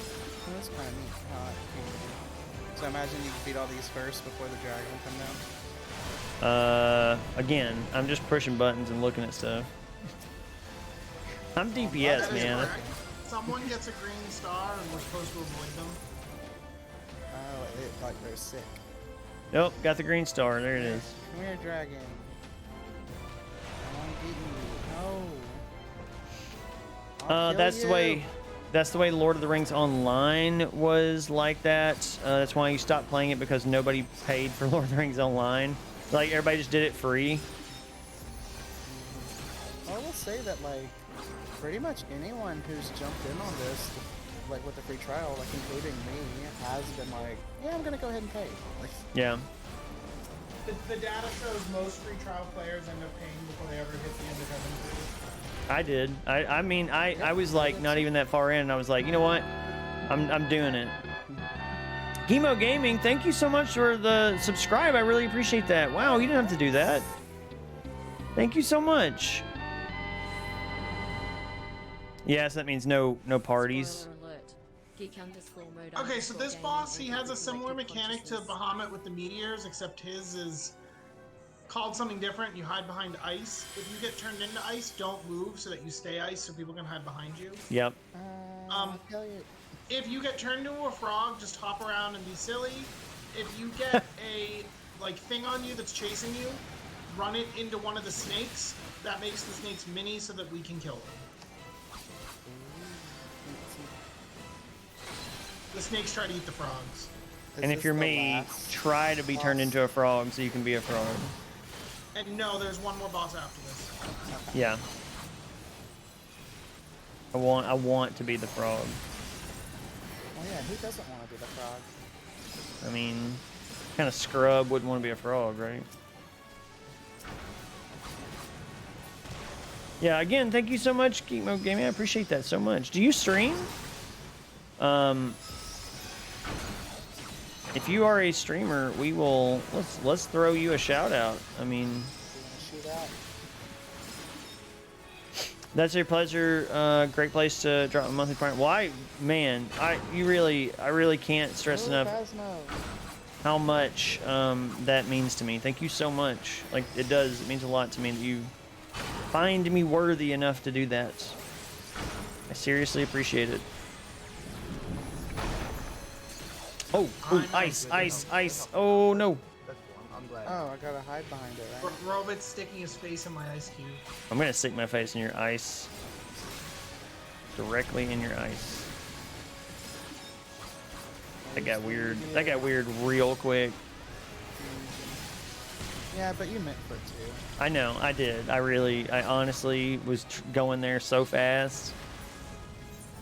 that's kind of neat how that came to be. So I imagine you defeat all these first before the dragon will come down. Again, I'm just pushing buttons and looking at stuff. I'm DPS, man. Someone gets a green star and we're supposed to avoid them. Oh, like they're sick. Nope, got the green star. There it is. Come here, dragon. I want to get you. No. I'll kill That's you. the way. That's the way Lord of the Rings Online was like that. That's why you stopped playing it, because nobody paid for Lord of the Rings Online. Like, everybody just did it free. I will say that, like, pretty much anyone who's jumped in on this, like, with the free trial, like, including me, has been like, yeah, I'm gonna go ahead and pay. Like, Yeah. The data shows most free trial players end up paying before they ever hit the end of Heaven 3. I did. I mean, I was like not even that far in, and I was like, you know what? I'm doing it. Chemo Gaming, thank you so much for the subscribe. I really appreciate that. Wow, you didn't have to do that. Thank you so much. Yes, that means no parties. Okay, so this boss, he has a similar mechanic to Bahamut with the meteors, except his is called something different. You hide behind ice. If you get turned into ice, don't move so that you stay ice so people can hide behind you. Yep. If you get turned into a frog, just hop around and be silly. If you get a like thing on you that's chasing you, run it into one of the snakes. That makes the snakes mini so that we can kill them. The snakes try to eat the frogs. And if you're me, try to be turned into a frog so you can be a frog. And no, there's one more boss after this. Yeah. I want to be the frog. oh yeah, who doesn't want to be the frog? I mean, kind of scrub wouldn't want to be a frog, right? Yeah, again, thank you so much, Geekmo Gaming. I appreciate that so much. Do you stream? If you are a streamer, we will let's throw you a shout out. I mean, that's your pleasure. Great place to drop a monthly prime. Why, man? I really can't stress enough how much that means to me. Thank you so much. Like, it does. It means a lot to me that you find me worthy enough to do that. I seriously appreciate it. Oh, ice. Oh, no. I'm glad. Oh, I gotta hide behind it, right? Robot's sticking his face in my ice cube. I'm gonna stick my face in your ice. Directly in your ice. That got weird. That got weird real quick. Yeah, but you meant for it too. I know, I did. I honestly was going there so fast.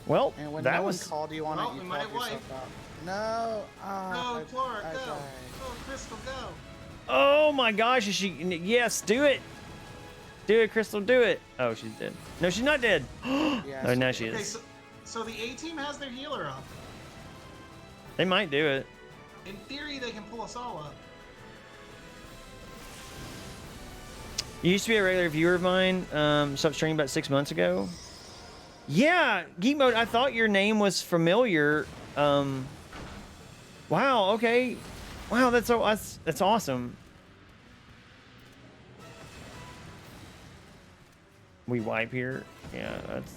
Well, And when that no was... one called you on it, you called yourself out. No! Go, Flora, I go! died. Go, Crystal, go! Oh my gosh, is she... Yes, do it! Do it, Crystal, do it! Oh, she's dead. No, she's not dead. Yeah, Oh, now she Okay, is. so the A-team has their healer up. They might do it. In theory, they can pull us all up. You used to be a regular viewer of mine. Stopped streaming about 6 months ago. Yeah, Geek Mode, I thought your name was familiar. Wow, okay. Wow, that's awesome. We wipe here. Yeah, that's,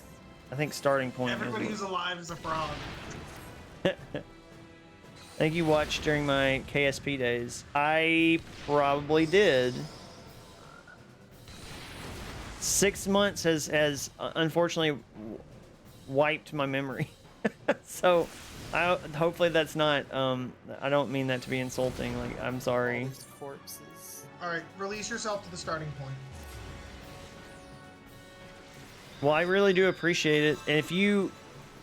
I think, starting point. Everybody who's alive is a frog. I think you watched during my KSP days. I probably did. 6 months has unfortunately wiped my memory. So Hopefully that's not. I don't mean that to be insulting. Like, I'm All sorry. these corpses. All right, release yourself to the starting point. Well, I really do appreciate it. And if you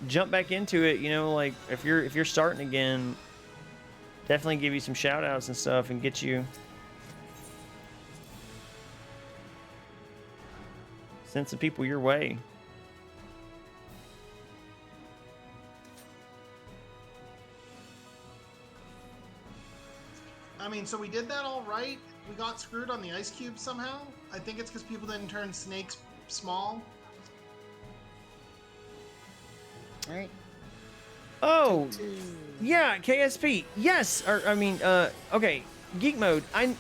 jump back into it, you know, like if you're starting again, definitely give you some shout outs and stuff and get you. Send some people your way. I mean, so we did that all right. We got screwed on the ice cube somehow. I think it's because people didn't turn snakes small. All right. Oh, yeah, KSP. Yes, or I mean, okay, geek mode. I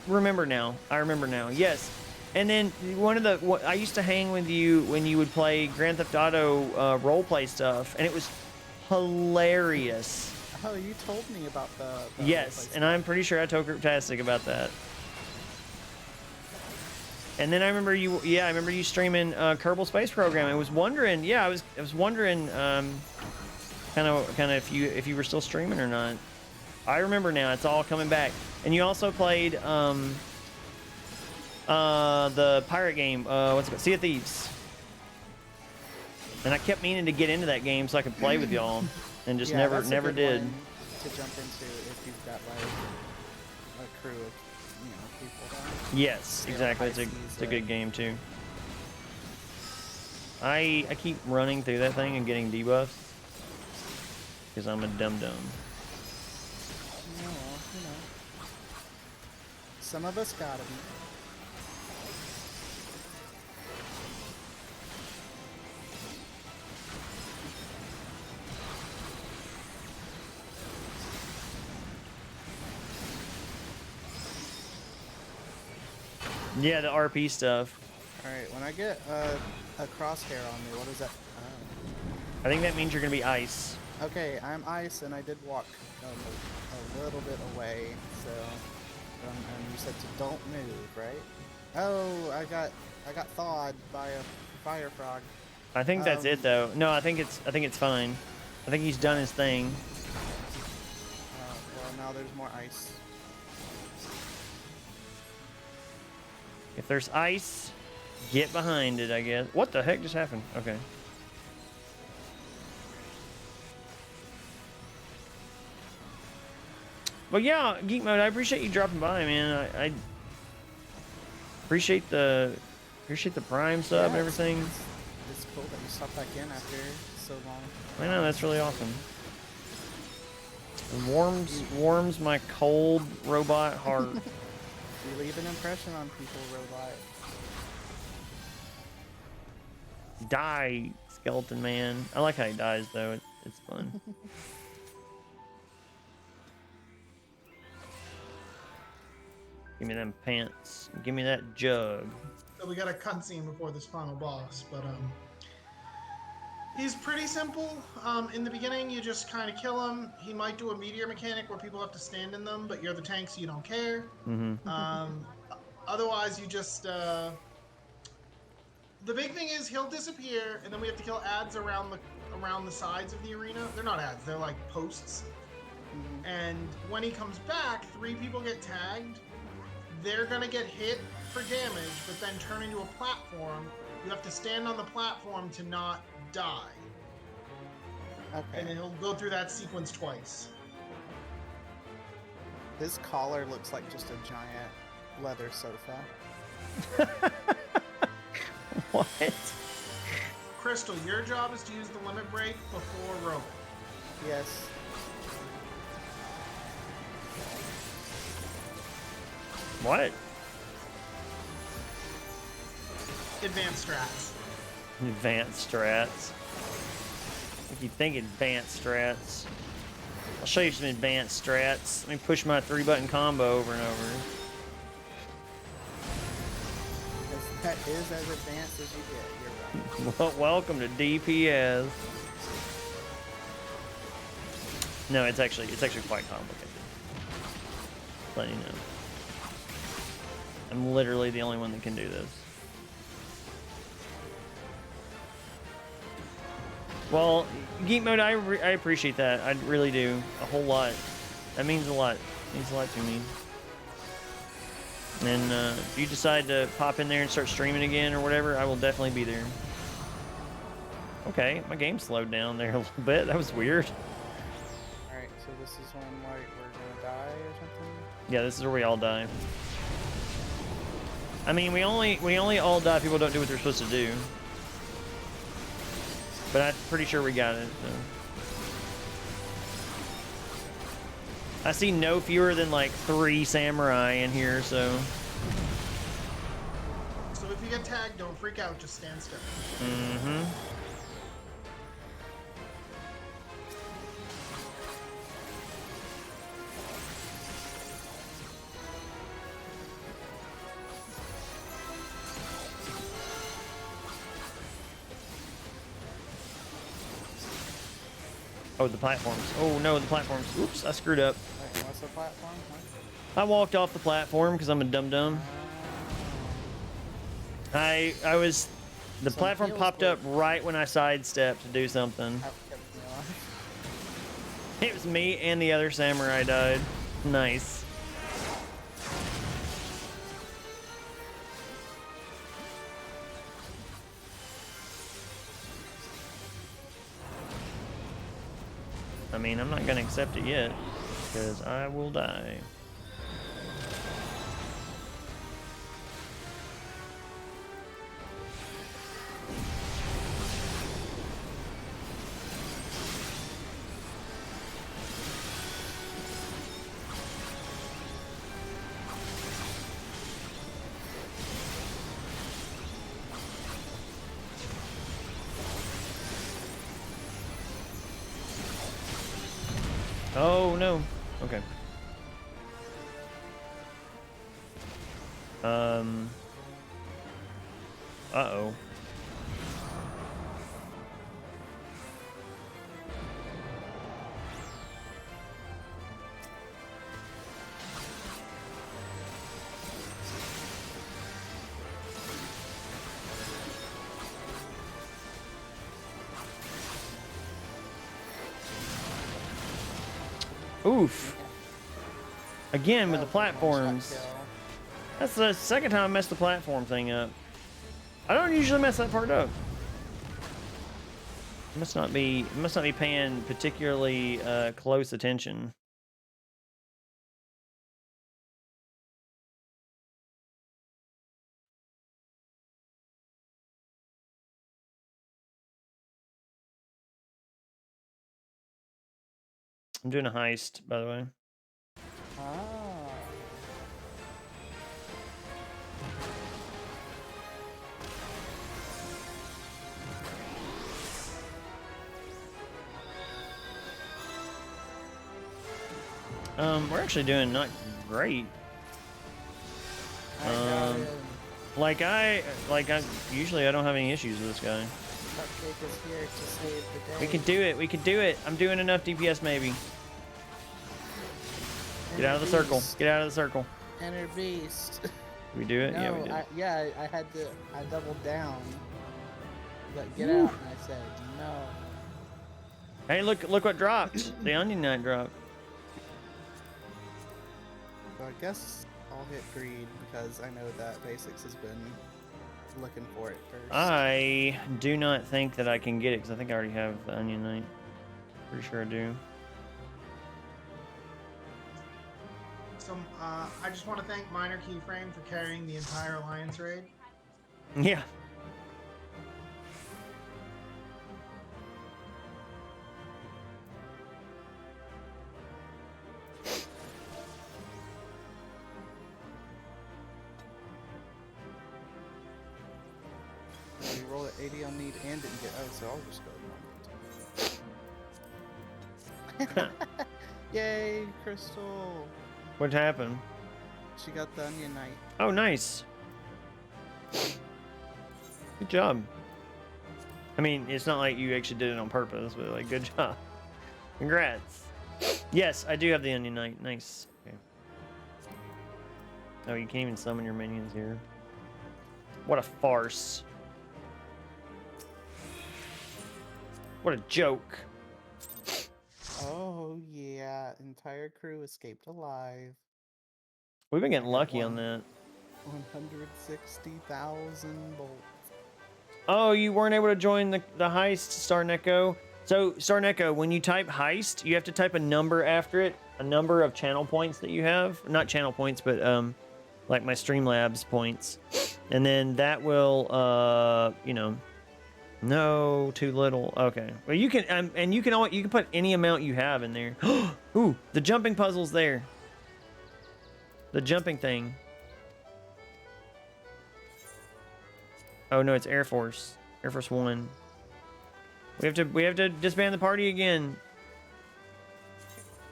remember now. I remember now. Yes, and then I used to hang with you when you would play Grand Theft Auto roleplay stuff, and it was hilarious. Oh, you told me about the Yes, and I'm pretty sure I told Cryptastic about that. And then I remember you. Yeah, I remember you streaming Kerbal Space Program. I was wondering. Yeah, I was wondering. Kind of if you were still streaming or not. I remember now. It's all coming back. And you also played the pirate game. What's it called? Sea of Thieves. And I kept meaning to get into that game so I could play with y'all, and just never did. To jump into if you've got like a crew of people. Yes, exactly. It's a good game too. I keep running through that thing and getting debuffs because I'm a dum-dum. Some of us gotta be. Yeah, the RP stuff. Alright, when I get a crosshair on me, what is that? I think that means you're gonna be ice. Okay, I'm ice, and I did walk a little bit away, so... and you said to don't move, right? Oh, I got thawed by a fire frog. I think that's it though. No, I think it's fine. I think he's done his thing. Well, now there's more ice. If there's ice, get behind it, I guess. What the heck just happened? Okay. But yeah, Geek Mode, I appreciate you dropping by, man. I appreciate the Prime sub and everything. It's cool that you stopped back in after so long. I know, that's really awesome. It warms my cold robot heart. You leave an impression on people, robot. Die, skeleton man. I like how he dies though. It's fun. Give me them pants. Give me that jug. So we got a cutscene before this final boss, but he's pretty simple. In the beginning, you just kind of kill him. He might do a meteor mechanic where people have to stand in them, but you're the tank, so you don't care. Otherwise, you just the big thing is he'll disappear, and then we have to kill ads around the sides of the arena. They're not ads; they're like posts. And when he comes back, 3 people get tagged. They're gonna get hit for damage, but then turn into a platform. You have to stand on the platform to not die. Okay. And he'll go through that sequence twice. His collar looks like just a giant leather sofa. What? Crystal, your job is to use the limit break before Rowan. Yes. What? Advanced strats. Advanced strats. If you think advanced strats, I'll show you some advanced strats. Let me push my 3-button combo over and over. That is as advanced as you get. You're right. Well, welcome to DPS. No, it's actually quite complicated. Let you know. I'm literally the only one that can do this. Well, Geek Mode, I appreciate that. I really do. A whole lot. That means a lot. It means a lot to me. And if you decide to pop in there and start streaming again or whatever, I will definitely be there. Okay, my game slowed down there a little bit. That was weird. Alright, so this is when like we're gonna die or something? Yeah, this is where we all die. I mean, we only all die if people don't do what they're supposed to do. But I'm pretty sure we got it. So. I see no fewer than like 3 samurai in here, so. So if you get tagged, don't freak out. Just stand still. Mm-hmm. Oh, the platforms. Oh no, the platforms. Oops, I screwed up. Wait, what's the platform? I walked off the platform because I'm a dum-dum. The platform popped up right when I sidestepped to do something. It was me and the other samurai died. Nice. I mean, I'm not gonna accept it yet, because I will die. Oh no. Okay. Uh-oh. Oof. Again with the platforms. That's the second time I messed the platform thing up. I don't usually mess that part up. Must not be paying particularly close attention. I'm doing a heist, by the way. We're actually doing not great. Usually I don't have any issues with this guy. Cupcake is here to save the day. We can do it. We can do it. I'm doing enough DPS maybe. Get out of the circle. Get out of the circle. Enter beast. We do it? No, Yeah, we did. I doubled down. But get out, and I said no. Hey, look what dropped. The onion knight dropped. So I guess I'll hit greed because I know that Basics has been looking for it first. I do not think that I can get it because I think I already have the onion knight. Pretty sure I do. So I just want to thank Minor Keyframe for carrying the entire Alliance raid. Yeah. We roll at 80 on need and didn't get so I'll just go. Yay, Crystal! What happened? She got the onion knight. Oh, nice. Good job. I mean, it's not like you actually did it on purpose, but like, good job. Congrats. Yes, I do have the onion knight. Nice. Okay. Oh, you can't even summon your minions here. What a farce. What a joke. Oh yeah, entire crew escaped alive. We've been getting I got lucky on that. 160,000 bolts. Oh, you weren't able to join the heist, Star Neko. So, Star Neko, when you type heist, you have to type a number after it, a number of channel points that you have. Not channel points, but like my Streamlabs points. And then that will, you know, no, too little. Okay. Well, you can, and you can put any amount you have in there. Ooh, the jumping puzzle's there. The jumping thing. Oh no, it's Air Force. Air Force One. We have to disband the party again.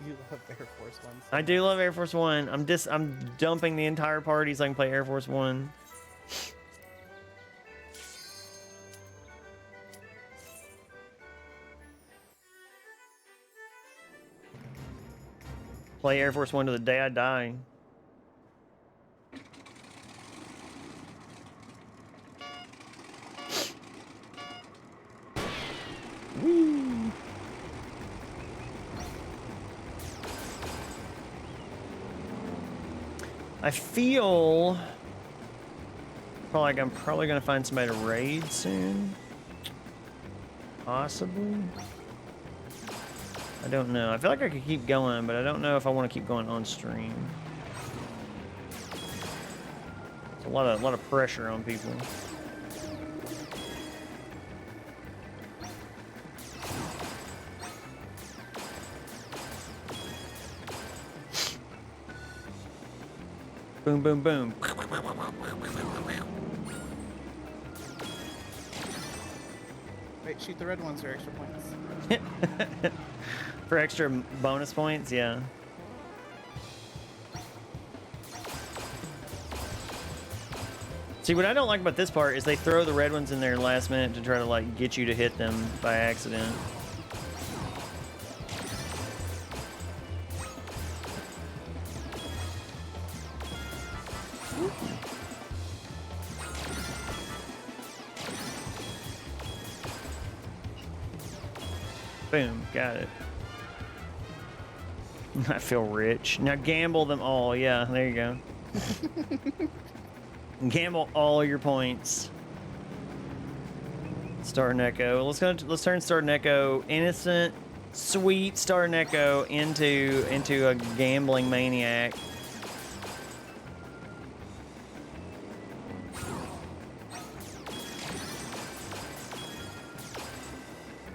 You love Air Force One. I do love Air Force One. I'm dumping the entire party so I can play Air Force One. Play Air Force One to the day I die. Woo. I feel like I'm probably gonna find somebody to raid soon. Possibly. I don't know. I feel like I could keep going, but I don't know if I want to keep going on stream. It's a lot of pressure on people. Boom, boom, boom. Wait, shoot the red ones for extra points. For extra bonus points, yeah. See, what I don't like about this part is they throw the red ones in there last minute to try to, like, get you to hit them by accident. Boom, got it. I feel rich. Now gamble them all. Yeah, there you go. Gamble all your points. Star Neko. Let's turn Star Neko, innocent, sweet Star Neko, into a gambling maniac.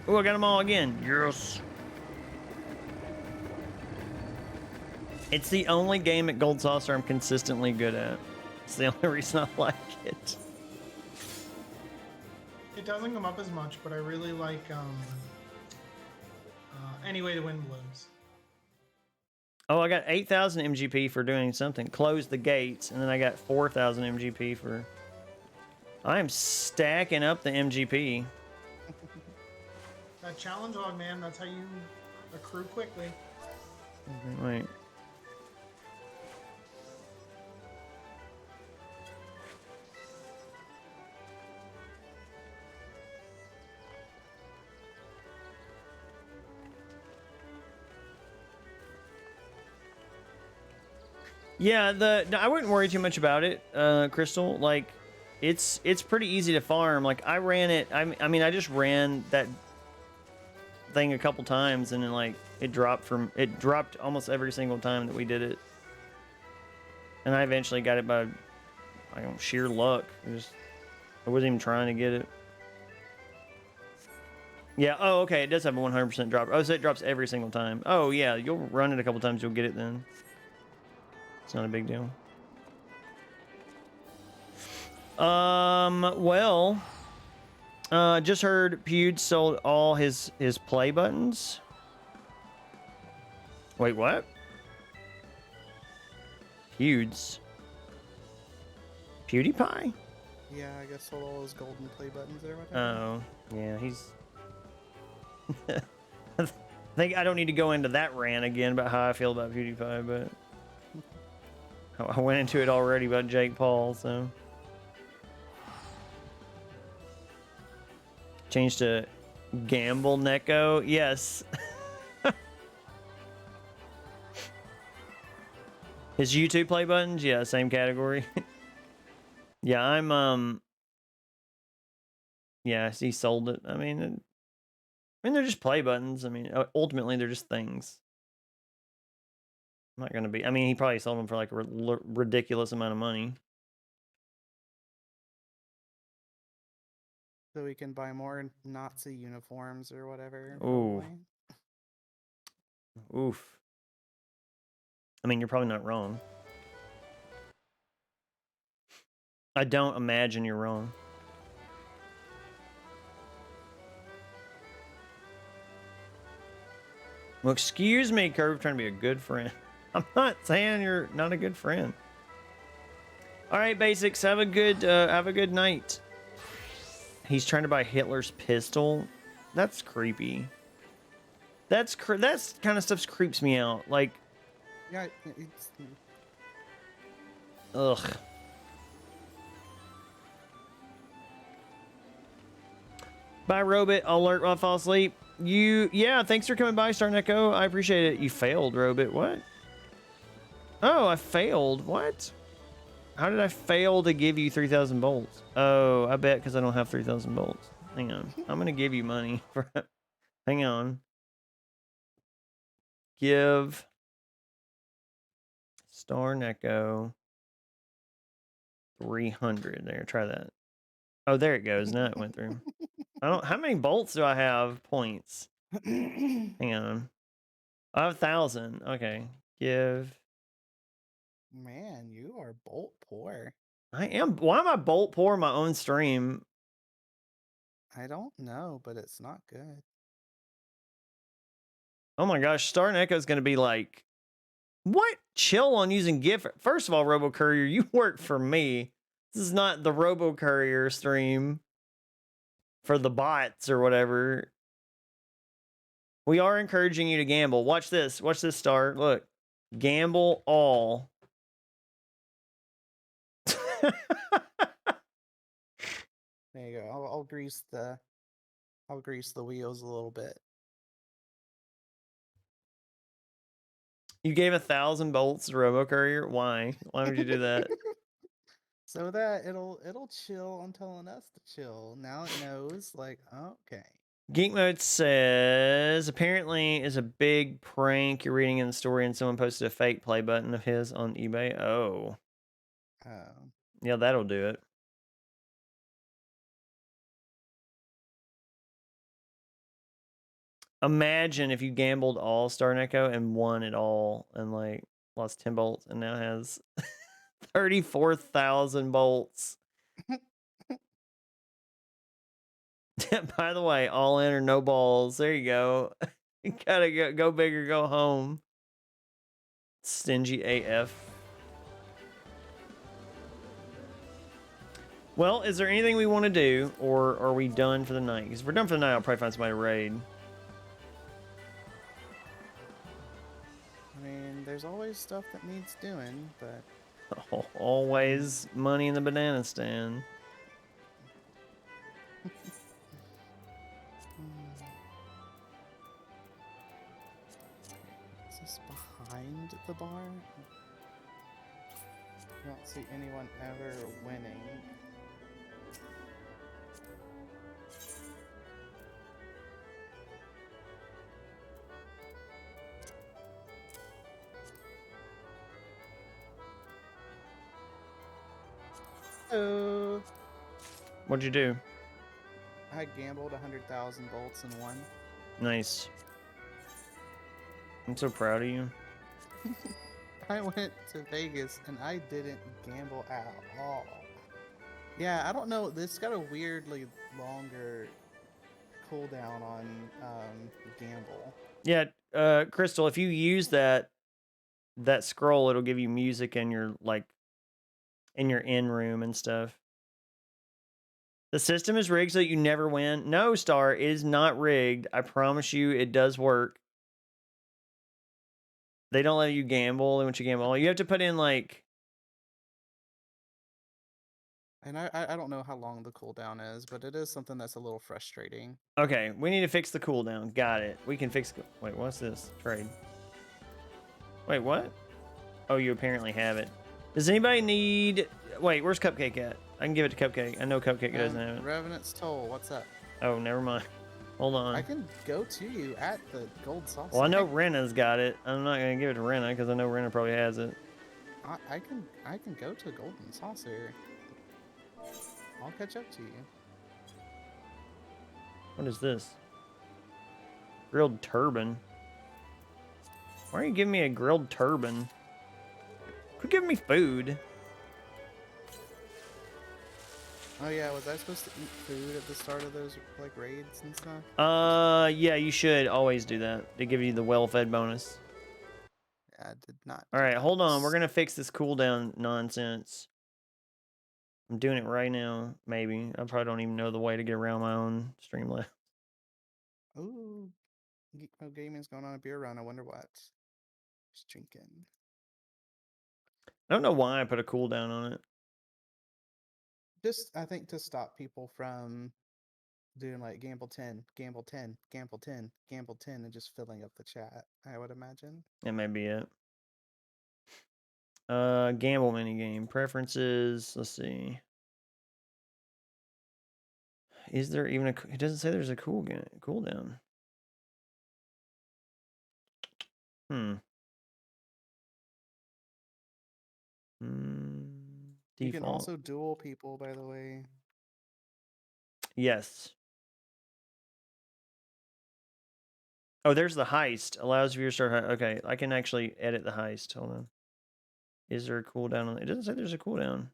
Oh, I got them all again. Yes. It's the only game at Gold Saucer I'm consistently good at. It's the only reason I like it. It doesn't come up as much, but I really like Any Way to Win Blues. Oh, I got 8,000 MGP for doing something. Close the gates, and then I got 4,000 MGP for... I am stacking up the MGP. That challenge log, man, that's how you accrue quickly. Wait. Yeah, no, I wouldn't worry too much about it, Crystal. Like, it's pretty easy to farm. Like, I ran it. I mean, I just ran that thing a couple times, and then like it dropped almost every single time that we did it. And I eventually got it by, I don't know, sheer luck. I wasn't even trying to get it. Yeah. Oh, okay. It does have a 100% drop. Oh, so it drops every single time. Oh, yeah. You'll run it a couple times. You'll get it then. It's not a big deal. Well, just heard Pewd sold all his play buttons. Wait, what? Pewds? PewDiePie? Yeah, I guess sold all those golden play buttons there. Oh, yeah, he's... I think I don't need to go into that rant again about how I feel about PewDiePie, but... I went into it already about Jake Paul, so... Changed to Gamble Neko, yes. His YouTube play buttons, yeah, same category. Yeah, I'm yeah, he sold it. I mean, they're just play buttons. I mean, ultimately they're just things. I'm not gonna be. I mean, he probably sold them for like a ridiculous amount of money. So we can buy more Nazi uniforms or whatever. Ooh. Probably. Oof. I mean, you're probably not wrong. I don't imagine you're wrong. Well, excuse me, Curve, trying to be a good friend. I'm not saying you're not a good friend. All right, basics, have a good night. He's trying to buy Hitler's pistol. That's creepy. That's kind of stuff creeps me out. Like, Yeah, it's. ugh. Bye, Robit. Alert while I fall asleep. Yeah, thanks for coming by, Star Echo. I appreciate it. You failed, Robit. What? Oh, I failed. What? How did I fail to give you 3,000 bolts? Oh, I bet because I don't have 3,000 bolts. Hang on. I'm going to give you money for it. Hang on. Give Star Neko 300. There, try that. Oh, there it goes. Now it went through. How many bolts do I have? Points. Hang on. I have 1,000. Okay. Give. Man, you are bolt poor. I am. Why am I bolt poor in my own stream? I don't know, but it's not good. Oh my gosh, Star and Echo is going to be like, what? Chill on using GIF. First of all, Robo Courier, you work for me. This is not the Robo Courier stream for the bots or whatever. We are encouraging you to gamble. Watch this. Watch this, Star. Look. Gamble all. There you go. I'll grease the wheels a little bit. You gave 1,000 bolts to Robo Courier? Why? Why would you do that? So that it'll chill on telling us to chill. Now it knows, like, okay. Geek Mode says, apparently is a big prank you're reading in the story and someone posted a fake play button of his on eBay. Oh. Yeah, that'll do it. Imagine if you gambled all Star Neko and won it all and like lost 10 bolts and now has 34,000 bolts. By the way, all in or no balls. There you go. You gotta go big or go home. Stingy AF. Well, is there anything we want to do, or are we done for the night? Because if we're done for the night, I'll probably find somebody to raid. I mean, there's always stuff that needs doing, but Always money in the banana stand. Is this behind the bar? I don't see anyone ever winning. Oh. What'd you do? I gambled 100,000 bolts and won. Nice. I'm so proud of you. I went to Vegas and I didn't gamble at all. Yeah, I don't know. This got a weirdly longer cooldown on gamble. Yeah, Crystal, if you use that scroll, it'll give you music in your in your in room and stuff. The system is rigged so that you never win. No, Star, it is not rigged. I promise you, it does work. They don't let you gamble. They want you to gamble. You have to put in like And I don't know how long the cooldown is, but it is something that's a little frustrating. Okay, we need to fix the cooldown. Got it. We can fix. Wait, what's this? Trade. Wait, what? Oh, you apparently have it. Does anybody need? Wait, where's Cupcake at? I can give it to Cupcake. I know Cupcake doesn't have it. Revenant's Toll, what's up? Oh, never mind. Hold on. I can go to you at the gold saucer. Well, I know Rena's got it. I'm not gonna give it to Rena because I know Rena probably has it. I can go to golden saucer. I'll catch up to you. What is this? Grilled turban. Why are you giving me a grilled turban? Quit giving me food. Oh yeah, was I supposed to eat food at the start of those like raids and stuff? Yeah, you should always do that to give you the well-fed bonus. Yeah, I did not. All right, hold on. We're gonna fix this cooldown nonsense. I'm doing it right now. Maybe I probably don't even know the way to get around my own Streamlabs. Ooh, Geek Mode Gaming's going on a beer run. I wonder what. Just drinking. I don't know why I put a cooldown on it. Just I think to stop people from doing like gamble 10, gamble 10, gamble 10, gamble 10, and just filling up the chat. I would imagine. That may be it. Gamble minigame preferences. Let's see. Is there even a? It doesn't say there's a cooldown. You can Default. also duel people, by the way. Yes. Oh, there's the heist. Allows viewers to start. Okay, I can actually edit the heist. Hold on. Is there a cooldown on it? It doesn't say there's a cooldown.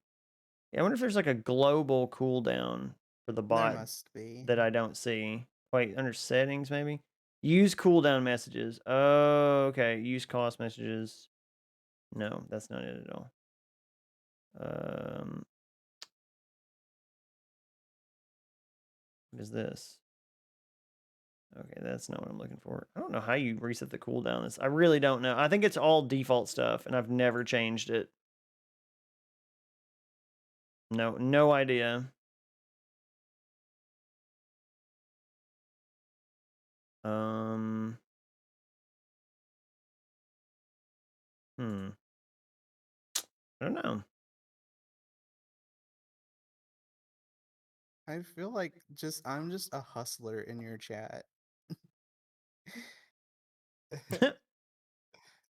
Yeah, I wonder if there's like a global cooldown for the bot There must be. that I don't see. Wait, under settings maybe? Use cooldown messages. Oh, okay. Use cost messages. No, that's not it at all. What is this? Okay, that's not what I'm looking for. I don't know how you reset the cooldown. I really don't know. I think it's all default stuff, and I've never changed it. No idea. I don't know. I feel like I'm just a hustler in your chat.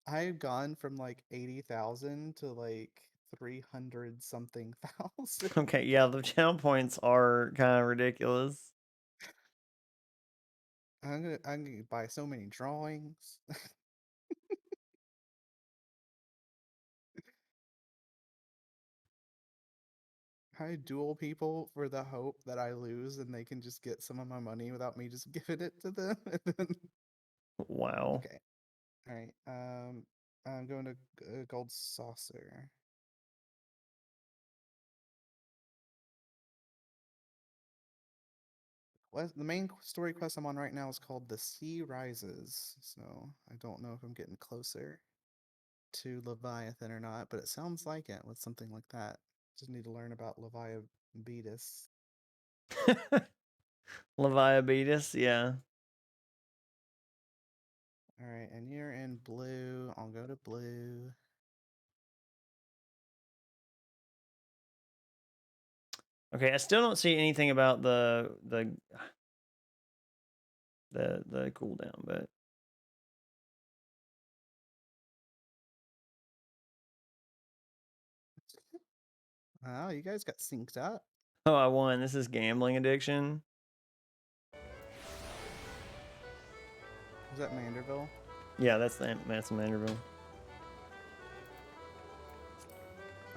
I've gone from like 80,000 to like 300 something thousand. Okay, yeah, the channel points are kind of ridiculous. I'm gonna buy so many drawings. I duel people for the hope that I lose and they can just get some of my money without me just giving it to them. Wow. Okay. All right. I'm going to gold saucer. The main story quest I'm on right now is called The Sea Rises, so I don't know if I'm getting closer to Leviathan or not, but it sounds like it with something like that. Just need to learn about Leviabetus. Leviabetus, yeah. Alright, and you're in blue. I'll go to blue. Okay, I still don't see anything about the cooldown, but Oh, you guys got synced up. oh, I won. This is gambling addiction. Is that Manderville? Yeah, that's Manderville.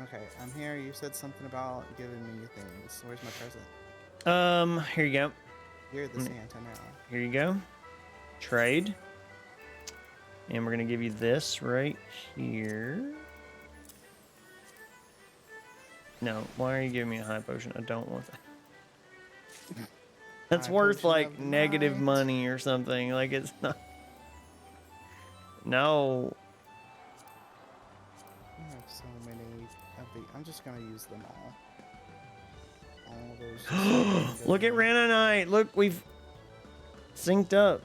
Okay, I'm here. You said something about giving me things. Where's my present? Here you go. You're the Santa now. Here you go. Trade. And we're gonna give you this right here. No, why are you giving me a high potion? I don't want that. That's High worth potion like of negative light. money or something. Like it's not. No. I have so many of the. I'm just gonna use them all. All those. Look at Rana Knight. Look, we've synced up.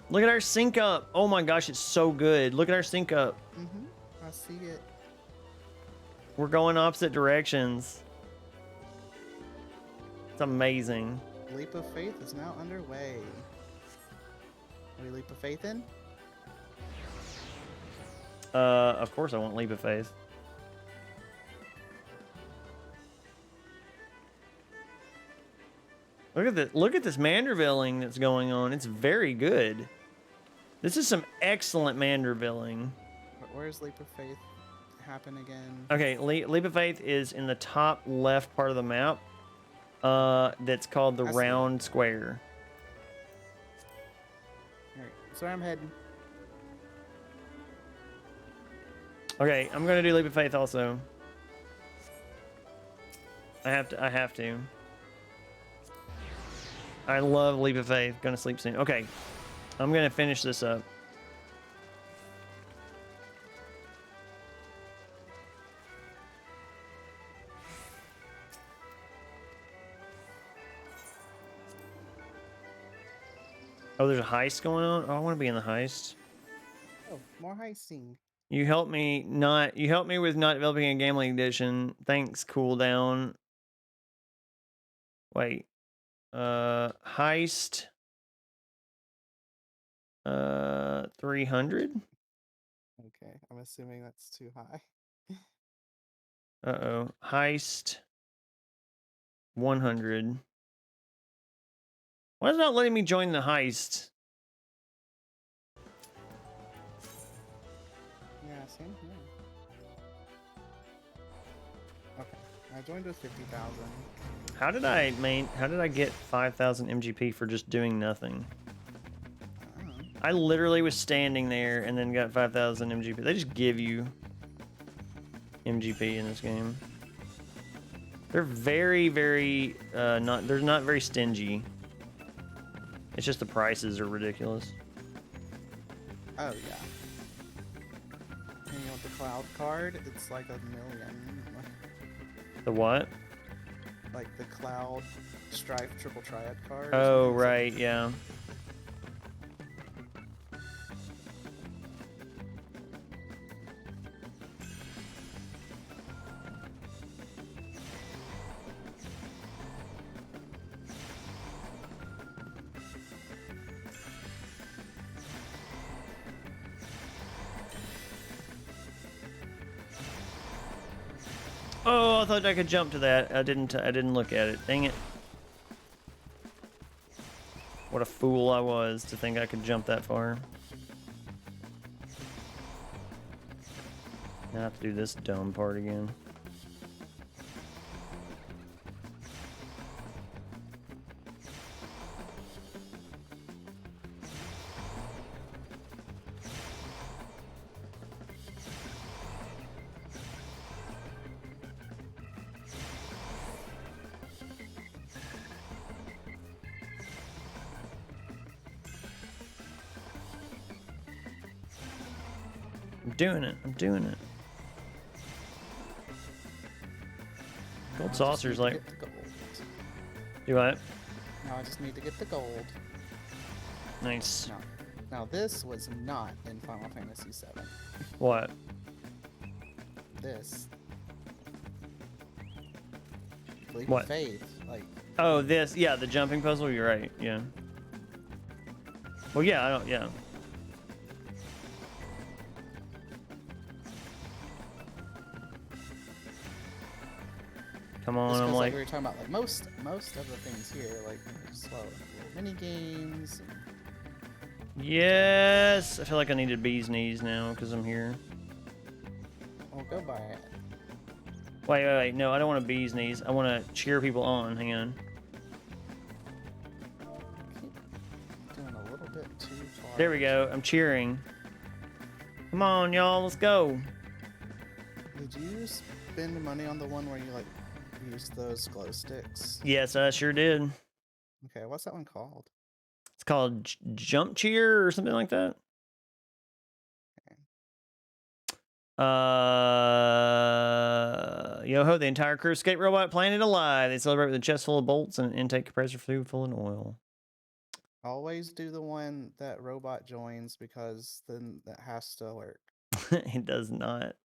Look at our sync up. Oh my gosh, it's so good. Look at our sync up. I see it. We're going opposite directions. It's amazing. Leap of Faith is now underway. Are we Leap of Faith in? Of course I want Leap of Faith. Look at this Mandervilling that's going on. It's very good. This is some excellent Mandervilling. Where's Leap of Faith happen again? Okay, Leap of Faith is in the top left part of the map. That's called the round square. Alright, that's where I'm heading. Okay, I'm gonna do Leap of Faith also. I have to. I love Leap of Faith. Gonna sleep soon. Okay, I'm gonna finish this up. Oh, there's a heist going on? Oh, I want to be in the heist. Oh, more heisting. You helped me with not developing a gambling addiction. Thanks, cooldown. Wait. Heist. 300? Okay, I'm assuming that's too high. Uh-oh. Heist. 100. Why is it not letting me join the heist? Yeah, same here. Okay, I joined with 50,000. How did I get 5,000 MGP for just doing nothing? I literally was standing there and then got 5,000 MGP. They just give you MGP in this game. They're very, very they're not very stingy. It's just the prices are ridiculous. Oh yeah. And you want the cloud card? It's like 1 million. The what? Like the cloud strife triple triad card. Oh right, yeah. Oh, I thought I could jump to that. I didn't look at it. Dang it. What a fool I was to think I could jump that far. Now I have to do this dumb part again. I'm doing it. Gold saucer's like... Do what? Now I just need to get the gold. Nice. Now this was not in Final Fantasy VII. What? This. Leap What? of Faith. Like. Oh, this. Yeah, the jumping puzzle. You're right. Yeah. Well, yeah. I don't. Yeah. Come on, I'm like we were talking about like most of the things here, like slow little mini games. Yes, I feel like I needed bee's knees now because I'm here. Well, go buy it. Wait. No, I don't want a bee's knees. I want to cheer people on. Hang on. Keep doing a little bit too far. There we go. I'm cheering. Come on, y'all. Let's go. Did you spend money on the one where you like use those glow sticks? Yes, I sure did. Okay, what's that one called? It's called Jump Cheer or something like that. Yo-ho, the entire crew escaped robot planet alive. They celebrate with a chest full of bolts and an intake compressor full of oil. Always do the one that robot joins because then that has to work. It does not.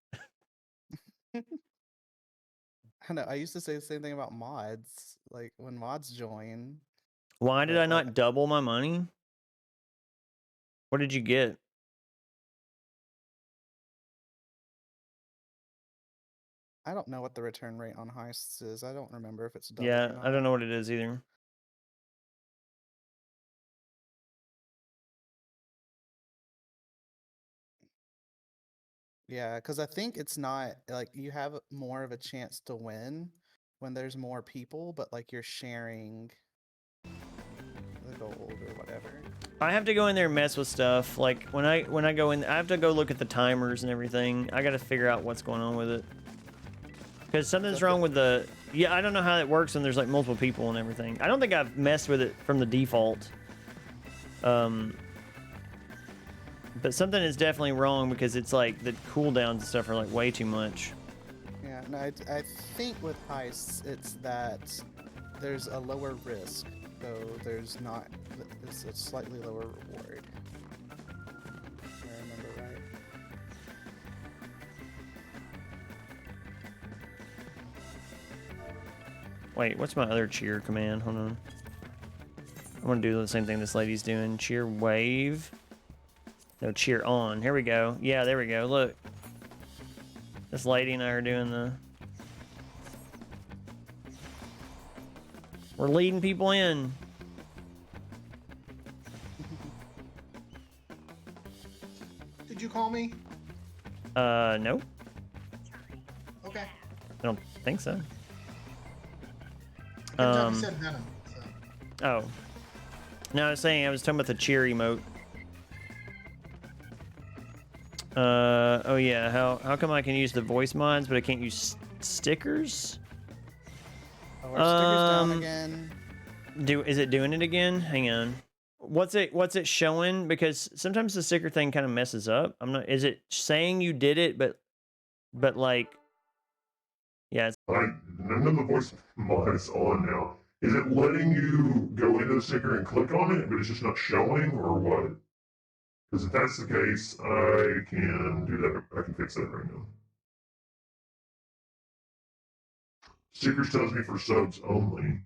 I know. I used to say the same thing about mods. Like when mods join. Why did but, I not like, double my money? What did you get? I don't know what the return rate on heists is. I don't remember if it's double Yeah, or not. I don't know what it is either. Yeah, because I think it's not like you have more of a chance to win when there's more people, but like you're sharing the gold or whatever. I have to go in there and mess with stuff. Like when I go in, I have to go look at the timers and everything. I got to figure out what's going on with it. Because something's wrong with the... Yeah, I don't know how it works when there's like multiple people and everything. I don't think I've messed with it from the default. But something is definitely wrong because it's like the cooldowns and stuff are like way too much. Yeah, no, I think with heists, it's that there's a lower risk, though there's not... It's a slightly lower reward. If I remember right. Wait, what's my other cheer command? Hold on. I want to do the same thing this lady's doing. Cheer wave. No, cheer on. Here we go. Yeah, there we go. Look. This lady and I are doing the... We're leading people in. Did you call me? No. Okay. I don't think so. I can tell you said Venom. So. Oh. No, I was saying I was talking about the cheer emote. Oh yeah, how come I can use the voice mods but I can't use stickers? Oh, are stickers down again? Is it doing it again? Hang on. What's it showing? Because sometimes the sticker thing kind of messes up. Is it saying you did it but like yeah, None of the voice mod is on now. Is it letting you go into the sticker and click on it, but it's just not showing, or what? Because if that's the case, I can do that. I can fix that right now. Stickers tells me for subs only.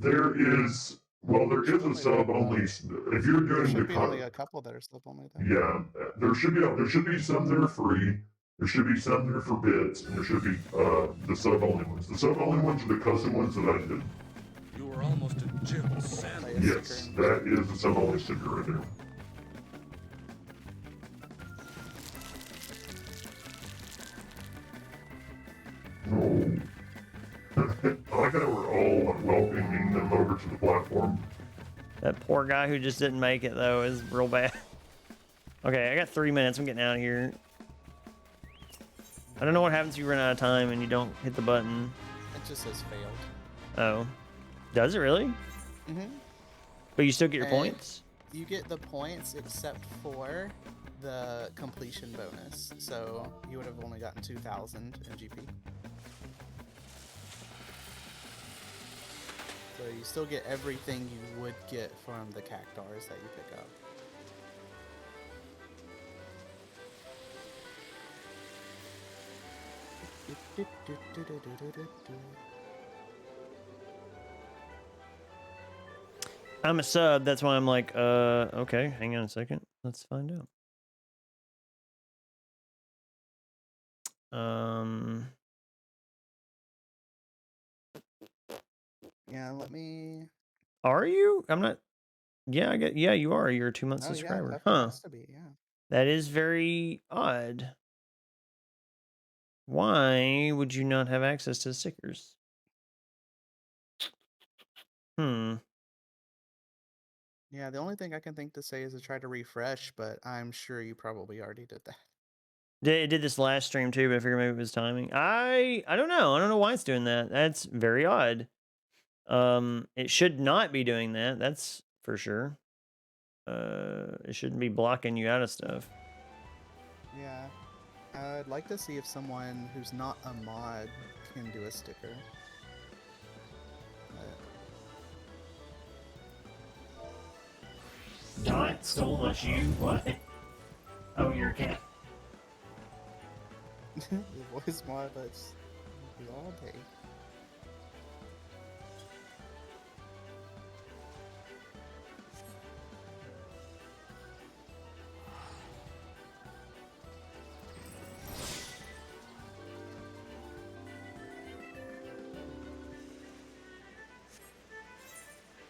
There is a sub only. If you're doing There the should be only a couple that are sub only. yeah, there should be some that are free. There should be some that are for bits, and there should be the sub only ones. The sub only ones are the custom ones that I did. You were almost a Jim Sandwich. Yes, that is the sub only sticker right there. Oh. I like how we're all welcoming them over to the platform. that poor guy who just didn't make it though is real bad. Okay, I got 3 minutes. I'm getting out of here. I don't know what happens if you run out of time and you don't hit the button. It just says failed. Oh. Does it really? Mm-hmm. But you still get your points? You get the points except for the completion bonus. So you would have only gotten 2,000 in GP. So you still get everything you would get from the cactars that you pick up. I'm a sub, that's why I'm like, okay, hang on a second. Let's find out. Yeah, let me... Are you? I'm not... Yeah, yeah, you are. You're a 2-month Oh, subscriber. yeah, Huh. has to be, yeah. That is very odd. Why would you not have access to stickers? Yeah, the only thing I can think to say is to try to refresh, but I'm sure you probably already did that. It did this last stream too, but I figured maybe it was timing. I don't know. I don't know why it's doing that. That's very odd. It should not be doing that. That's for sure. It shouldn't be blocking you out of stuff. Yeah. I'd like to see if someone who's not a mod can do a sticker. Dot stole my shoe. What? Oh, you're a cat. The voice mod lets you do all day.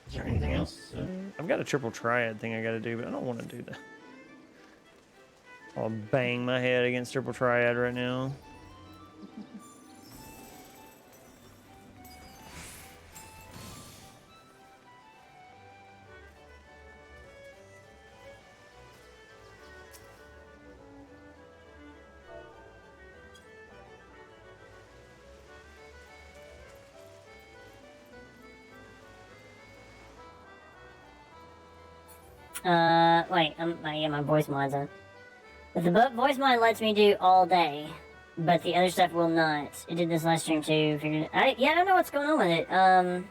Is there anything else? I've got a triple triad thing I gotta do, but I don't want to do that. I'll bang my head against triple triad right now. Wait, yeah, my voice mod's on. The voice mod lets me do all day, but the other stuff will not. It did this last stream too. I don't know what's going on with it. I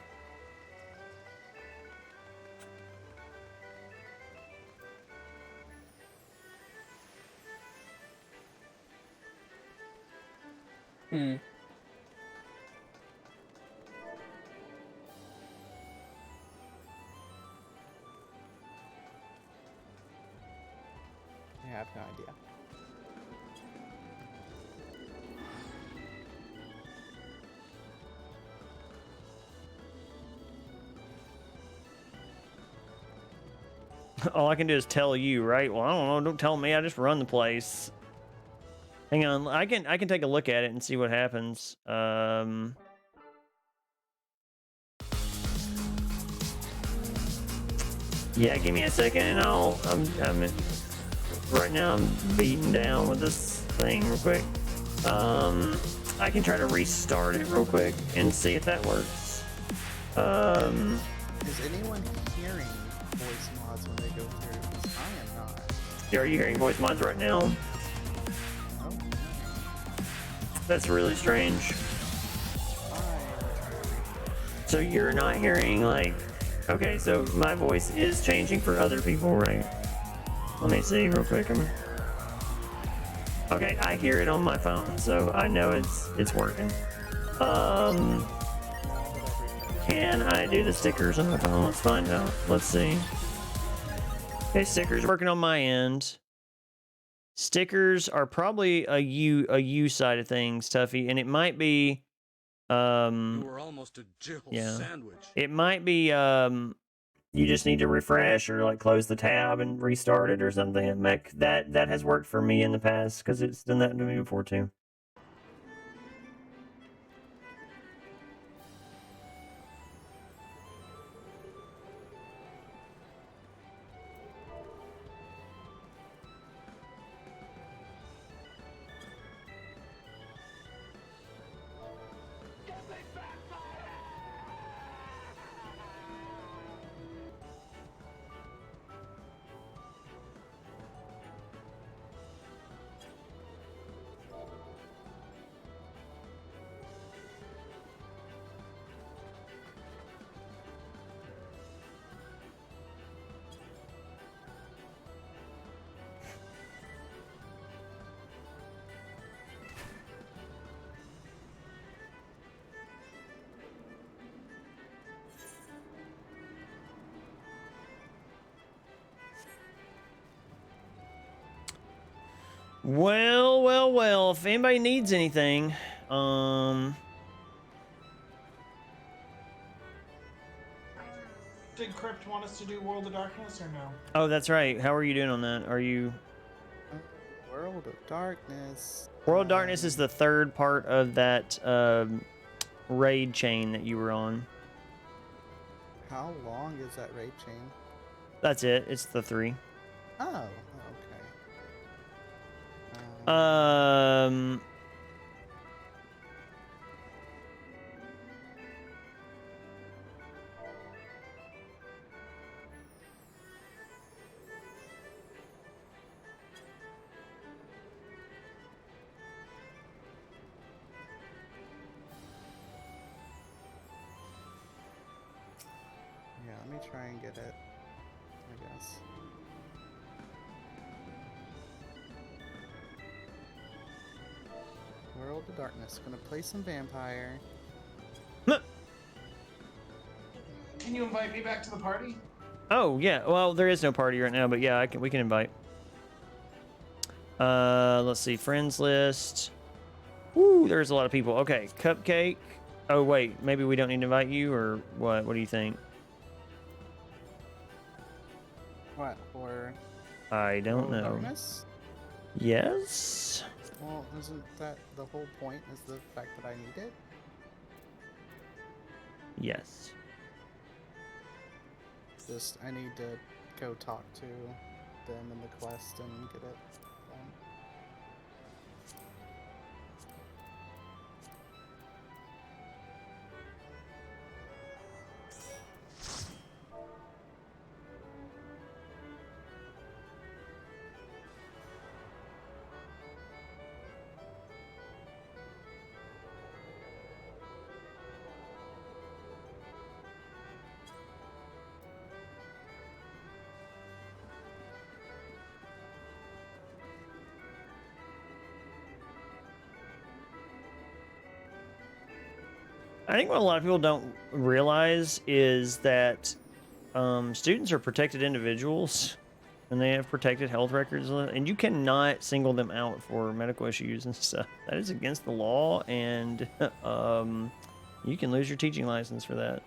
have no idea. All I can do is tell you, right? Well, I don't know. Don't tell me. I just run the place. Hang on. I can take a look at it and see what happens. Yeah, give me a second and I'm right now I'm beaten down with this thing real quick. I can try to restart it real quick and see if that works. Is anyone hearing voice mods when they go through? 'Cause I am not. Are you hearing voice mods right now? No. That's really strange. So you're not hearing, like, okay, so my voice is changing for other people, right? Let me see real quick. Okay, I hear it on my phone, so I know it's working. Can I do the stickers on my phone? Let's find out. Let's see. Okay, stickers working on my end. Stickers are probably a U side of things, Tuffy, and it might be You were almost a Jill sandwich. it might be you just need to refresh or like close the tab and restart it or something. And that has worked for me in the past because it's done that to me before too. Well, if anybody needs anything, Did Crypt want us to do World of Darkness or no? oh, that's right. How are you doing on that? Are you... World of Darkness. World of Darkness is the third part of that raid chain that you were on. How long is that raid chain? That's it. It's the 3. Oh, okay. let me try and get it, I guess. World of Darkness. Gonna play some vampire. Can you invite me back to the party? Oh yeah, well there is no party right now, but yeah, we can invite. Let's see, friends list. Woo, there's a lot of people. Okay, Cupcake. Oh wait, maybe we don't need to invite you, or what? What do you think? What for? I don't World of know. Darkness? Yes. Well, isn't that the whole point? Is the fact that I need it? Yes. Just I need to go talk to them in the quest and get it done. I think what a lot of people don't realize is that students are protected individuals and they have protected health records, and you cannot single them out for medical issues and stuff. That is against the law, and you can lose your teaching license for that.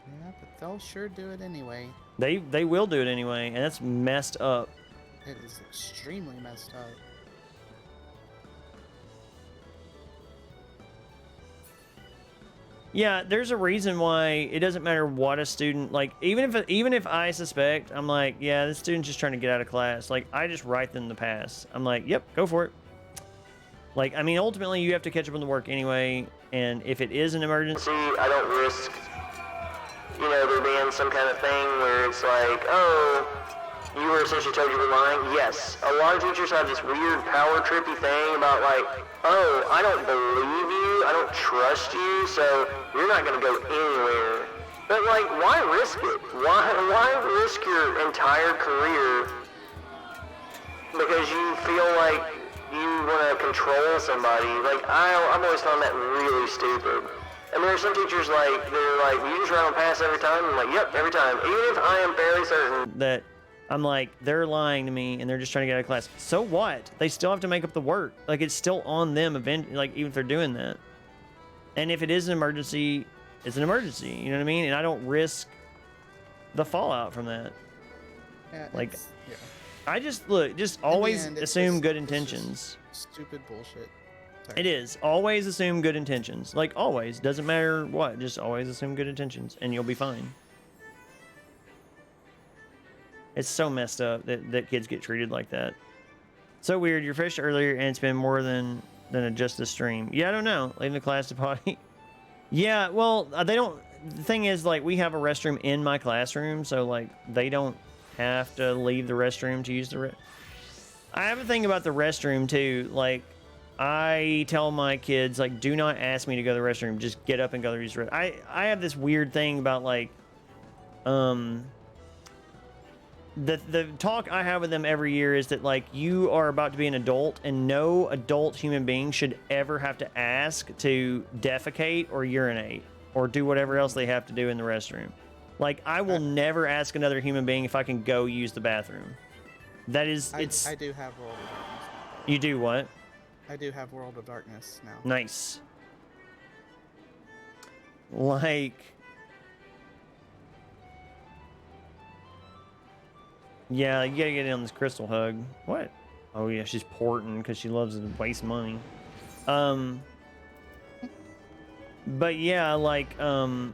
Yeah, but they'll sure do it anyway. They will do it anyway, and that's messed up. It is extremely messed up. Yeah, there's a reason why it doesn't matter what a student, like, even if I suspect, I'm like, yeah, this student's just trying to get out of class. Like, I just write them the pass. I'm like, yep, go for it. Like, I mean, ultimately, you have to catch up on the work anyway, and if it is an emergency, I don't risk, you know, there being some kind of thing where it's like, oh, you were essentially told you were lying. Yes, a lot of teachers have this weird power trippy thing about like, oh, I don't believe you, I don't trust you, so you're not gonna go anywhere. But like, why risk it? Why risk your entire career because you feel like you want to control somebody? Like, I've always found that really stupid. I mean, there's some teachers like, they're like, you just run on pass every time? I'm like, yep, every time. Even if I am fairly certain that I'm like, they're lying to me and they're just trying to get out of class. So what? They still have to make up the work. Like, it's still on them, like, even if they're doing that. And if it is an emergency, it's an emergency. You know what I mean? And I don't risk the fallout from that. Yeah, like, yeah. I just always end, assume good it's intentions. Stupid bullshit. It is. Always assume good intentions. Like, always. Doesn't matter what. Just always assume good intentions and you'll be fine. It's so messed up that kids get treated like that. So weird. You're finished earlier and it's been more than just a stream. Yeah, I don't know. Leaving the class to potty. Yeah, well, they don't. The thing is, like, we have a restroom in my classroom, so like they don't have to leave the restroom to use the. I have a thing about the restroom too. Like, I tell my kids, like, do not ask me to go to the restroom. Just get up and go to the restroom. I have this weird thing about like, the talk I have with them every year is that, like, you are about to be an adult and no adult human being should ever have to ask to defecate or urinate or do whatever else they have to do in the restroom. Like, I will never ask another human being if I can go use the bathroom. That is, I do have World of Darkness. You do what? I do have World of Darkness now. Nice. Like, yeah, you gotta get in on this crystal hug. What? Oh yeah, she's porting because she loves to waste money. But yeah, like, I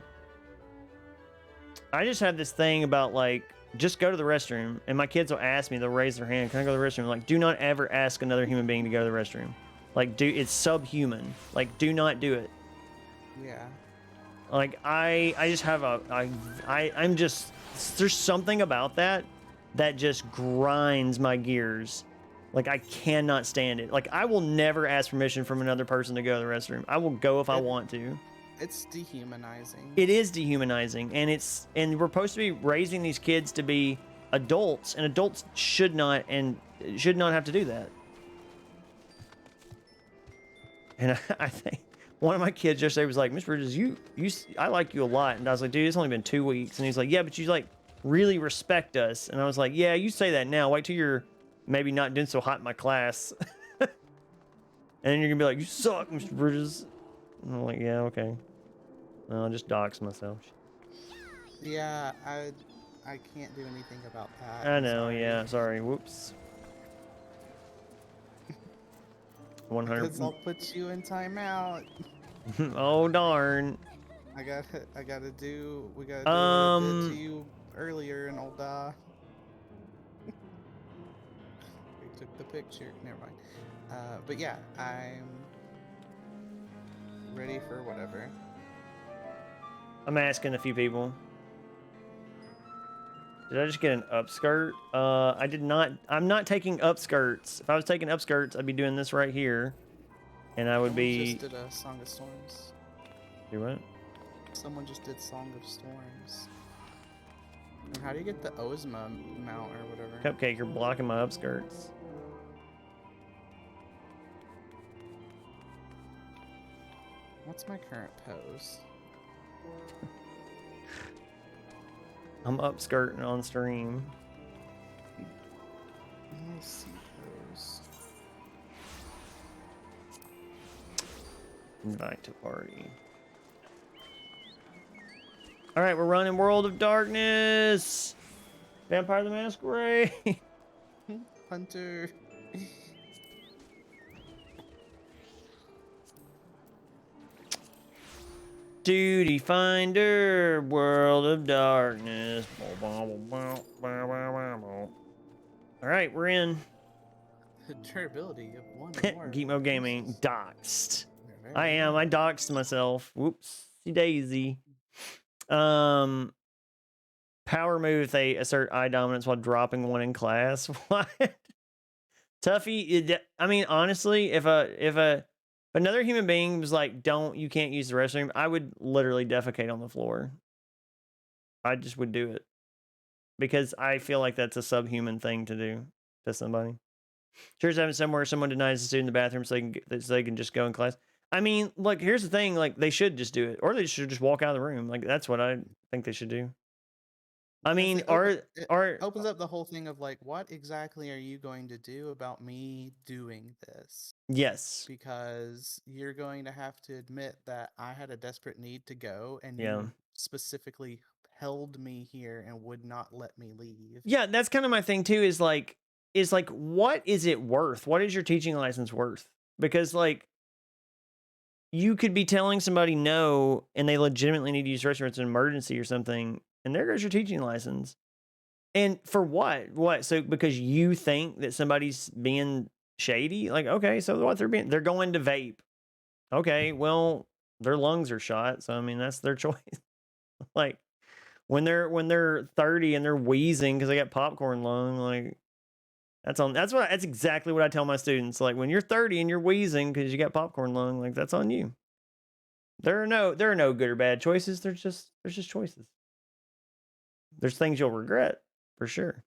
just have this thing about, like, just go to the restroom, and my kids will ask me, they'll raise their hand, can I go to the restroom? Like, do not ever ask another human being to go to the restroom. Like, it's subhuman. Like, do not do it. Yeah. Like, I just have I'm just, there's something about that just grinds my gears. Like, I cannot stand it. Like, I will never ask permission from another person to go to the restroom. I will go if I want to. It's dehumanizing. It is dehumanizing, and we're supposed to be raising these kids to be adults, and adults should not have to do that. And I think one of my kids yesterday was like, "Miss Bridges, I like you a lot," and I was like, "Dude, it's only been 2 weeks," and he's like, "Yeah, but you like really respect us," and I was like, "Yeah, you say that now. Wait till you're maybe not doing so hot in my class." And then you're gonna be like, "You suck, Mr. Bridges." And I'm like, "Yeah, okay." Well, I'll just dox myself. Yeah, I can't do anything about that. I know, yeah, sorry. Whoops. 100. Because I'll put you in timeout. Oh darn. We gotta do what I did to you earlier in old we took the picture. Never mind. But yeah, I'm ready for whatever. I'm asking a few people. Did I just get an upskirt? I did not. I'm not taking upskirts. If I was taking upskirts, I'd be doing this right here. And I would be... just did a Song of Storms. Do what? Someone just did Song of Storms. And how do you get the Ozma mount or whatever? Cupcake, you're blocking my upskirts. What's my current pose? I'm upskirting on stream. Let me see pose. Invite to party. All right, we're running World of Darkness. Vampire the Masquerade. Hunter. Duty Finder, World of Darkness. All right, we're in. The durability of one more. Geekmo Gaming, doxed. I am. I doxed myself. Whoops, daisy. Power move. They assert eye dominance while dropping one in class. What? Tuffy. I mean, honestly, if another human being was like, you can't use the restroom, I would literally defecate on the floor. I just would do it. Because I feel like that's a subhuman thing to do to somebody. Sure, having somewhere someone denies the student in the bathroom so they can just go in class. I mean, look, here's the thing, like, they should just do it. Or they should just walk out of the room. Like, that's what I think they should do. I mean, it opens up the whole thing of like, what exactly are you going to do about me doing this? Yes. Because you're going to have to admit that I had a desperate need to go, and Yeah. you specifically held me here and would not let me leave. Yeah, that's kind of my thing too, is like, what is it worth? What is your teaching license worth? Because like, you could be telling somebody no, and they legitimately need to use the restroom, it's an emergency or something, and there goes your teaching license. And for what? What? So because you think that somebody's being shady? Like, okay, so what they're going to vape. Okay, well, their lungs are shot, so I mean that's their choice. Like when they're 30 and they're wheezing because they got popcorn lung, like that's exactly what I tell my students. Like when you're 30 and you're wheezing because you got popcorn lung, like that's on you. There are no good or bad choices. There's just choices. There's things you'll regret, for sure.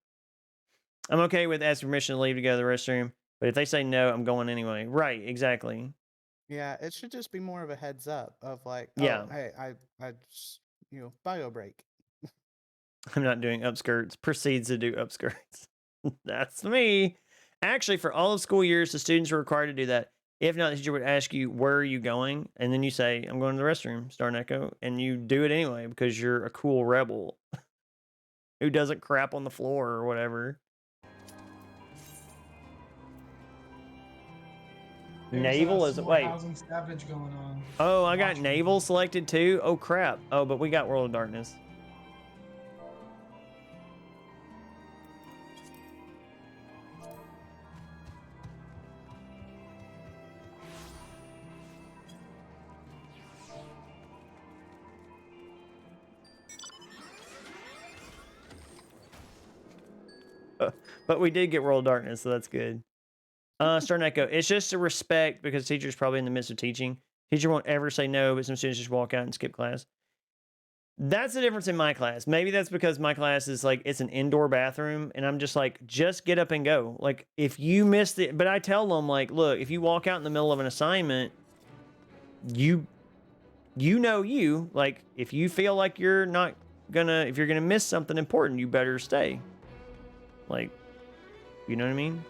I'm okay with asking permission to leave to go to the restroom, but if they say no, I'm going anyway. Right, exactly. Yeah, it should just be more of a heads up of like, yeah, oh, hey, I just, bio break. I'm not doing upskirts. Proceeds to do upskirts. That's me. Actually, for all of school years, the students are required to do that. If not, the teacher would ask you, where are you going? And then you say, I'm going to the restroom, Star Echo. And you do it anyway because you're a cool rebel who doesn't crap on the floor or whatever. Naval is wait. Savage going on. Oh, I got naval selected too. Oh crap. Oh, but we got World of Darkness. But we did get World of Darkness, so that's good. Stern Echo, it's just a respect because teachers probably in the midst of teaching. Teacher won't ever say no, but some students just walk out and skip class. That's the difference in my class. Maybe that's because my class is like, it's an indoor bathroom, and I'm just like, just get up and go. Like, if you miss it, but I tell them, like, look, if you walk out in the middle of an assignment, you like, if you feel like you're not gonna, if you're gonna miss something important, you better stay. Like, you know what I mean?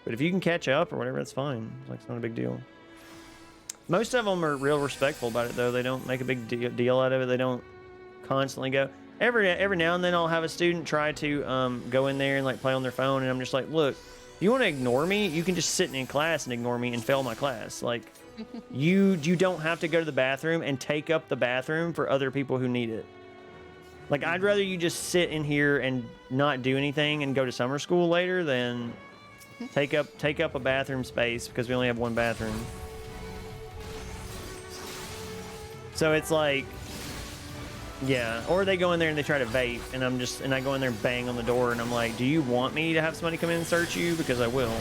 But if you can catch up or whatever, that's fine. Like, it's not a big deal. Most of them are real respectful about it, though. They don't make a big deal out of it. They don't constantly go. Every now and then I'll have a student try to go in there and like play on their phone, and I'm just like, look, if you want to ignore me, you can just sit in class and ignore me and fail my class. Like, you don't have to go to the bathroom and take up the bathroom for other people who need it. Like, I'd rather you just sit in here and not do anything and go to summer school later than take up a bathroom space because we only have one bathroom. So it's like, yeah, or they go in there and they try to vape, and I go in there and bang on the door, and I'm like, do you want me to have somebody come in and search you? Because I will.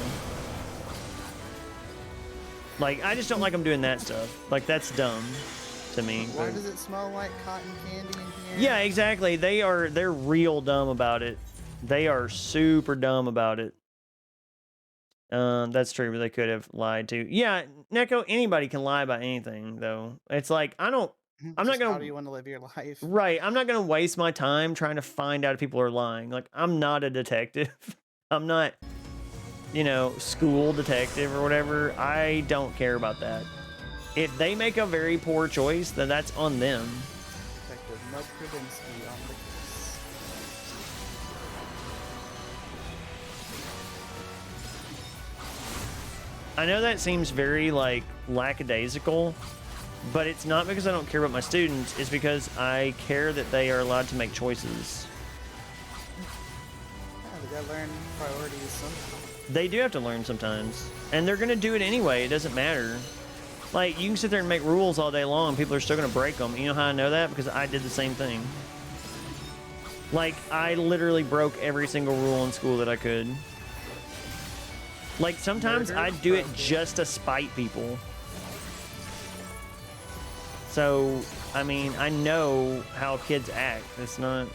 Like, I just don't like them doing that stuff. Like, that's dumb to me. Why does it smell like cotton candy in here? Yeah, exactly. They're real dumb about it. They are super dumb about it. That's true, but they could have lied too. Yeah, Neko, anybody can lie about anything, though. It's like, I'm not gonna. How do you want to live your life? Right. I'm not gonna waste my time trying to find out if people are lying. Like, I'm not a detective. I'm not, school detective or whatever. I don't care about that. If they make a very poor choice, then that's on them. Detective Mud Kravinsky on the case. I know that seems very, like, lackadaisical, but it's not because I don't care about my students. It's because I care that they are allowed to make choices. Yeah, they gotta learn priorities sometimes. They do have to learn sometimes. And they're gonna do it anyway. It doesn't matter. Like, you can sit there and make rules all day long, and people are still gonna break them. You know how I know that? Because I did the same thing. Like, I literally broke every single rule in school that I could. Like, sometimes I'd do it just to spite people. So, I mean, I know how kids act. It's not...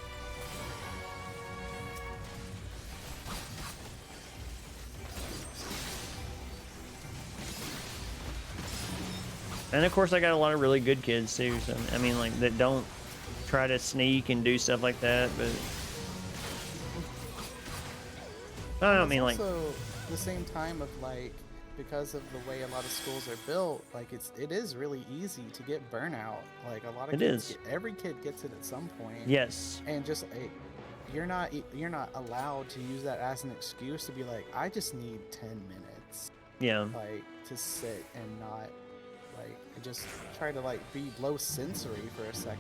And of course, I got a lot of really good kids too. So, I mean, like, that don't try to sneak and do stuff like that, but... I don't mean, like... Also, the same time of, like, because of the way a lot of schools are built, like, it is really easy to get burnout. Like, a lot of kids, every kid gets it at some point. Yes. And just, like, you're not allowed to use that as an excuse to be like, I just need 10 minutes. Yeah. Like, to sit and not, like, just try to, like, be low sensory for a second.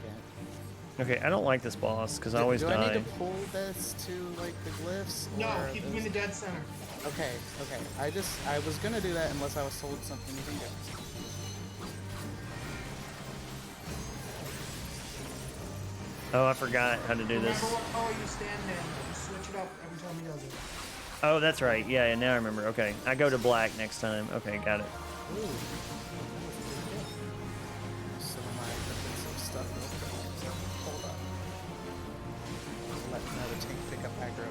Okay, I don't like this boss because I always die. Do I need to pull this to, like, the glyphs? No, keep them in the dead center. Okay. I was gonna do that unless I was told something you can do. Oh, I forgot how to do this. Remember what color you stand in. You switch it up every time he does it. Oh, that's right. Yeah, now I remember. Okay, I go to black next time. Okay, got it. Ooh. So am I ripping some stuff real quick. Hold up. Let another tank pick up aggro.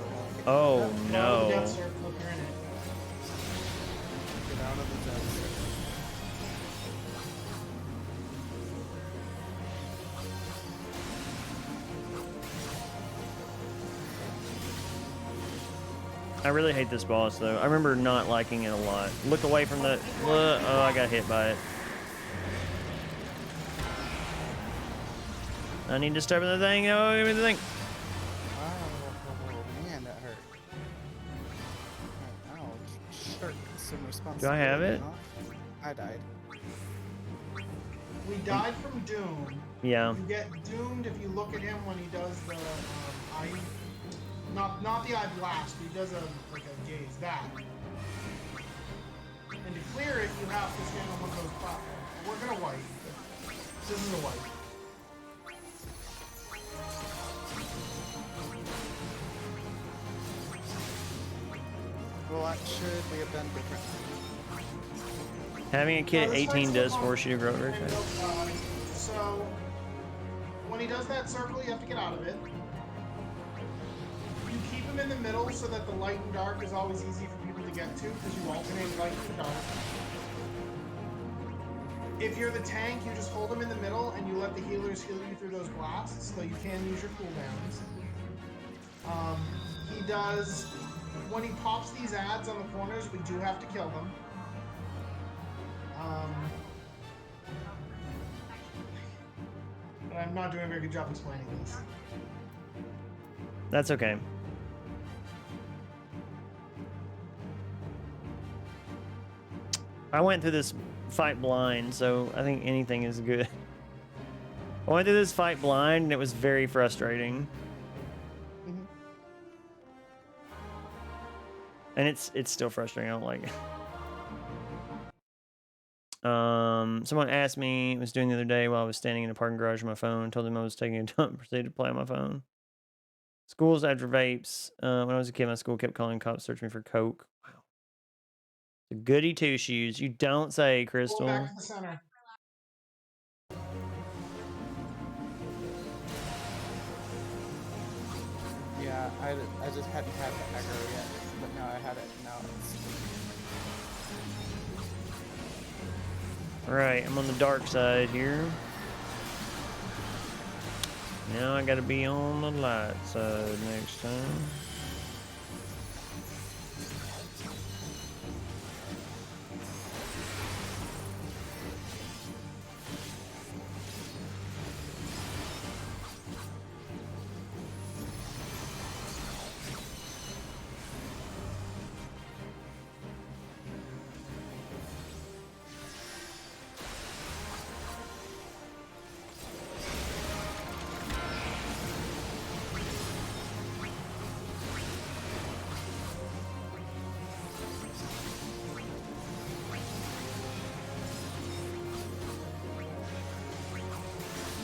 Oh, no. Death circle if you're in it. Get out of the death circle. I really hate this boss, though. I remember not liking it a lot. Look away from the... Oh, I got hit by it. I need to step in the thing. Oh, give me the thing. Oh, man, that hurt. Oh, shirk some responsibility. Do I have it? I died. We died from Doom. Yeah. You get doomed if you look at him when he does the eye... Not the eye blast, but he does like a gaze, that. And to clear it, you have to stand on one of those platforms. We're gonna wipe. This is a wipe. What should we have done differently? Having a kid at this 18 fight's does still force you to grow over time. So, when he does that circle, you have to get out of it. You keep him in the middle so that the light and dark is always easy for people to get to, because you alternate light and dark. If you're the tank, you just hold him in the middle and you let the healers heal you through those blasts, so you can use your cooldowns. He does, when he pops these ads on the corners, we do have to kill them. But I'm not doing a very good job explaining this. That's okay. I went through this fight blind, so I think anything is good. I went through this fight blind, and it was very frustrating. And it's still frustrating. I don't like it. Someone asked me, I was doing the other day while I was standing in a parking garage with my phone, told them I was taking a dump, proceeded to play on my phone. Schools after vapes. When I was a kid, my school kept calling cops, searching me for coke. Wow. The goody two shoes. You don't say, Crystal. Go back to the center. Yeah, I just hadn't had the aggro yet, but now I had it. Now it's... Alright, I'm on the dark side here. Now I gotta be on the light side next time.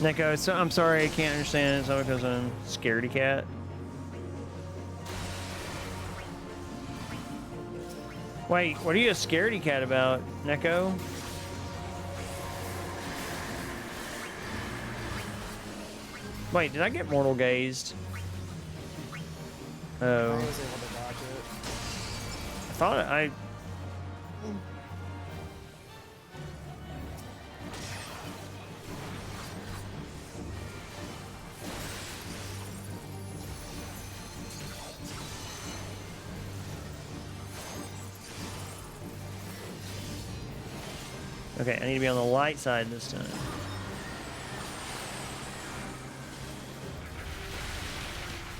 Neko, so I'm sorry, I can't understand. It's all because I'm scaredy cat. Wait, what are you a scaredy cat about, Neko? Wait, did I get mortal gazed? Oh. I was able to dodge it. I thought I... Okay, I need to be on the light side this time.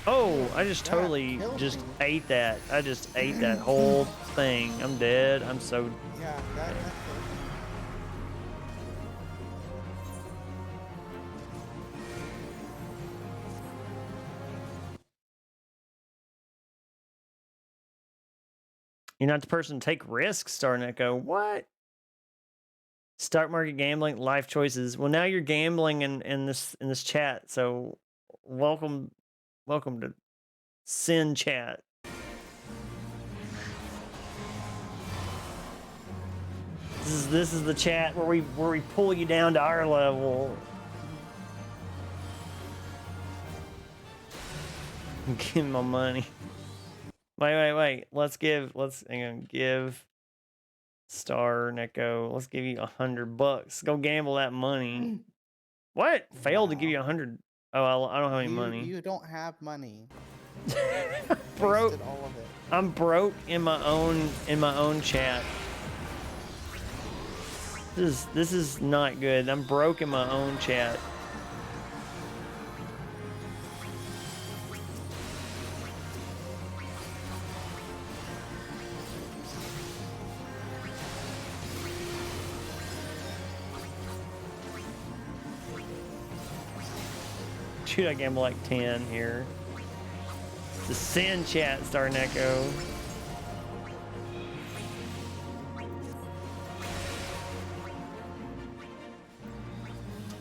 Oh, I just totally just ate that. I just ate that whole thing. I'm dead. I'm so... Yeah, that's it. You're not the person to take risks, Star Neko. What? Stock market gambling, life choices. Well, now you're gambling in this chat. So, welcome to Sin Chat. This is the chat where we pull you down to our level. Give me my money. Wait. Let's hang on, give Star Neko. Let's give you $100. Go gamble that money. What? Failed to give you 100. Oh, I don't have any money. You don't have money. Broke. Wasted all of it. I'm broke in my own chat. This is not good. I'm broke in my own chat. Dude, I gamble like 10 here. The Sin Chat, Star Neko.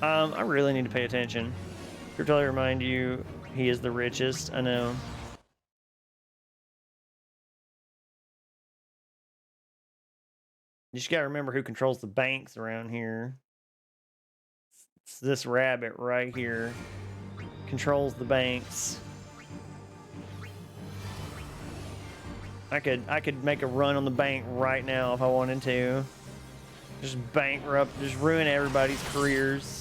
I really need to pay attention. Crypto remind you he is the richest. I know. You just gotta remember who controls the banks around here. It's this rabbit right here. Controls the banks. I could make a run on the bank right now if I wanted to. Just bankrupt, just ruin everybody's careers.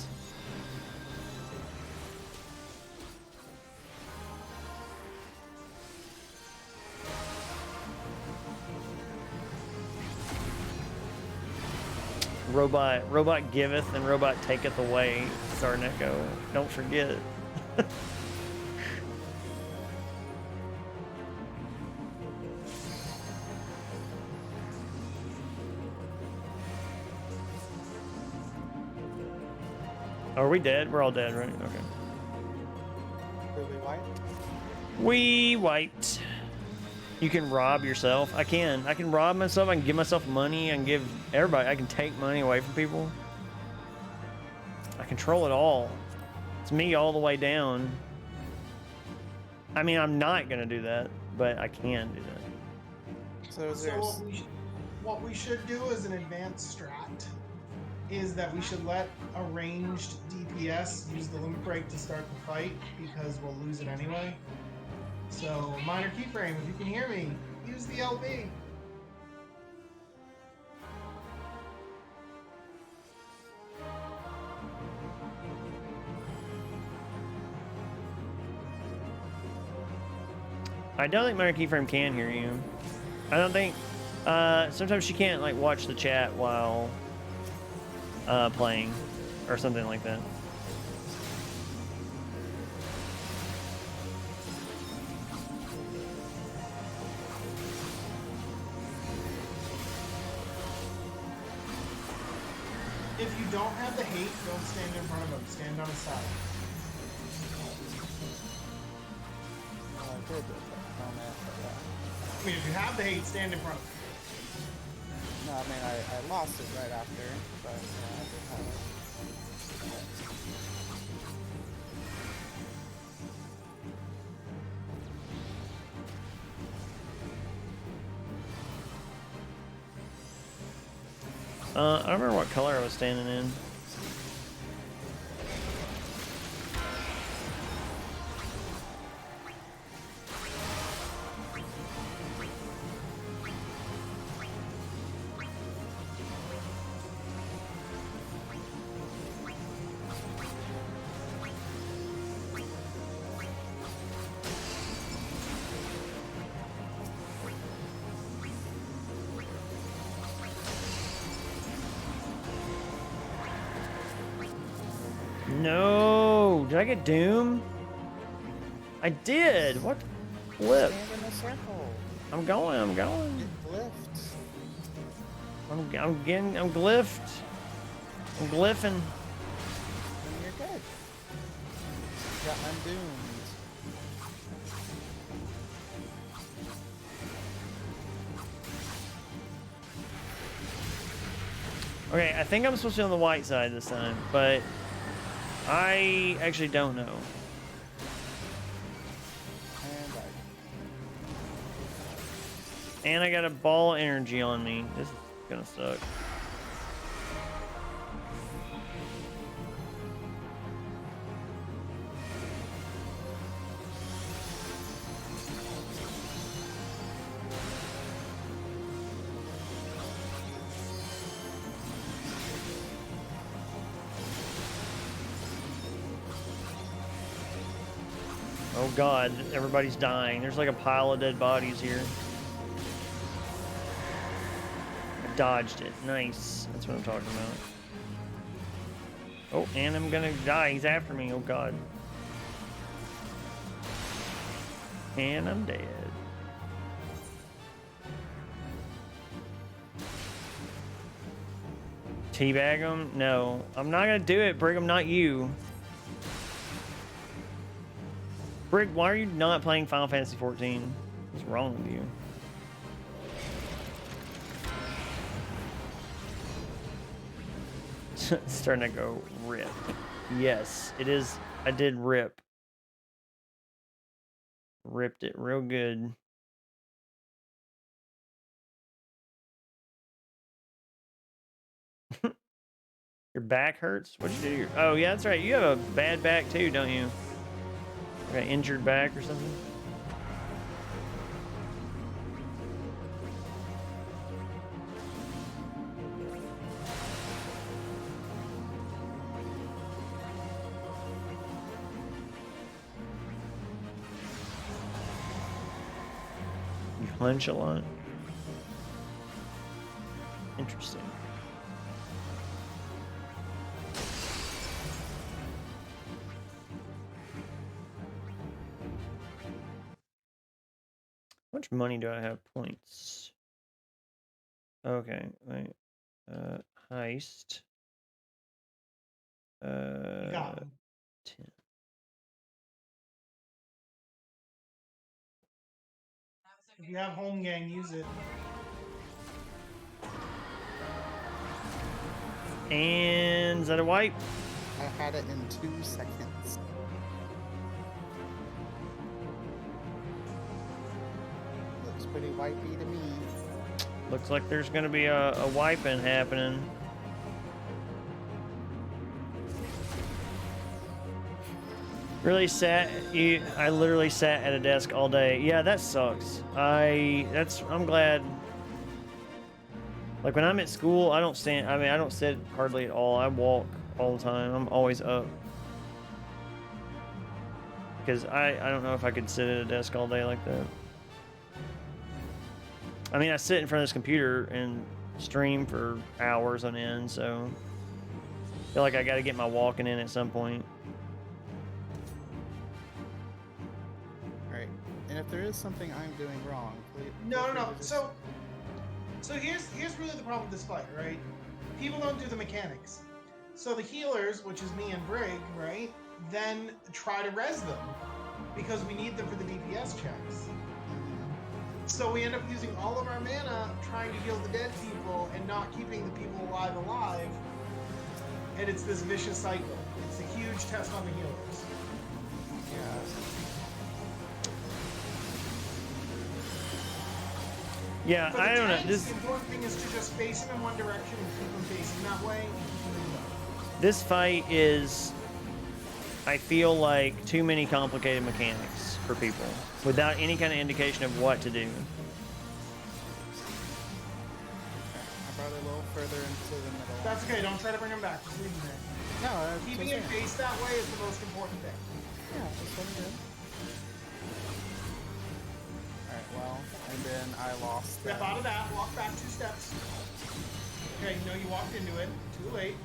Robot giveth and robot taketh away, Sarneko. Don't forget. Are we dead? We're all dead, right? Okay. Did we wipe? We wiped. You can rob yourself. I can rob myself. I can give myself money. I can give everybody. I can take money away from people. I control it all. It's me all the way down. I mean, I'm not gonna do that, but I can do that. So what we should do as an advanced strat is that we should let a ranged DPS use the limit break to start the fight because we'll lose it anyway. So, minor keyframe, if you can hear me, use the LB. I don't think minor keyframe can hear you. I don't think. Sometimes she can't like watch the chat while playing, or something like that. If you don't have the hate, don't stand in front of him. Stand on his side. I mean, if you have the hate, stand in front of him. No, I mean, I lost it right after, but yeah, I did have it. I don't remember what color I was standing in. No! Did I get Doom? I did! What? Flip. Stand in a circle. I'm going. Get glyphed. I'm glyphed. I'm glyphing. And you're good. Got undoomed. Okay, I think I'm supposed to be on the white side this time, but I actually don't know. And I got a ball of energy on me. This is gonna suck. Oh god, everybody's dying. There's like a pile of dead bodies here. I dodged it. Nice. That's what I'm talking about. Oh, and I'm gonna die. He's after me. Oh god. And I'm dead. Teabag him? No. I'm not gonna do it, Brigham, not you. Brig, why are you not playing Final Fantasy 14? What's wrong with you? Starting to go rip. Yes, it is. I did rip. Ripped it real good. Your back hurts? What'd you do? Oh, yeah, that's right. You have a bad back too, don't you? Like an injured back or something? You hunch a lot? Interesting. How much money do I have? Points. Okay, wait. Heist. You got him. 10. If you have home gang, use it. And is that a wipe? I had it in 2 seconds. Looks pretty wipey to me. Looks like there's gonna be a wiping happening. Really sat. I literally sat at a desk all day. Yeah, that sucks. I'm glad. Like when I'm at school, I don't stand. I mean, I don't sit hardly at all. I walk all the time. I'm always up. Because I don't know if I could sit at a desk all day like that. I mean, I sit in front of this computer and stream for hours on end, so I feel like I got to get my walking in at some point. Alright, and if there is something I'm doing wrong, please. No. So here's really the problem with this fight, right? People don't do the mechanics. So the healers, which is me and Brig, right, then try to res them because we need them for the DPS checks. So we end up using all of our mana trying to heal the dead people and not keeping the people alive. And it's this vicious cycle. It's a huge test on the healers. Yeah, For the I don't know. tanks, the important thing is to just face them in one direction and keep them facing that way. And keep them going. This fight is, I feel like, too many complicated mechanics for people without any kind of indication of what to do. I brought it a little further into the middle. That's okay. Don't try to bring them back. Just leave them there. No, keeping it faced that way is the most important thing. Yeah, that's what I'm doing. Alright, well, and then I lost. Step out of that. Walk back 2 steps. Okay, no, you walked into it. Too late.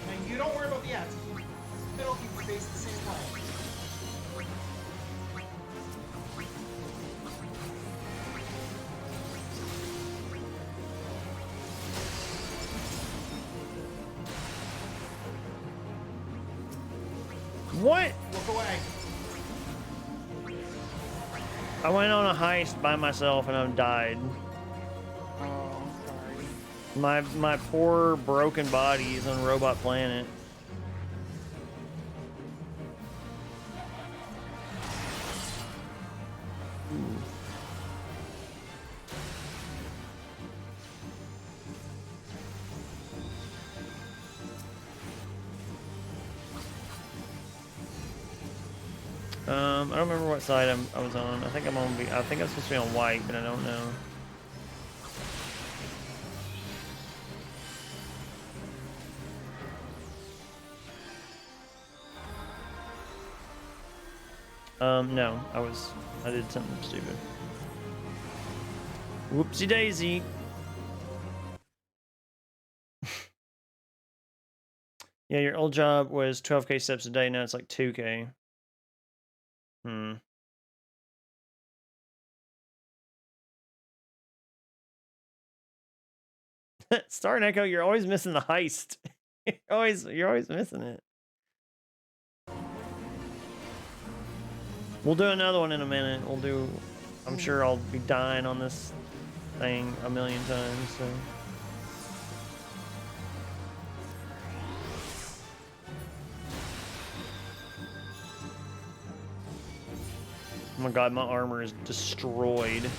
And you don't worry about the ads. If you middle, keep your face the same way. What? Look away. I went on a heist by myself and I died. Oh, sorry. My poor broken body is on Robot Planet. I don't remember what side I was on. I think I'm supposed to be on white, but I don't know. No, I did something stupid. Whoopsie daisy. Yeah, your old job was 12K steps a day, now it's like 2K. Star and Echo, you're always missing the heist. You're always missing it. We'll do another one in a minute. I'm sure I'll be dying on this thing a million times, so. Oh my god, my armor is destroyed.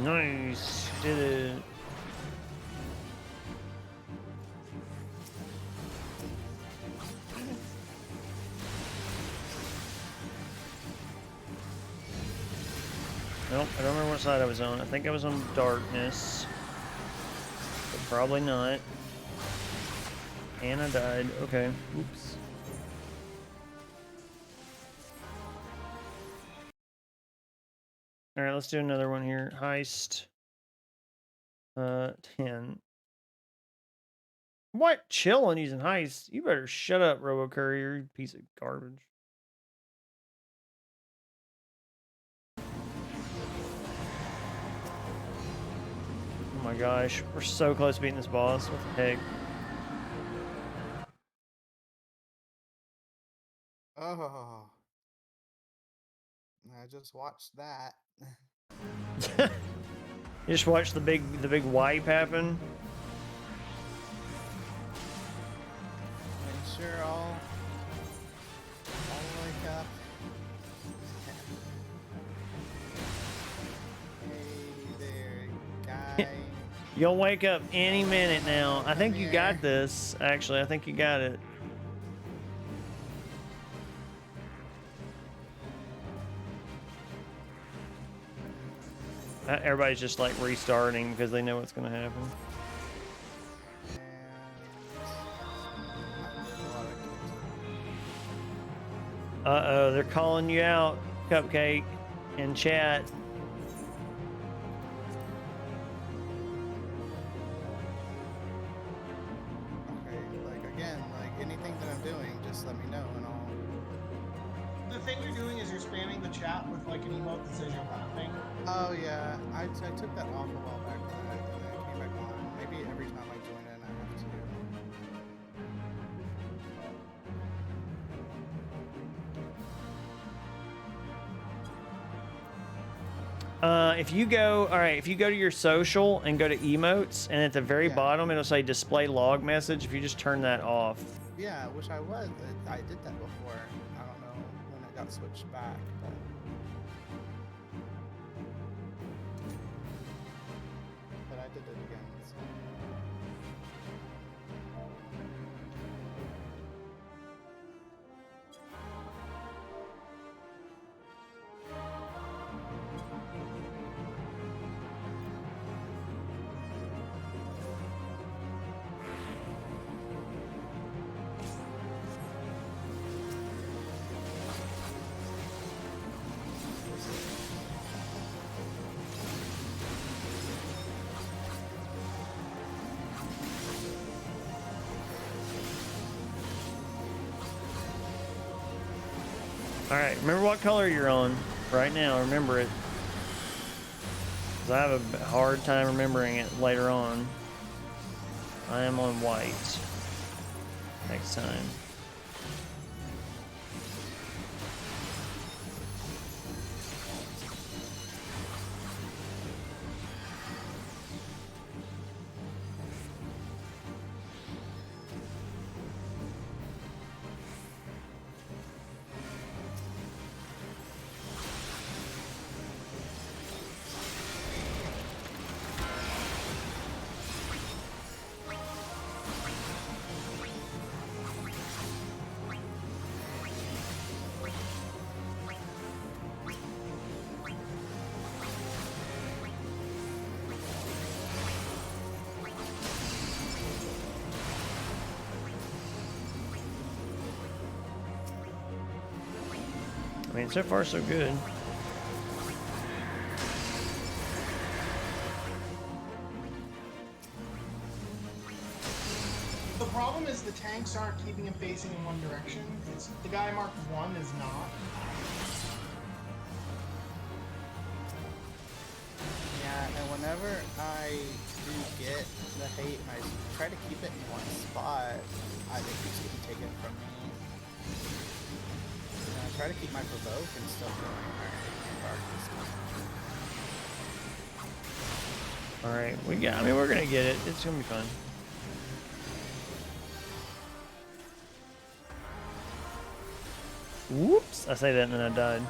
Nice, did it. Nope, I don't remember what side I was on. I think I was on darkness. But probably not. And I died. Okay. Oops. Alright, let's do another one here. Heist. 10. What? Chill on using heist? You better shut up, Robo Courier, you piece of garbage. Oh my gosh, we're so close to beating this boss. What the heck? Oh. I just watched that. You just watch the big wipe happen. Make sure all wake up. Hey there, guy. You'll wake up any minute now. I think you got this. Actually, I think you got it. Everybody's just like restarting because they know what's going to happen. Uh-oh, they're calling you out, Cupcake, in chat. Okay, like again, like anything that I'm doing, just let me know and I'll... The thing you're doing is you're spamming the chat with like an emote that says you're laughing. Oh yeah, I took that off a while back and then it came back on. Maybe every time I join in I have to. If you go, all right, if you go to your social and go to emotes, and at the very bottom it'll say display log message. If you just turn that off. Yeah, which I did that before. I don't know when it got switched back, but I did it again. So. Alright, remember what color you're on right now. Remember it. Because I have a hard time remembering it later on. I am on white. Next time. I mean, so far so good. The problem is the tanks aren't keeping him facing in one direction. It's the guy marked 1 is not. Yeah, and whenever I do get the hate and I try to keep it in one spot, it keeps getting taken from me. And I try to keep my provoke and still going Alright, I mean, we're gonna get it. It's gonna be fun. Whoops! I say that and then I died.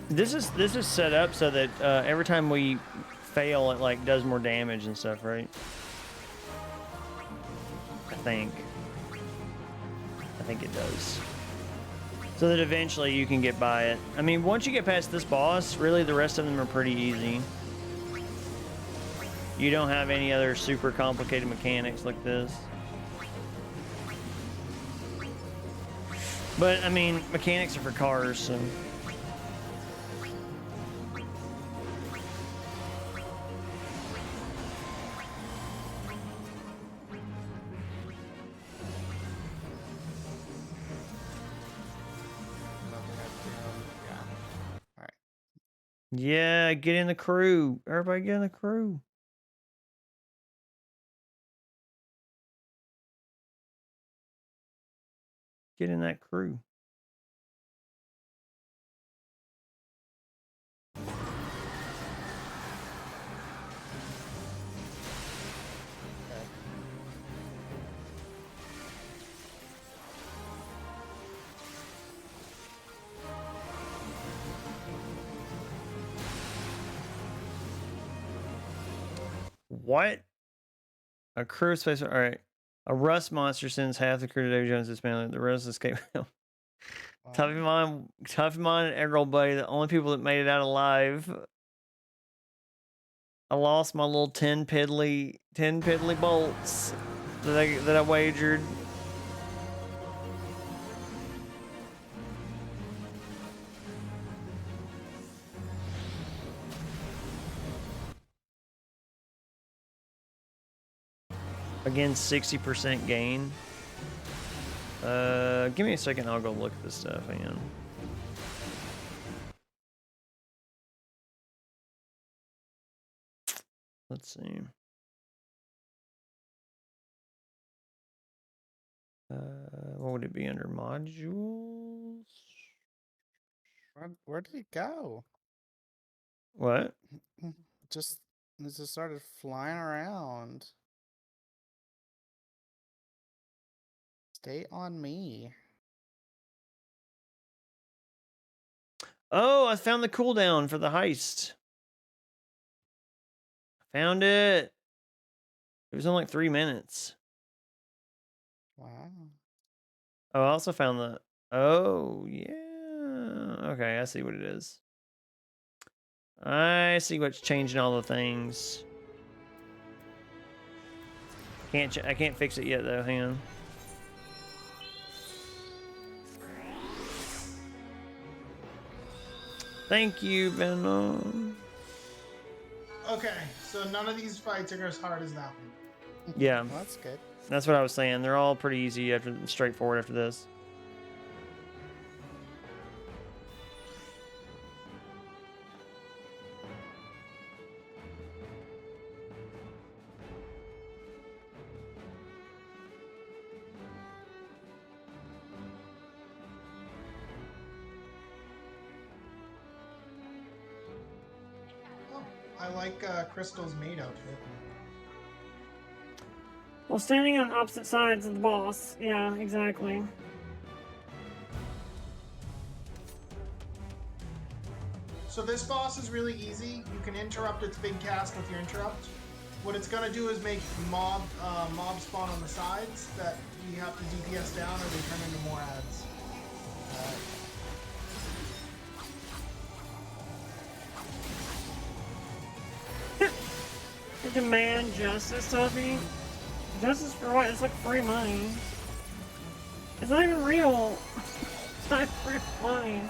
This is set up so that every time we fail, it like does more damage and stuff, right? I think it does. So that eventually you can get by it. I mean, once you get past this boss, really the rest of them are pretty easy. You don't have any other super complicated mechanics like this. But I mean, mechanics are for cars, so. Yeah, get in the crew. Everybody get in the crew. Get in that crew. What? A crew space. All right. A rust monster sends half the crew to Davy Jones' dismantling. The rest escape. Tuffymon and Eggroll Buddy, the only people that made it out alive. I lost my little 10 piddly bolts that I wagered. Again, 60% gain. Give me a second, I'll go look at this stuff again. Let's see. What would it be under modules? Where did it go? What? It just started flying around. Stay on me. Oh, I found the cooldown for the heist. Found it. It was only like 3 minutes. Wow. Oh, I also found the... Oh, yeah. Okay, I see what it is. I see what's changing all the things. I can't fix it yet, though. Hang on. Thank you, Venom. Okay, so none of these fights are as hard as that one. Yeah. Well, that's good. That's what I was saying. They're all pretty easy straightforward after this. like Crystal's maid outfit. Well, standing on opposite sides of the boss. Yeah, exactly. So this boss is really easy. You can interrupt its big cast with your interrupt. What it's gonna do is make mob spawn on the sides that you have to DPS down or they turn into more ads. Demand justice of me. Justice for what? It's like free money. It's not even real. It's not free money.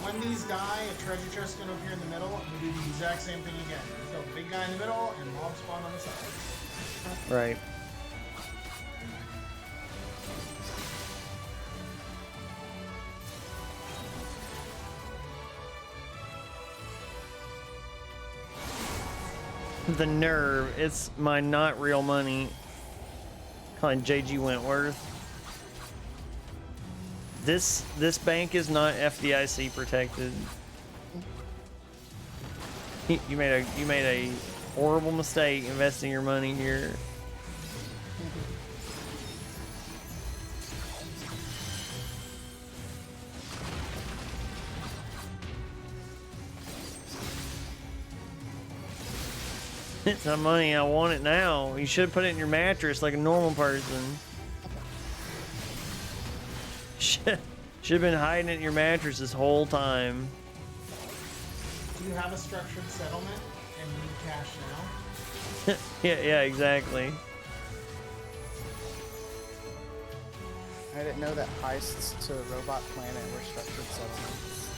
When these die, a treasure chest is going to appear in the middle, and we do the exact same thing again. We throw the big guy in the middle, and mob spawn on the side. Right. The nerve. It's my not real money. Calling JG Wentworth. This bank is not FDIC protected. You made a horrible mistake investing your money here. It's not money. I want it now. You should put it in your mattress like a normal person. Should have been hiding it in your mattress this whole time. Do you have a structured settlement and need cash now? yeah, exactly. I didn't know that heists to Robot Planet were structured settlements.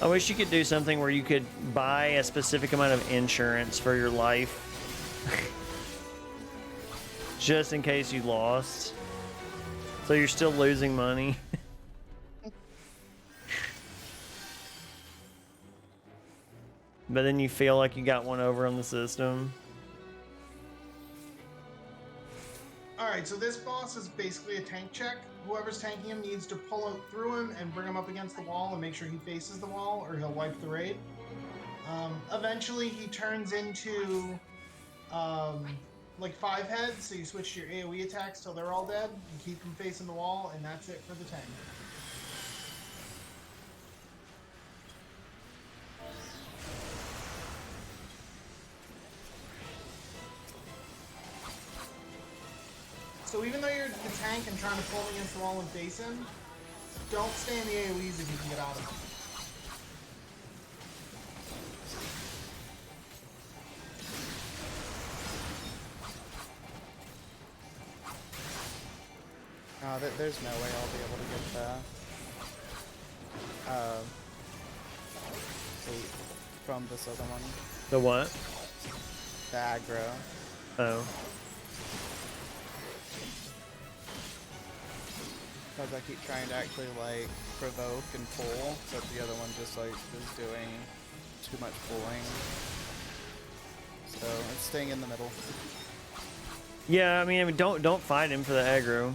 I wish you could do something where you could buy a specific amount of insurance for your life. Just in case you lost. So you're still losing money. But then you feel like you got one over on the system. Alright, so this boss is basically a tank check. Whoever's tanking him needs to pull out through him and bring him up against the wall and make sure he faces the wall or he'll wipe the raid. Eventually he turns into like 5 heads, so you switch to your AoE attacks till they're all dead, and keep them facing the wall, and that's it for the tank. So even though you're the tank and trying to pull him against the wall and face him, don't stay in the AoEs if you can get out of them. There's no way I'll be able to get the from this other one. The what? The aggro. Oh. Because I keep trying to actually like provoke and pull, but the other one just like is doing too much pulling. So it's staying in the middle. Yeah, I mean don't fight him for the aggro.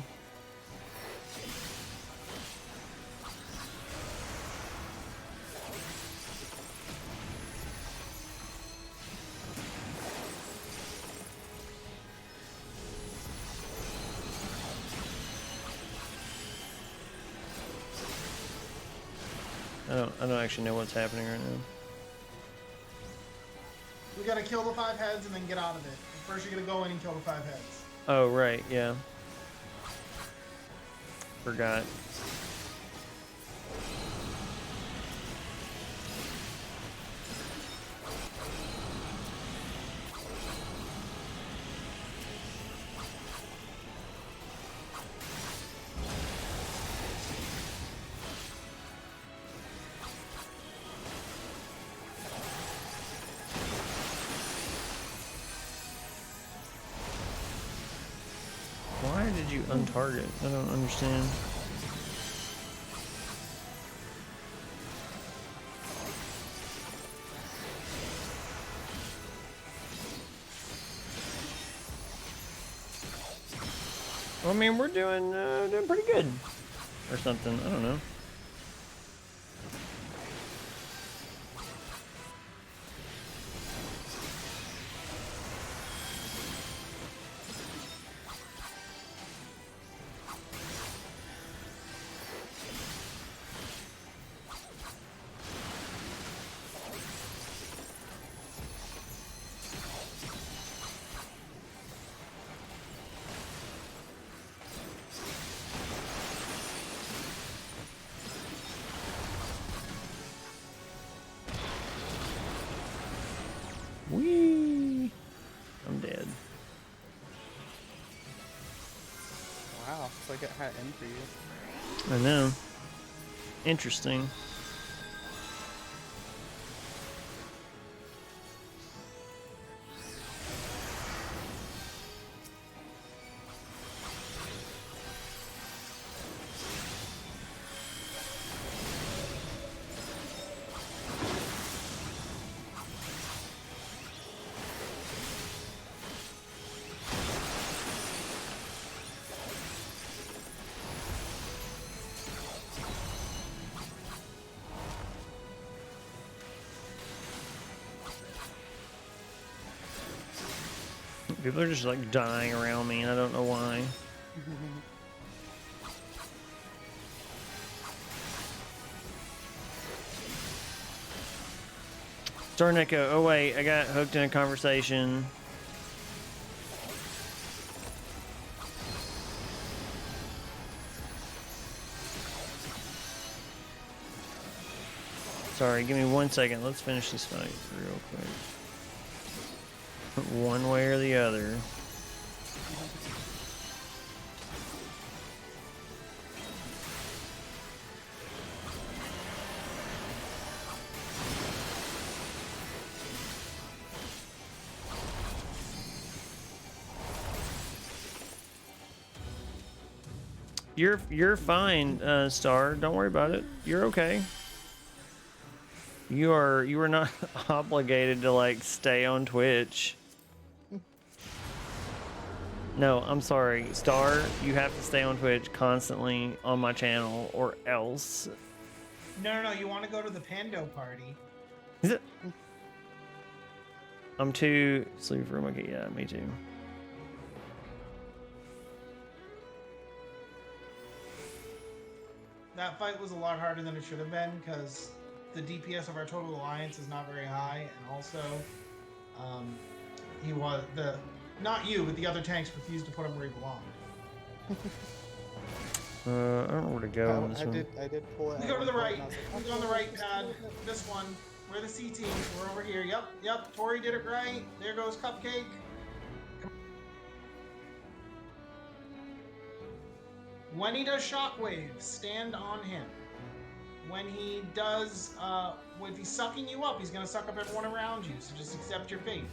I don't actually know what's happening right now. We gotta kill the 5 heads and then get out of it. First you're gonna go in and kill the 5 heads. Oh, right, yeah. Forgot. did you untarget? I don't understand. Well, I mean, we're doing pretty good, or something. I don't know. Whee! I'm dead. Wow, looks like it had in for you. I know. Interesting. People are just like dying around me, and I don't know why. Starneko, oh wait, I got hooked in a conversation. Sorry, give me 1 second. Let's finish this fight real quick. One way or the other. You're fine, Star. Don't worry about it. You're okay. You are not obligated to like stay on Twitch. No, I'm sorry, Star. You have to stay on Twitch constantly on my channel, or else. No. You want to go to the Pando party? Is it? I'm too sleepy for okay. Yeah, me too. That fight was a lot harder than it should have been because the DPS of our total alliance is not very high, and also, he was not you, but the other tanks refused to put him where he belonged. I don't know where to go on this one. I did pull it. We go to the right. We go on the right pad. This one. We're the C team. We're over here. Yep. Tori did it right. There goes Cupcake. When he does Shockwave, stand on him. When he does, if he's sucking you up, he's gonna suck up everyone around you. So just accept your fate.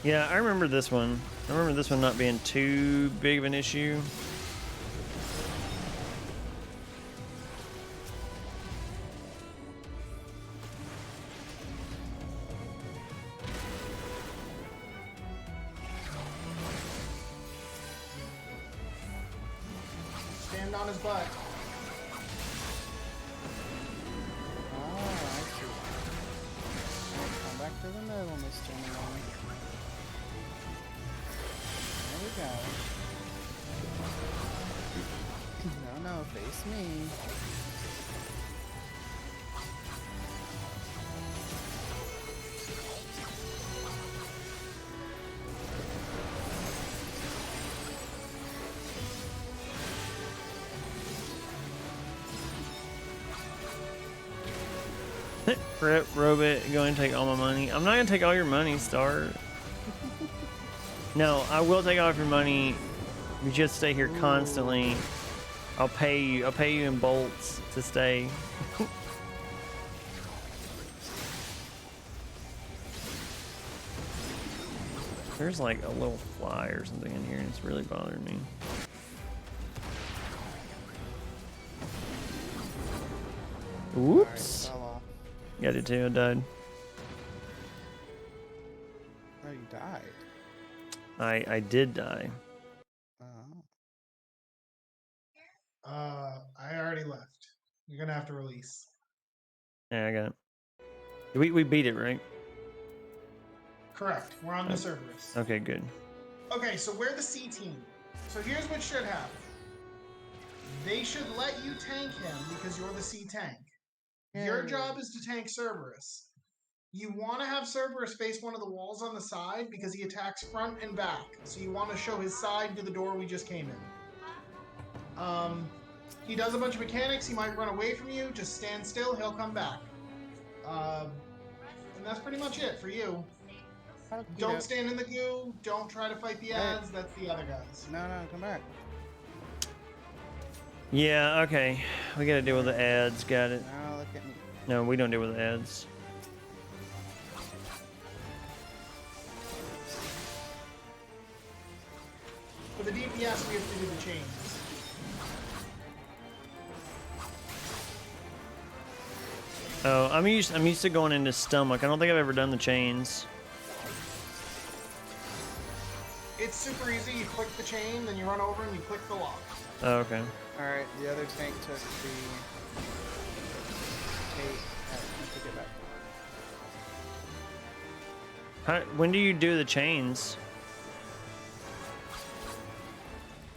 Yeah, I remember this one. I remember this one not being too big of an issue. Stand on his butt. I see. Come back to the middle, Mr. Malone. There we go. No, face me. Rip, Robit, go and take all my money. I'm not gonna take all your money, Star. No, I will take all of your money. You just stay here constantly. I'll pay you in bolts to stay. There's like a little fly or something in here, and it's really bothering me. Whoops. Got it too, I died. Oh, you died. I did die. I already left. You're gonna have to release. Yeah, I got it. We beat it, right? Correct. We're on the Cerberus. Okay, good. Okay, so we're the C team. So here's what should happen. They should let you tank him because you're the C tank. Your job is to tank Cerberus. You want to have Cerberus face one of the walls on the side because he attacks front and back. So you want to show his side to the door we just came in. He does a bunch of mechanics. He might run away from you. Just stand still. He'll come back. And that's pretty much it for you. Don't stand in the goo. Don't try to fight the ads. That's the other guys. No, come back. Yeah, okay. We gotta deal with the ads. Got it. Now look at me. No, we don't deal with the ads. For the DPS, we have to do the chains. Oh, I'm used to going into stomach. I don't think I've ever done the chains. It's super easy. You click the chain, then you run over and you click the lock. Oh, okay. Alright, the other tank took the tape. Took it back. When do you do the chains?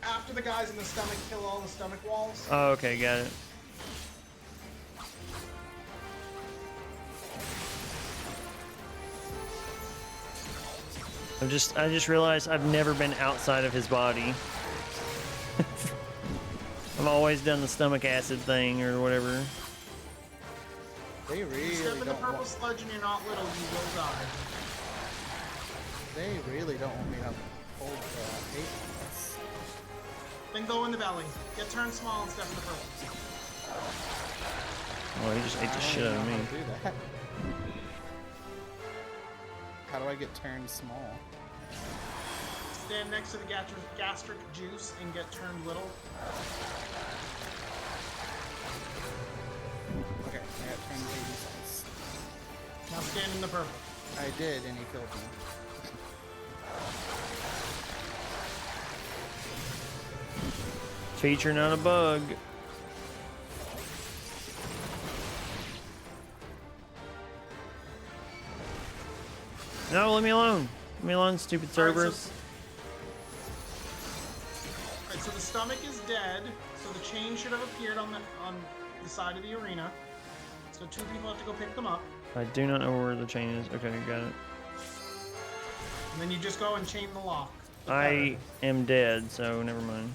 After the guys in the stomach kill all the stomach walls. Oh, okay, got it. I just realized I've never been outside of his body. I've always done the stomach acid thing or whatever. They really step in the don't purple want... sludge and you're not little, you will die. They really don't want me to hold the hate on this. Then go in the belly. Get turned small and step in the purple. Oh, he just ate the shit out of me. Do that. How do I get turned small? Stand next to the gastric juice and get turned little. Okay, I got turned 80 cents. Now stand in the purple. I did, and he killed me. Feature, not a bug. No, leave me alone. Leave me alone, stupid Cerberus. Alright, so the stomach is dead. So the chain should have appeared on the side of the arena. So 2 people have to go pick them up. I do not know where the chain is. Okay, got it. And then you just go and chain the lock. I am dead, so never mind.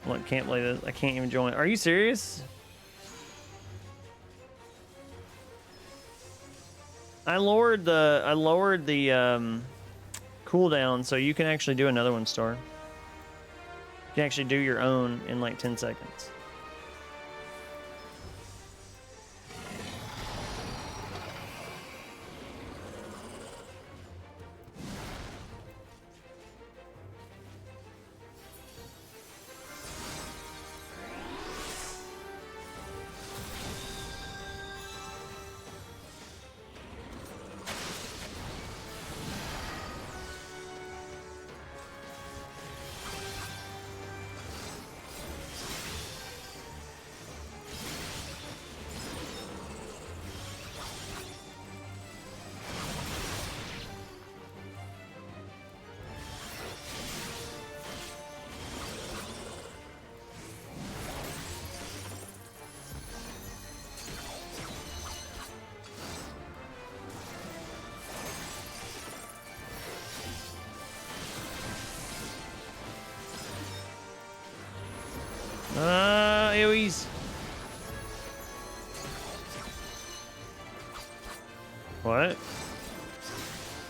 Look, can't play this. I can't even join. Are you serious? I lowered the cooldown so you can actually do another one, Star. You can actually do your own in like 10 seconds. AoEs. What?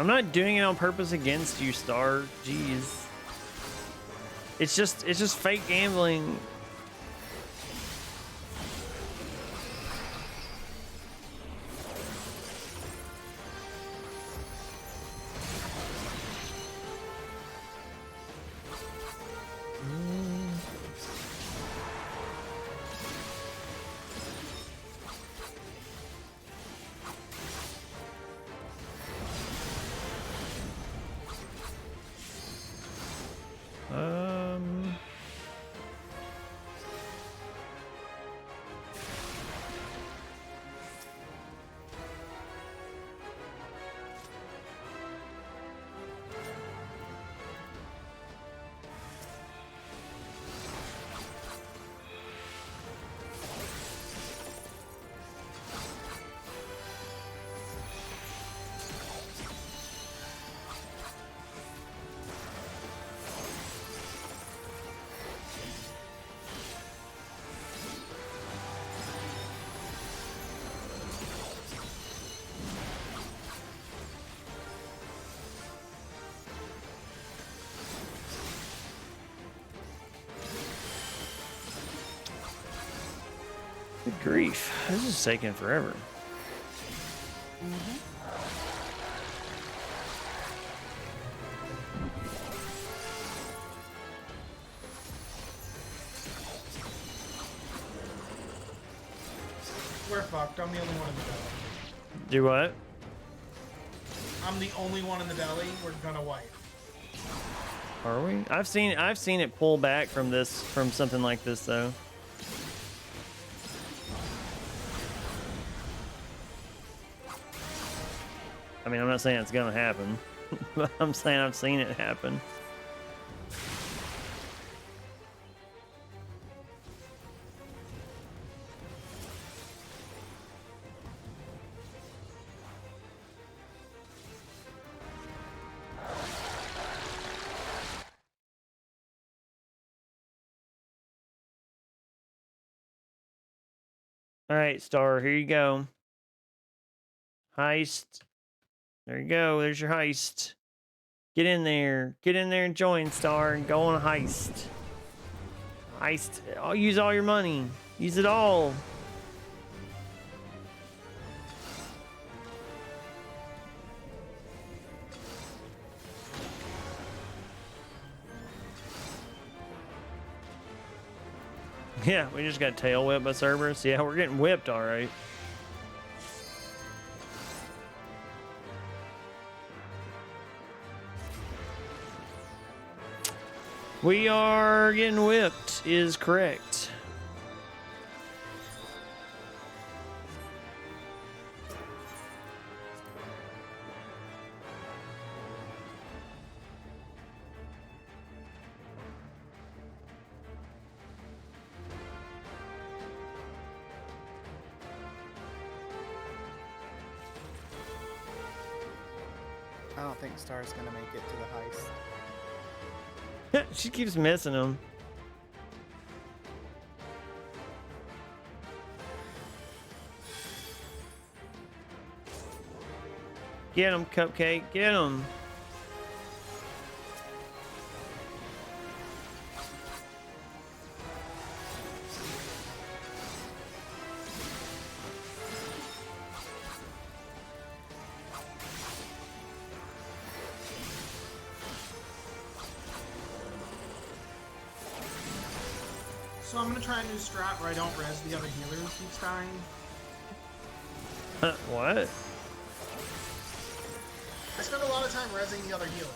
I'm not doing it on purpose against you, Star. Jeez. It's just fake gambling. Good grief. This is taking forever. We're fucked. I'm the only one in the belly. Do what? I'm the only one in the belly. We're gonna wipe. Are we? I've seen it pull back from something like this though. I mean, I'm not saying it's gonna happen, but I'm saying I've seen it happen. All right, Star, here you go. Heist. There you go. There's your heist. Get in there. Get in there and join, Star, and go on a heist. Heist. I'll use all your money. Use it all. Yeah, we just got tail whipped by Cerberus. Yeah, we're getting whipped, all right. We are getting whipped, is correct. I don't think Star's gonna make it to the heist. She keeps missing him. Get him, Cupcake. Get him. So I'm gonna try a new strat where I don't res the other healer who keeps dying. What? I spend a lot of time resing the other healer.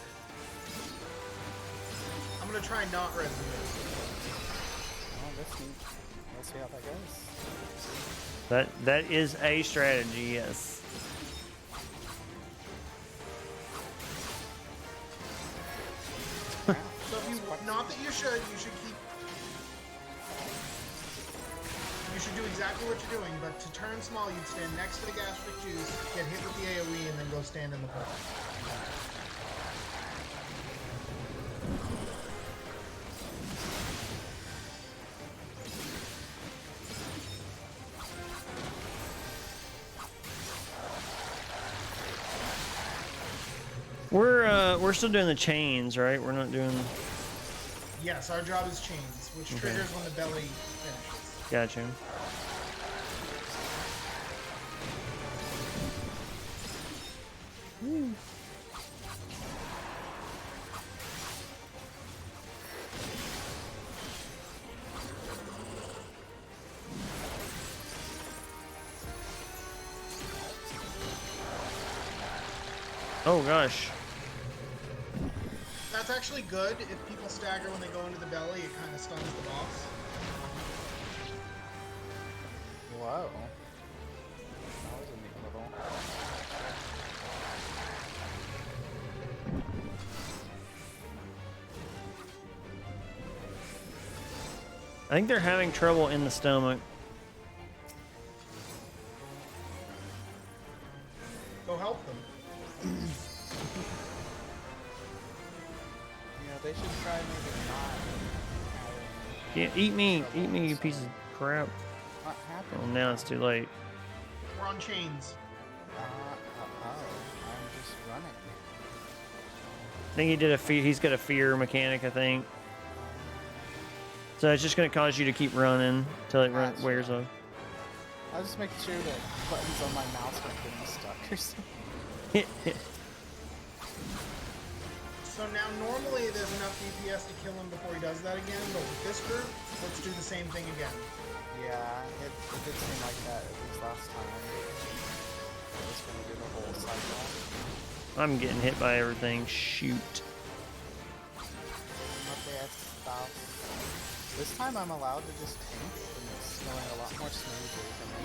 I'm gonna try not res the other. Oh, we'll see how that goes. That is a strategy, yes. So if you, not that you should keep. You should do exactly what you're doing, but to turn small, you'd stand next to the gastric juice, get hit with the AoE, and then go stand in the pole. We're still doing the chains, right? We're not doing. Yes, our job is chains, which Okay. triggers when the belly finishes. Gotcha. Oh gosh. That's actually good. If people stagger when they go into the belly, it kind of stuns the boss. Whoa. That was a neat little. I think they're having trouble in the stomach. Go help them. Yeah, they should try maybe not having. Yeah, eat me, you piece of crap. Not happening. Oh, now it's too late. We're on chains. I'm just running. I think he did he's got a fear mechanic, I think. So it's just gonna cause you to keep running until it wears off. I was just making sure that buttons on my mouse weren't getting stuck or something. So now normally there's enough DPS to kill him before he does that again, but with this group, let's do the same thing again. Yeah, it did seem like that at least last time. I was gonna do the whole cycle. I'm getting hit by everything. Shoot. Okay, stop. This time I'm allowed to just tank, and it's going a lot more smoothly for me.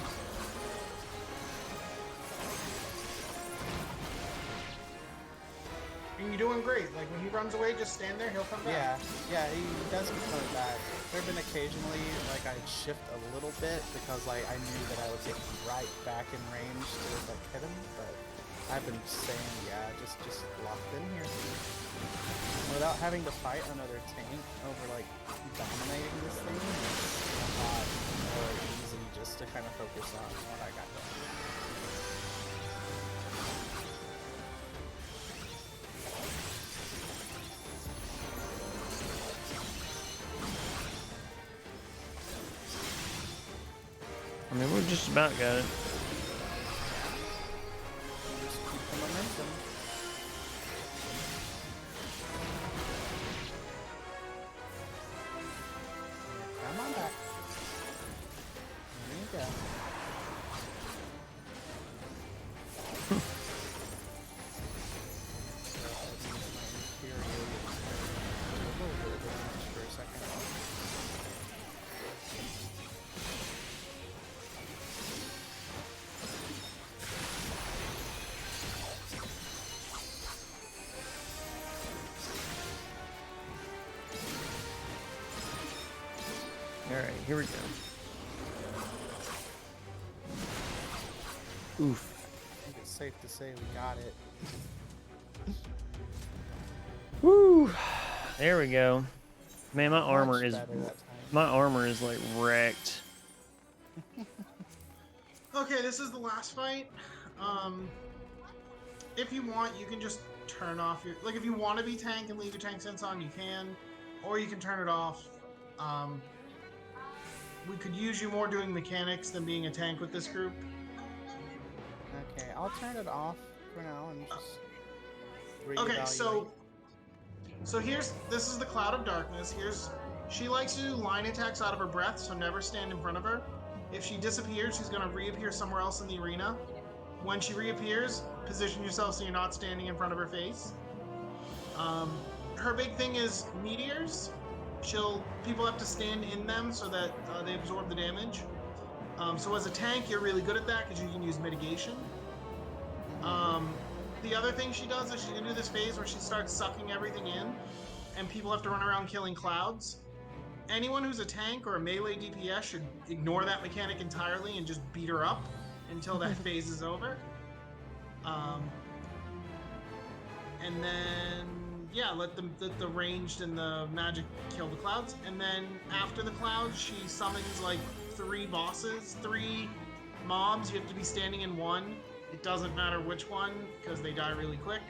And you're doing great. Like when he runs away, just stand there, he'll come back. Yeah, he does keep coming back. There have been occasionally, like, I'd shift a little bit because, like, I knew that I would get right back in range to, like, hit him, but I've been saying, yeah, just locked in here. Without having to fight another tank over, like, dominating this thing, it's a lot more easy just to kind of focus on what I got going. I mean, we're just about got it. Just keep the momentum. Come on back. There you go. Alright, here we go. Oof. I think it's safe to say we got it. Woo! There we go. Man, my Much armor is better that time. my armor is like wrecked. Okay, this is the last fight. If you want, you can just turn off your... Like, if you want to be tank and leave your tank sense on, you can. Or you can turn it off. We could use you more doing mechanics than being a tank with this group. Okay, I'll turn it off for now and just Okay, reevaluate. so this is the Cloud of Darkness. She likes to do line attacks out of her breath, so never stand in front of her. If she disappears, she's gonna reappear somewhere else in the arena. When she reappears, position yourself so you're not standing in front of her face. Her big thing is meteors. People have to stand in them so that they absorb the damage. So as a tank, you're really good at that because you can use mitigation. The other thing she does is she's gonna do this phase where she starts sucking everything in, and people have to run around killing clouds. Anyone who's a tank or a melee DPS should ignore that mechanic entirely and just beat her up until that phase is over. And then, yeah, let the ranged and the magic kill the clouds. And then after the clouds, she summons like 3 bosses, 3 mobs. You have to be standing in one. It doesn't matter which one because they die really quick.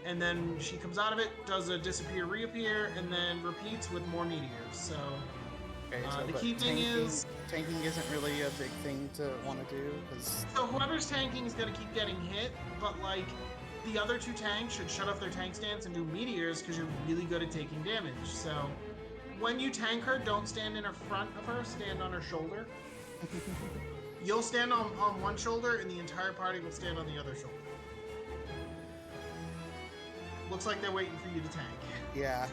And then she comes out of it, does a disappear, reappear, and then repeats with more meteors. So, Okay, so the but key thing is tanking isn't really a big thing to want to do because so whoever's tanking is gonna keep getting hit, but like the other 2 tanks should shut off their tank stance and do meteors because you're really good at taking damage. So when you tank her, don't stand in front of her, stand on her shoulder. You'll stand on one shoulder and the entire party will stand on the other shoulder. Looks like they're waiting for you to tank. yeah.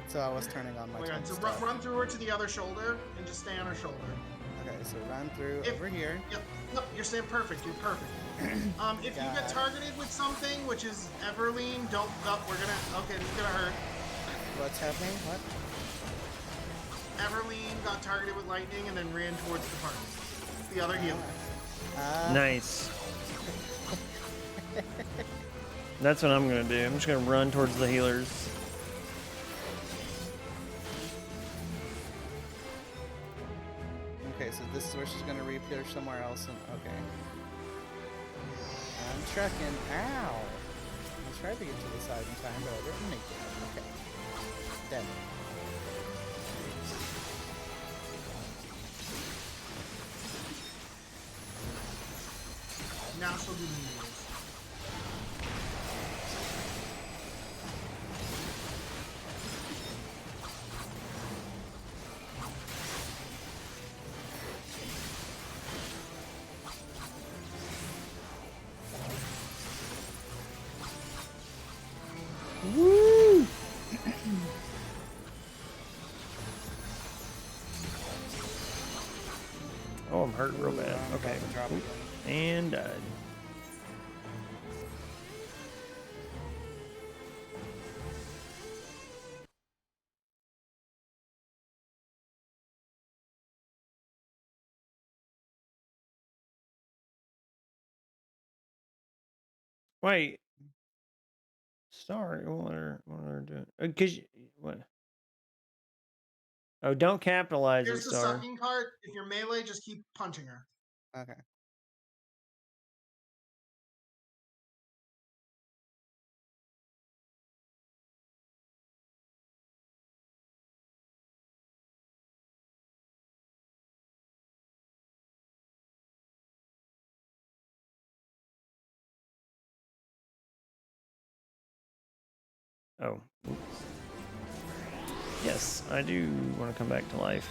So I was turning on my Oh my God, tank so stuff. run through her to the other shoulder and just stay on her shoulder. Okay, so run through over here. Yep, you're staying perfect. You're perfect. If you get targeted with something, which is Everlean, don't. Oh, we're gonna. Okay, this is gonna hurt. What's happening? What? Everlean got targeted with lightning and then ran towards the party. The other healer. Nice. That's what I'm gonna do. I'm just gonna run towards the healers. Okay, so this is where she's gonna reappear somewhere else. And okay. I'm trucking. Ow! I tried to get to the side in time, but I didn't make it. Okay. Dead. still do meteors. Woo! Oh, I'm hurt real bad. Okay. Oop. And died. Wait. Sorry, what are doing? Cause what? Oh, don't capitalize Here's it, the Star. sucking part. If you're melee, just keep punching her. Okay. Oh. Oops. Yes, I do want to come back to life.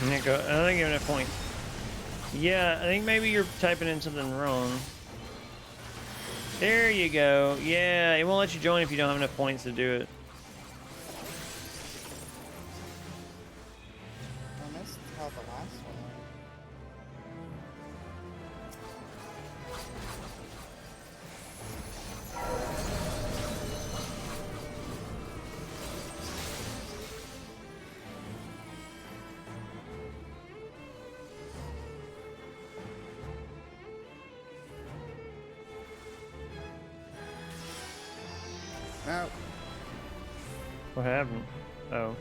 Nico, I think you're at a point. Yeah, I think maybe you're typing in something wrong. There you go. Yeah, it won't let you join if you don't have enough points to do it. I missed how the last one went. No. What happened? Oh.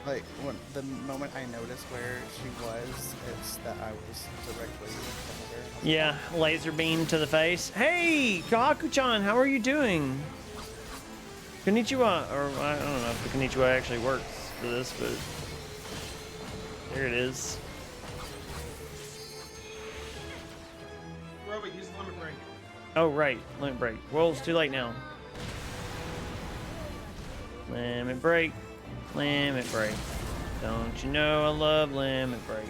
Like, when the moment I noticed where she was, it's that I was directly in front of her. Yeah, laser beam to the face. Hey, Kaku-chan, how are you doing? Konnichiwa, or I don't know if the Konnichiwa actually works for this, but there it is. Robot, use the limit break. Oh, right, limit break. Well, it's too late now. Limit break, limit break. Don't you know I love limit break?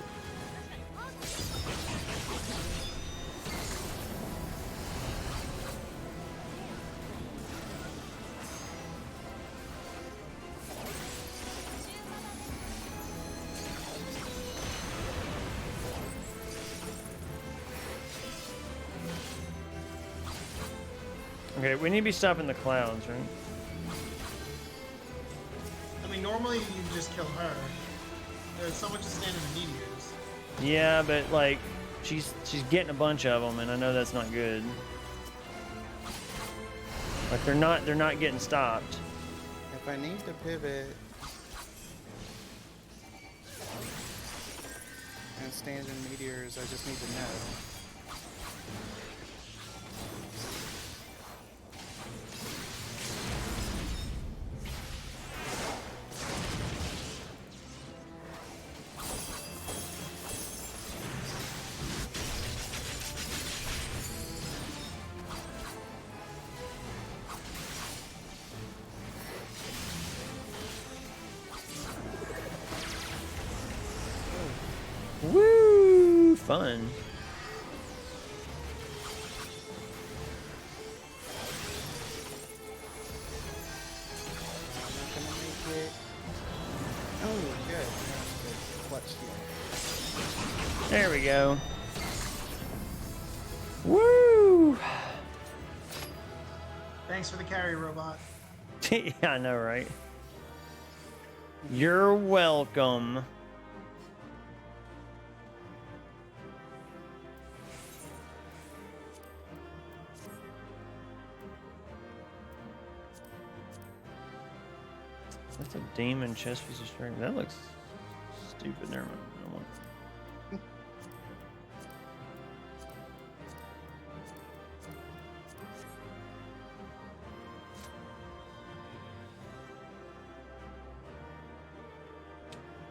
Okay, we need to be stopping the clouds, right? I mean, normally you just kill her. There's so much to stand in the meteors. Yeah, but like, she's getting a bunch of them, and I know that's not good. Like they're not getting stopped. If I need to pivot and stand in meteors, I just need to know. Woo! Fun. Oh, good. Clutch heal. There we go. Woo! Thanks for the carry, robot. Yeah, I know, right? You're welcome. That's a demon chest piece of string. That looks stupid. Never mind. I don't want it.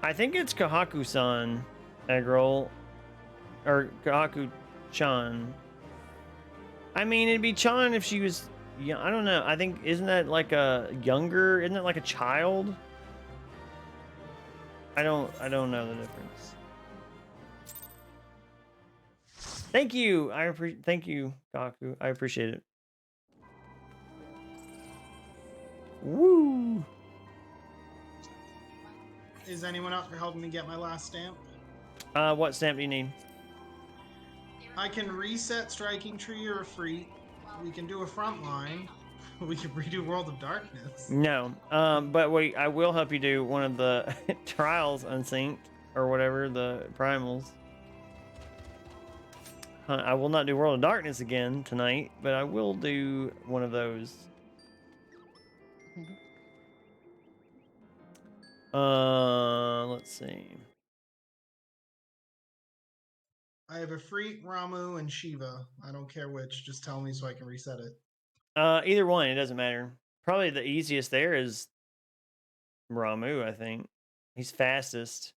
I think it's Kahaku-san, egg roll, or Kahaku-chan. I mean, it'd be Chan if she was. Yeah, I don't know. I think isn't that like a younger? Isn't that like a child? I don't know the difference. Thank you. Thank you, Kaku. I appreciate it. Woo. Is anyone up for helping me get my last stamp? What stamp do you need? I can reset Striking Tree or Freak. We can do a front line. We can redo World of Darkness. No. But wait, I will help you do one of the trials unsynced or whatever, the primals. I will not do World of Darkness again tonight, but I will do one of those. Let's see. I have a Freak, Ramu, and Shiva. I don't care which. Just tell me so I can reset it. Either one, it doesn't matter. Probably the easiest there is Ramu, I think. He's fastest.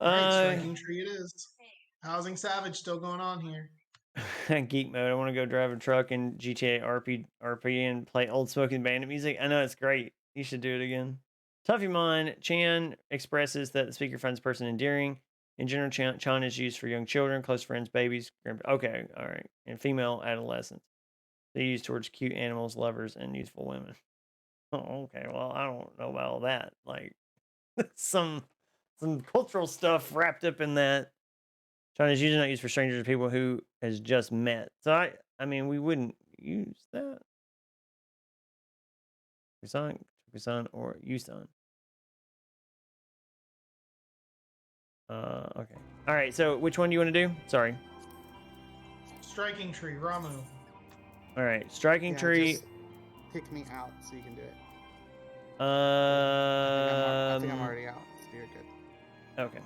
Alright, Striking Tree it is. Housing Savage still going on here. Geek mode. I want to go drive a truck in GTA RP and play Old Smoking Bandit music. I know it's great. You should do it again. Tuffymon Chan expresses that the speaker finds the person endearing. In general, Chan is used for young children, close friends, babies. Okay, all right. And female adolescents. They use towards cute animals, lovers, and youthful women. Oh, okay. Well, I don't know about all that. Like some cultural stuff wrapped up in that. Chan is usually not used for strangers or people who has just met. So I mean, we wouldn't use that. Kusan, or Yusan. Okay. All right. So which one do you want to do? Sorry. Striking Tree, Ramu. All right. Striking Tree. Just pick me out so you can do it. I think I'm already out. So you're good. Okay.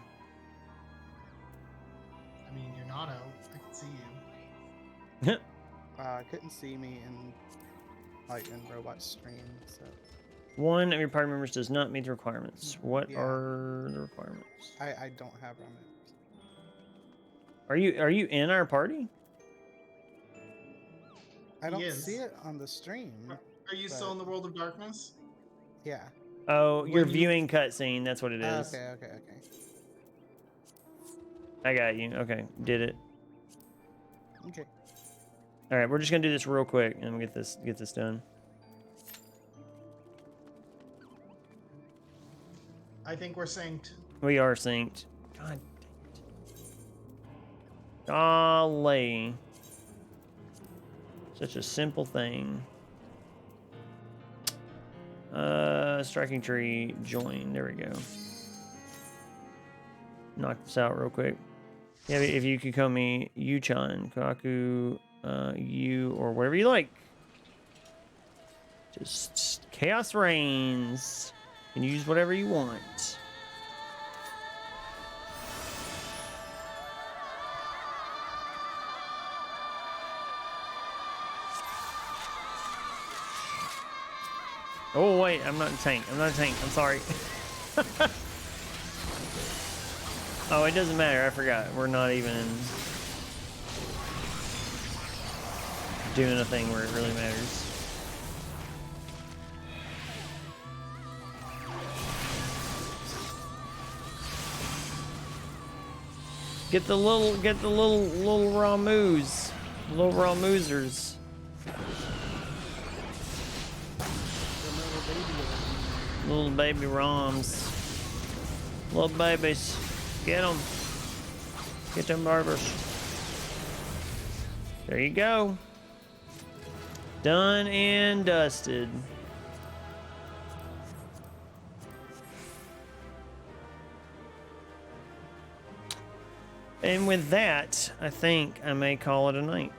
I mean, you're not out. I can see you. Couldn't see me in Robot's stream, so. One of your party members does not meet the requirements. What are the requirements? I don't have Ramu. Are you in our party? I don't see it on the stream. Are you still in the World of Darkness? Yeah. Oh, you're viewing cutscene. That's what it is. Okay. I got you. Okay, did it. Okay. All right, we're just gonna do this real quick and we'll get this done. I think we're synced. We are synced. God dang it. Golly. Such a simple thing. Striking Tree, join. There we go. Knock this out real quick. Yeah, if you could call me Yu-chan, Kaku, you, or whatever you like. Just chaos reigns. You can use whatever you want. Oh, wait, I'm not a tank. I'm sorry. Oh, it doesn't matter. I forgot. We're not even doing a thing where it really matters. Get the little Ramus. Little Ramusers. Little baby Roms. Little babies. Get them. Get them barbers. There you go. Done and dusted. And with that, I think I may call it a night.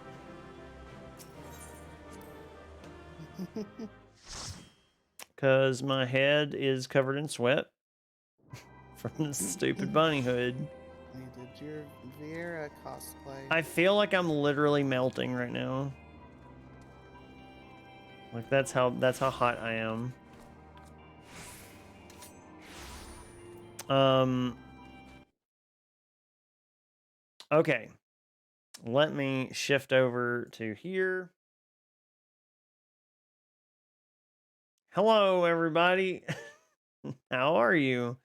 Because my head is covered in sweat from the stupid bunny hood. You did your Viera cosplay. I feel like I'm literally melting right now. Like that's how hot I am. Okay. Let me shift over to here. Hello, everybody. How are you?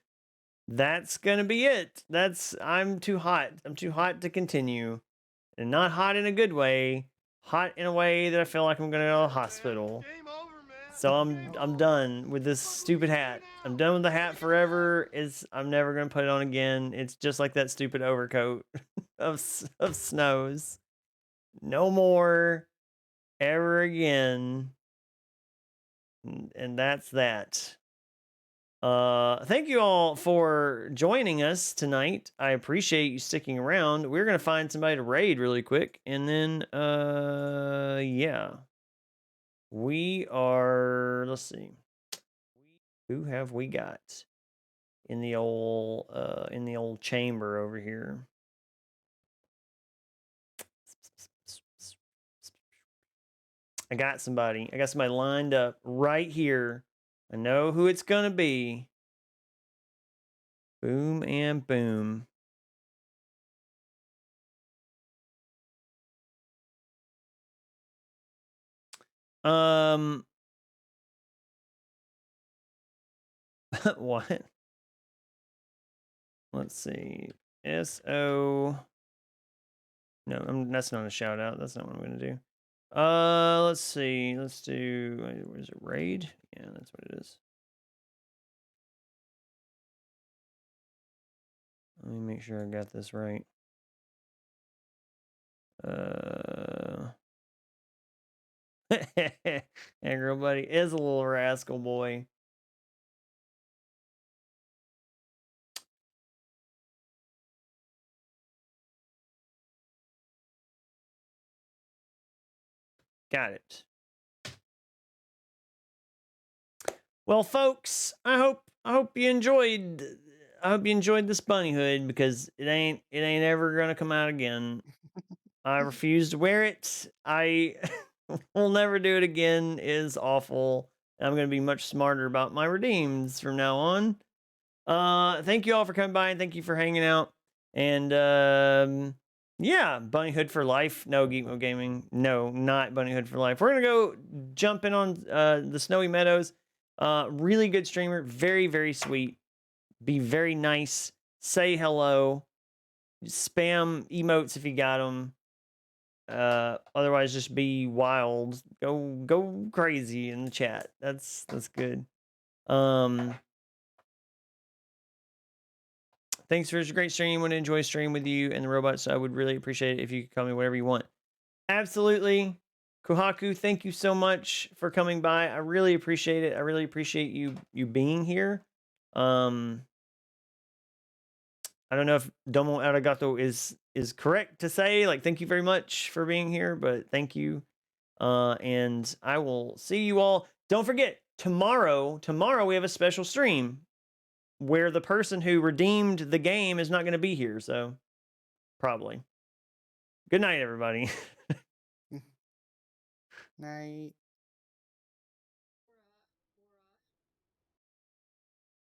That's gonna be it. I'm too hot. I'm too hot to continue. And not hot in a good way. Hot in a way that I feel like I'm gonna go to the hospital. So I'm done with this stupid hat. I'm done with the hat forever. I'm never gonna put it on again. It's just like that stupid overcoat of snows. No more ever again. And that's that. Thank you all for joining us tonight. I appreciate you sticking around. We're gonna find somebody to raid really quick, and then yeah. We are, let's see. Who have we got in the old chamber over here? I got somebody lined up right here. I know who it's gonna be. Boom and boom. What? Let's see. SO. No, that's not a shout out. That's not what I'm gonna do. Let's see. Let's do. What is it? Raid? Yeah, that's what it is. Let me make sure I got this right. Aggro buddy is a little rascal boy. Got it. Well, folks, I hope you enjoyed this bunny hood, because it ain't ever gonna come out again. I refuse to wear it. I will never do it again. It is awful. I'm gonna be much smarter about my redeems from now on. Thank you all for coming by, and thank you for hanging out. And yeah, bunny hood for life. No, Geek Mode Gaming. No, not bunny hood for life. We're gonna go jump in on the Snowy Meadows. Really good streamer. Very, very sweet. Be very nice. Say hello. Spam emotes if you got them. Otherwise, just be wild. Go crazy in the chat. That's good. Thanks for a great stream. Want to enjoy stream with you and the robots. So I would really appreciate it if you could call me whatever you want. Absolutely. Kohaku, thank you so much for coming by. I really appreciate it. I really appreciate you being here. I don't know if domo arigato is correct to say. Like, thank you very much for being here, but thank you. And I will see you all. Don't forget, tomorrow we have a special stream where the person who redeemed the game is not going to be here, so probably. Good night, everybody. Night.